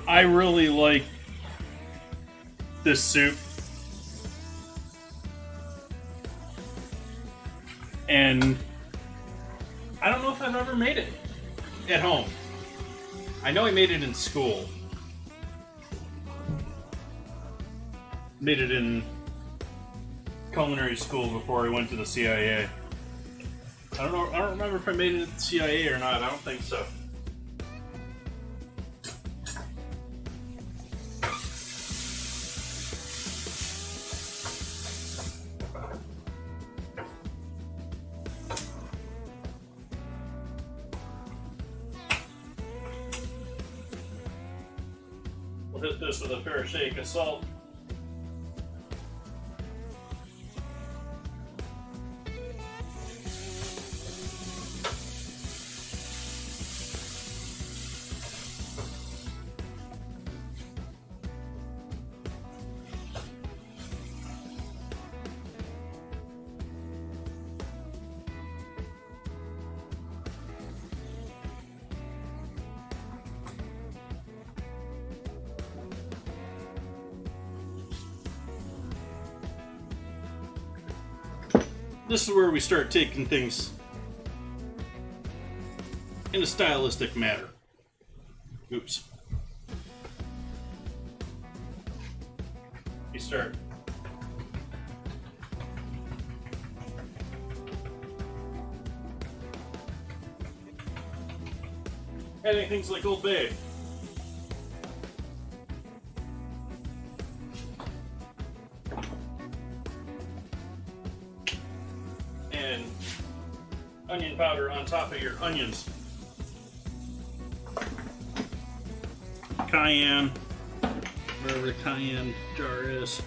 Speaker 1: I really like this soup. And I don't know if I've ever made it at home. I know I made it in school. Made it in culinary school before I went to the CIA. I don't remember if I made it at the CIA or not. I don't think so. We'll hit this with a fair shake of salt. this is where we start taking things in a stylistic manner. Oops. We start adding things like Old Bay. And onion powder on top of your onions. Cayenne, wherever the cayenne jar is.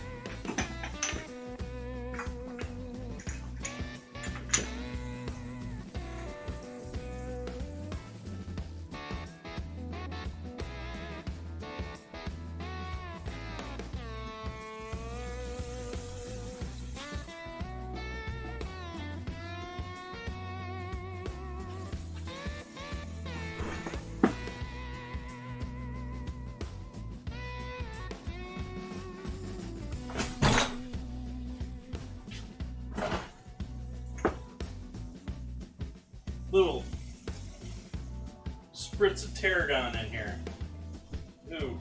Speaker 1: Little spritz of tarragon in here. Ooh.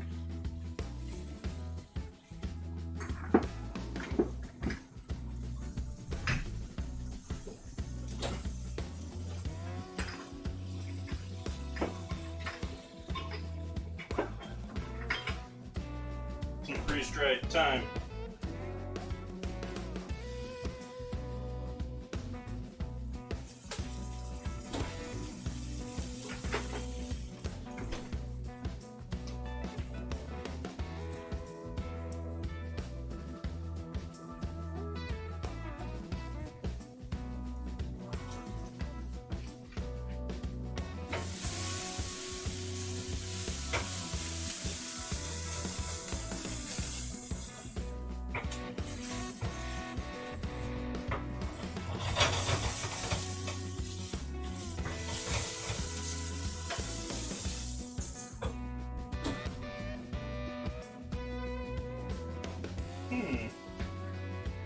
Speaker 1: Some freeze-dried thyme.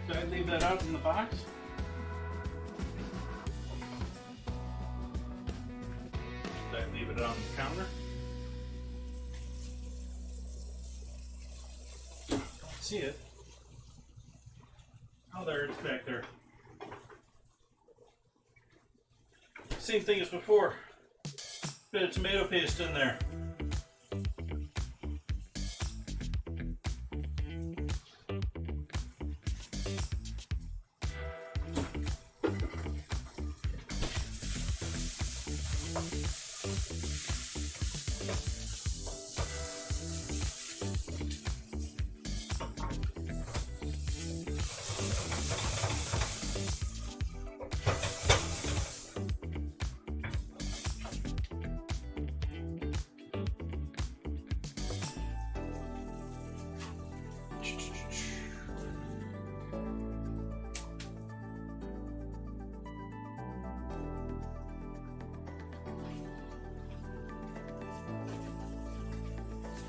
Speaker 1: Did I leave that out in the box? Did I leave it on the counter? Don't see it. Oh, there, it's back there. Same thing as before. Bit of tomato paste in there.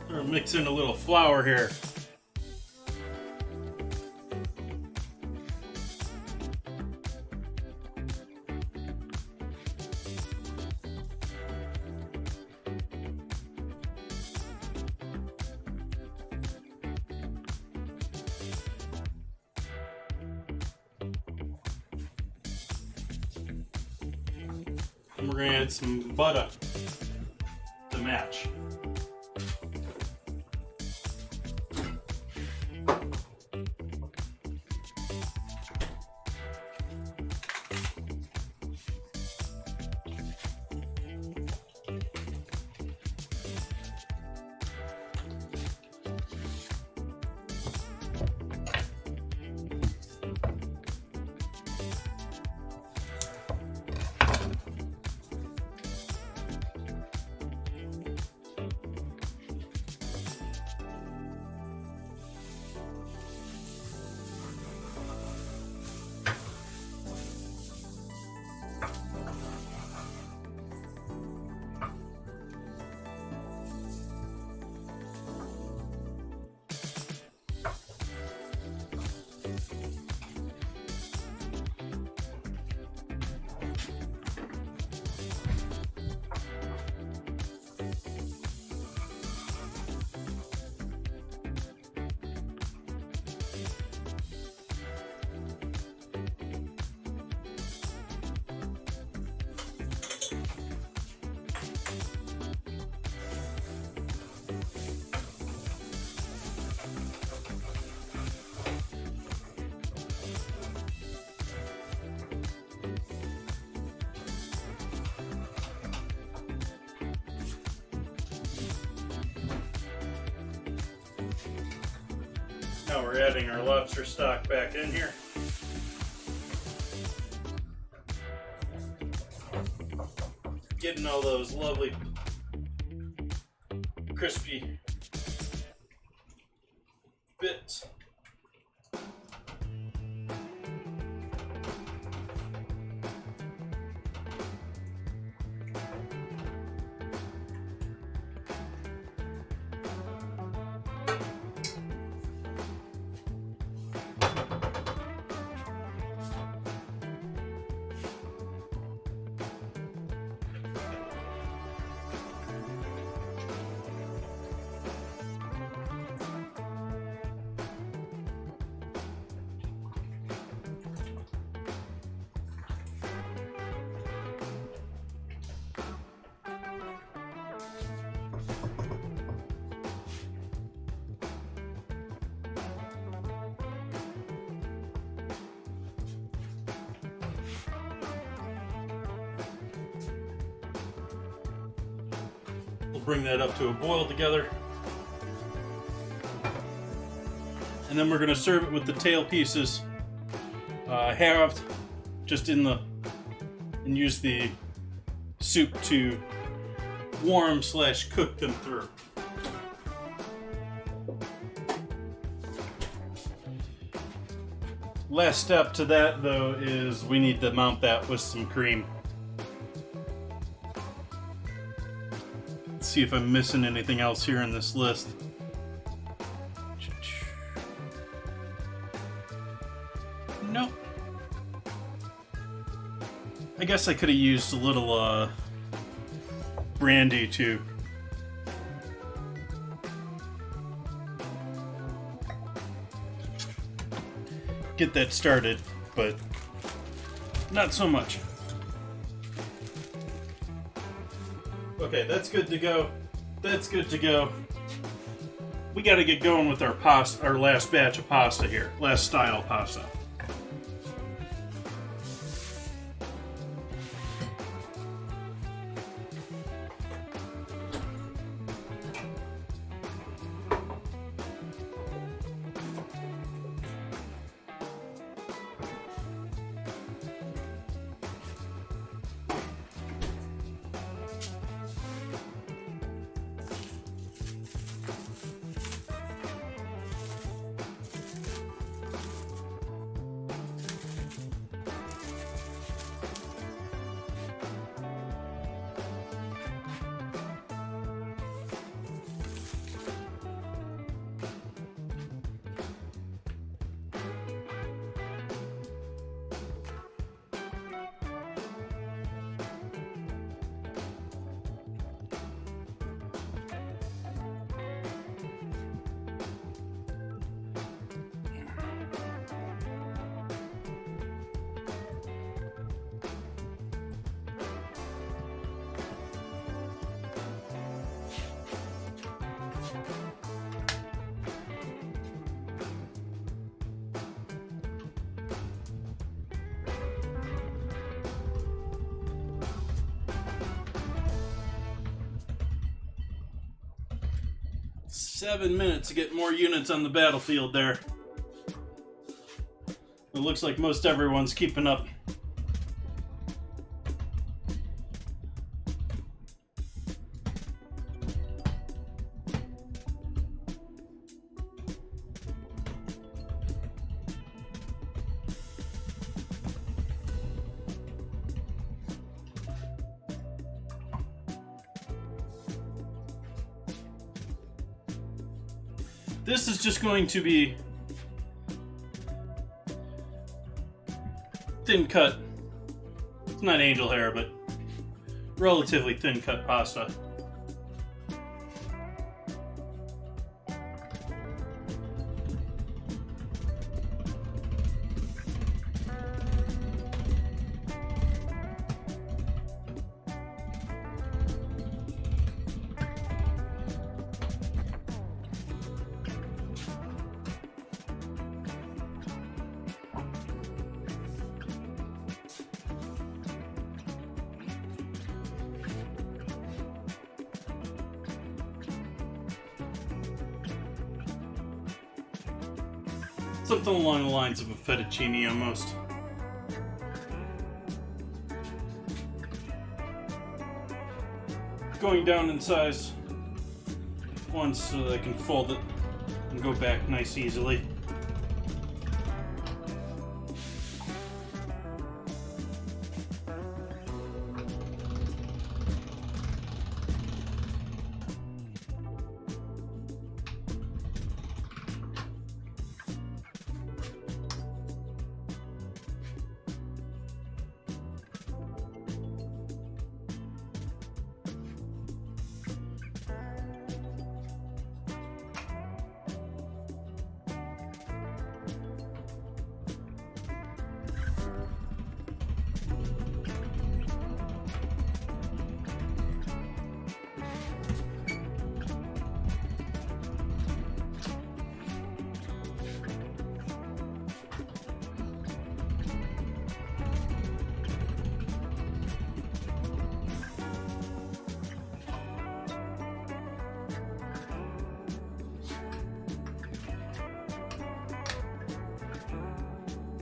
Speaker 1: We're mixing a little flour here. And we're going to add some butter to match. Now we're adding our lobster stock back in here. Getting all those lovely crispy bits. We'll bring that up to a boil together. And then we're going to serve it with the tail pieces halved, just in the, and use the soup to warm / cook them through. Last step to that, though, is we need to mount that with some cream. Let's see if I'm missing anything else here in this list. Nope. I guess I could have used a little brandy to get that started, but not so much. Okay, that's good to go. That's good to go. We got to get going with our pasta, our last batch of pasta here, last style pasta. Seven minutes to get more units on the battlefield there. It looks like most everyone's keeping up. This is just going to be thin cut. It's not angel hair, but relatively thin cut pasta. Something along the lines of a fettuccine almost. Going down in size once so that I can fold it and go back nice easily.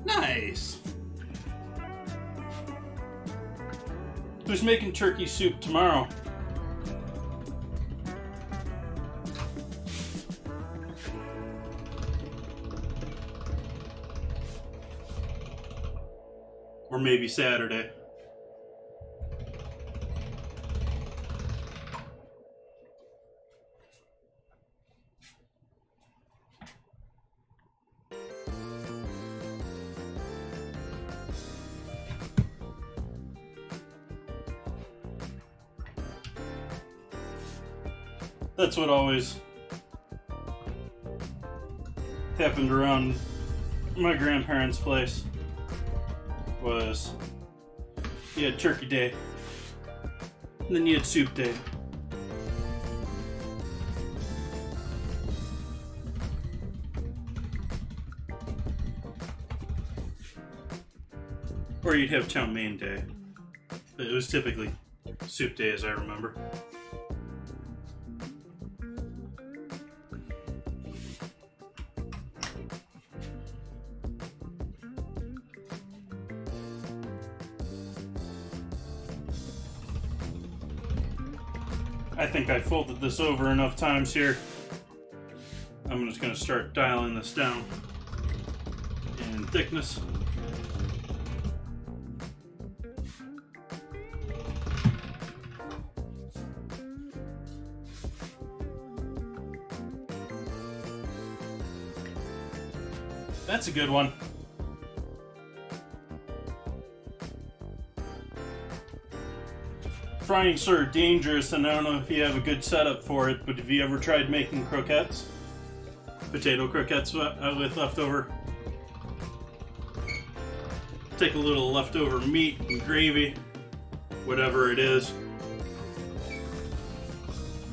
Speaker 1: Nice! Who's making turkey soup tomorrow? Or maybe Saturday. That's what always happened around my grandparents' place. Was you had turkey day, and then you had soup day. Or you'd have chow mein day. But it was typically soup day, as I remember. I think I folded this over enough times here. I'm just going to start dialing this down in thickness. That's a good one. Frying's sort of dangerous, and I don't know if you have a good setup for it, but have you ever tried making croquettes? Potato croquettes with leftover? Take a little leftover meat and gravy, whatever it is.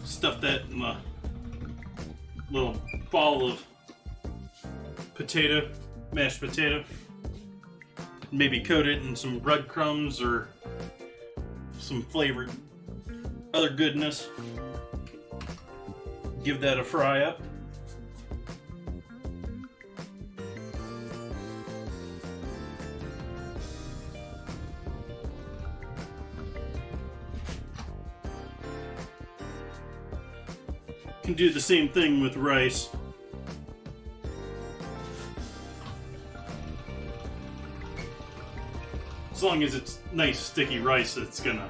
Speaker 1: Stuff that in a little ball of potato, mashed potato. Maybe coat it in some breadcrumbs or some flavored other goodness. Give that a fry up. Can do the same thing with rice. As long as it's nice sticky rice, it's gonna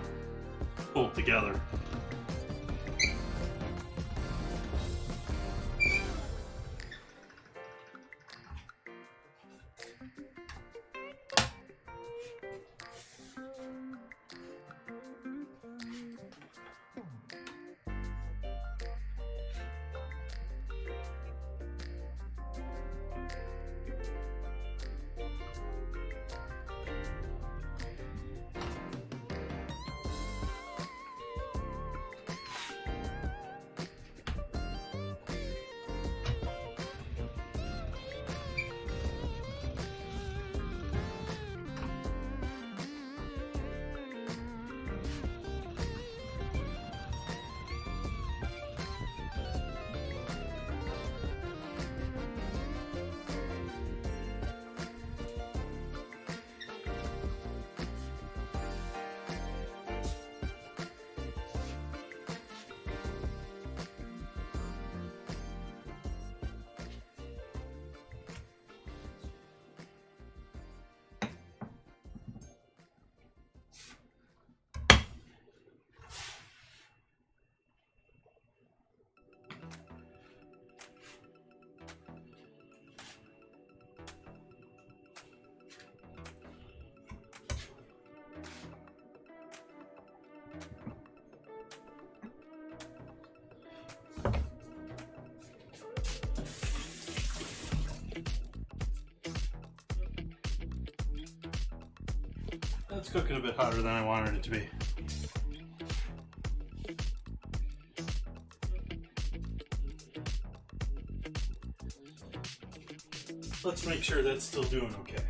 Speaker 1: hold together. That's cooking a bit hotter than I wanted it to be. Let's make sure that's still doing okay.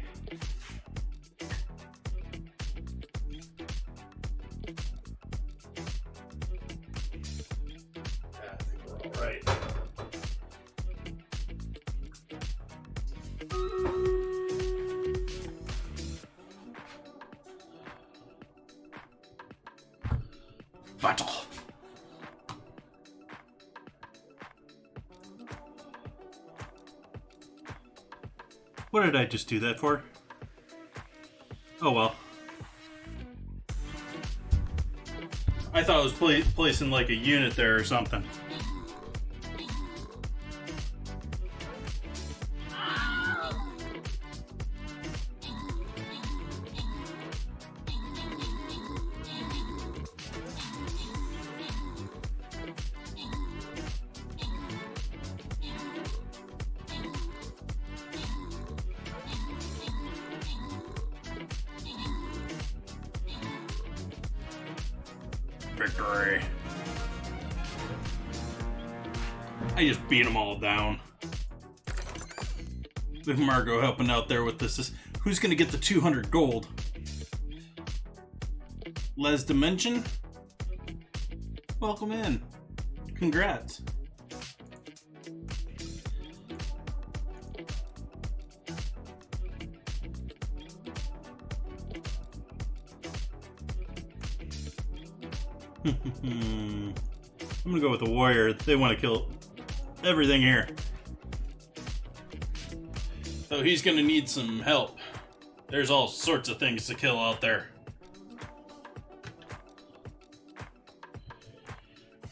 Speaker 1: I think we're all right. Battle. What did I just do that for? Oh well. I thought I was placing like a unit there or something. Victory. I just beat them all down. With Margot helping out there with this. Who's going to get the 200 gold? Les Dimension? Welcome in. Congrats. I'm gonna go with the warrior. They want to kill everything here. So he's gonna need some help. There's all sorts of things to kill out there.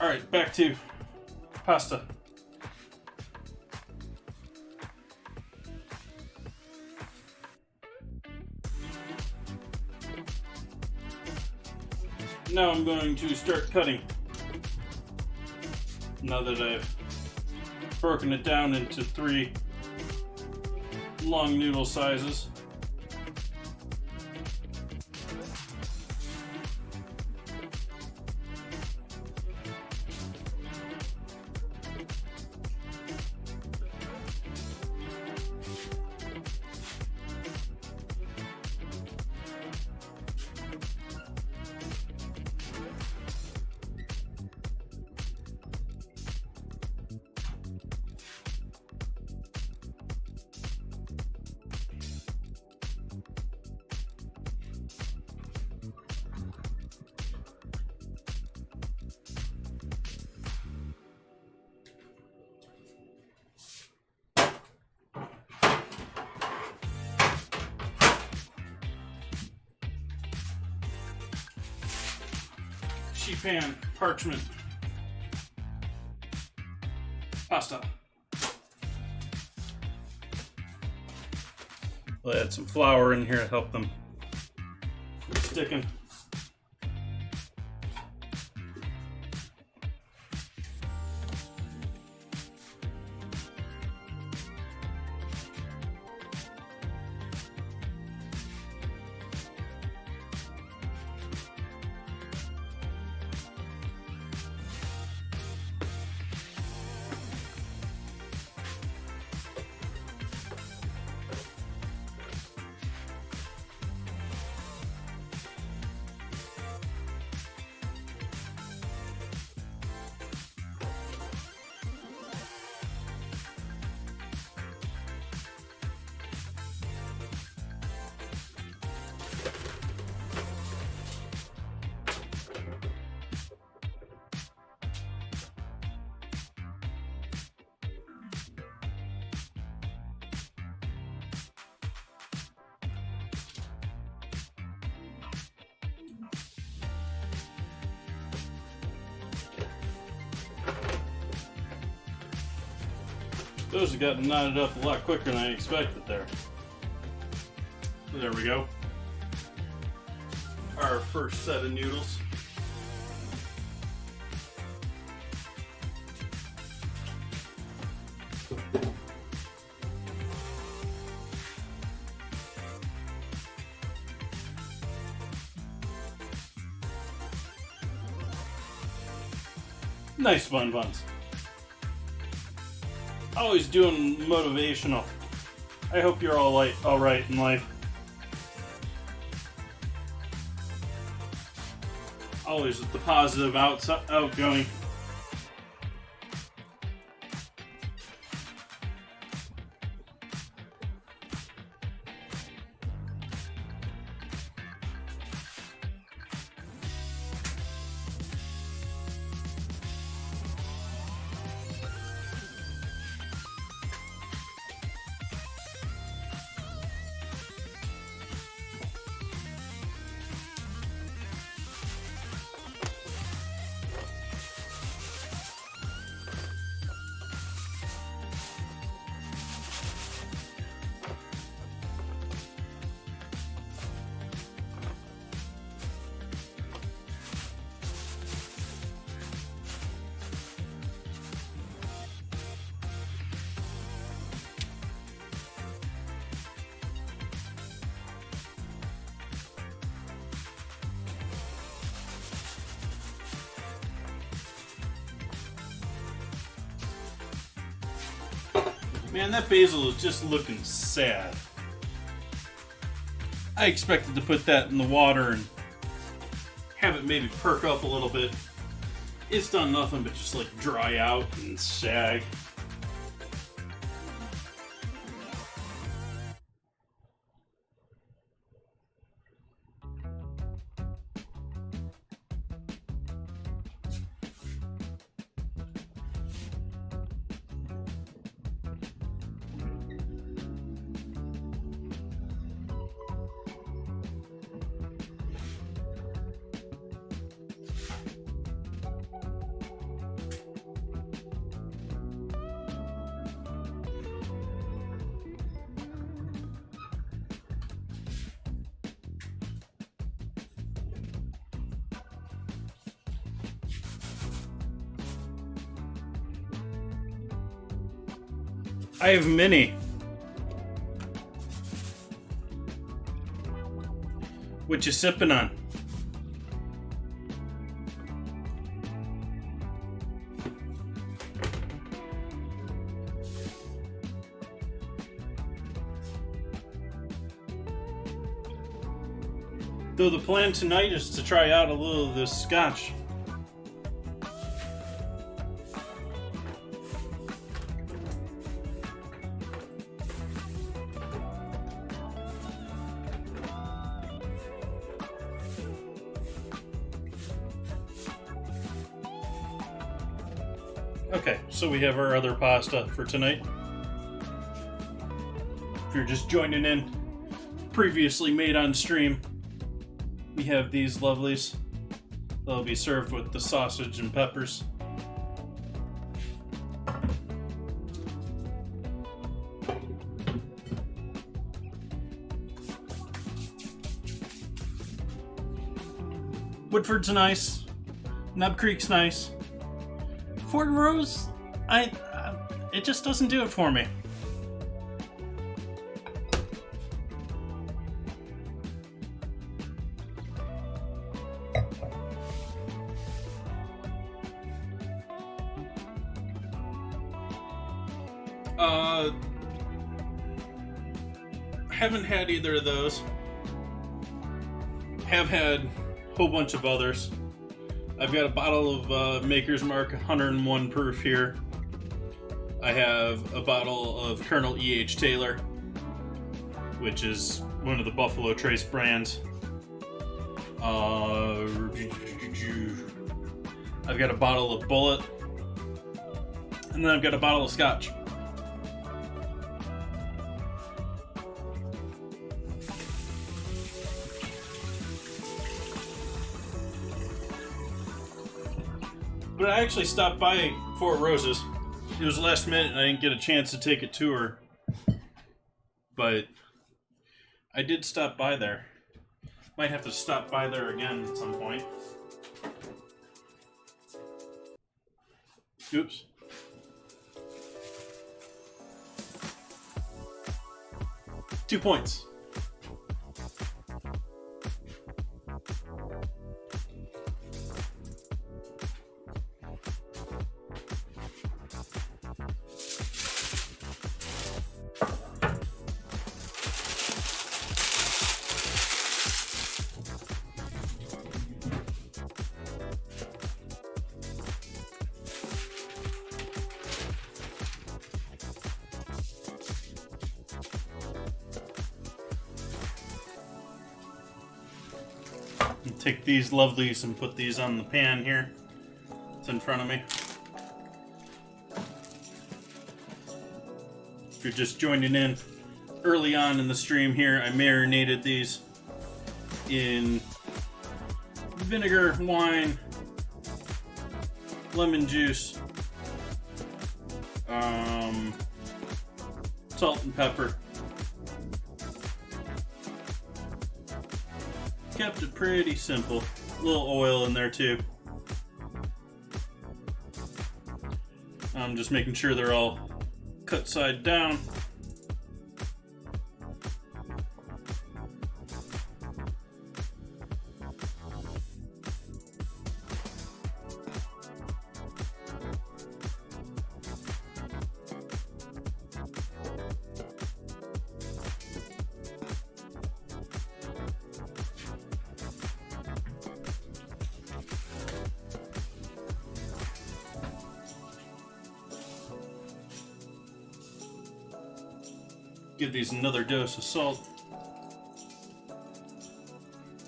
Speaker 1: Alright, back to pasta. Now I'm going to start cutting. Now that I've broken it down into 3 long noodle sizes. Sheepan, parchment, pasta. We'll add some flour in here to help them from sticking. Those have gotten knotted up a lot quicker than I expected there. There we go. Our first set of noodles. Nice Bun Buns. Always doing motivational. I hope you're all right in life. Always with the positive outgoing. Man, that basil is just looking sad. I expected to put that in the water and have it maybe perk up a little bit. It's done nothing but just like dry out and sag. I have many. What you sipping on? Though the plan tonight is to try out a little of this scotch. Okay, so we have our other pasta for tonight. If you're just joining in, previously made on stream, we have these lovelies. They'll be served with the sausage and peppers. Woodford's nice. Nub Creek's nice. Fort Rose, it just doesn't do it for me. Haven't had either of those. Have had a whole bunch of others. I've got a bottle of Maker's Mark 101 proof here. I have a bottle of Colonel E.H. Taylor, which is one of the Buffalo Trace brands. I've got a bottle of Bullet, and then I've got a bottle of Scotch. But I actually stopped by Fort Rose's. It was last minute and I didn't get a chance to take a tour. But I did stop by there. Might have to stop by there again at some point. Oops. Two points. Take these lovelies and put these on the pan here. It's in front of me. If you're just joining in early on in the stream here, I marinated these in vinegar, wine, lemon juice, salt and pepper. Kept it pretty simple. A little oil in there too. I'm just making sure they're all cut side down. Give these another dose of salt.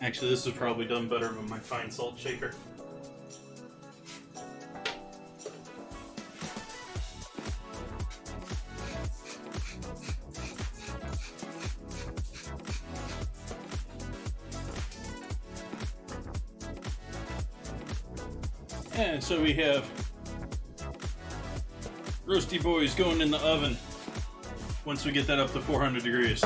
Speaker 1: Actually, this is probably done better with my fine salt shaker. And so we have roasty boys going in the oven once we get that up to 400 degrees.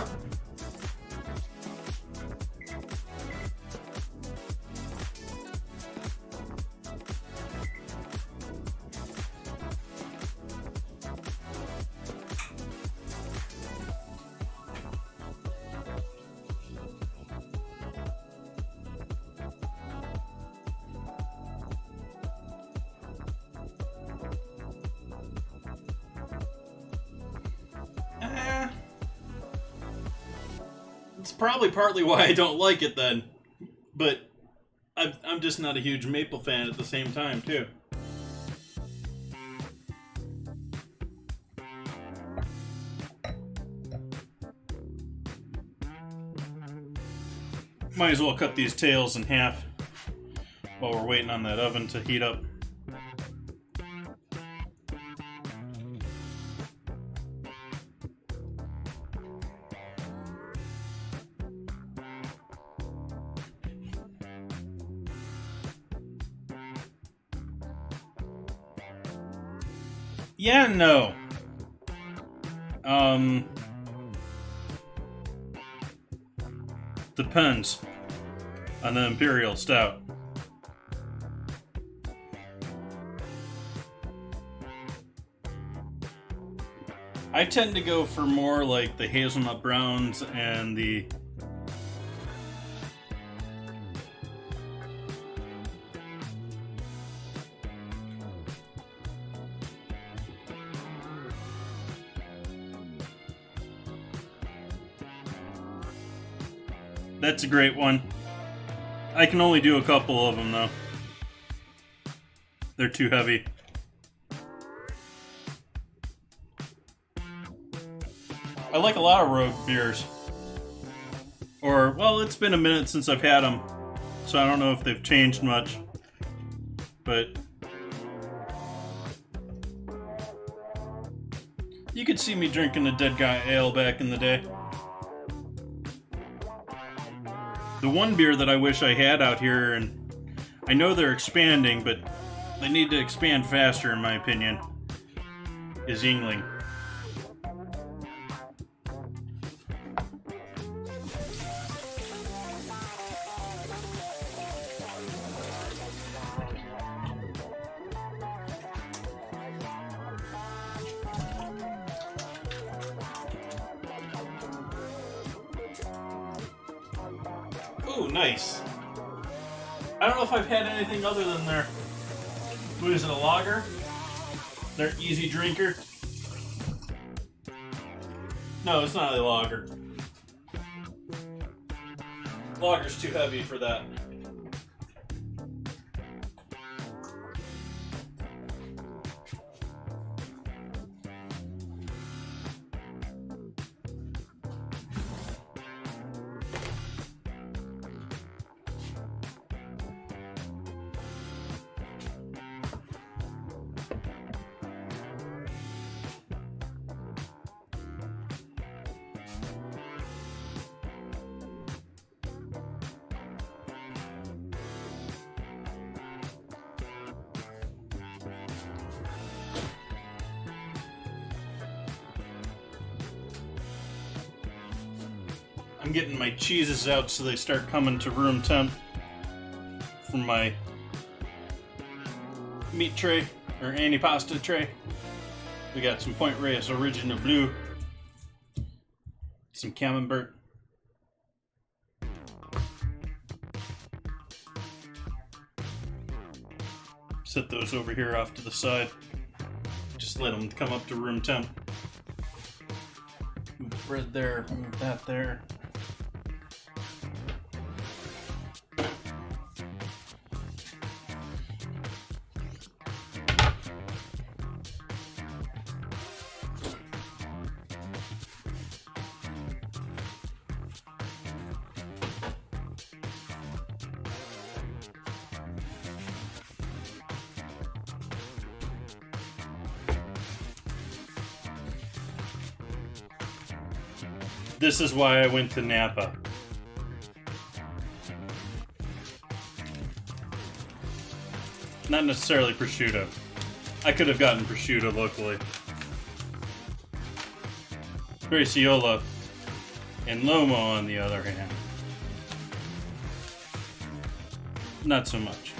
Speaker 1: It's probably partly why I don't like it then, but I'm just not a huge maple fan at the same time too. Might as well cut these tails in half while we're waiting on that oven to heat up. Yeah, no. Depends on the Imperial Stout. I tend to go for more like the hazelnut browns and the That's a great one. I can only do a couple of them, though. They're too heavy. I like a lot of rogue beers. Or, well, it's been a minute since I've had them, so I don't know if they've changed much. But you could see me drinking a Dead Guy Ale back in the day. The one beer that I wish I had out here, and I know they're expanding, but they need to expand faster in my opinion, is Yingling. Ooh, nice. I don't know if I've had anything other than their, what is it, a lager? Their easy drinker? No, it's not a lager. Lager's too heavy for that. I'm getting my cheeses out so they start coming to room temp from my meat tray, or antipasta tray. We got some Point Reyes Original Blue, some Camembert, set those over here off to the side. Just let them come up to room temp. Move the bread there, move that there. This is why I went to Napa. Not necessarily prosciutto. I could have gotten prosciutto locally. Graciola and Lomo, on the other hand, not so much.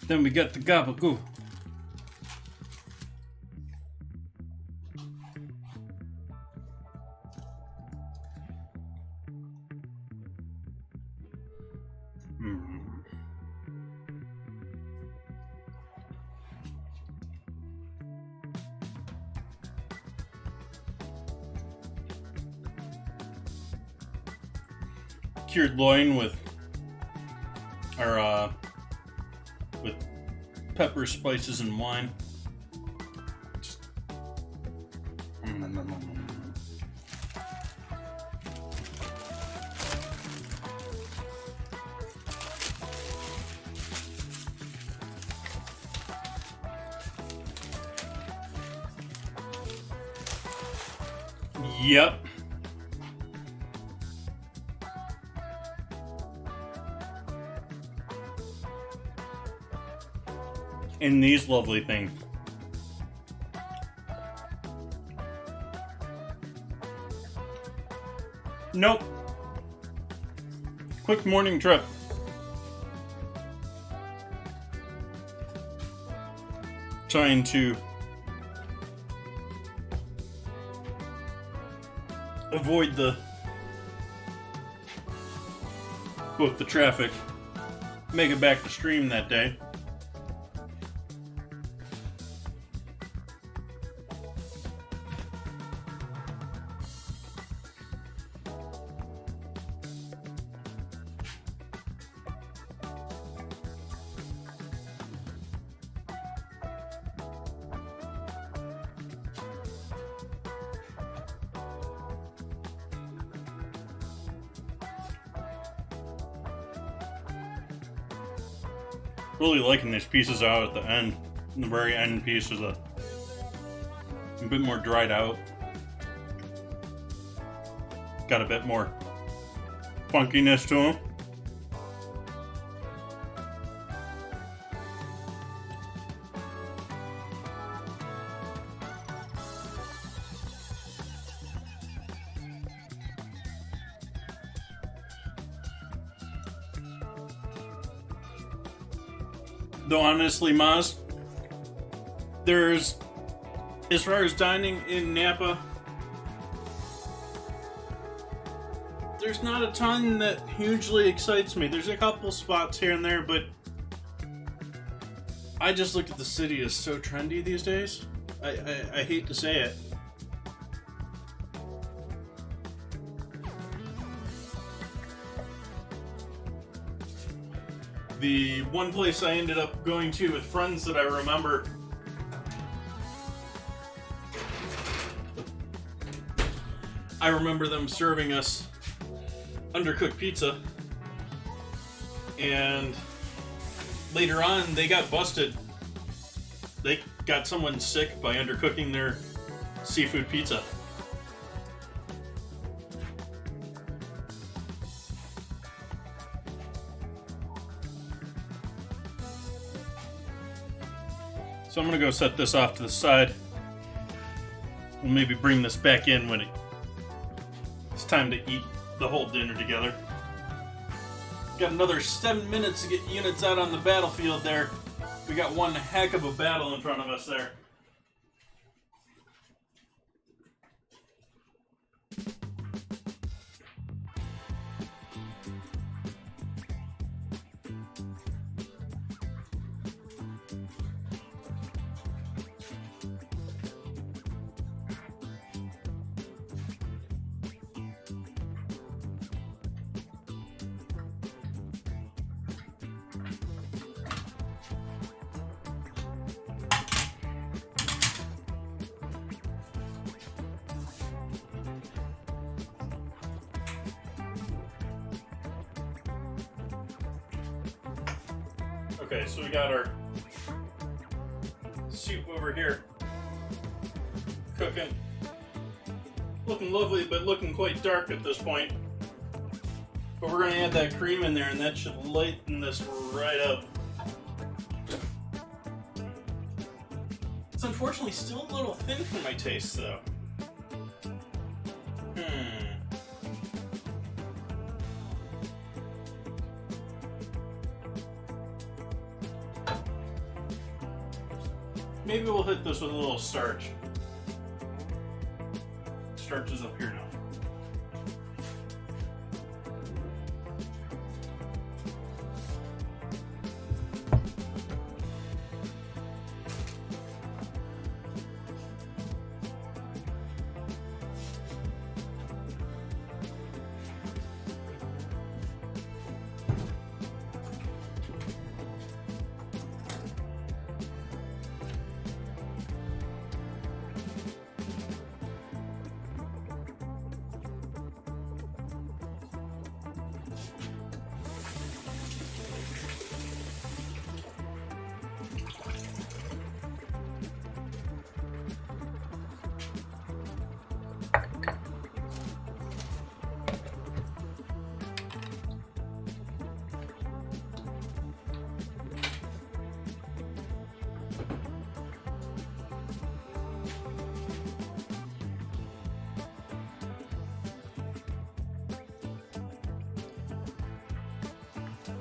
Speaker 1: Then we got the gabagool. Cured loin with pepper, spices, and wine. Yep. in these lovely things. Nope. Quick morning trip. Trying to avoid both the traffic, make it back to stream that day. Really liking these pieces out at the end. The very end piece is a bit more dried out. Got a bit more funkiness to them. Though honestly, Maz, there's, as far as dining in Napa, there's not a ton that hugely excites me. There's a couple spots here and there, but I just look at the city as so trendy these days. I hate to say it. The one place I ended up going to with friends that I remember, them serving us undercooked pizza, and later on they got busted. They got someone sick by undercooking their seafood pizza. So I'm gonna go set this off to the side. We'll maybe bring this back in when it's time to eat the whole dinner together. Got another 7 minutes to get units out on the battlefield there. We got one heck of a battle in front of us there. Okay, so we got our soup over here cooking. Looking lovely, but looking quite dark at this point. But we're going to add that cream in there, and that should lighten this right up. It's unfortunately still a little thin for my taste, though. Maybe we'll hit this with a little starch. Starch is up here now.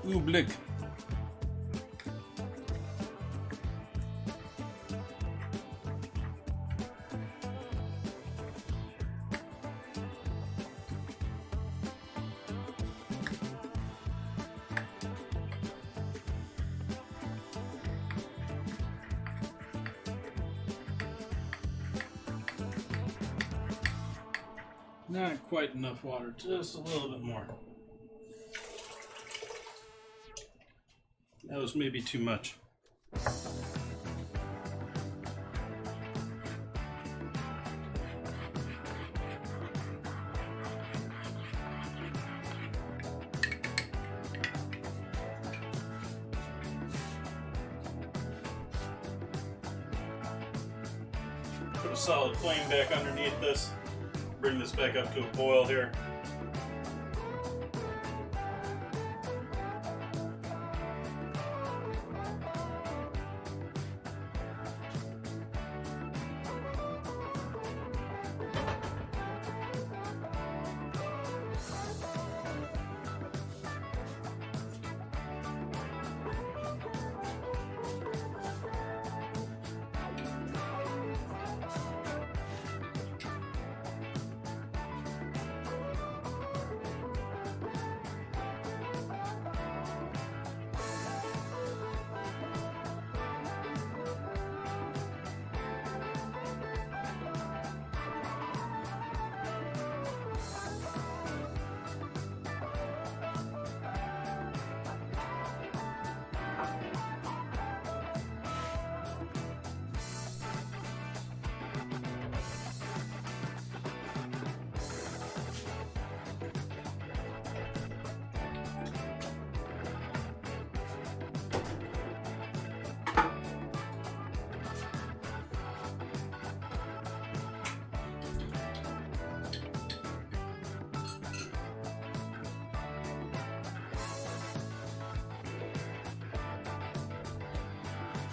Speaker 1: Oobleck. Not quite enough water, just a little bit more. That was maybe too much. Put a solid flame back underneath this. Bring this back up to a boil here.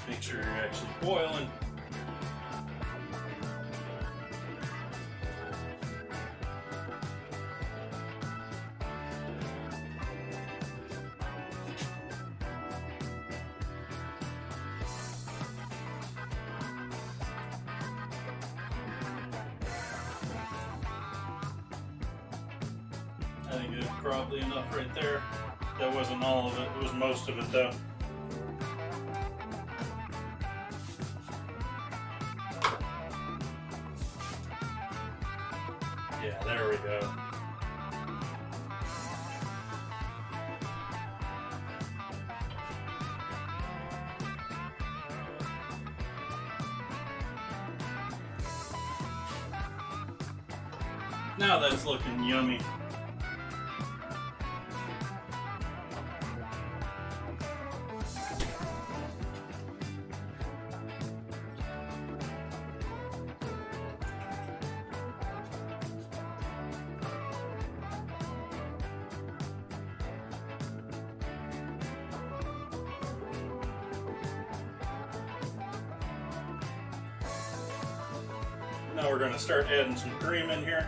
Speaker 1: Make sure you're actually boiling. I think it's probably enough right there. That wasn't all of it, it was most of it though. Yeah, there we go. Now that's looking yummy. Now we're going to start adding some cream in here.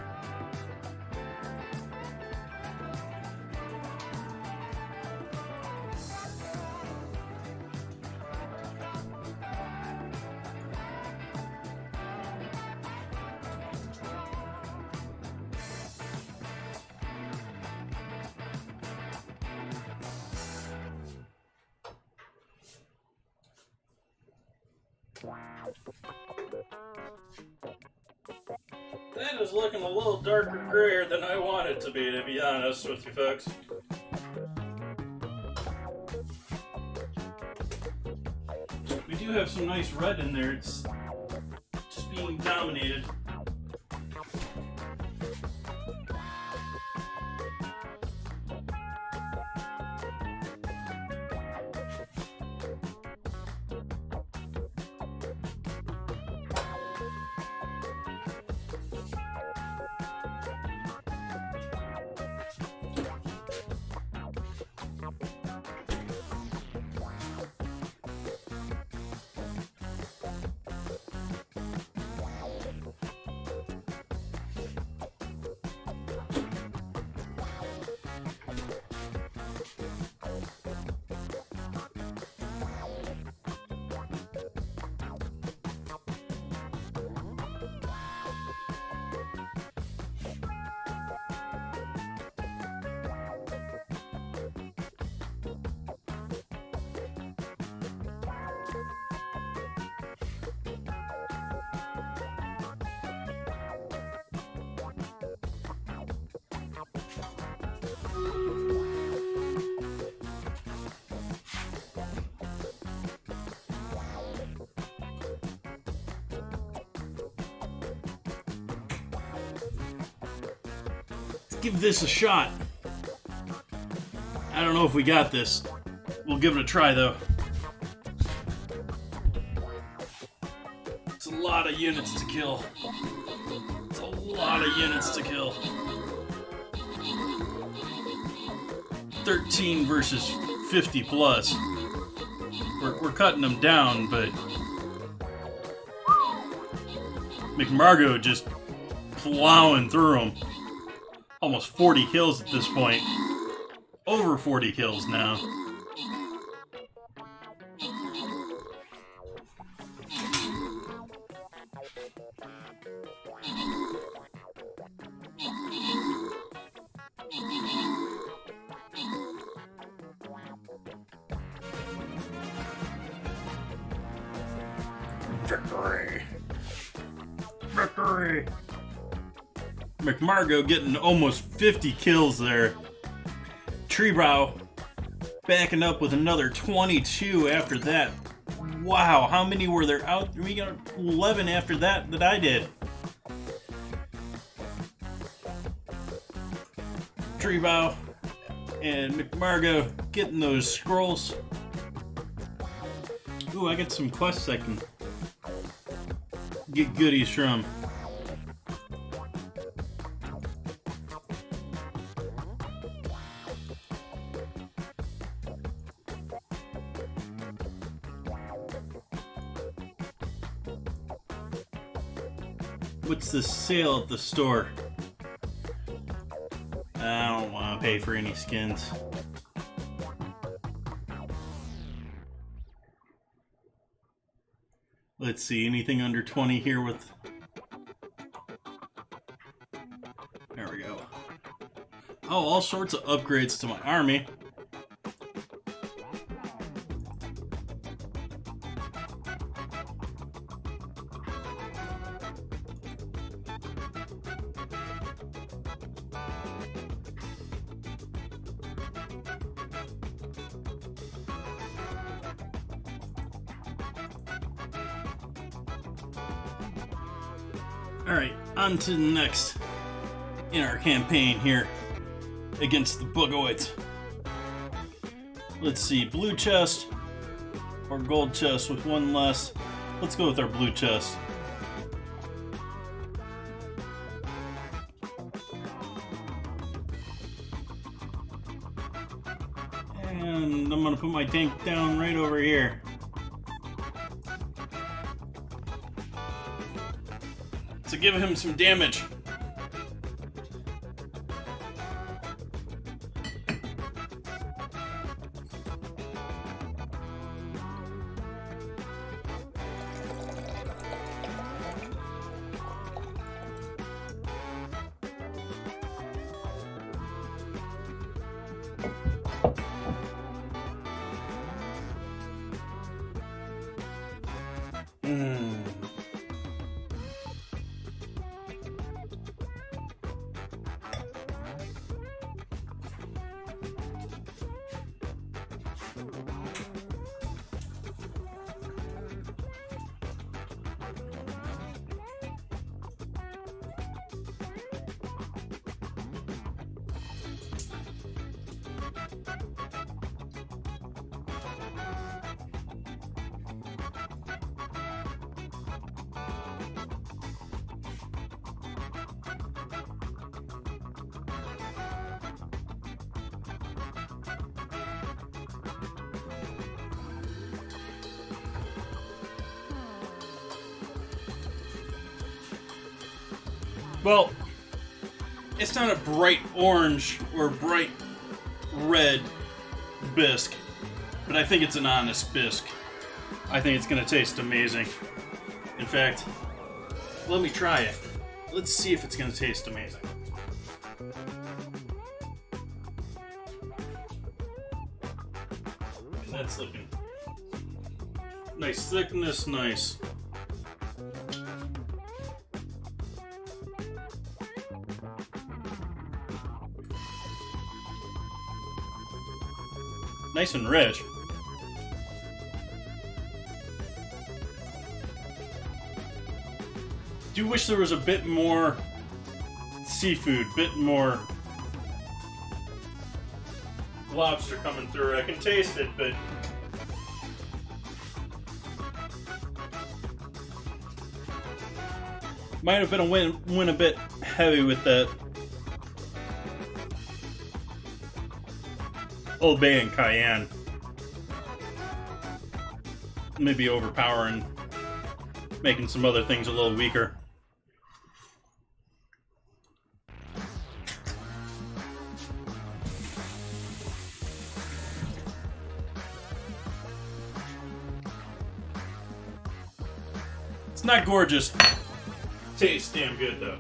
Speaker 1: That is looking a little darker grayer than I want it to be honest with you folks. We do have some nice red in there, it's just being dominated. give this a shot. I don't know if we got this. We'll give it a try, though. It's a lot of units to kill. It's a lot of units to kill. 13 versus 50 plus. We're cutting them down, but McMargo just plowing through them. Almost 40 kills at this point. Over 40 kills now. Victory! Victory! McMargo getting almost 50 kills there. Treebow backing up with another 22 after that. Wow, how many were there out? We got 11 after that I did. Treebow and McMargo getting those scrolls. Ooh, I got some quests I can get goodies from. What's the sale at the store? I don't want to pay for any skins. Let's see, anything under 20 here with... There we go. Oh, all sorts of upgrades to my army. Alright, on to the next in our campaign here against the Bugoids. Let's see, blue chest or gold chest with one less. Let's go with our blue chest. And I'm gonna put my tank down right over here. To give him some damage. Well, it's not a bright orange or bright red bisque, but I think it's an honest bisque. I think it's going to taste amazing. In fact, let me try it. Let's see if it's going to taste amazing. That's looking nice thickness, nice. Nice and rich. Do wish there was a bit more seafood, bit more lobster coming through. I can taste it, but might have been a win a bit heavy with that Old Bay and cayenne. Maybe overpowering, making some other things a little weaker. It's not gorgeous. Tastes damn good though.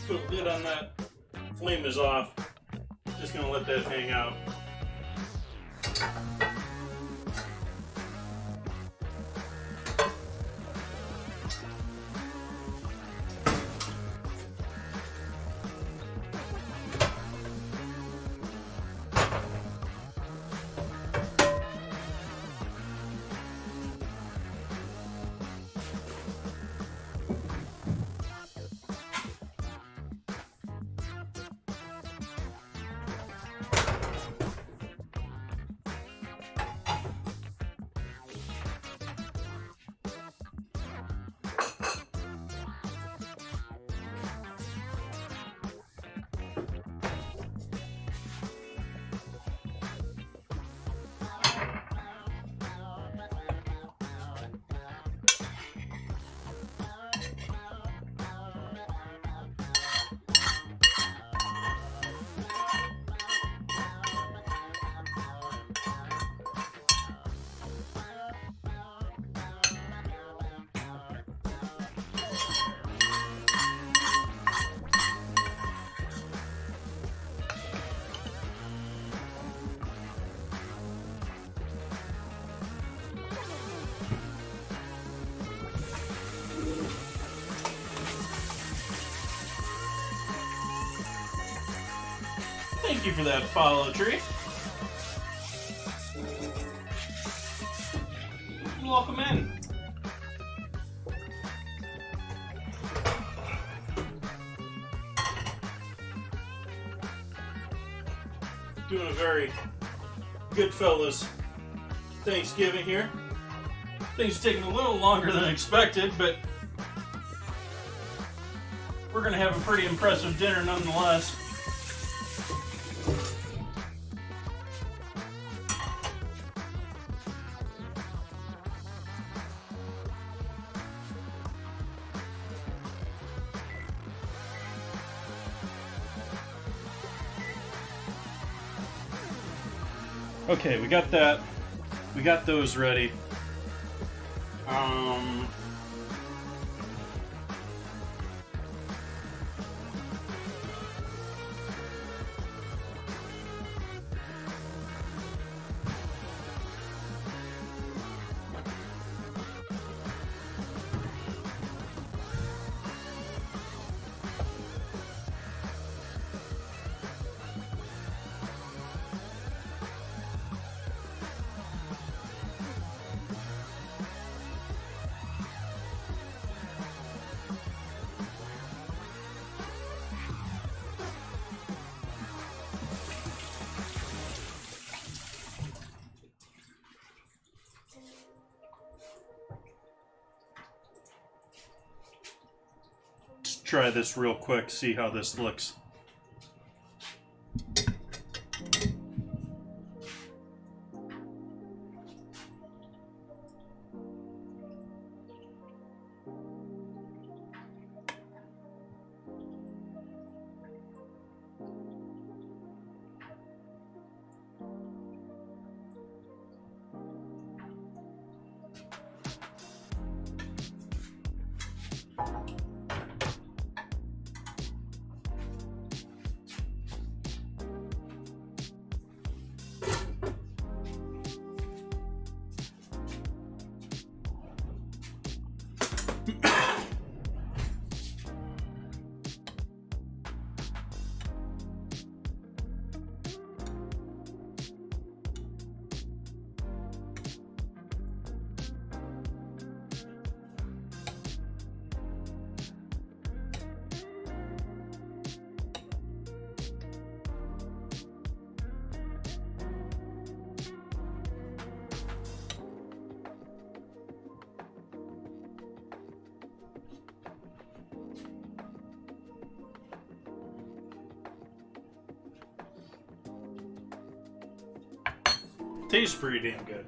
Speaker 1: Put a lid on that. Flame is off. Just gonna let that hang out. Thank you for that follow, Tree. Welcome in. Doing a very Goodfellas Thanksgiving here. Things are taking a little longer than expected, but we're going to have a pretty impressive dinner nonetheless. Okay, we got that. We got those ready. Try this real quick, see how this looks. Tastes pretty damn good.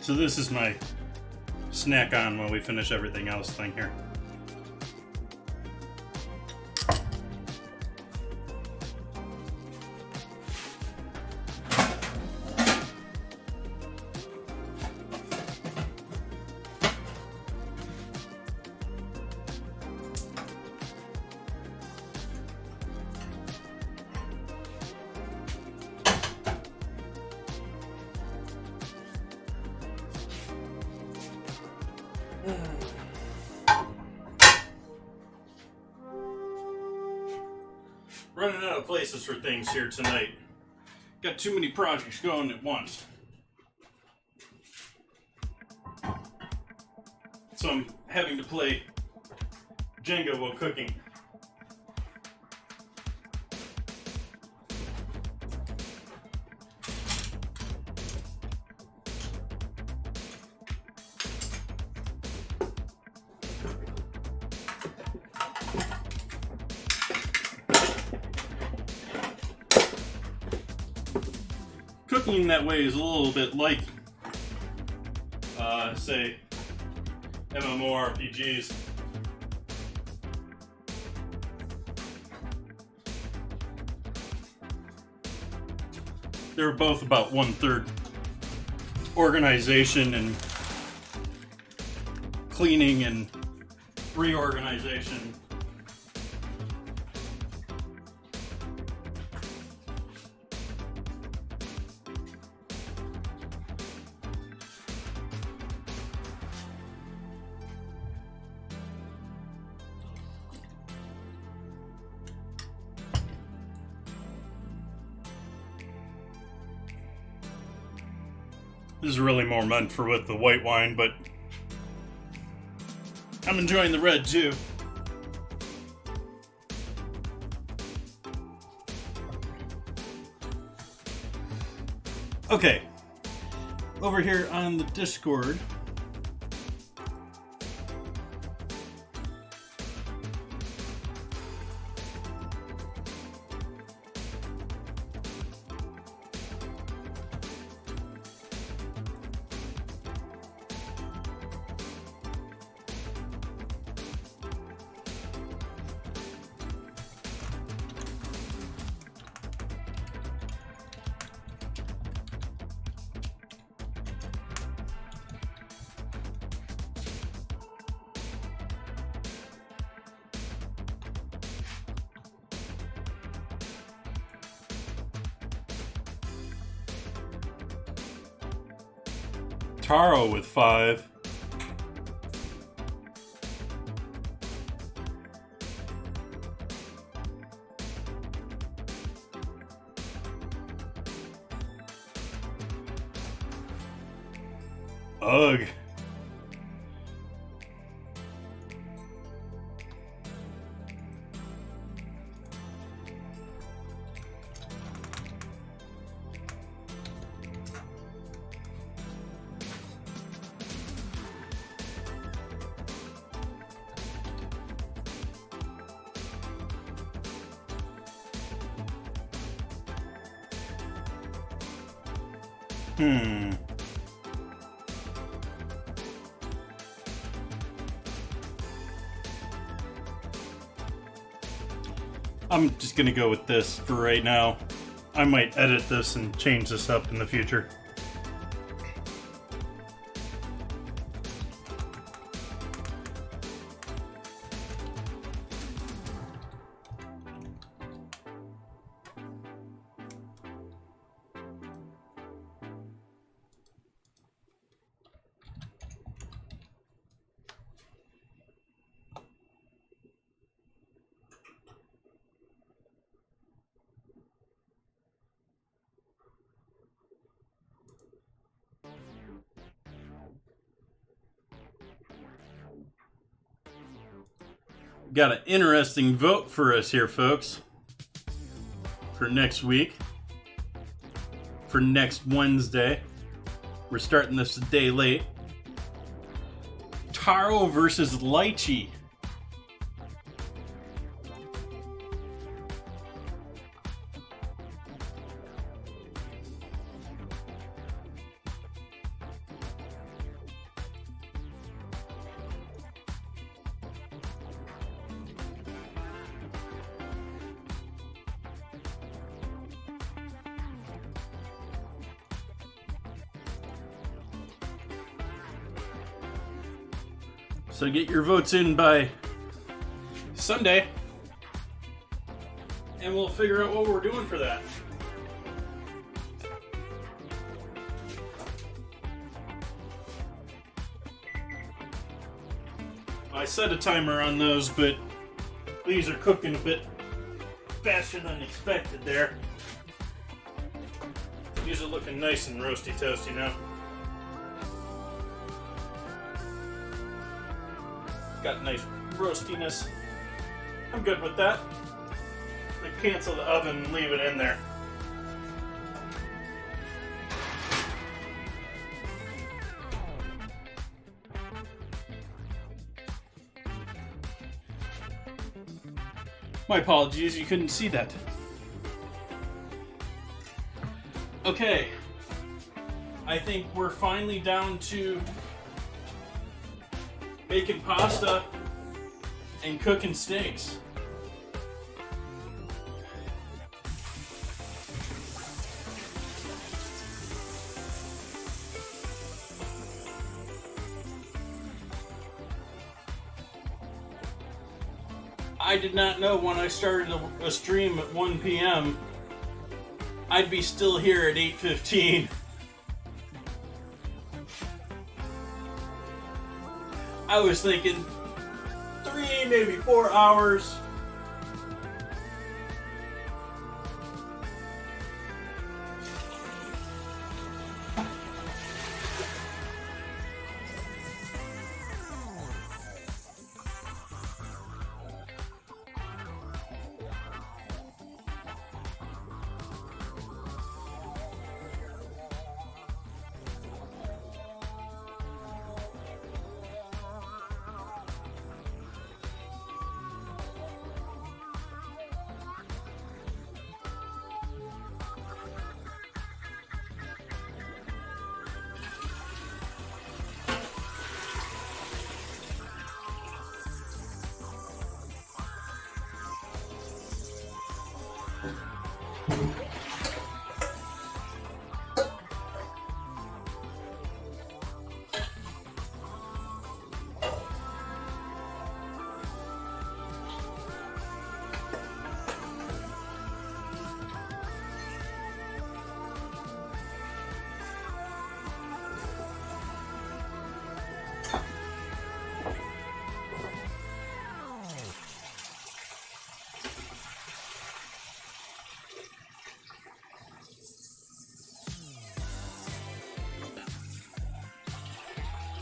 Speaker 1: So this is my snack on when we finish everything else thing here. Running out of places for things here tonight. Got too many projects going at once. So I'm having to play Jenga while cooking. Cooking that way is a little bit like, say, MMORPGs. They're both about 1/3 organization and cleaning and reorganization. This is really more meant for with the white wine, but I'm enjoying the red too. Okay, over here on the Discord, Taro with 5. Ugh. I'm just gonna go with this for right now. I might edit this and change this up in the future. Got an interesting vote for us here, folks. For next week. For next Wednesday. We're starting this a day late. Taro versus lychee. So get your votes in by Sunday, and we'll figure out what we're doing for that. I set a timer on those, but these are cooking a bit faster than expected there. These are looking nice and roasty toasty now. Got nice roastiness. I'm good with that. I cancel the oven and leave it in there. My apologies, you couldn't see that. Okay. I think we're finally down to making pasta and cooking steaks. I did not know when I started a stream at 1 p.m. I'd be still here at 8:15. I was thinking 3, maybe 4 hours.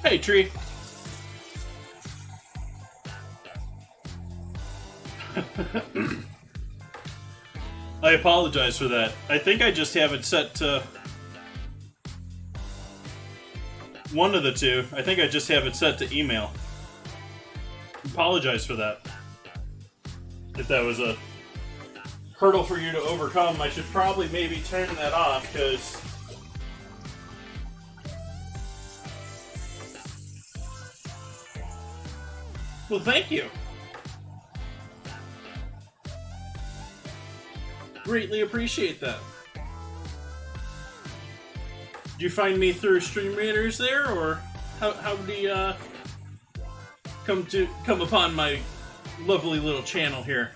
Speaker 1: Hey, Tree. I apologize for that. I think I just have it set to one of the two. I think I just have it set to email. Apologize for that. If that was a hurdle for you to overcome, I should probably maybe turn that off, because Well, thank you. Greatly appreciate that. Did you find me through Stream Raiders there, or how do you come upon my lovely little channel here?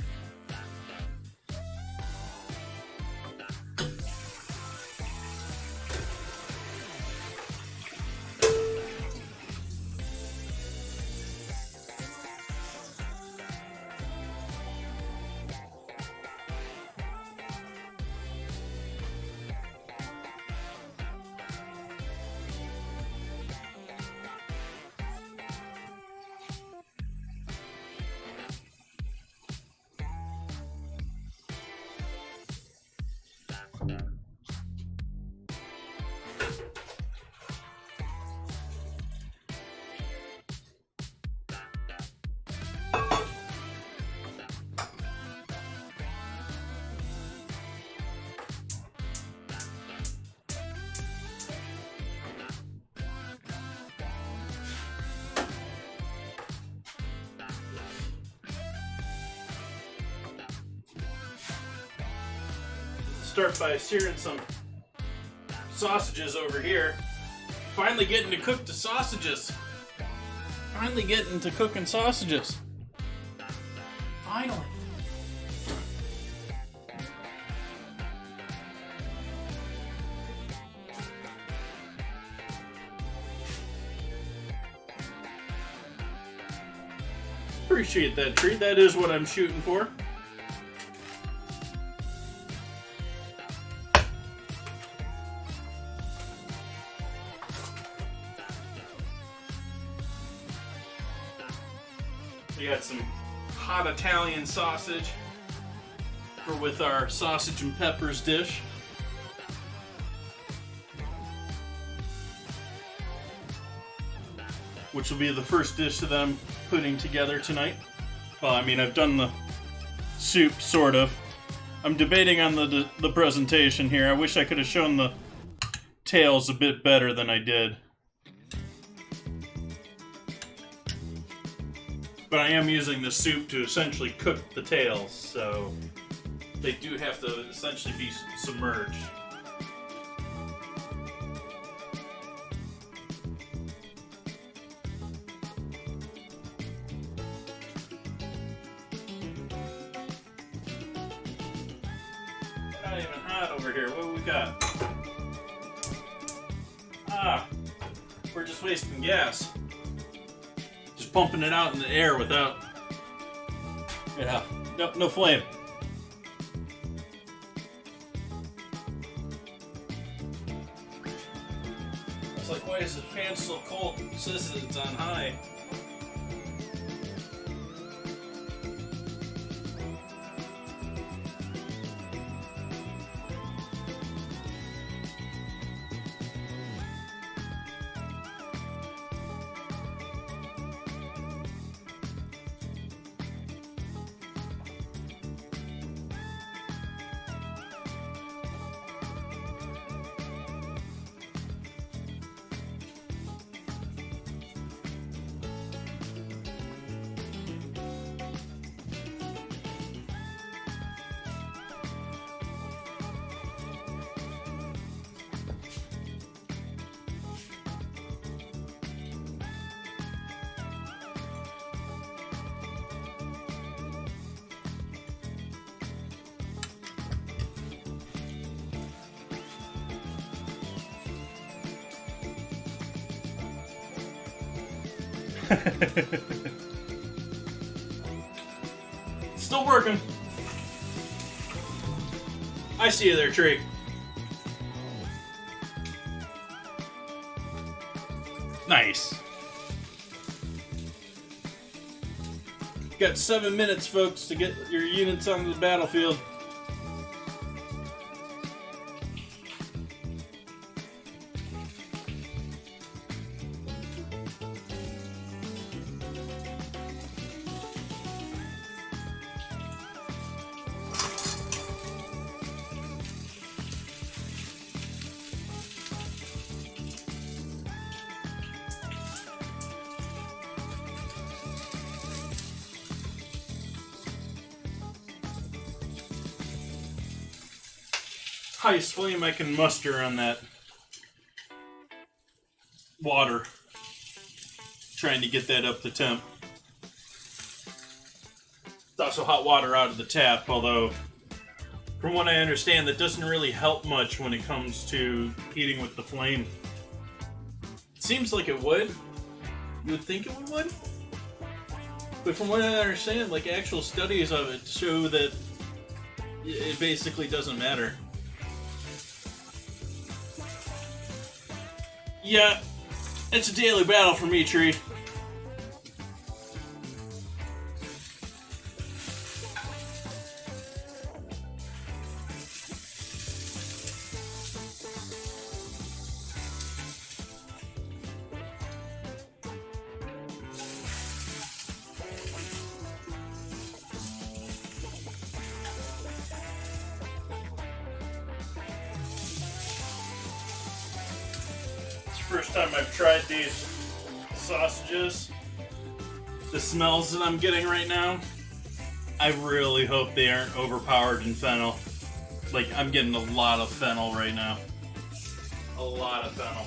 Speaker 1: Start by searing some sausages over here. Finally getting to cook the sausages. Finally getting to cooking sausages. Finally. Appreciate that treat. That is what I'm shooting for. We got some hot Italian sausage for with our sausage and peppers dish. Which will be the first dish that I'm putting together tonight. Well, I mean, I've done the soup, sort of. I'm debating on the presentation here. I wish I could have shown the tails a bit better than I did. But I am using the soup to essentially cook the tails, so they do have to essentially be submerged. Not even hot over here. What do we got? Ah, we're just wasting gas. Pumping it out in the air without, no flame. It's like, why is the fan so cold? It says it's on high. Still working. I see you there, Tree. Nice. You got 7 minutes, folks, to get your units onto the battlefield. highest flame I can muster on that water. Trying to get that up to temp. It's also hot water out of the tap, although from what I understand, that doesn't really help much when it comes to heating with the flame. It seems like it would. You would think it would? But from what I understand, like actual studies of it show that it basically doesn't matter. Yeah, it's a daily battle for me, Tree. First time I've tried these sausages. The smells that I'm getting right now, I really hope they aren't overpowered in fennel. Like, I'm getting a lot of fennel right now. A lot of fennel.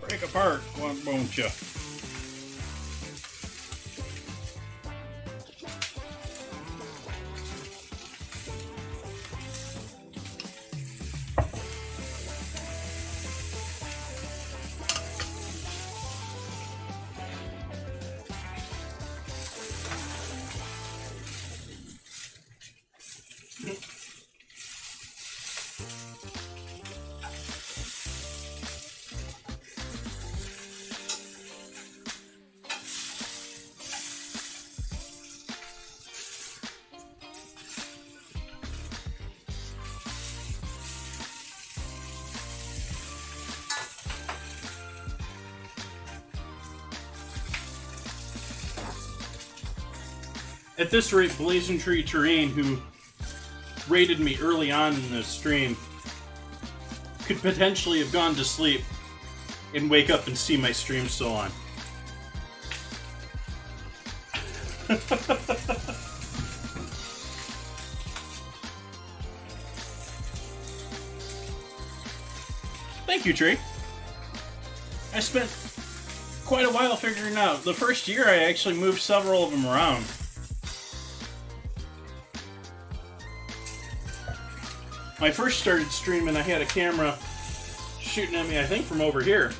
Speaker 1: Break apart, won't you? At this rate, Blazing Tree Terrain, who rated me early on in this stream, could potentially have gone to sleep and wake up and see my stream still on. Thank you, Tree. I spent quite a while figuring out. The first year I actually moved several of them around. When I first started streaming, I had a camera shooting at me, I think, from over here.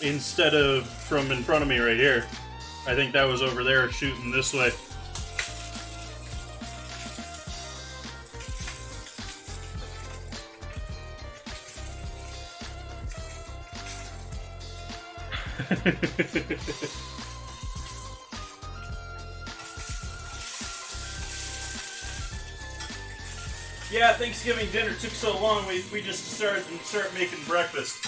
Speaker 1: Instead of from in front of me right here. I think that was over there shooting this way. Yeah, Thanksgiving dinner took so long, we just started making breakfast.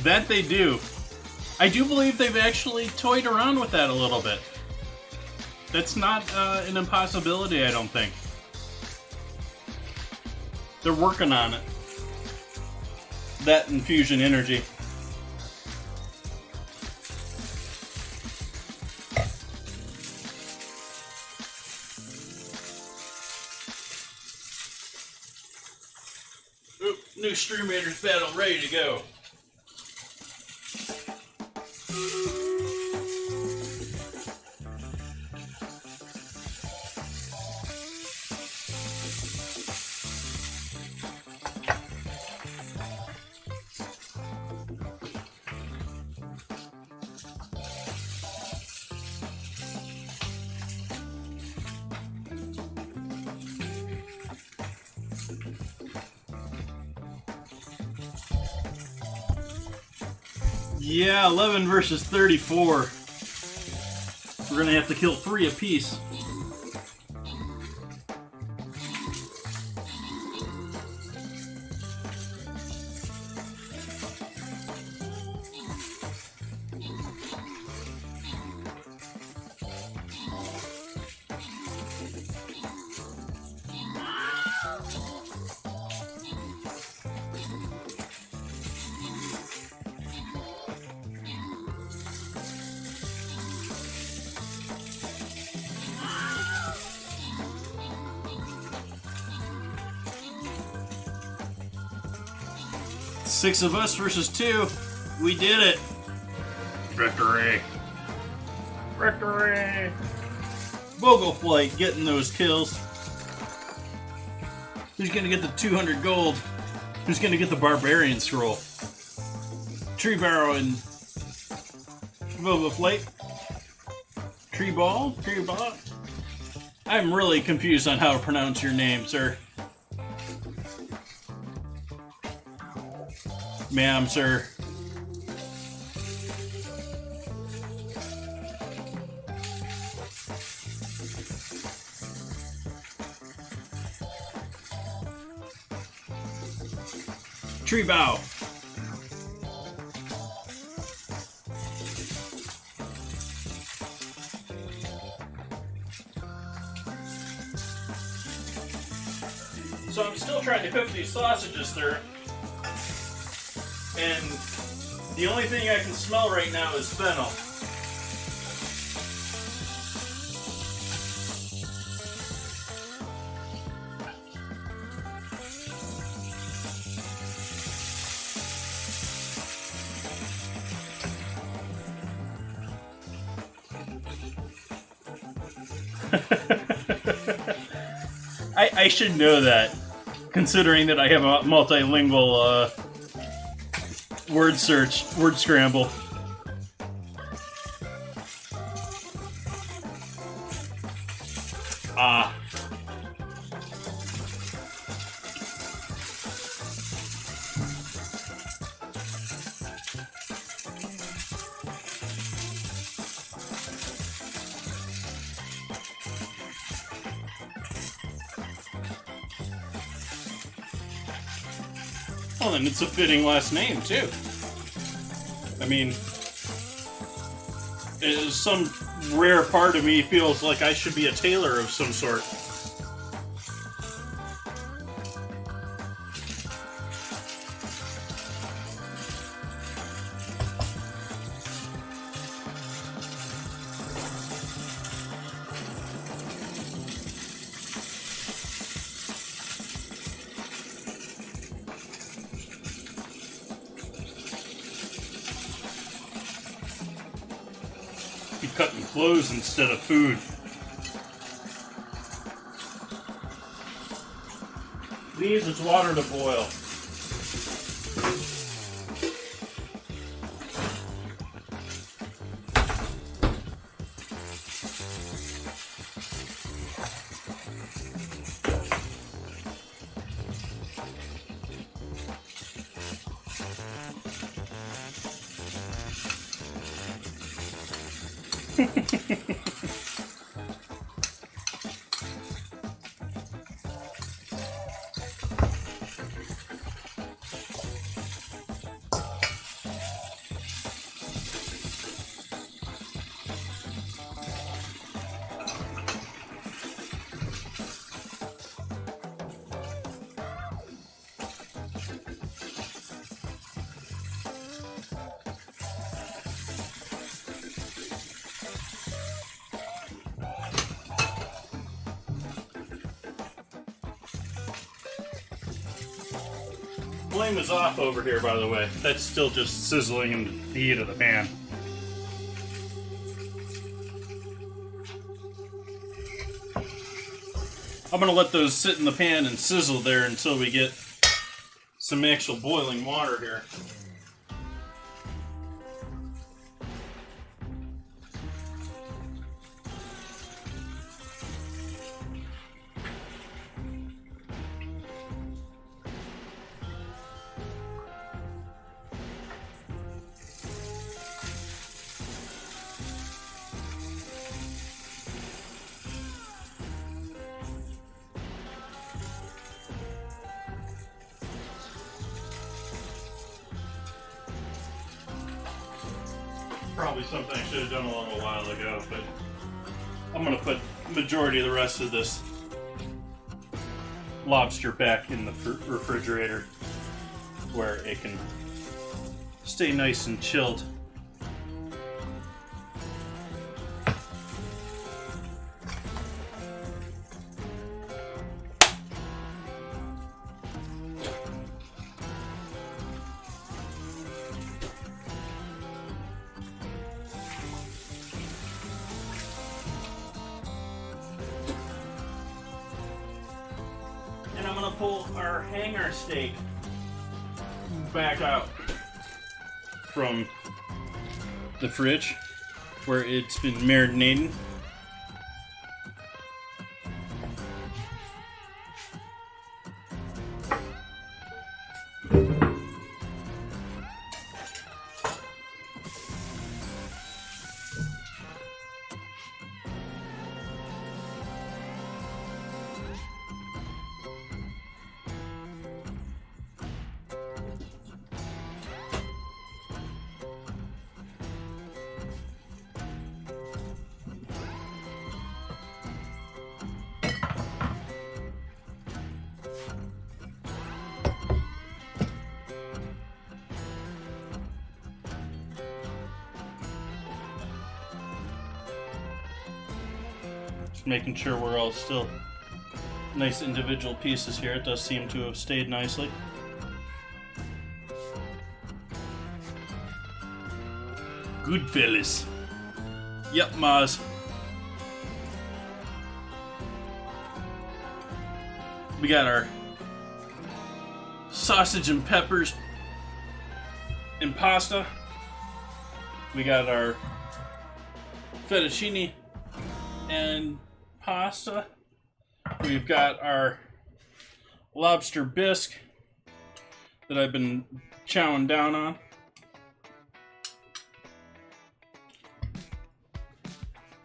Speaker 1: That they do. I do believe they've actually toyed around with that a little bit. That's not an impossibility, I don't think. They're working on it. That and fusion energy. Oop, new Stream Raiders battle ready to go. Yeah, 11 versus 34. We're gonna have to kill 3 apiece. Six of us versus 2. We did it. Victory. Victory. Bogle Flight getting those kills. Who's gonna get the 200 gold? Who's gonna get the Barbarian Scroll? Tree Barrow and Bogle Flight. Tree Ball? Tree Ball? I'm really confused on how to pronounce your name, sir. Ma'am, sir. Tree bow. So I'm still trying to cook these sausages, sir. And the only thing I can smell right now is fennel. I should know that, considering that I have a multilingual word scramble. Ah. Well, then it's a fitting last name, too. I mean, some rare part of me feels like I should be a tailor of some sort. Be cutting clothes instead of food. These is water to boil. Flame is off over here, by the way. That's still just sizzling in the heat of the pan. I'm gonna let those sit in the pan and sizzle there until we get some actual boiling water here. Probably something I should have done a little while ago, but I'm going to put the majority of the rest of this lobster back in the refrigerator where it can stay nice and chilled. And I'm going to pull our hanger steak back out from the fridge where it's been marinating. Making sure we're all still nice individual pieces here. It does seem to have stayed nicely. Goodfellas. Yep, Maz. We got our sausage and peppers and pasta. We got our fettuccine and pasta. We've got our lobster bisque that I've been chowing down on.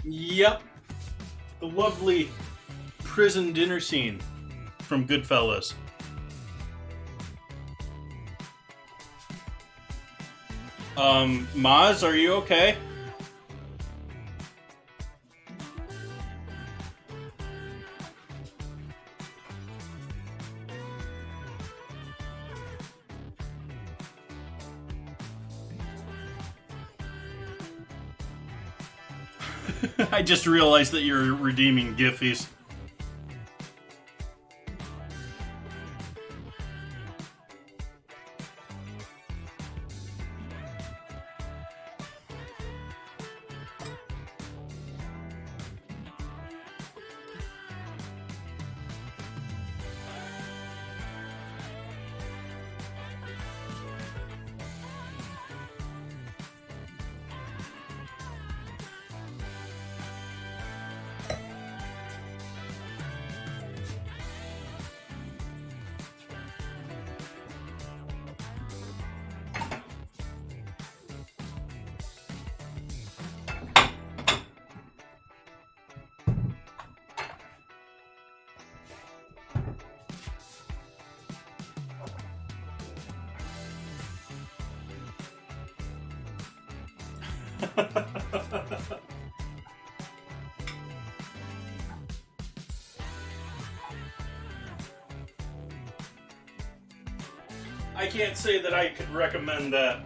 Speaker 1: Yep, the lovely prison dinner scene from Goodfellas. Maz, are you okay? I just realized that you're redeeming Giphies. I can't say that I could recommend that.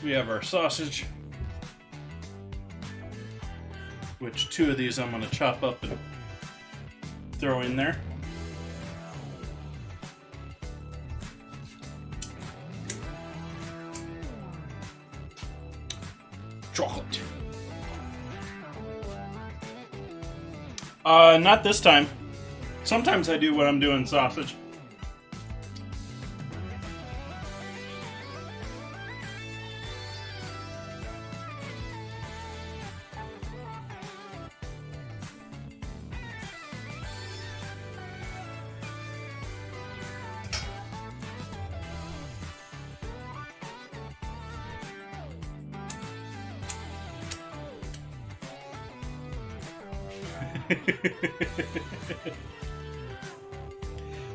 Speaker 1: We have our sausage, which 2 of these I'm going to chop up and throw in there. Chocolate. Not this time. Sometimes I do when I'm doing sausage.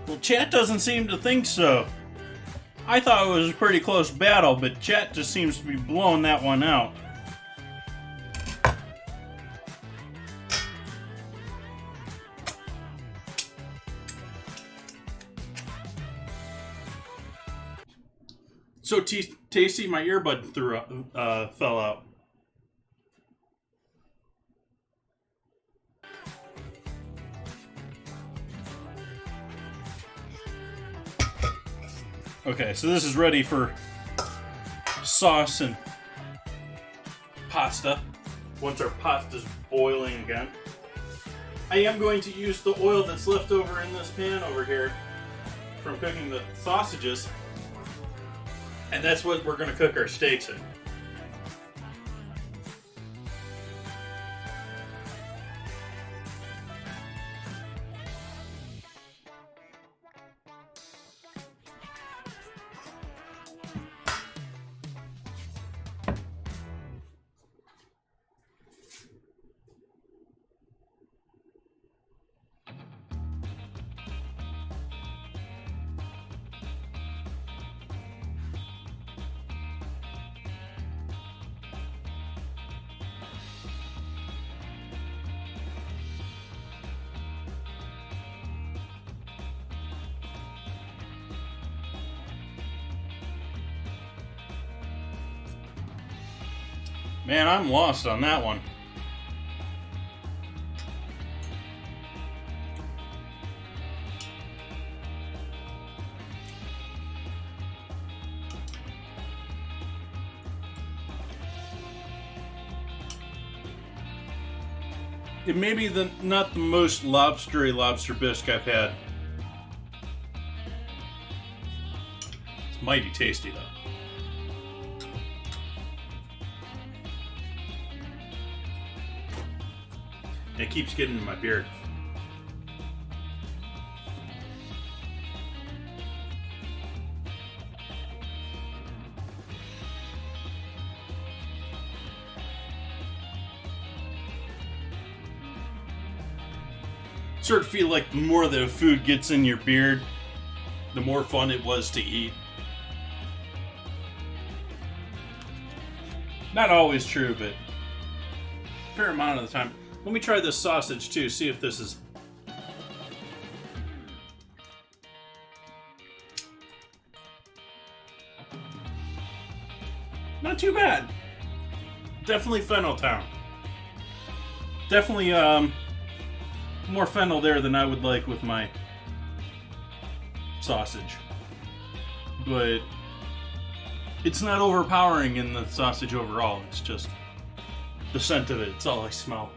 Speaker 1: Well, chat doesn't seem to think so. I thought it was a pretty close battle, but chat just seems to be blowing that one out. So tasty, my earbud fell out. Okay, so this is ready for sauce and pasta. Once our pasta's boiling again, I am going to use the oil that's left over in this pan over here from cooking the sausages, and that's what we're going to cook our steaks in. Man, I'm lost on that one. It may be not the most lobstery lobster bisque I've had. It's mighty tasty though. It keeps getting in my beard. Sort of feel like the more the food gets in your beard, the more fun it was to eat. Not always true, but a fair amount of the time. Let me try this sausage too, see if this is... Not too bad. Definitely Fennel Town. Definitely more fennel there than I would like with my sausage. But it's not overpowering in the sausage overall. It's just the scent of it. It's all I smell.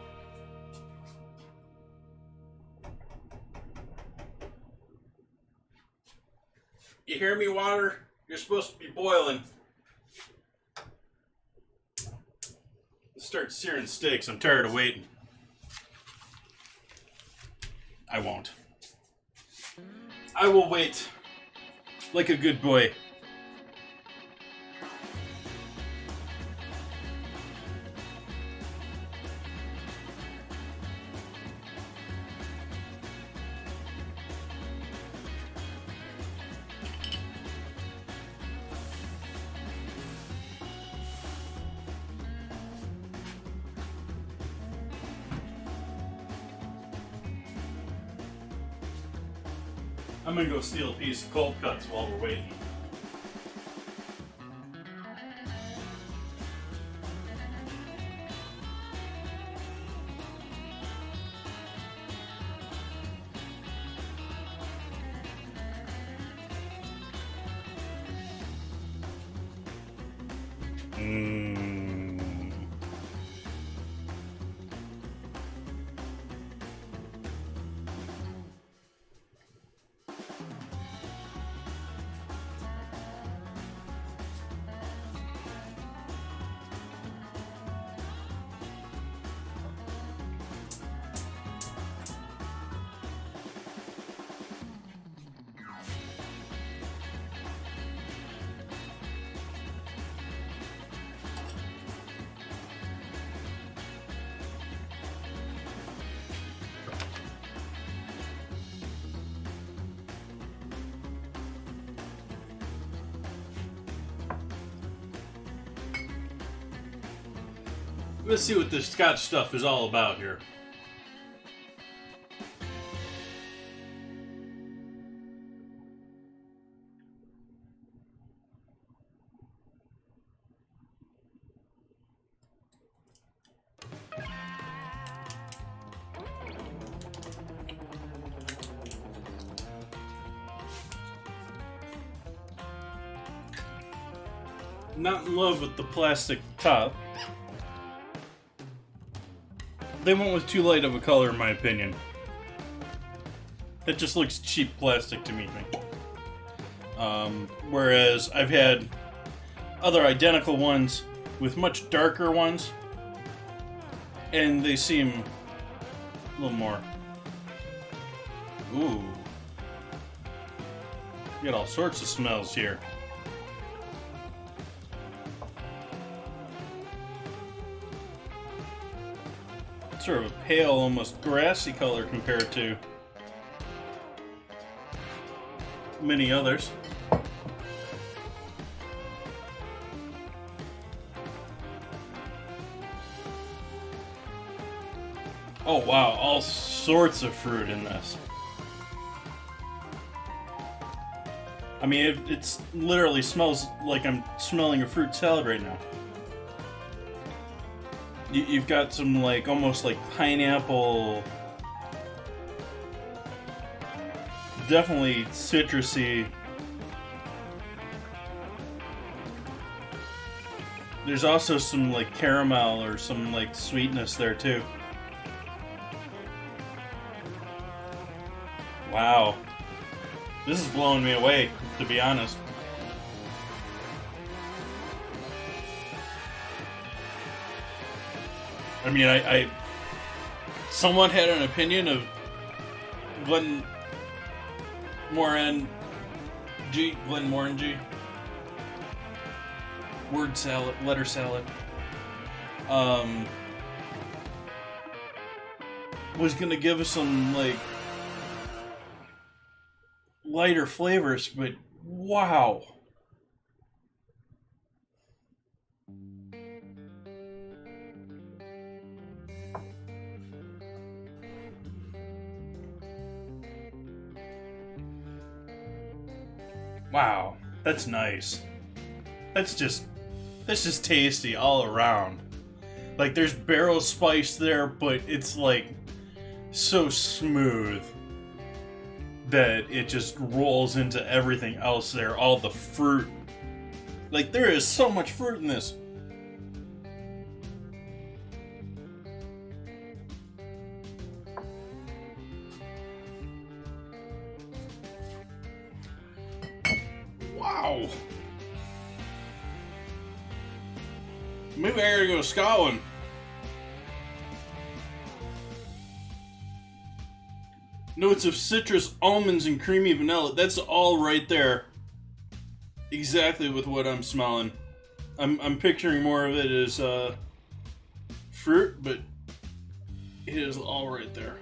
Speaker 1: You hear me, water? You're supposed to be boiling. Let's start searing steaks. I'm tired of waiting. I won't. I will wait like a good boy. I'm gonna go steal a piece of cold cuts while we're waiting. Let's see what this Scotch stuff is all about here. Not in love with the plastic top. They went with too light of a color, in my opinion. It just looks cheap plastic to me. Whereas I've had other identical ones with much darker ones, and they seem a little more. Ooh. You got all sorts of smells here. Sort of a pale, almost grassy color compared to many others. Oh wow, all sorts of fruit in this. I mean, it's literally smells like I'm smelling a fruit salad right now. You've got some, like, almost like pineapple, definitely citrusy. There's also some, like, caramel or some, like, sweetness there, too. Wow. This is blowing me away, to be honest. I mean, I somewhat had an opinion of Glenmorangie, word salad, letter salad, was gonna give us some, like, lighter flavors, but wow. Wow, that's nice. That's just tasty all around. Like, there's barrel spice there, but it's like so smooth that it just rolls into everything else there. All the fruit. Like, there is so much fruit in this. Wow. Maybe I gotta go to Scotland. Notes of citrus, almonds, and creamy vanilla. That's all right there. Exactly with what I'm smelling. I'm picturing more of it as fruit, but it is all right there.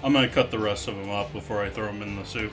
Speaker 1: I'm gonna cut the rest of them up before I throw them in the soup.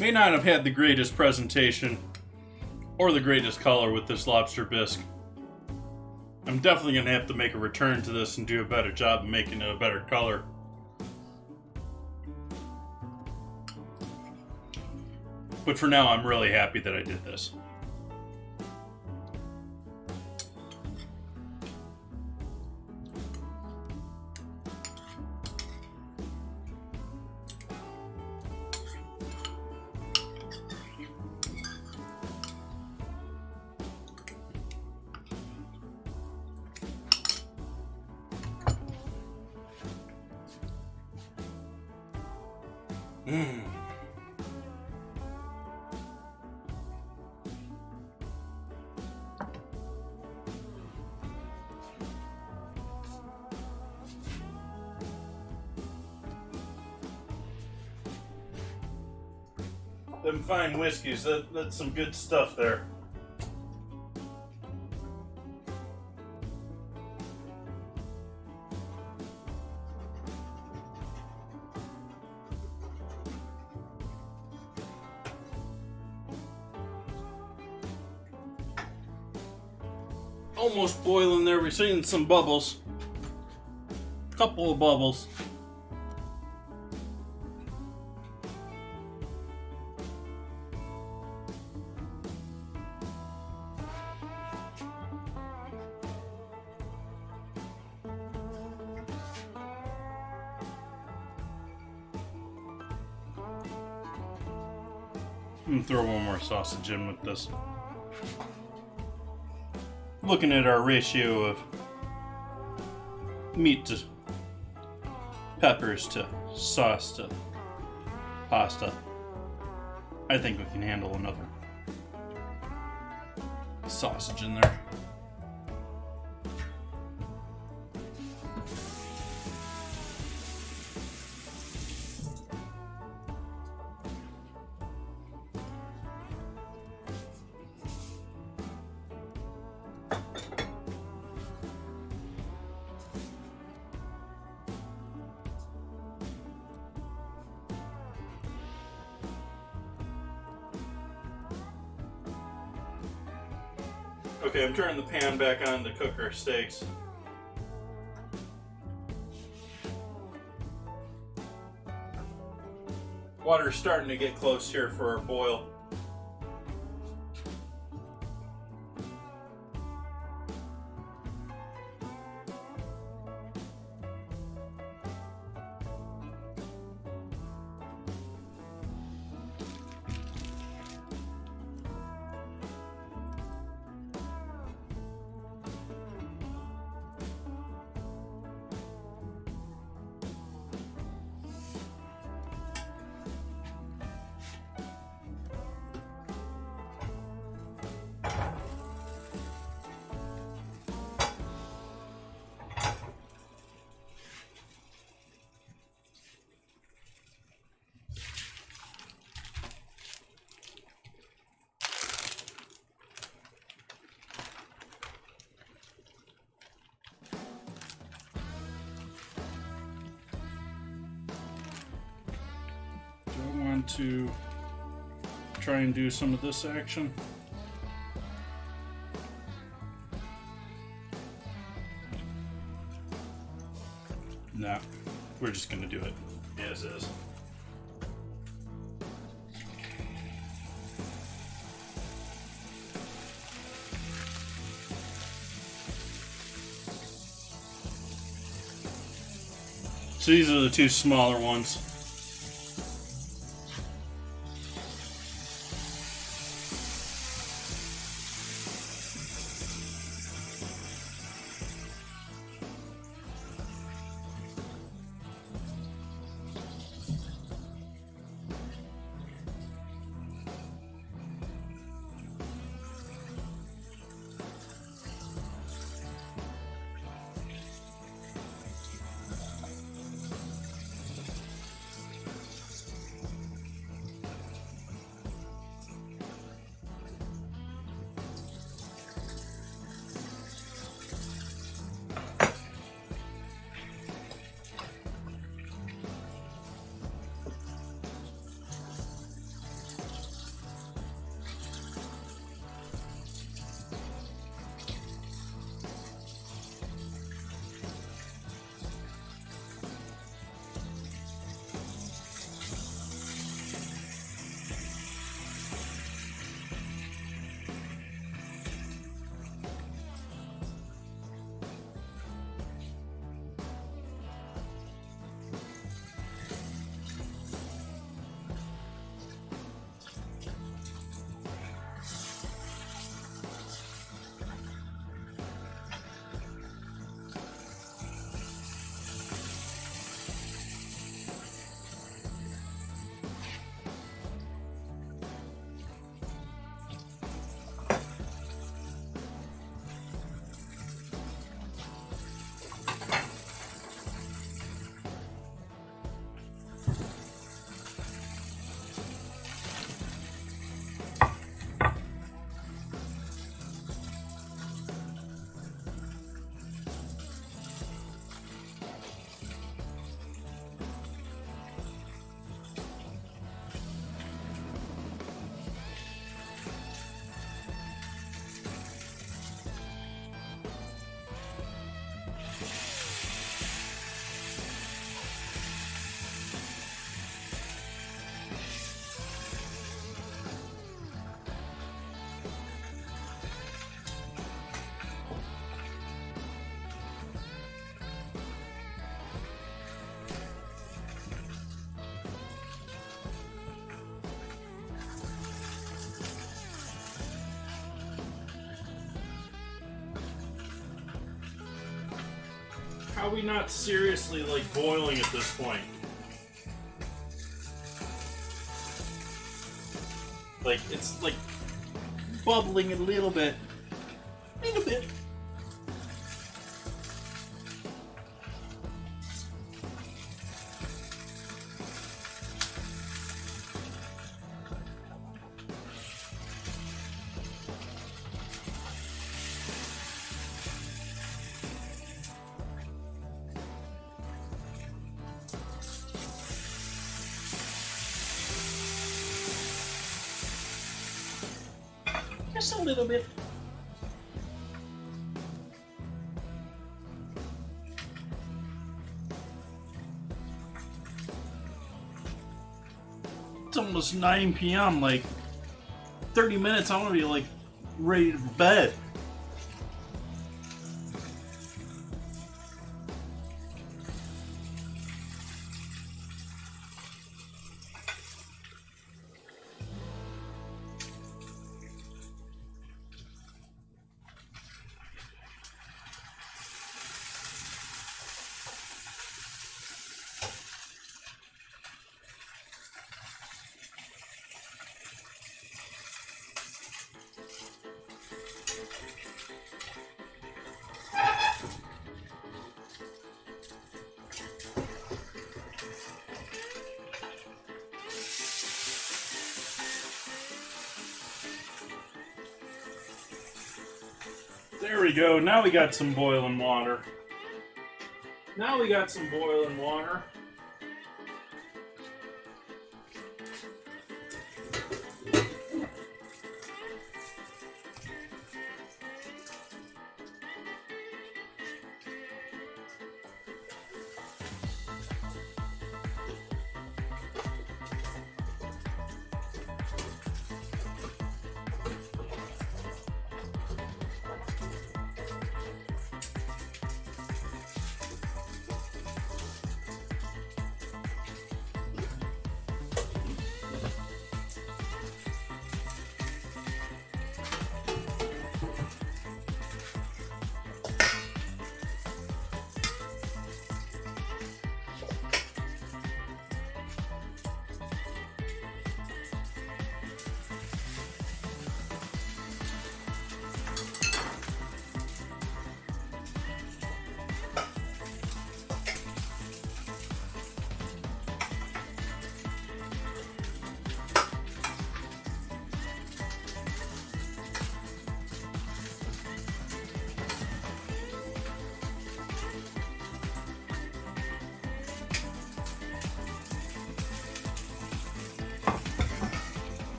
Speaker 1: May not have had the greatest presentation or the greatest color with this lobster bisque. I'm definitely going to have to make a return to this and do a better job of making it a better color. But for now, I'm really happy that I did this. Them fine whiskeys, that's some good stuff there. Almost boiling there. We're seeing some bubbles. Couple of bubbles. I'm gonna throw one more sausage in with this. Looking at our ratio of meat to peppers to sauce to pasta, I think we can handle another sausage in there. Okay, I'm turning the pan back on to cook our steaks. Water's starting to get close here for our boil. To try and do some of this action. Nah, we're just gonna do it as is. So these are the two smaller ones. How are we not seriously, like, boiling at this point? Like, it's, like, bubbling a little bit. A little bit. Just a little bit. It's almost 9 p.m. Like 30 minutes, I'm gonna be like ready to bed. There we go. Now we got some boiling water.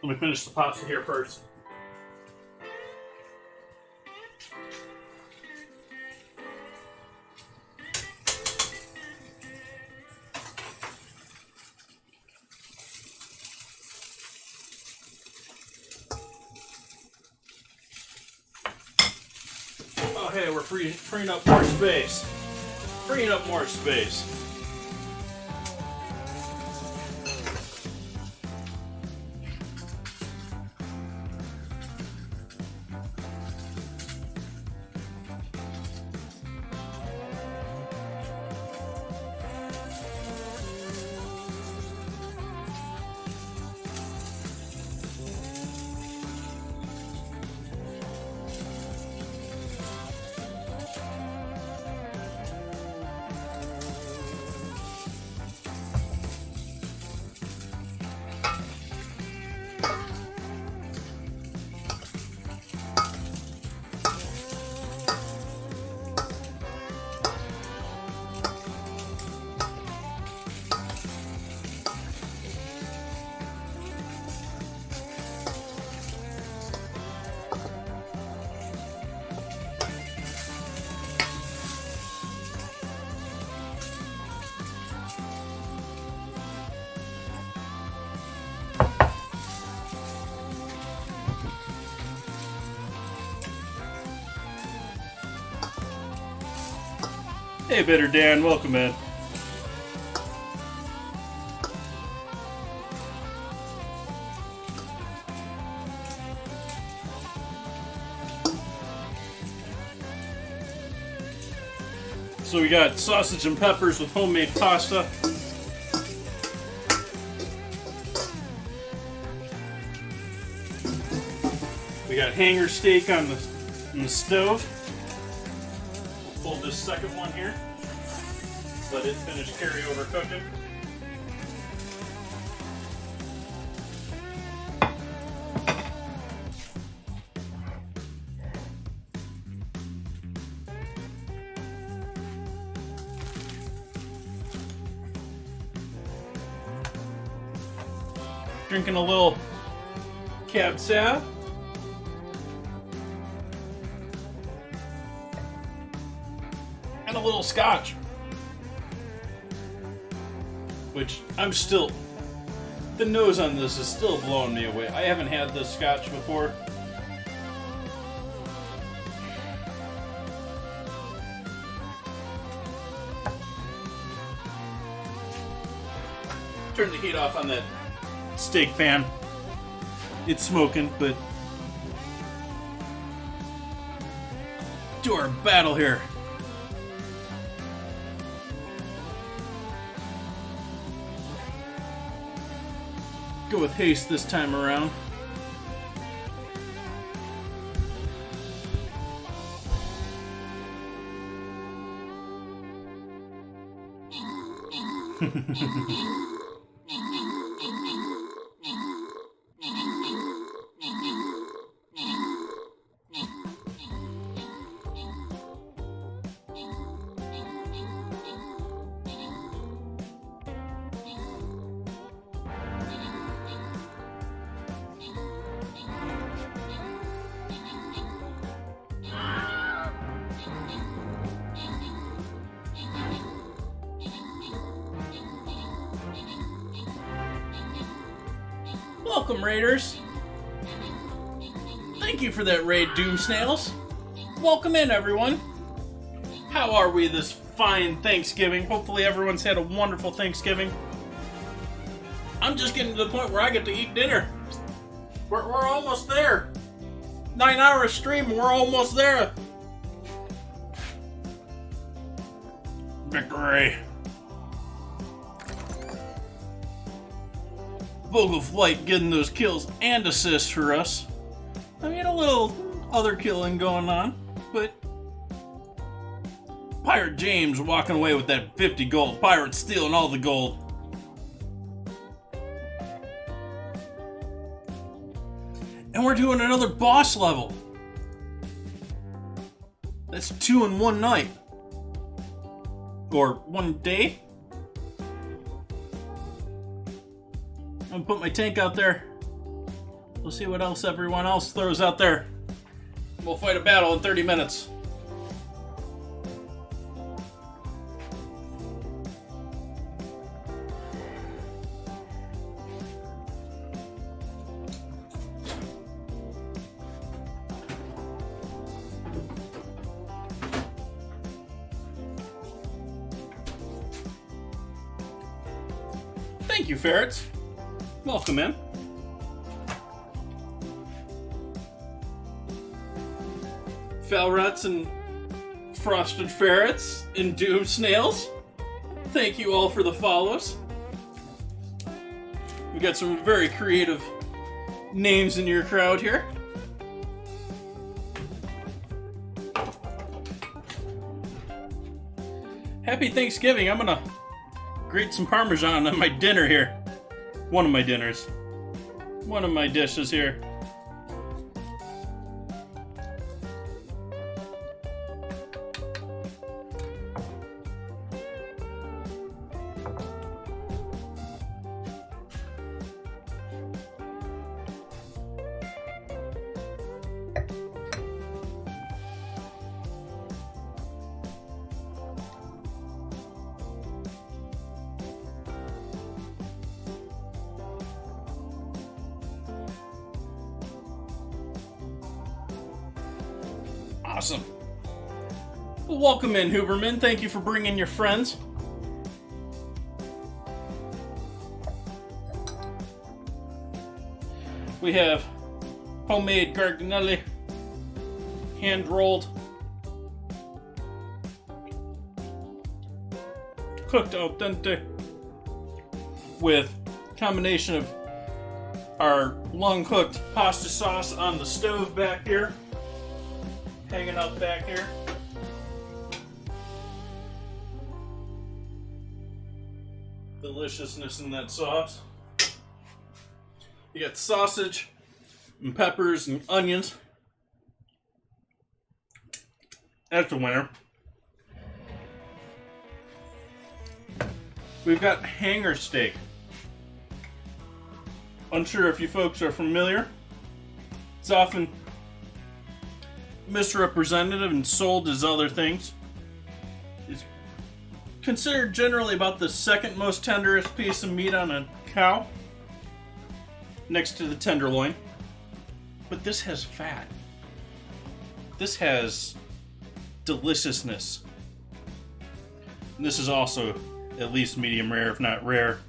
Speaker 1: Let me finish the pasta here first. Oh, hey, we're freeing up more space. Freeing up more space. Hey, Bitter Dan, welcome in. So we got sausage and peppers with homemade pasta. We got hanger steak on the stove. We'll pull this second one here. Let it finish carry over cooking. Drinking a little Cab Sav. And a little scotch. Which I'm still... The nose on this is still blowing me away. I haven't had this scotch before. Turn the heat off on that steak pan. It's smoking, but do our battle here. Go with haste this time around. Welcome, Raiders. Thank you for that raid, Doom Snails. Welcome in, everyone. How are we this fine Thanksgiving? Hopefully everyone's had a wonderful Thanksgiving. I'm just getting to the point where I get to eat dinner. We're almost there. 9-hour stream, we're almost there. Victory. Vogelflight getting those kills and assists for us. I mean, a little other killing going on, but Pirate James walking away with that 50 gold. Pirate stealing all the gold. And we're doing another boss level. That's 2 in one night. Or one day. I'm gonna put my tank out there. We'll see what else everyone else throws out there. We'll fight a battle in 30 minutes. Thank you, ferrets. Welcome in. Falrats and frosted ferrets and doom snails. Thank you all for the follows. We got some very creative names in your crowd here. Happy Thanksgiving. I'm gonna grate some Parmesan on my dinner here. One of my dinners. One of my dishes here. Awesome. Well, welcome in, Huberman. Thank you for bringing your friends. We have homemade garganelli, hand-rolled. cooked al dente with combination of our long-cooked pasta sauce on the stove back here, hanging out back here. Deliciousness in that sauce. You got sausage and peppers and onions. That's a winner. We've got hanger steak. Unsure if you folks are familiar. It's often misrepresented and sold as other things. It's considered generally about the second most tenderest piece of meat on a cow, next to the tenderloin. But this has fat. This has deliciousness. And this is also at least medium rare, if not rare.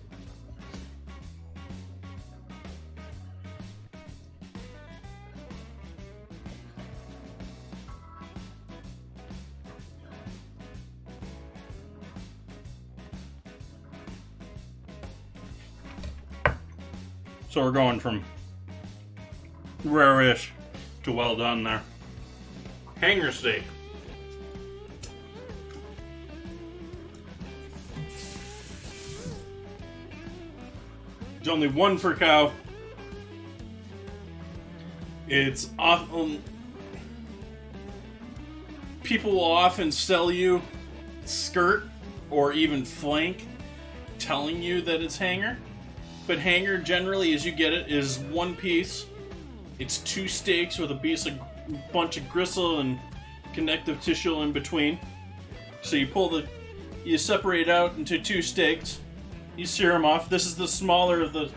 Speaker 1: So we're going from rare-ish to well done there. Hanger steak. There's only one per cow. It's often... people will often sell you skirt or even flank telling you that it's hanger. But hanger, generally, as you get it, is one piece. It's two steaks with a bunch of gristle and connective tissue in between. So you separate out into two steaks. You sear them off. This is the smaller of the...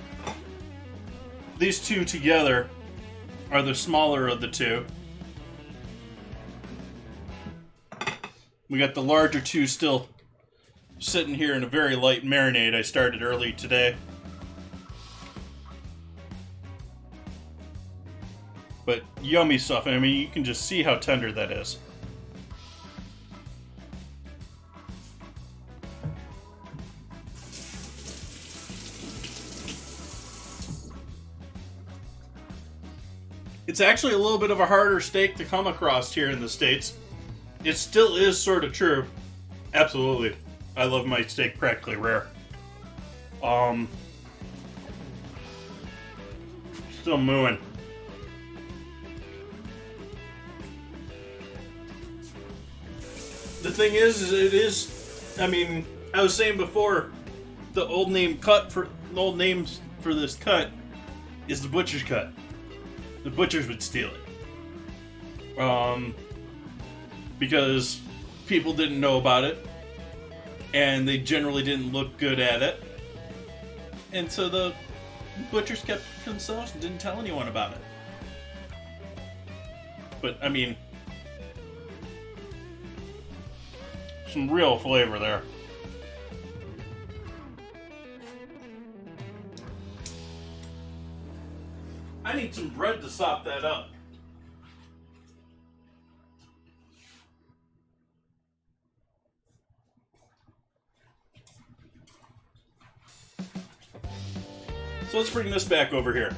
Speaker 1: these two together are the smaller of the two. We got the larger two still sitting here in a very light marinade I started early today. But yummy stuff. I mean, you can just see how tender that is. It's actually a little bit of a harder steak to come across here in the States. It still is sort of true. Absolutely. I love my steak practically rare. Still mooing. The thing is, I mean, I was saying before, the old names for this cut is the butcher's cut. The butchers would steal it. Because people didn't know about it, and they generally didn't look good at it. And so the butchers kept it to themselves and didn't tell anyone about it. But, I mean, some real flavor there. I need some bread to sop that up. So let's bring this back over here.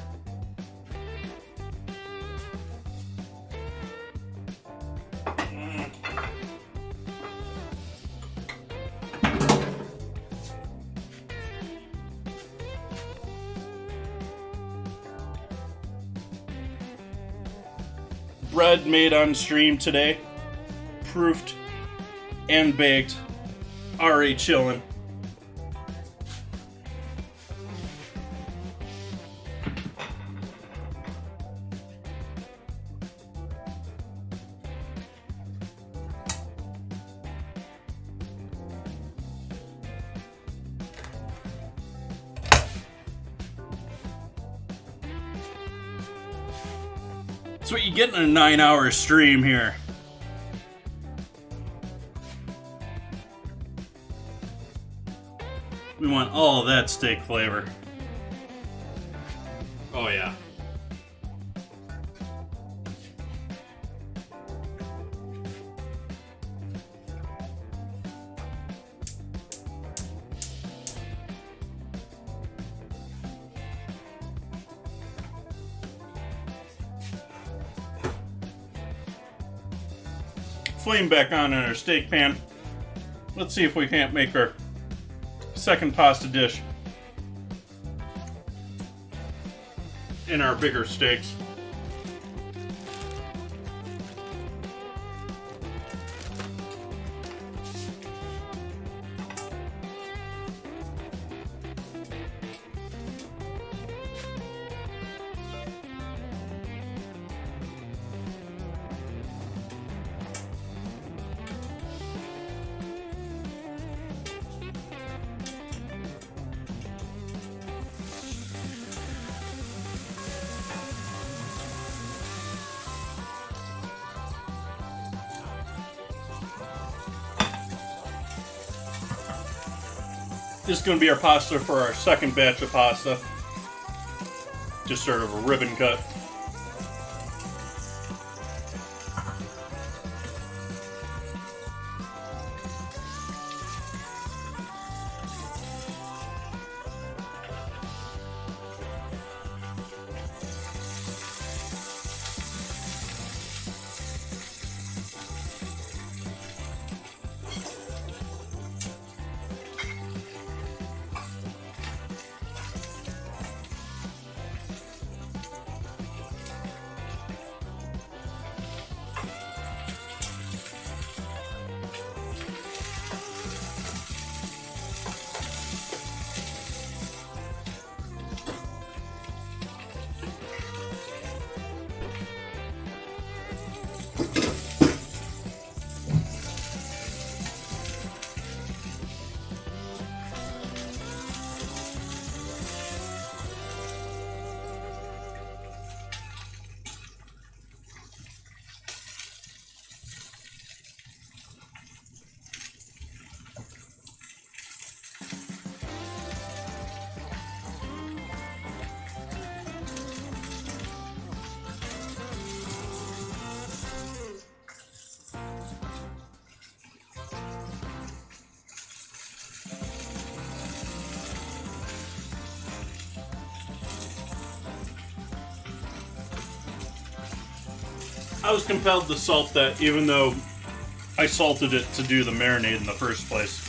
Speaker 1: Bread made on stream today, proofed and baked, already chilling. That's what you get in a 9-hour stream here. We want all of that steak flavor. Oh yeah. flame back on in our steak pan. Let's see if we can't make our second pasta dish in our bigger steaks. This is going to be our pasta for our second batch of pasta. Just sort of a ribbon cut. I was compelled to salt that, even though I salted it to do the marinade in the first place.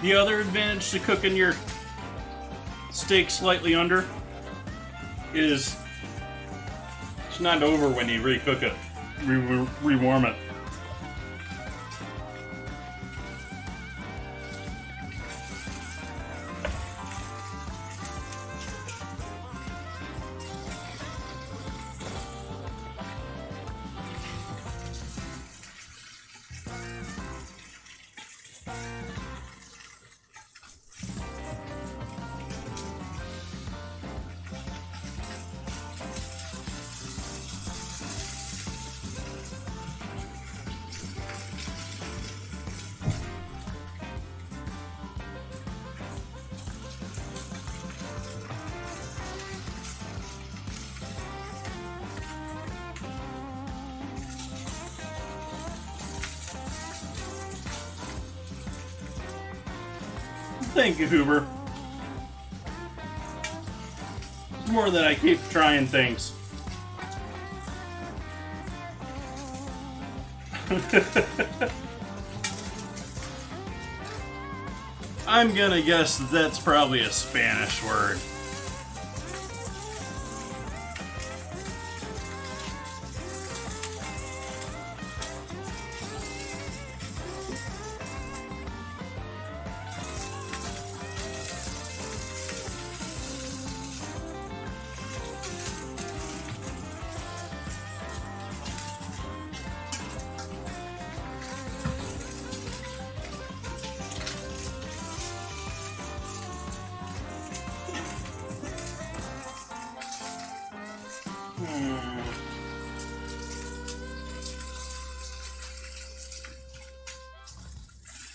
Speaker 1: The other advantage to cooking your steak slightly under is it's not over when you recook it, rewarm it. Thank you, Hoover. It's more that I keep trying things. I'm gonna guess that's probably a Spanish word.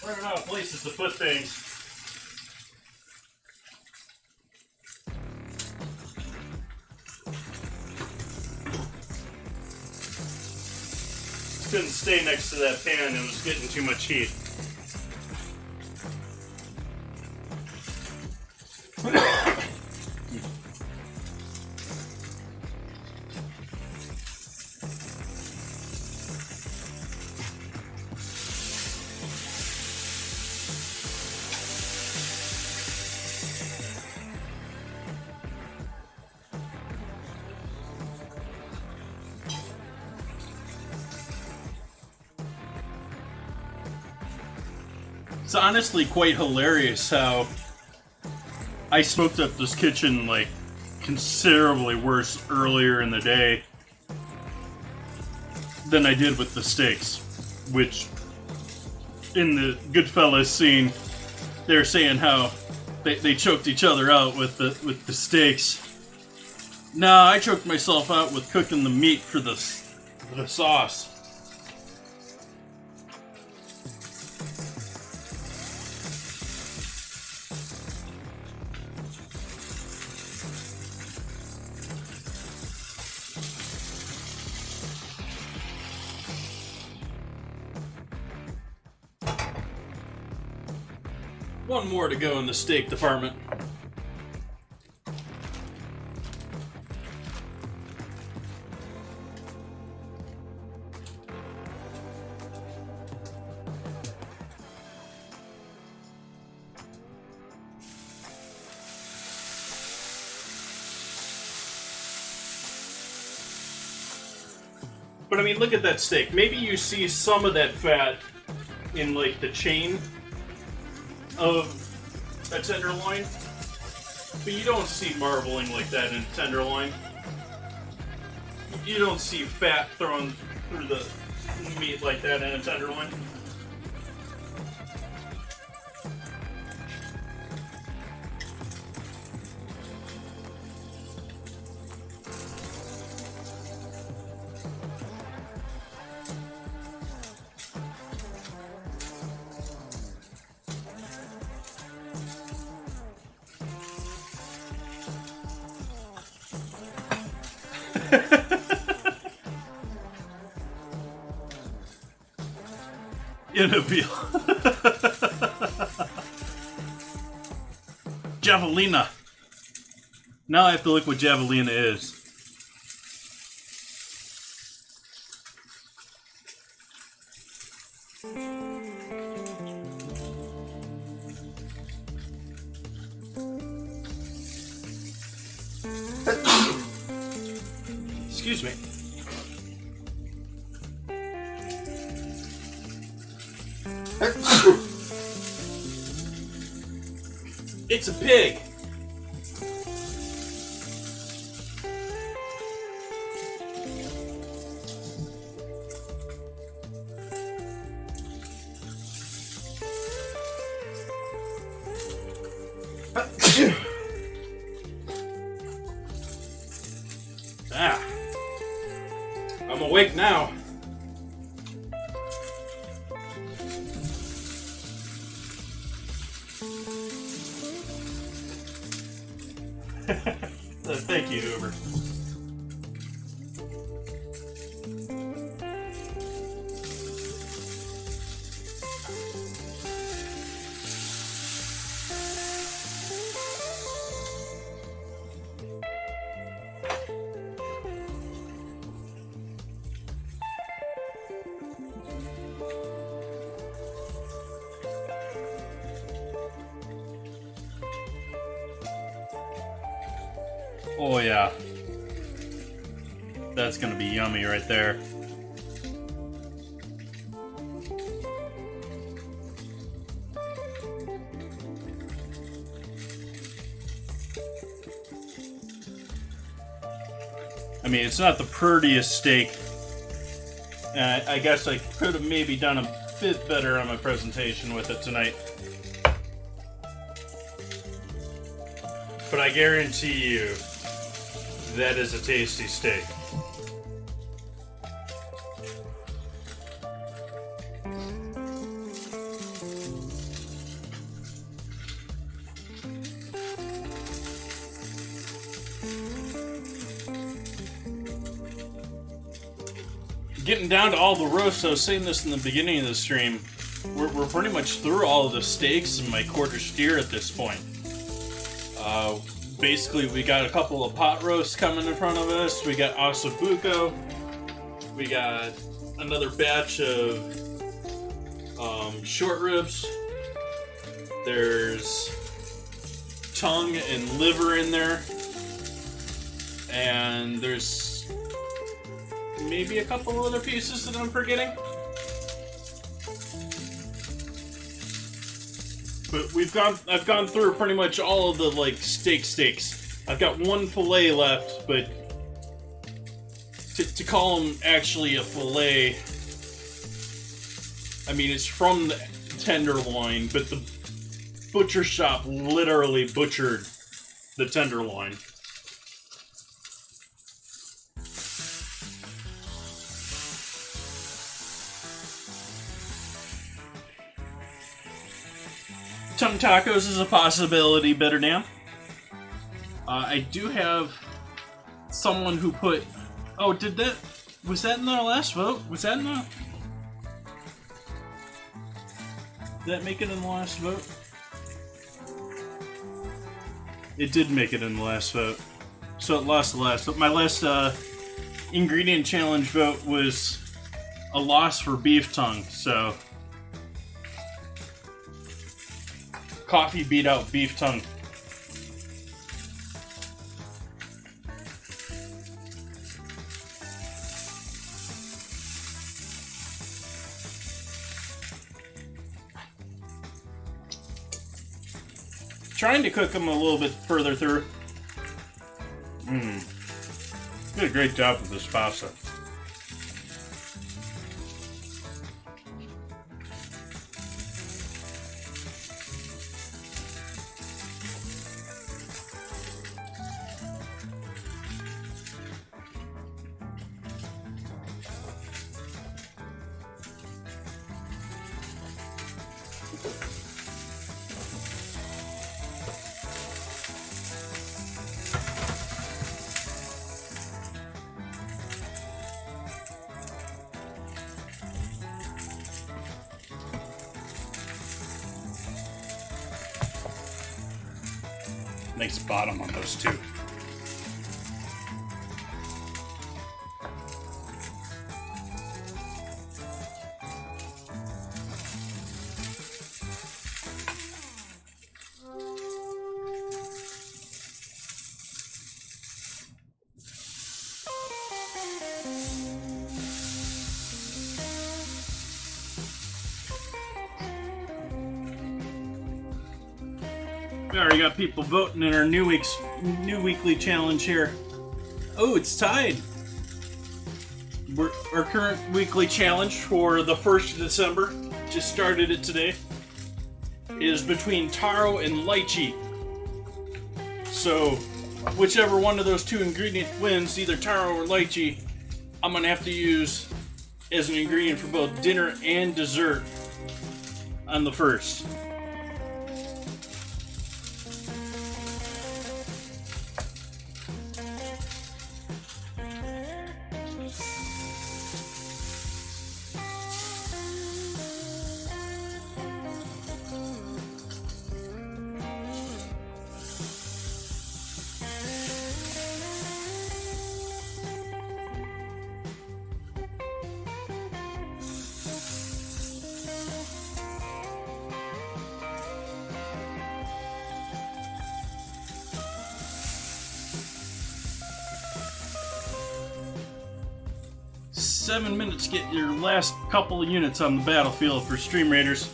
Speaker 1: Running out of places to put things. Couldn't stay next to that pan, it was getting too much heat. It's honestly quite hilarious how I smoked up this kitchen like considerably worse earlier in the day than I did with the steaks, which in the Goodfellas scene they're saying how they choked each other out with the steaks. Nah, I choked myself out with cooking the meat for the sauce. One more to go in the steak department. But I mean, look at that steak. Maybe you see some of that fat in like the chain of a tenderloin, but you don't see marbling like that in a tenderloin. You don't see fat thrown through the meat like that in a tenderloin. Inappeal. Javelina. Now I have to look what javelina is. Excuse me. It's a pig. Ah. I'm awake now. Thank you, Uber. Oh yeah. That's gonna be yummy right there. I mean, it's not the prettiest steak. I guess I could have maybe done a bit better on my presentation with it tonight. But I guarantee you, that is a tasty steak. getting down to all the roasts. I was saying this in the beginning of the stream. We're pretty much through all of the steaks and my quarter steer at this point. Basically, we got a couple of pot roasts coming in front of us. We got ossobuco. We got another batch of short ribs. There's tongue and liver in there. And there's maybe a couple other pieces that I'm forgetting. But I've gone through pretty much all of the like steaks. I've got one fillet left, but to call them actually a fillet, I mean it's from the tenderloin, but the butcher shop literally butchered the tenderloin. Tongue tacos is a possibility, Better Damn. I do have someone who put... Oh, was that in the last vote? Was that in the... Did that make it in the last vote? It did make it in the last vote. So it lost the last vote. My last ingredient challenge vote was a loss for beef tongue, so... Coffee beat out beef tongue. Trying to cook them a little bit further through. Did a great job with this pasta. Nice bottom on those two. We already got people voting in our new weekly challenge here. Oh, it's tied. Our current weekly challenge for the 1st of December, just started it today, is between taro and lychee. So, whichever one of those two ingredients wins, either taro or lychee, I'm going to have to use as an ingredient for both dinner and dessert on the 1st. .7 minutes to get your last couple of units on the battlefield for Stream Raiders.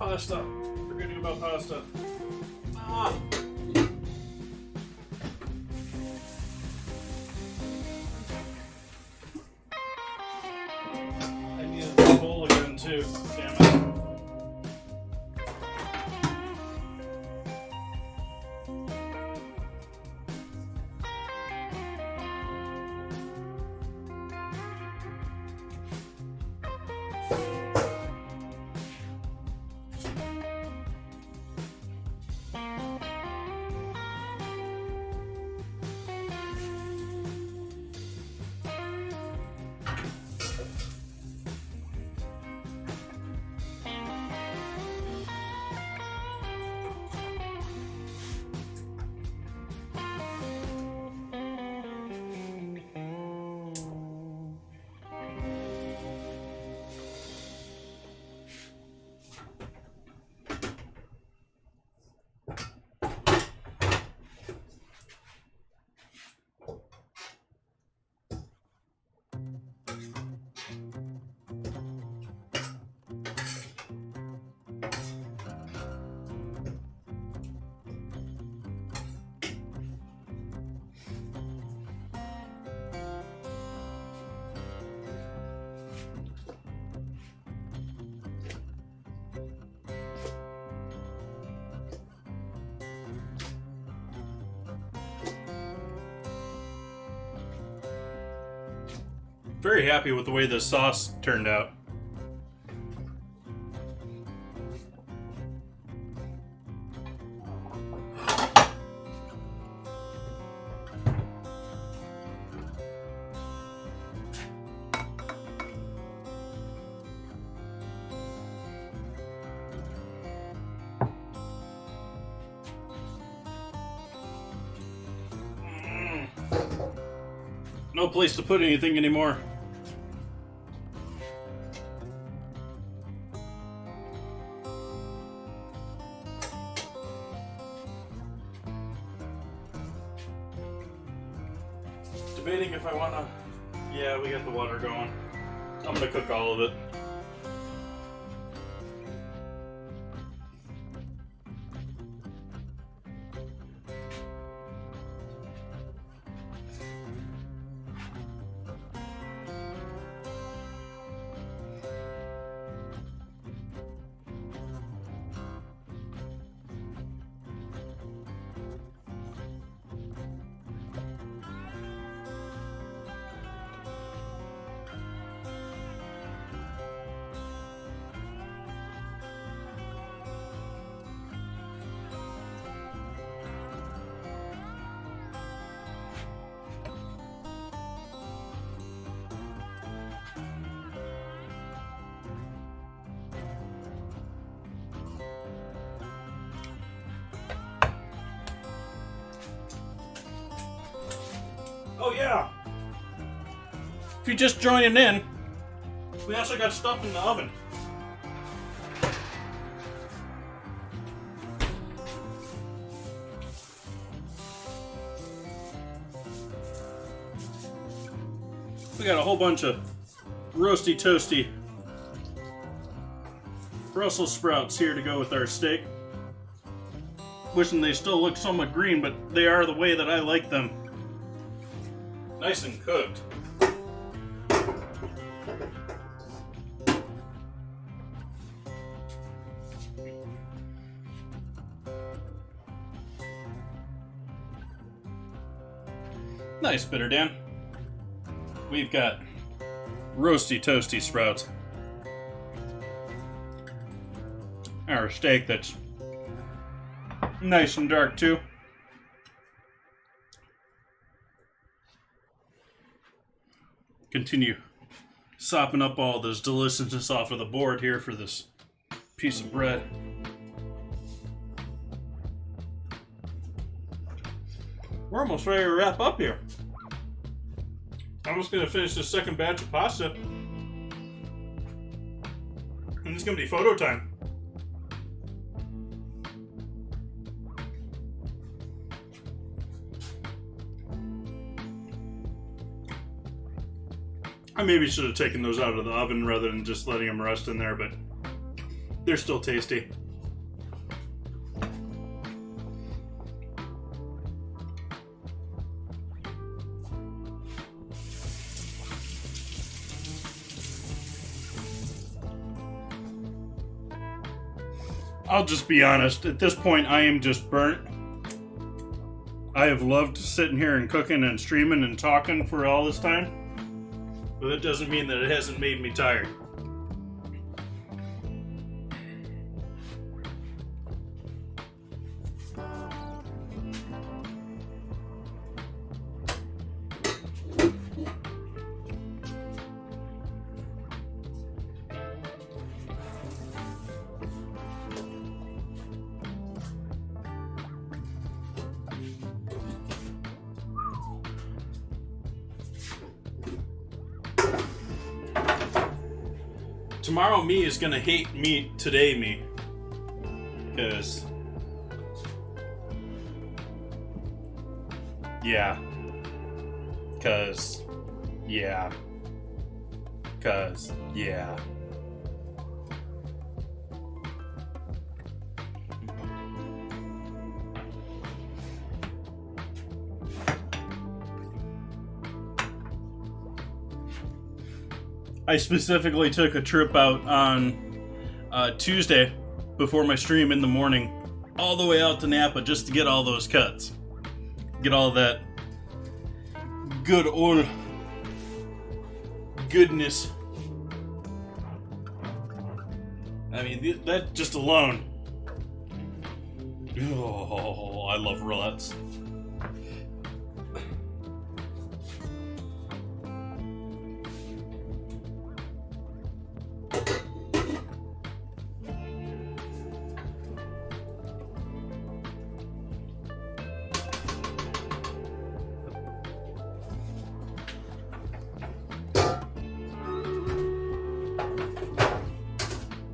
Speaker 1: Pasta. Forgetting about pasta. Ah. I needed the bowl again too. Damn it. Very happy with the way this sauce turned out. No place to put anything anymore. Debating if I wanna... Yeah, we got the water going. I'm gonna cook all of it. Oh yeah! If you're just joining in, we also got stuff in the oven. We got a whole bunch of roasty toasty Brussels sprouts here to go with our steak. Wishing they still look somewhat green, but they are the way that I like them. Nice and cooked. Nice, Bitter Dan. We've got roasty toasty sprouts. Our steak that's nice and dark too. Continue sopping up all this deliciousness off of the board here for this piece of bread. We're almost ready to wrap up here. I'm just going to finish this second batch of pasta. And it's going to be photo time. I maybe should have taken those out of the oven rather than just letting them rest in there, but they're still tasty. I'll just be honest, at this point I am just burnt. I have loved sitting here and cooking and streaming and talking for all this time, but that doesn't mean that it hasn't made me tired. Tomorrow me is gonna hate me today me. Because... yeah. Because... yeah. Because... yeah. I specifically took a trip out on Tuesday before my stream in the morning, all the way out to Napa just to get all those cuts. Get all that good old goodness. I mean, that just alone. Oh, I love roulettes.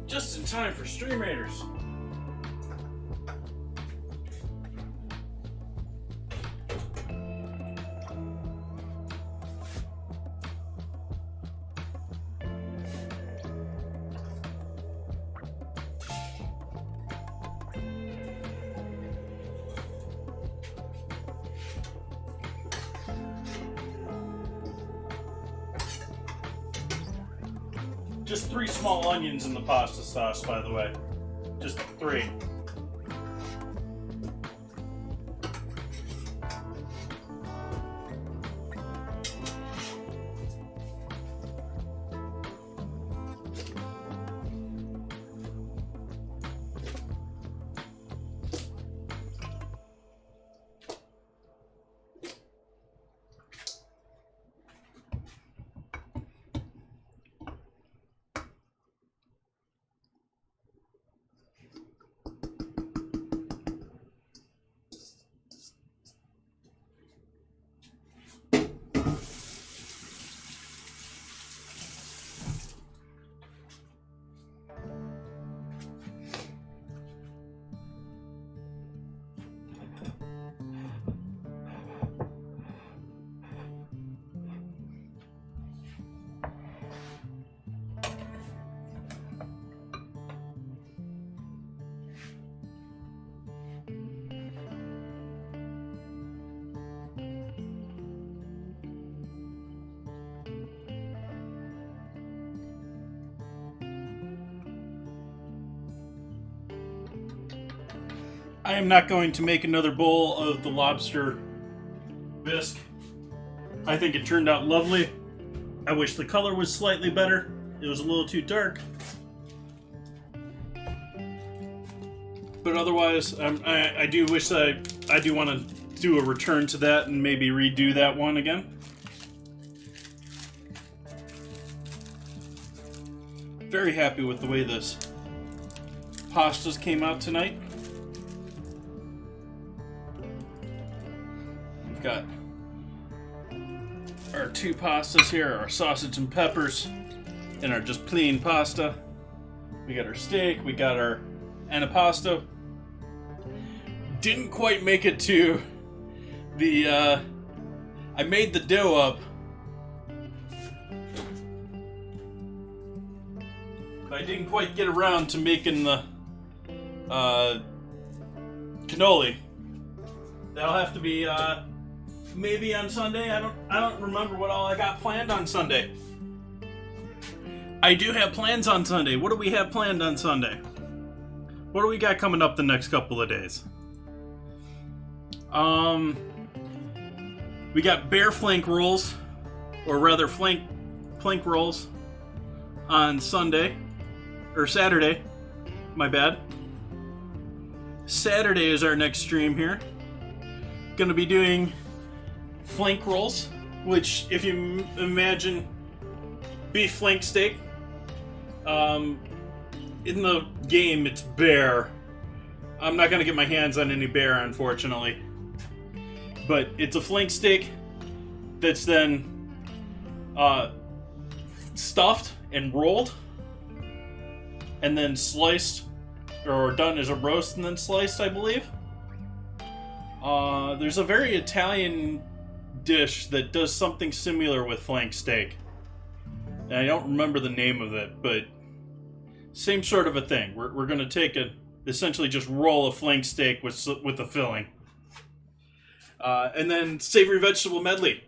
Speaker 1: Just in time for Stream Raiders. Just 3 small onions in the pasta sauce, by the way. Just 3. I am not going to make another bowl of the lobster bisque. I think it turned out lovely. I wish the color was slightly better. It was a little too dark. But otherwise, I do wish that I do want to do a return to that and maybe redo that one again. Very happy with the way this pastas came out tonight. We've got our 2 pastas here, our sausage and peppers, and our just plain pasta. We got our steak, we got our antipasto. Didn't quite make it to the, I made the dough up. I didn't quite get around to making the cannoli. That'll have to be maybe on Sunday. I don't remember what all I got planned on Sunday. I do have plans on Sunday. What do we have planned on Sunday? What do we got coming up the next couple of days? We got bear flank rolls, or rather flank rolls on Sunday, or Saturday, my bad. Saturday is our next stream here. Gonna be doing flank rolls, which if you imagine beef flank steak, in the game it's bear. I'm not gonna get my hands on any bear, unfortunately. But it's a flank steak that's then stuffed and rolled and then sliced, or done as a roast and then sliced, I believe. There's a very Italian dish that does something similar with flank steak. And I don't remember the name of it, but same sort of a thing. We're going to take essentially just roll a flank steak with a filling. And then savory vegetable medley,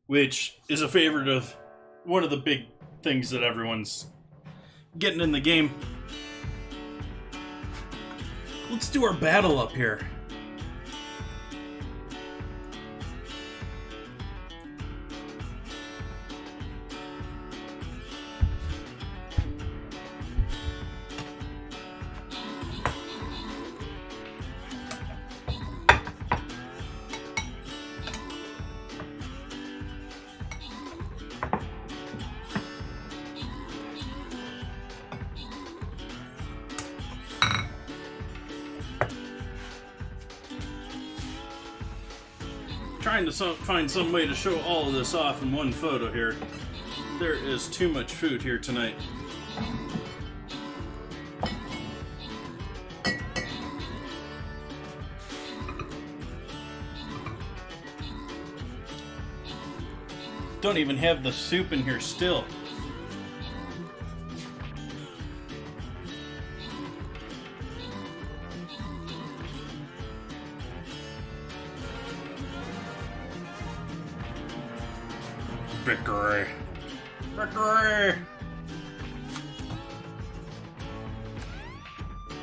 Speaker 1: which is a favorite of one of the big things that everyone's getting in the game. Let's do our battle up here. Trying to find some way to show all of this off in one photo here. There is too much food here tonight. Don't even have the soup in here still. Victory! Victory!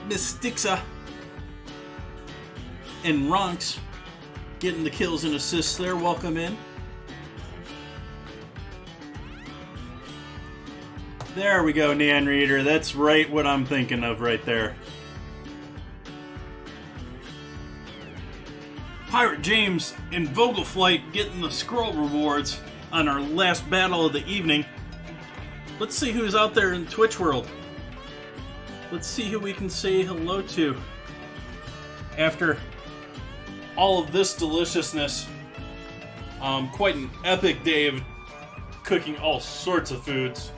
Speaker 1: Miss Stixa and Ronks getting the kills and assists there. Welcome in. There we go, Nan Reader. That's right what I'm thinking of right there. Pirate James and Vogelflight getting the scroll rewards on our last battle of the evening. Let's see who's out there in Twitch world. Let's see who we can say hello to after all of this deliciousness. Quite an epic day of cooking all sorts of foods.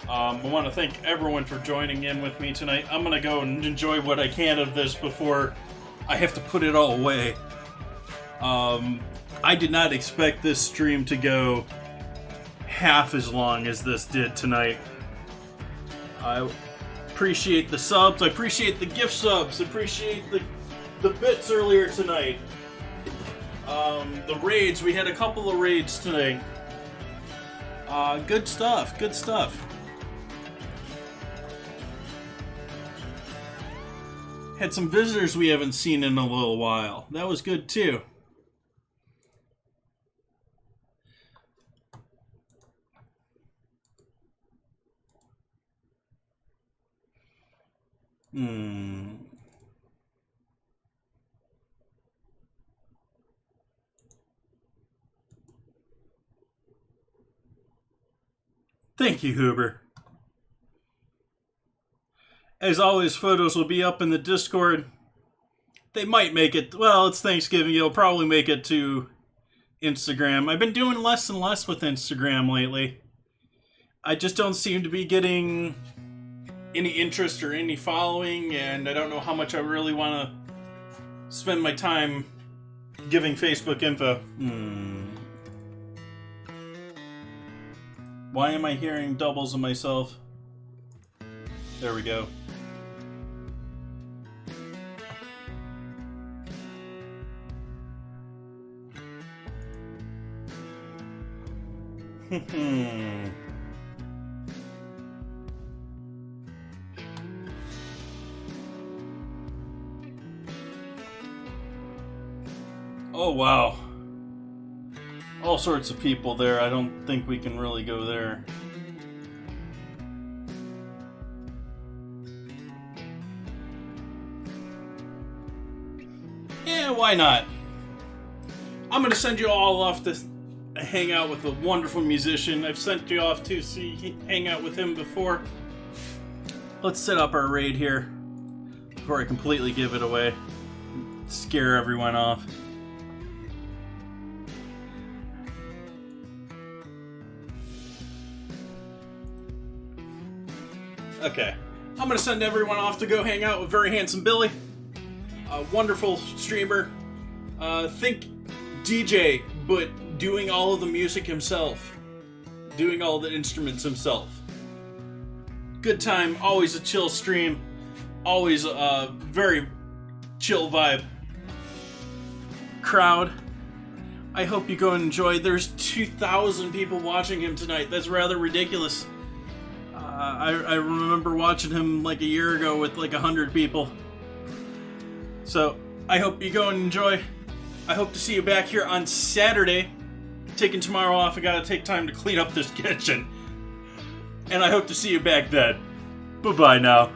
Speaker 1: I want to thank everyone for joining in with me tonight. I'm going to go and enjoy what I can of this before I have to put it all away. I did not expect this stream to go half as long as this did tonight. I appreciate the subs, I appreciate the gift subs, I appreciate the bits earlier tonight. The raids, we had a couple of raids today. Good stuff, good stuff. Had some visitors we haven't seen in a little while. That was good too. Thank you, Huber. As always, photos will be up in the Discord. They might make it, well, it's Thanksgiving, you'll probably make it to Instagram. I've been doing less and less with Instagram lately. I just don't seem to be getting any interest or any following, and I don't know how much I really want to spend my time giving Facebook info. Why am I hearing doubles of myself? There we go. Oh, wow. All sorts of people there. I don't think we can really go there. Yeah, why not? I'm going to send you all off to hang out with a wonderful musician. I've sent you off to hang out with him before. Let's set up our raid here before I completely give it away. Scare everyone off. Okay, I'm going to send everyone off to go hang out with Very Handsome Billy. A wonderful streamer. Think DJ, but doing all of the music himself. Doing all the instruments himself. Good time, always a chill stream. Always a very chill vibe. Crowd. I hope you go and enjoy. There's 2,000 people watching him tonight. That's rather ridiculous. I remember watching him like a year ago with like 100 people. So, I hope you go and enjoy. I hope to see you back here on Saturday. Taking tomorrow off, I gotta take time to clean up this kitchen. And I hope to see you back then. Bye-bye now.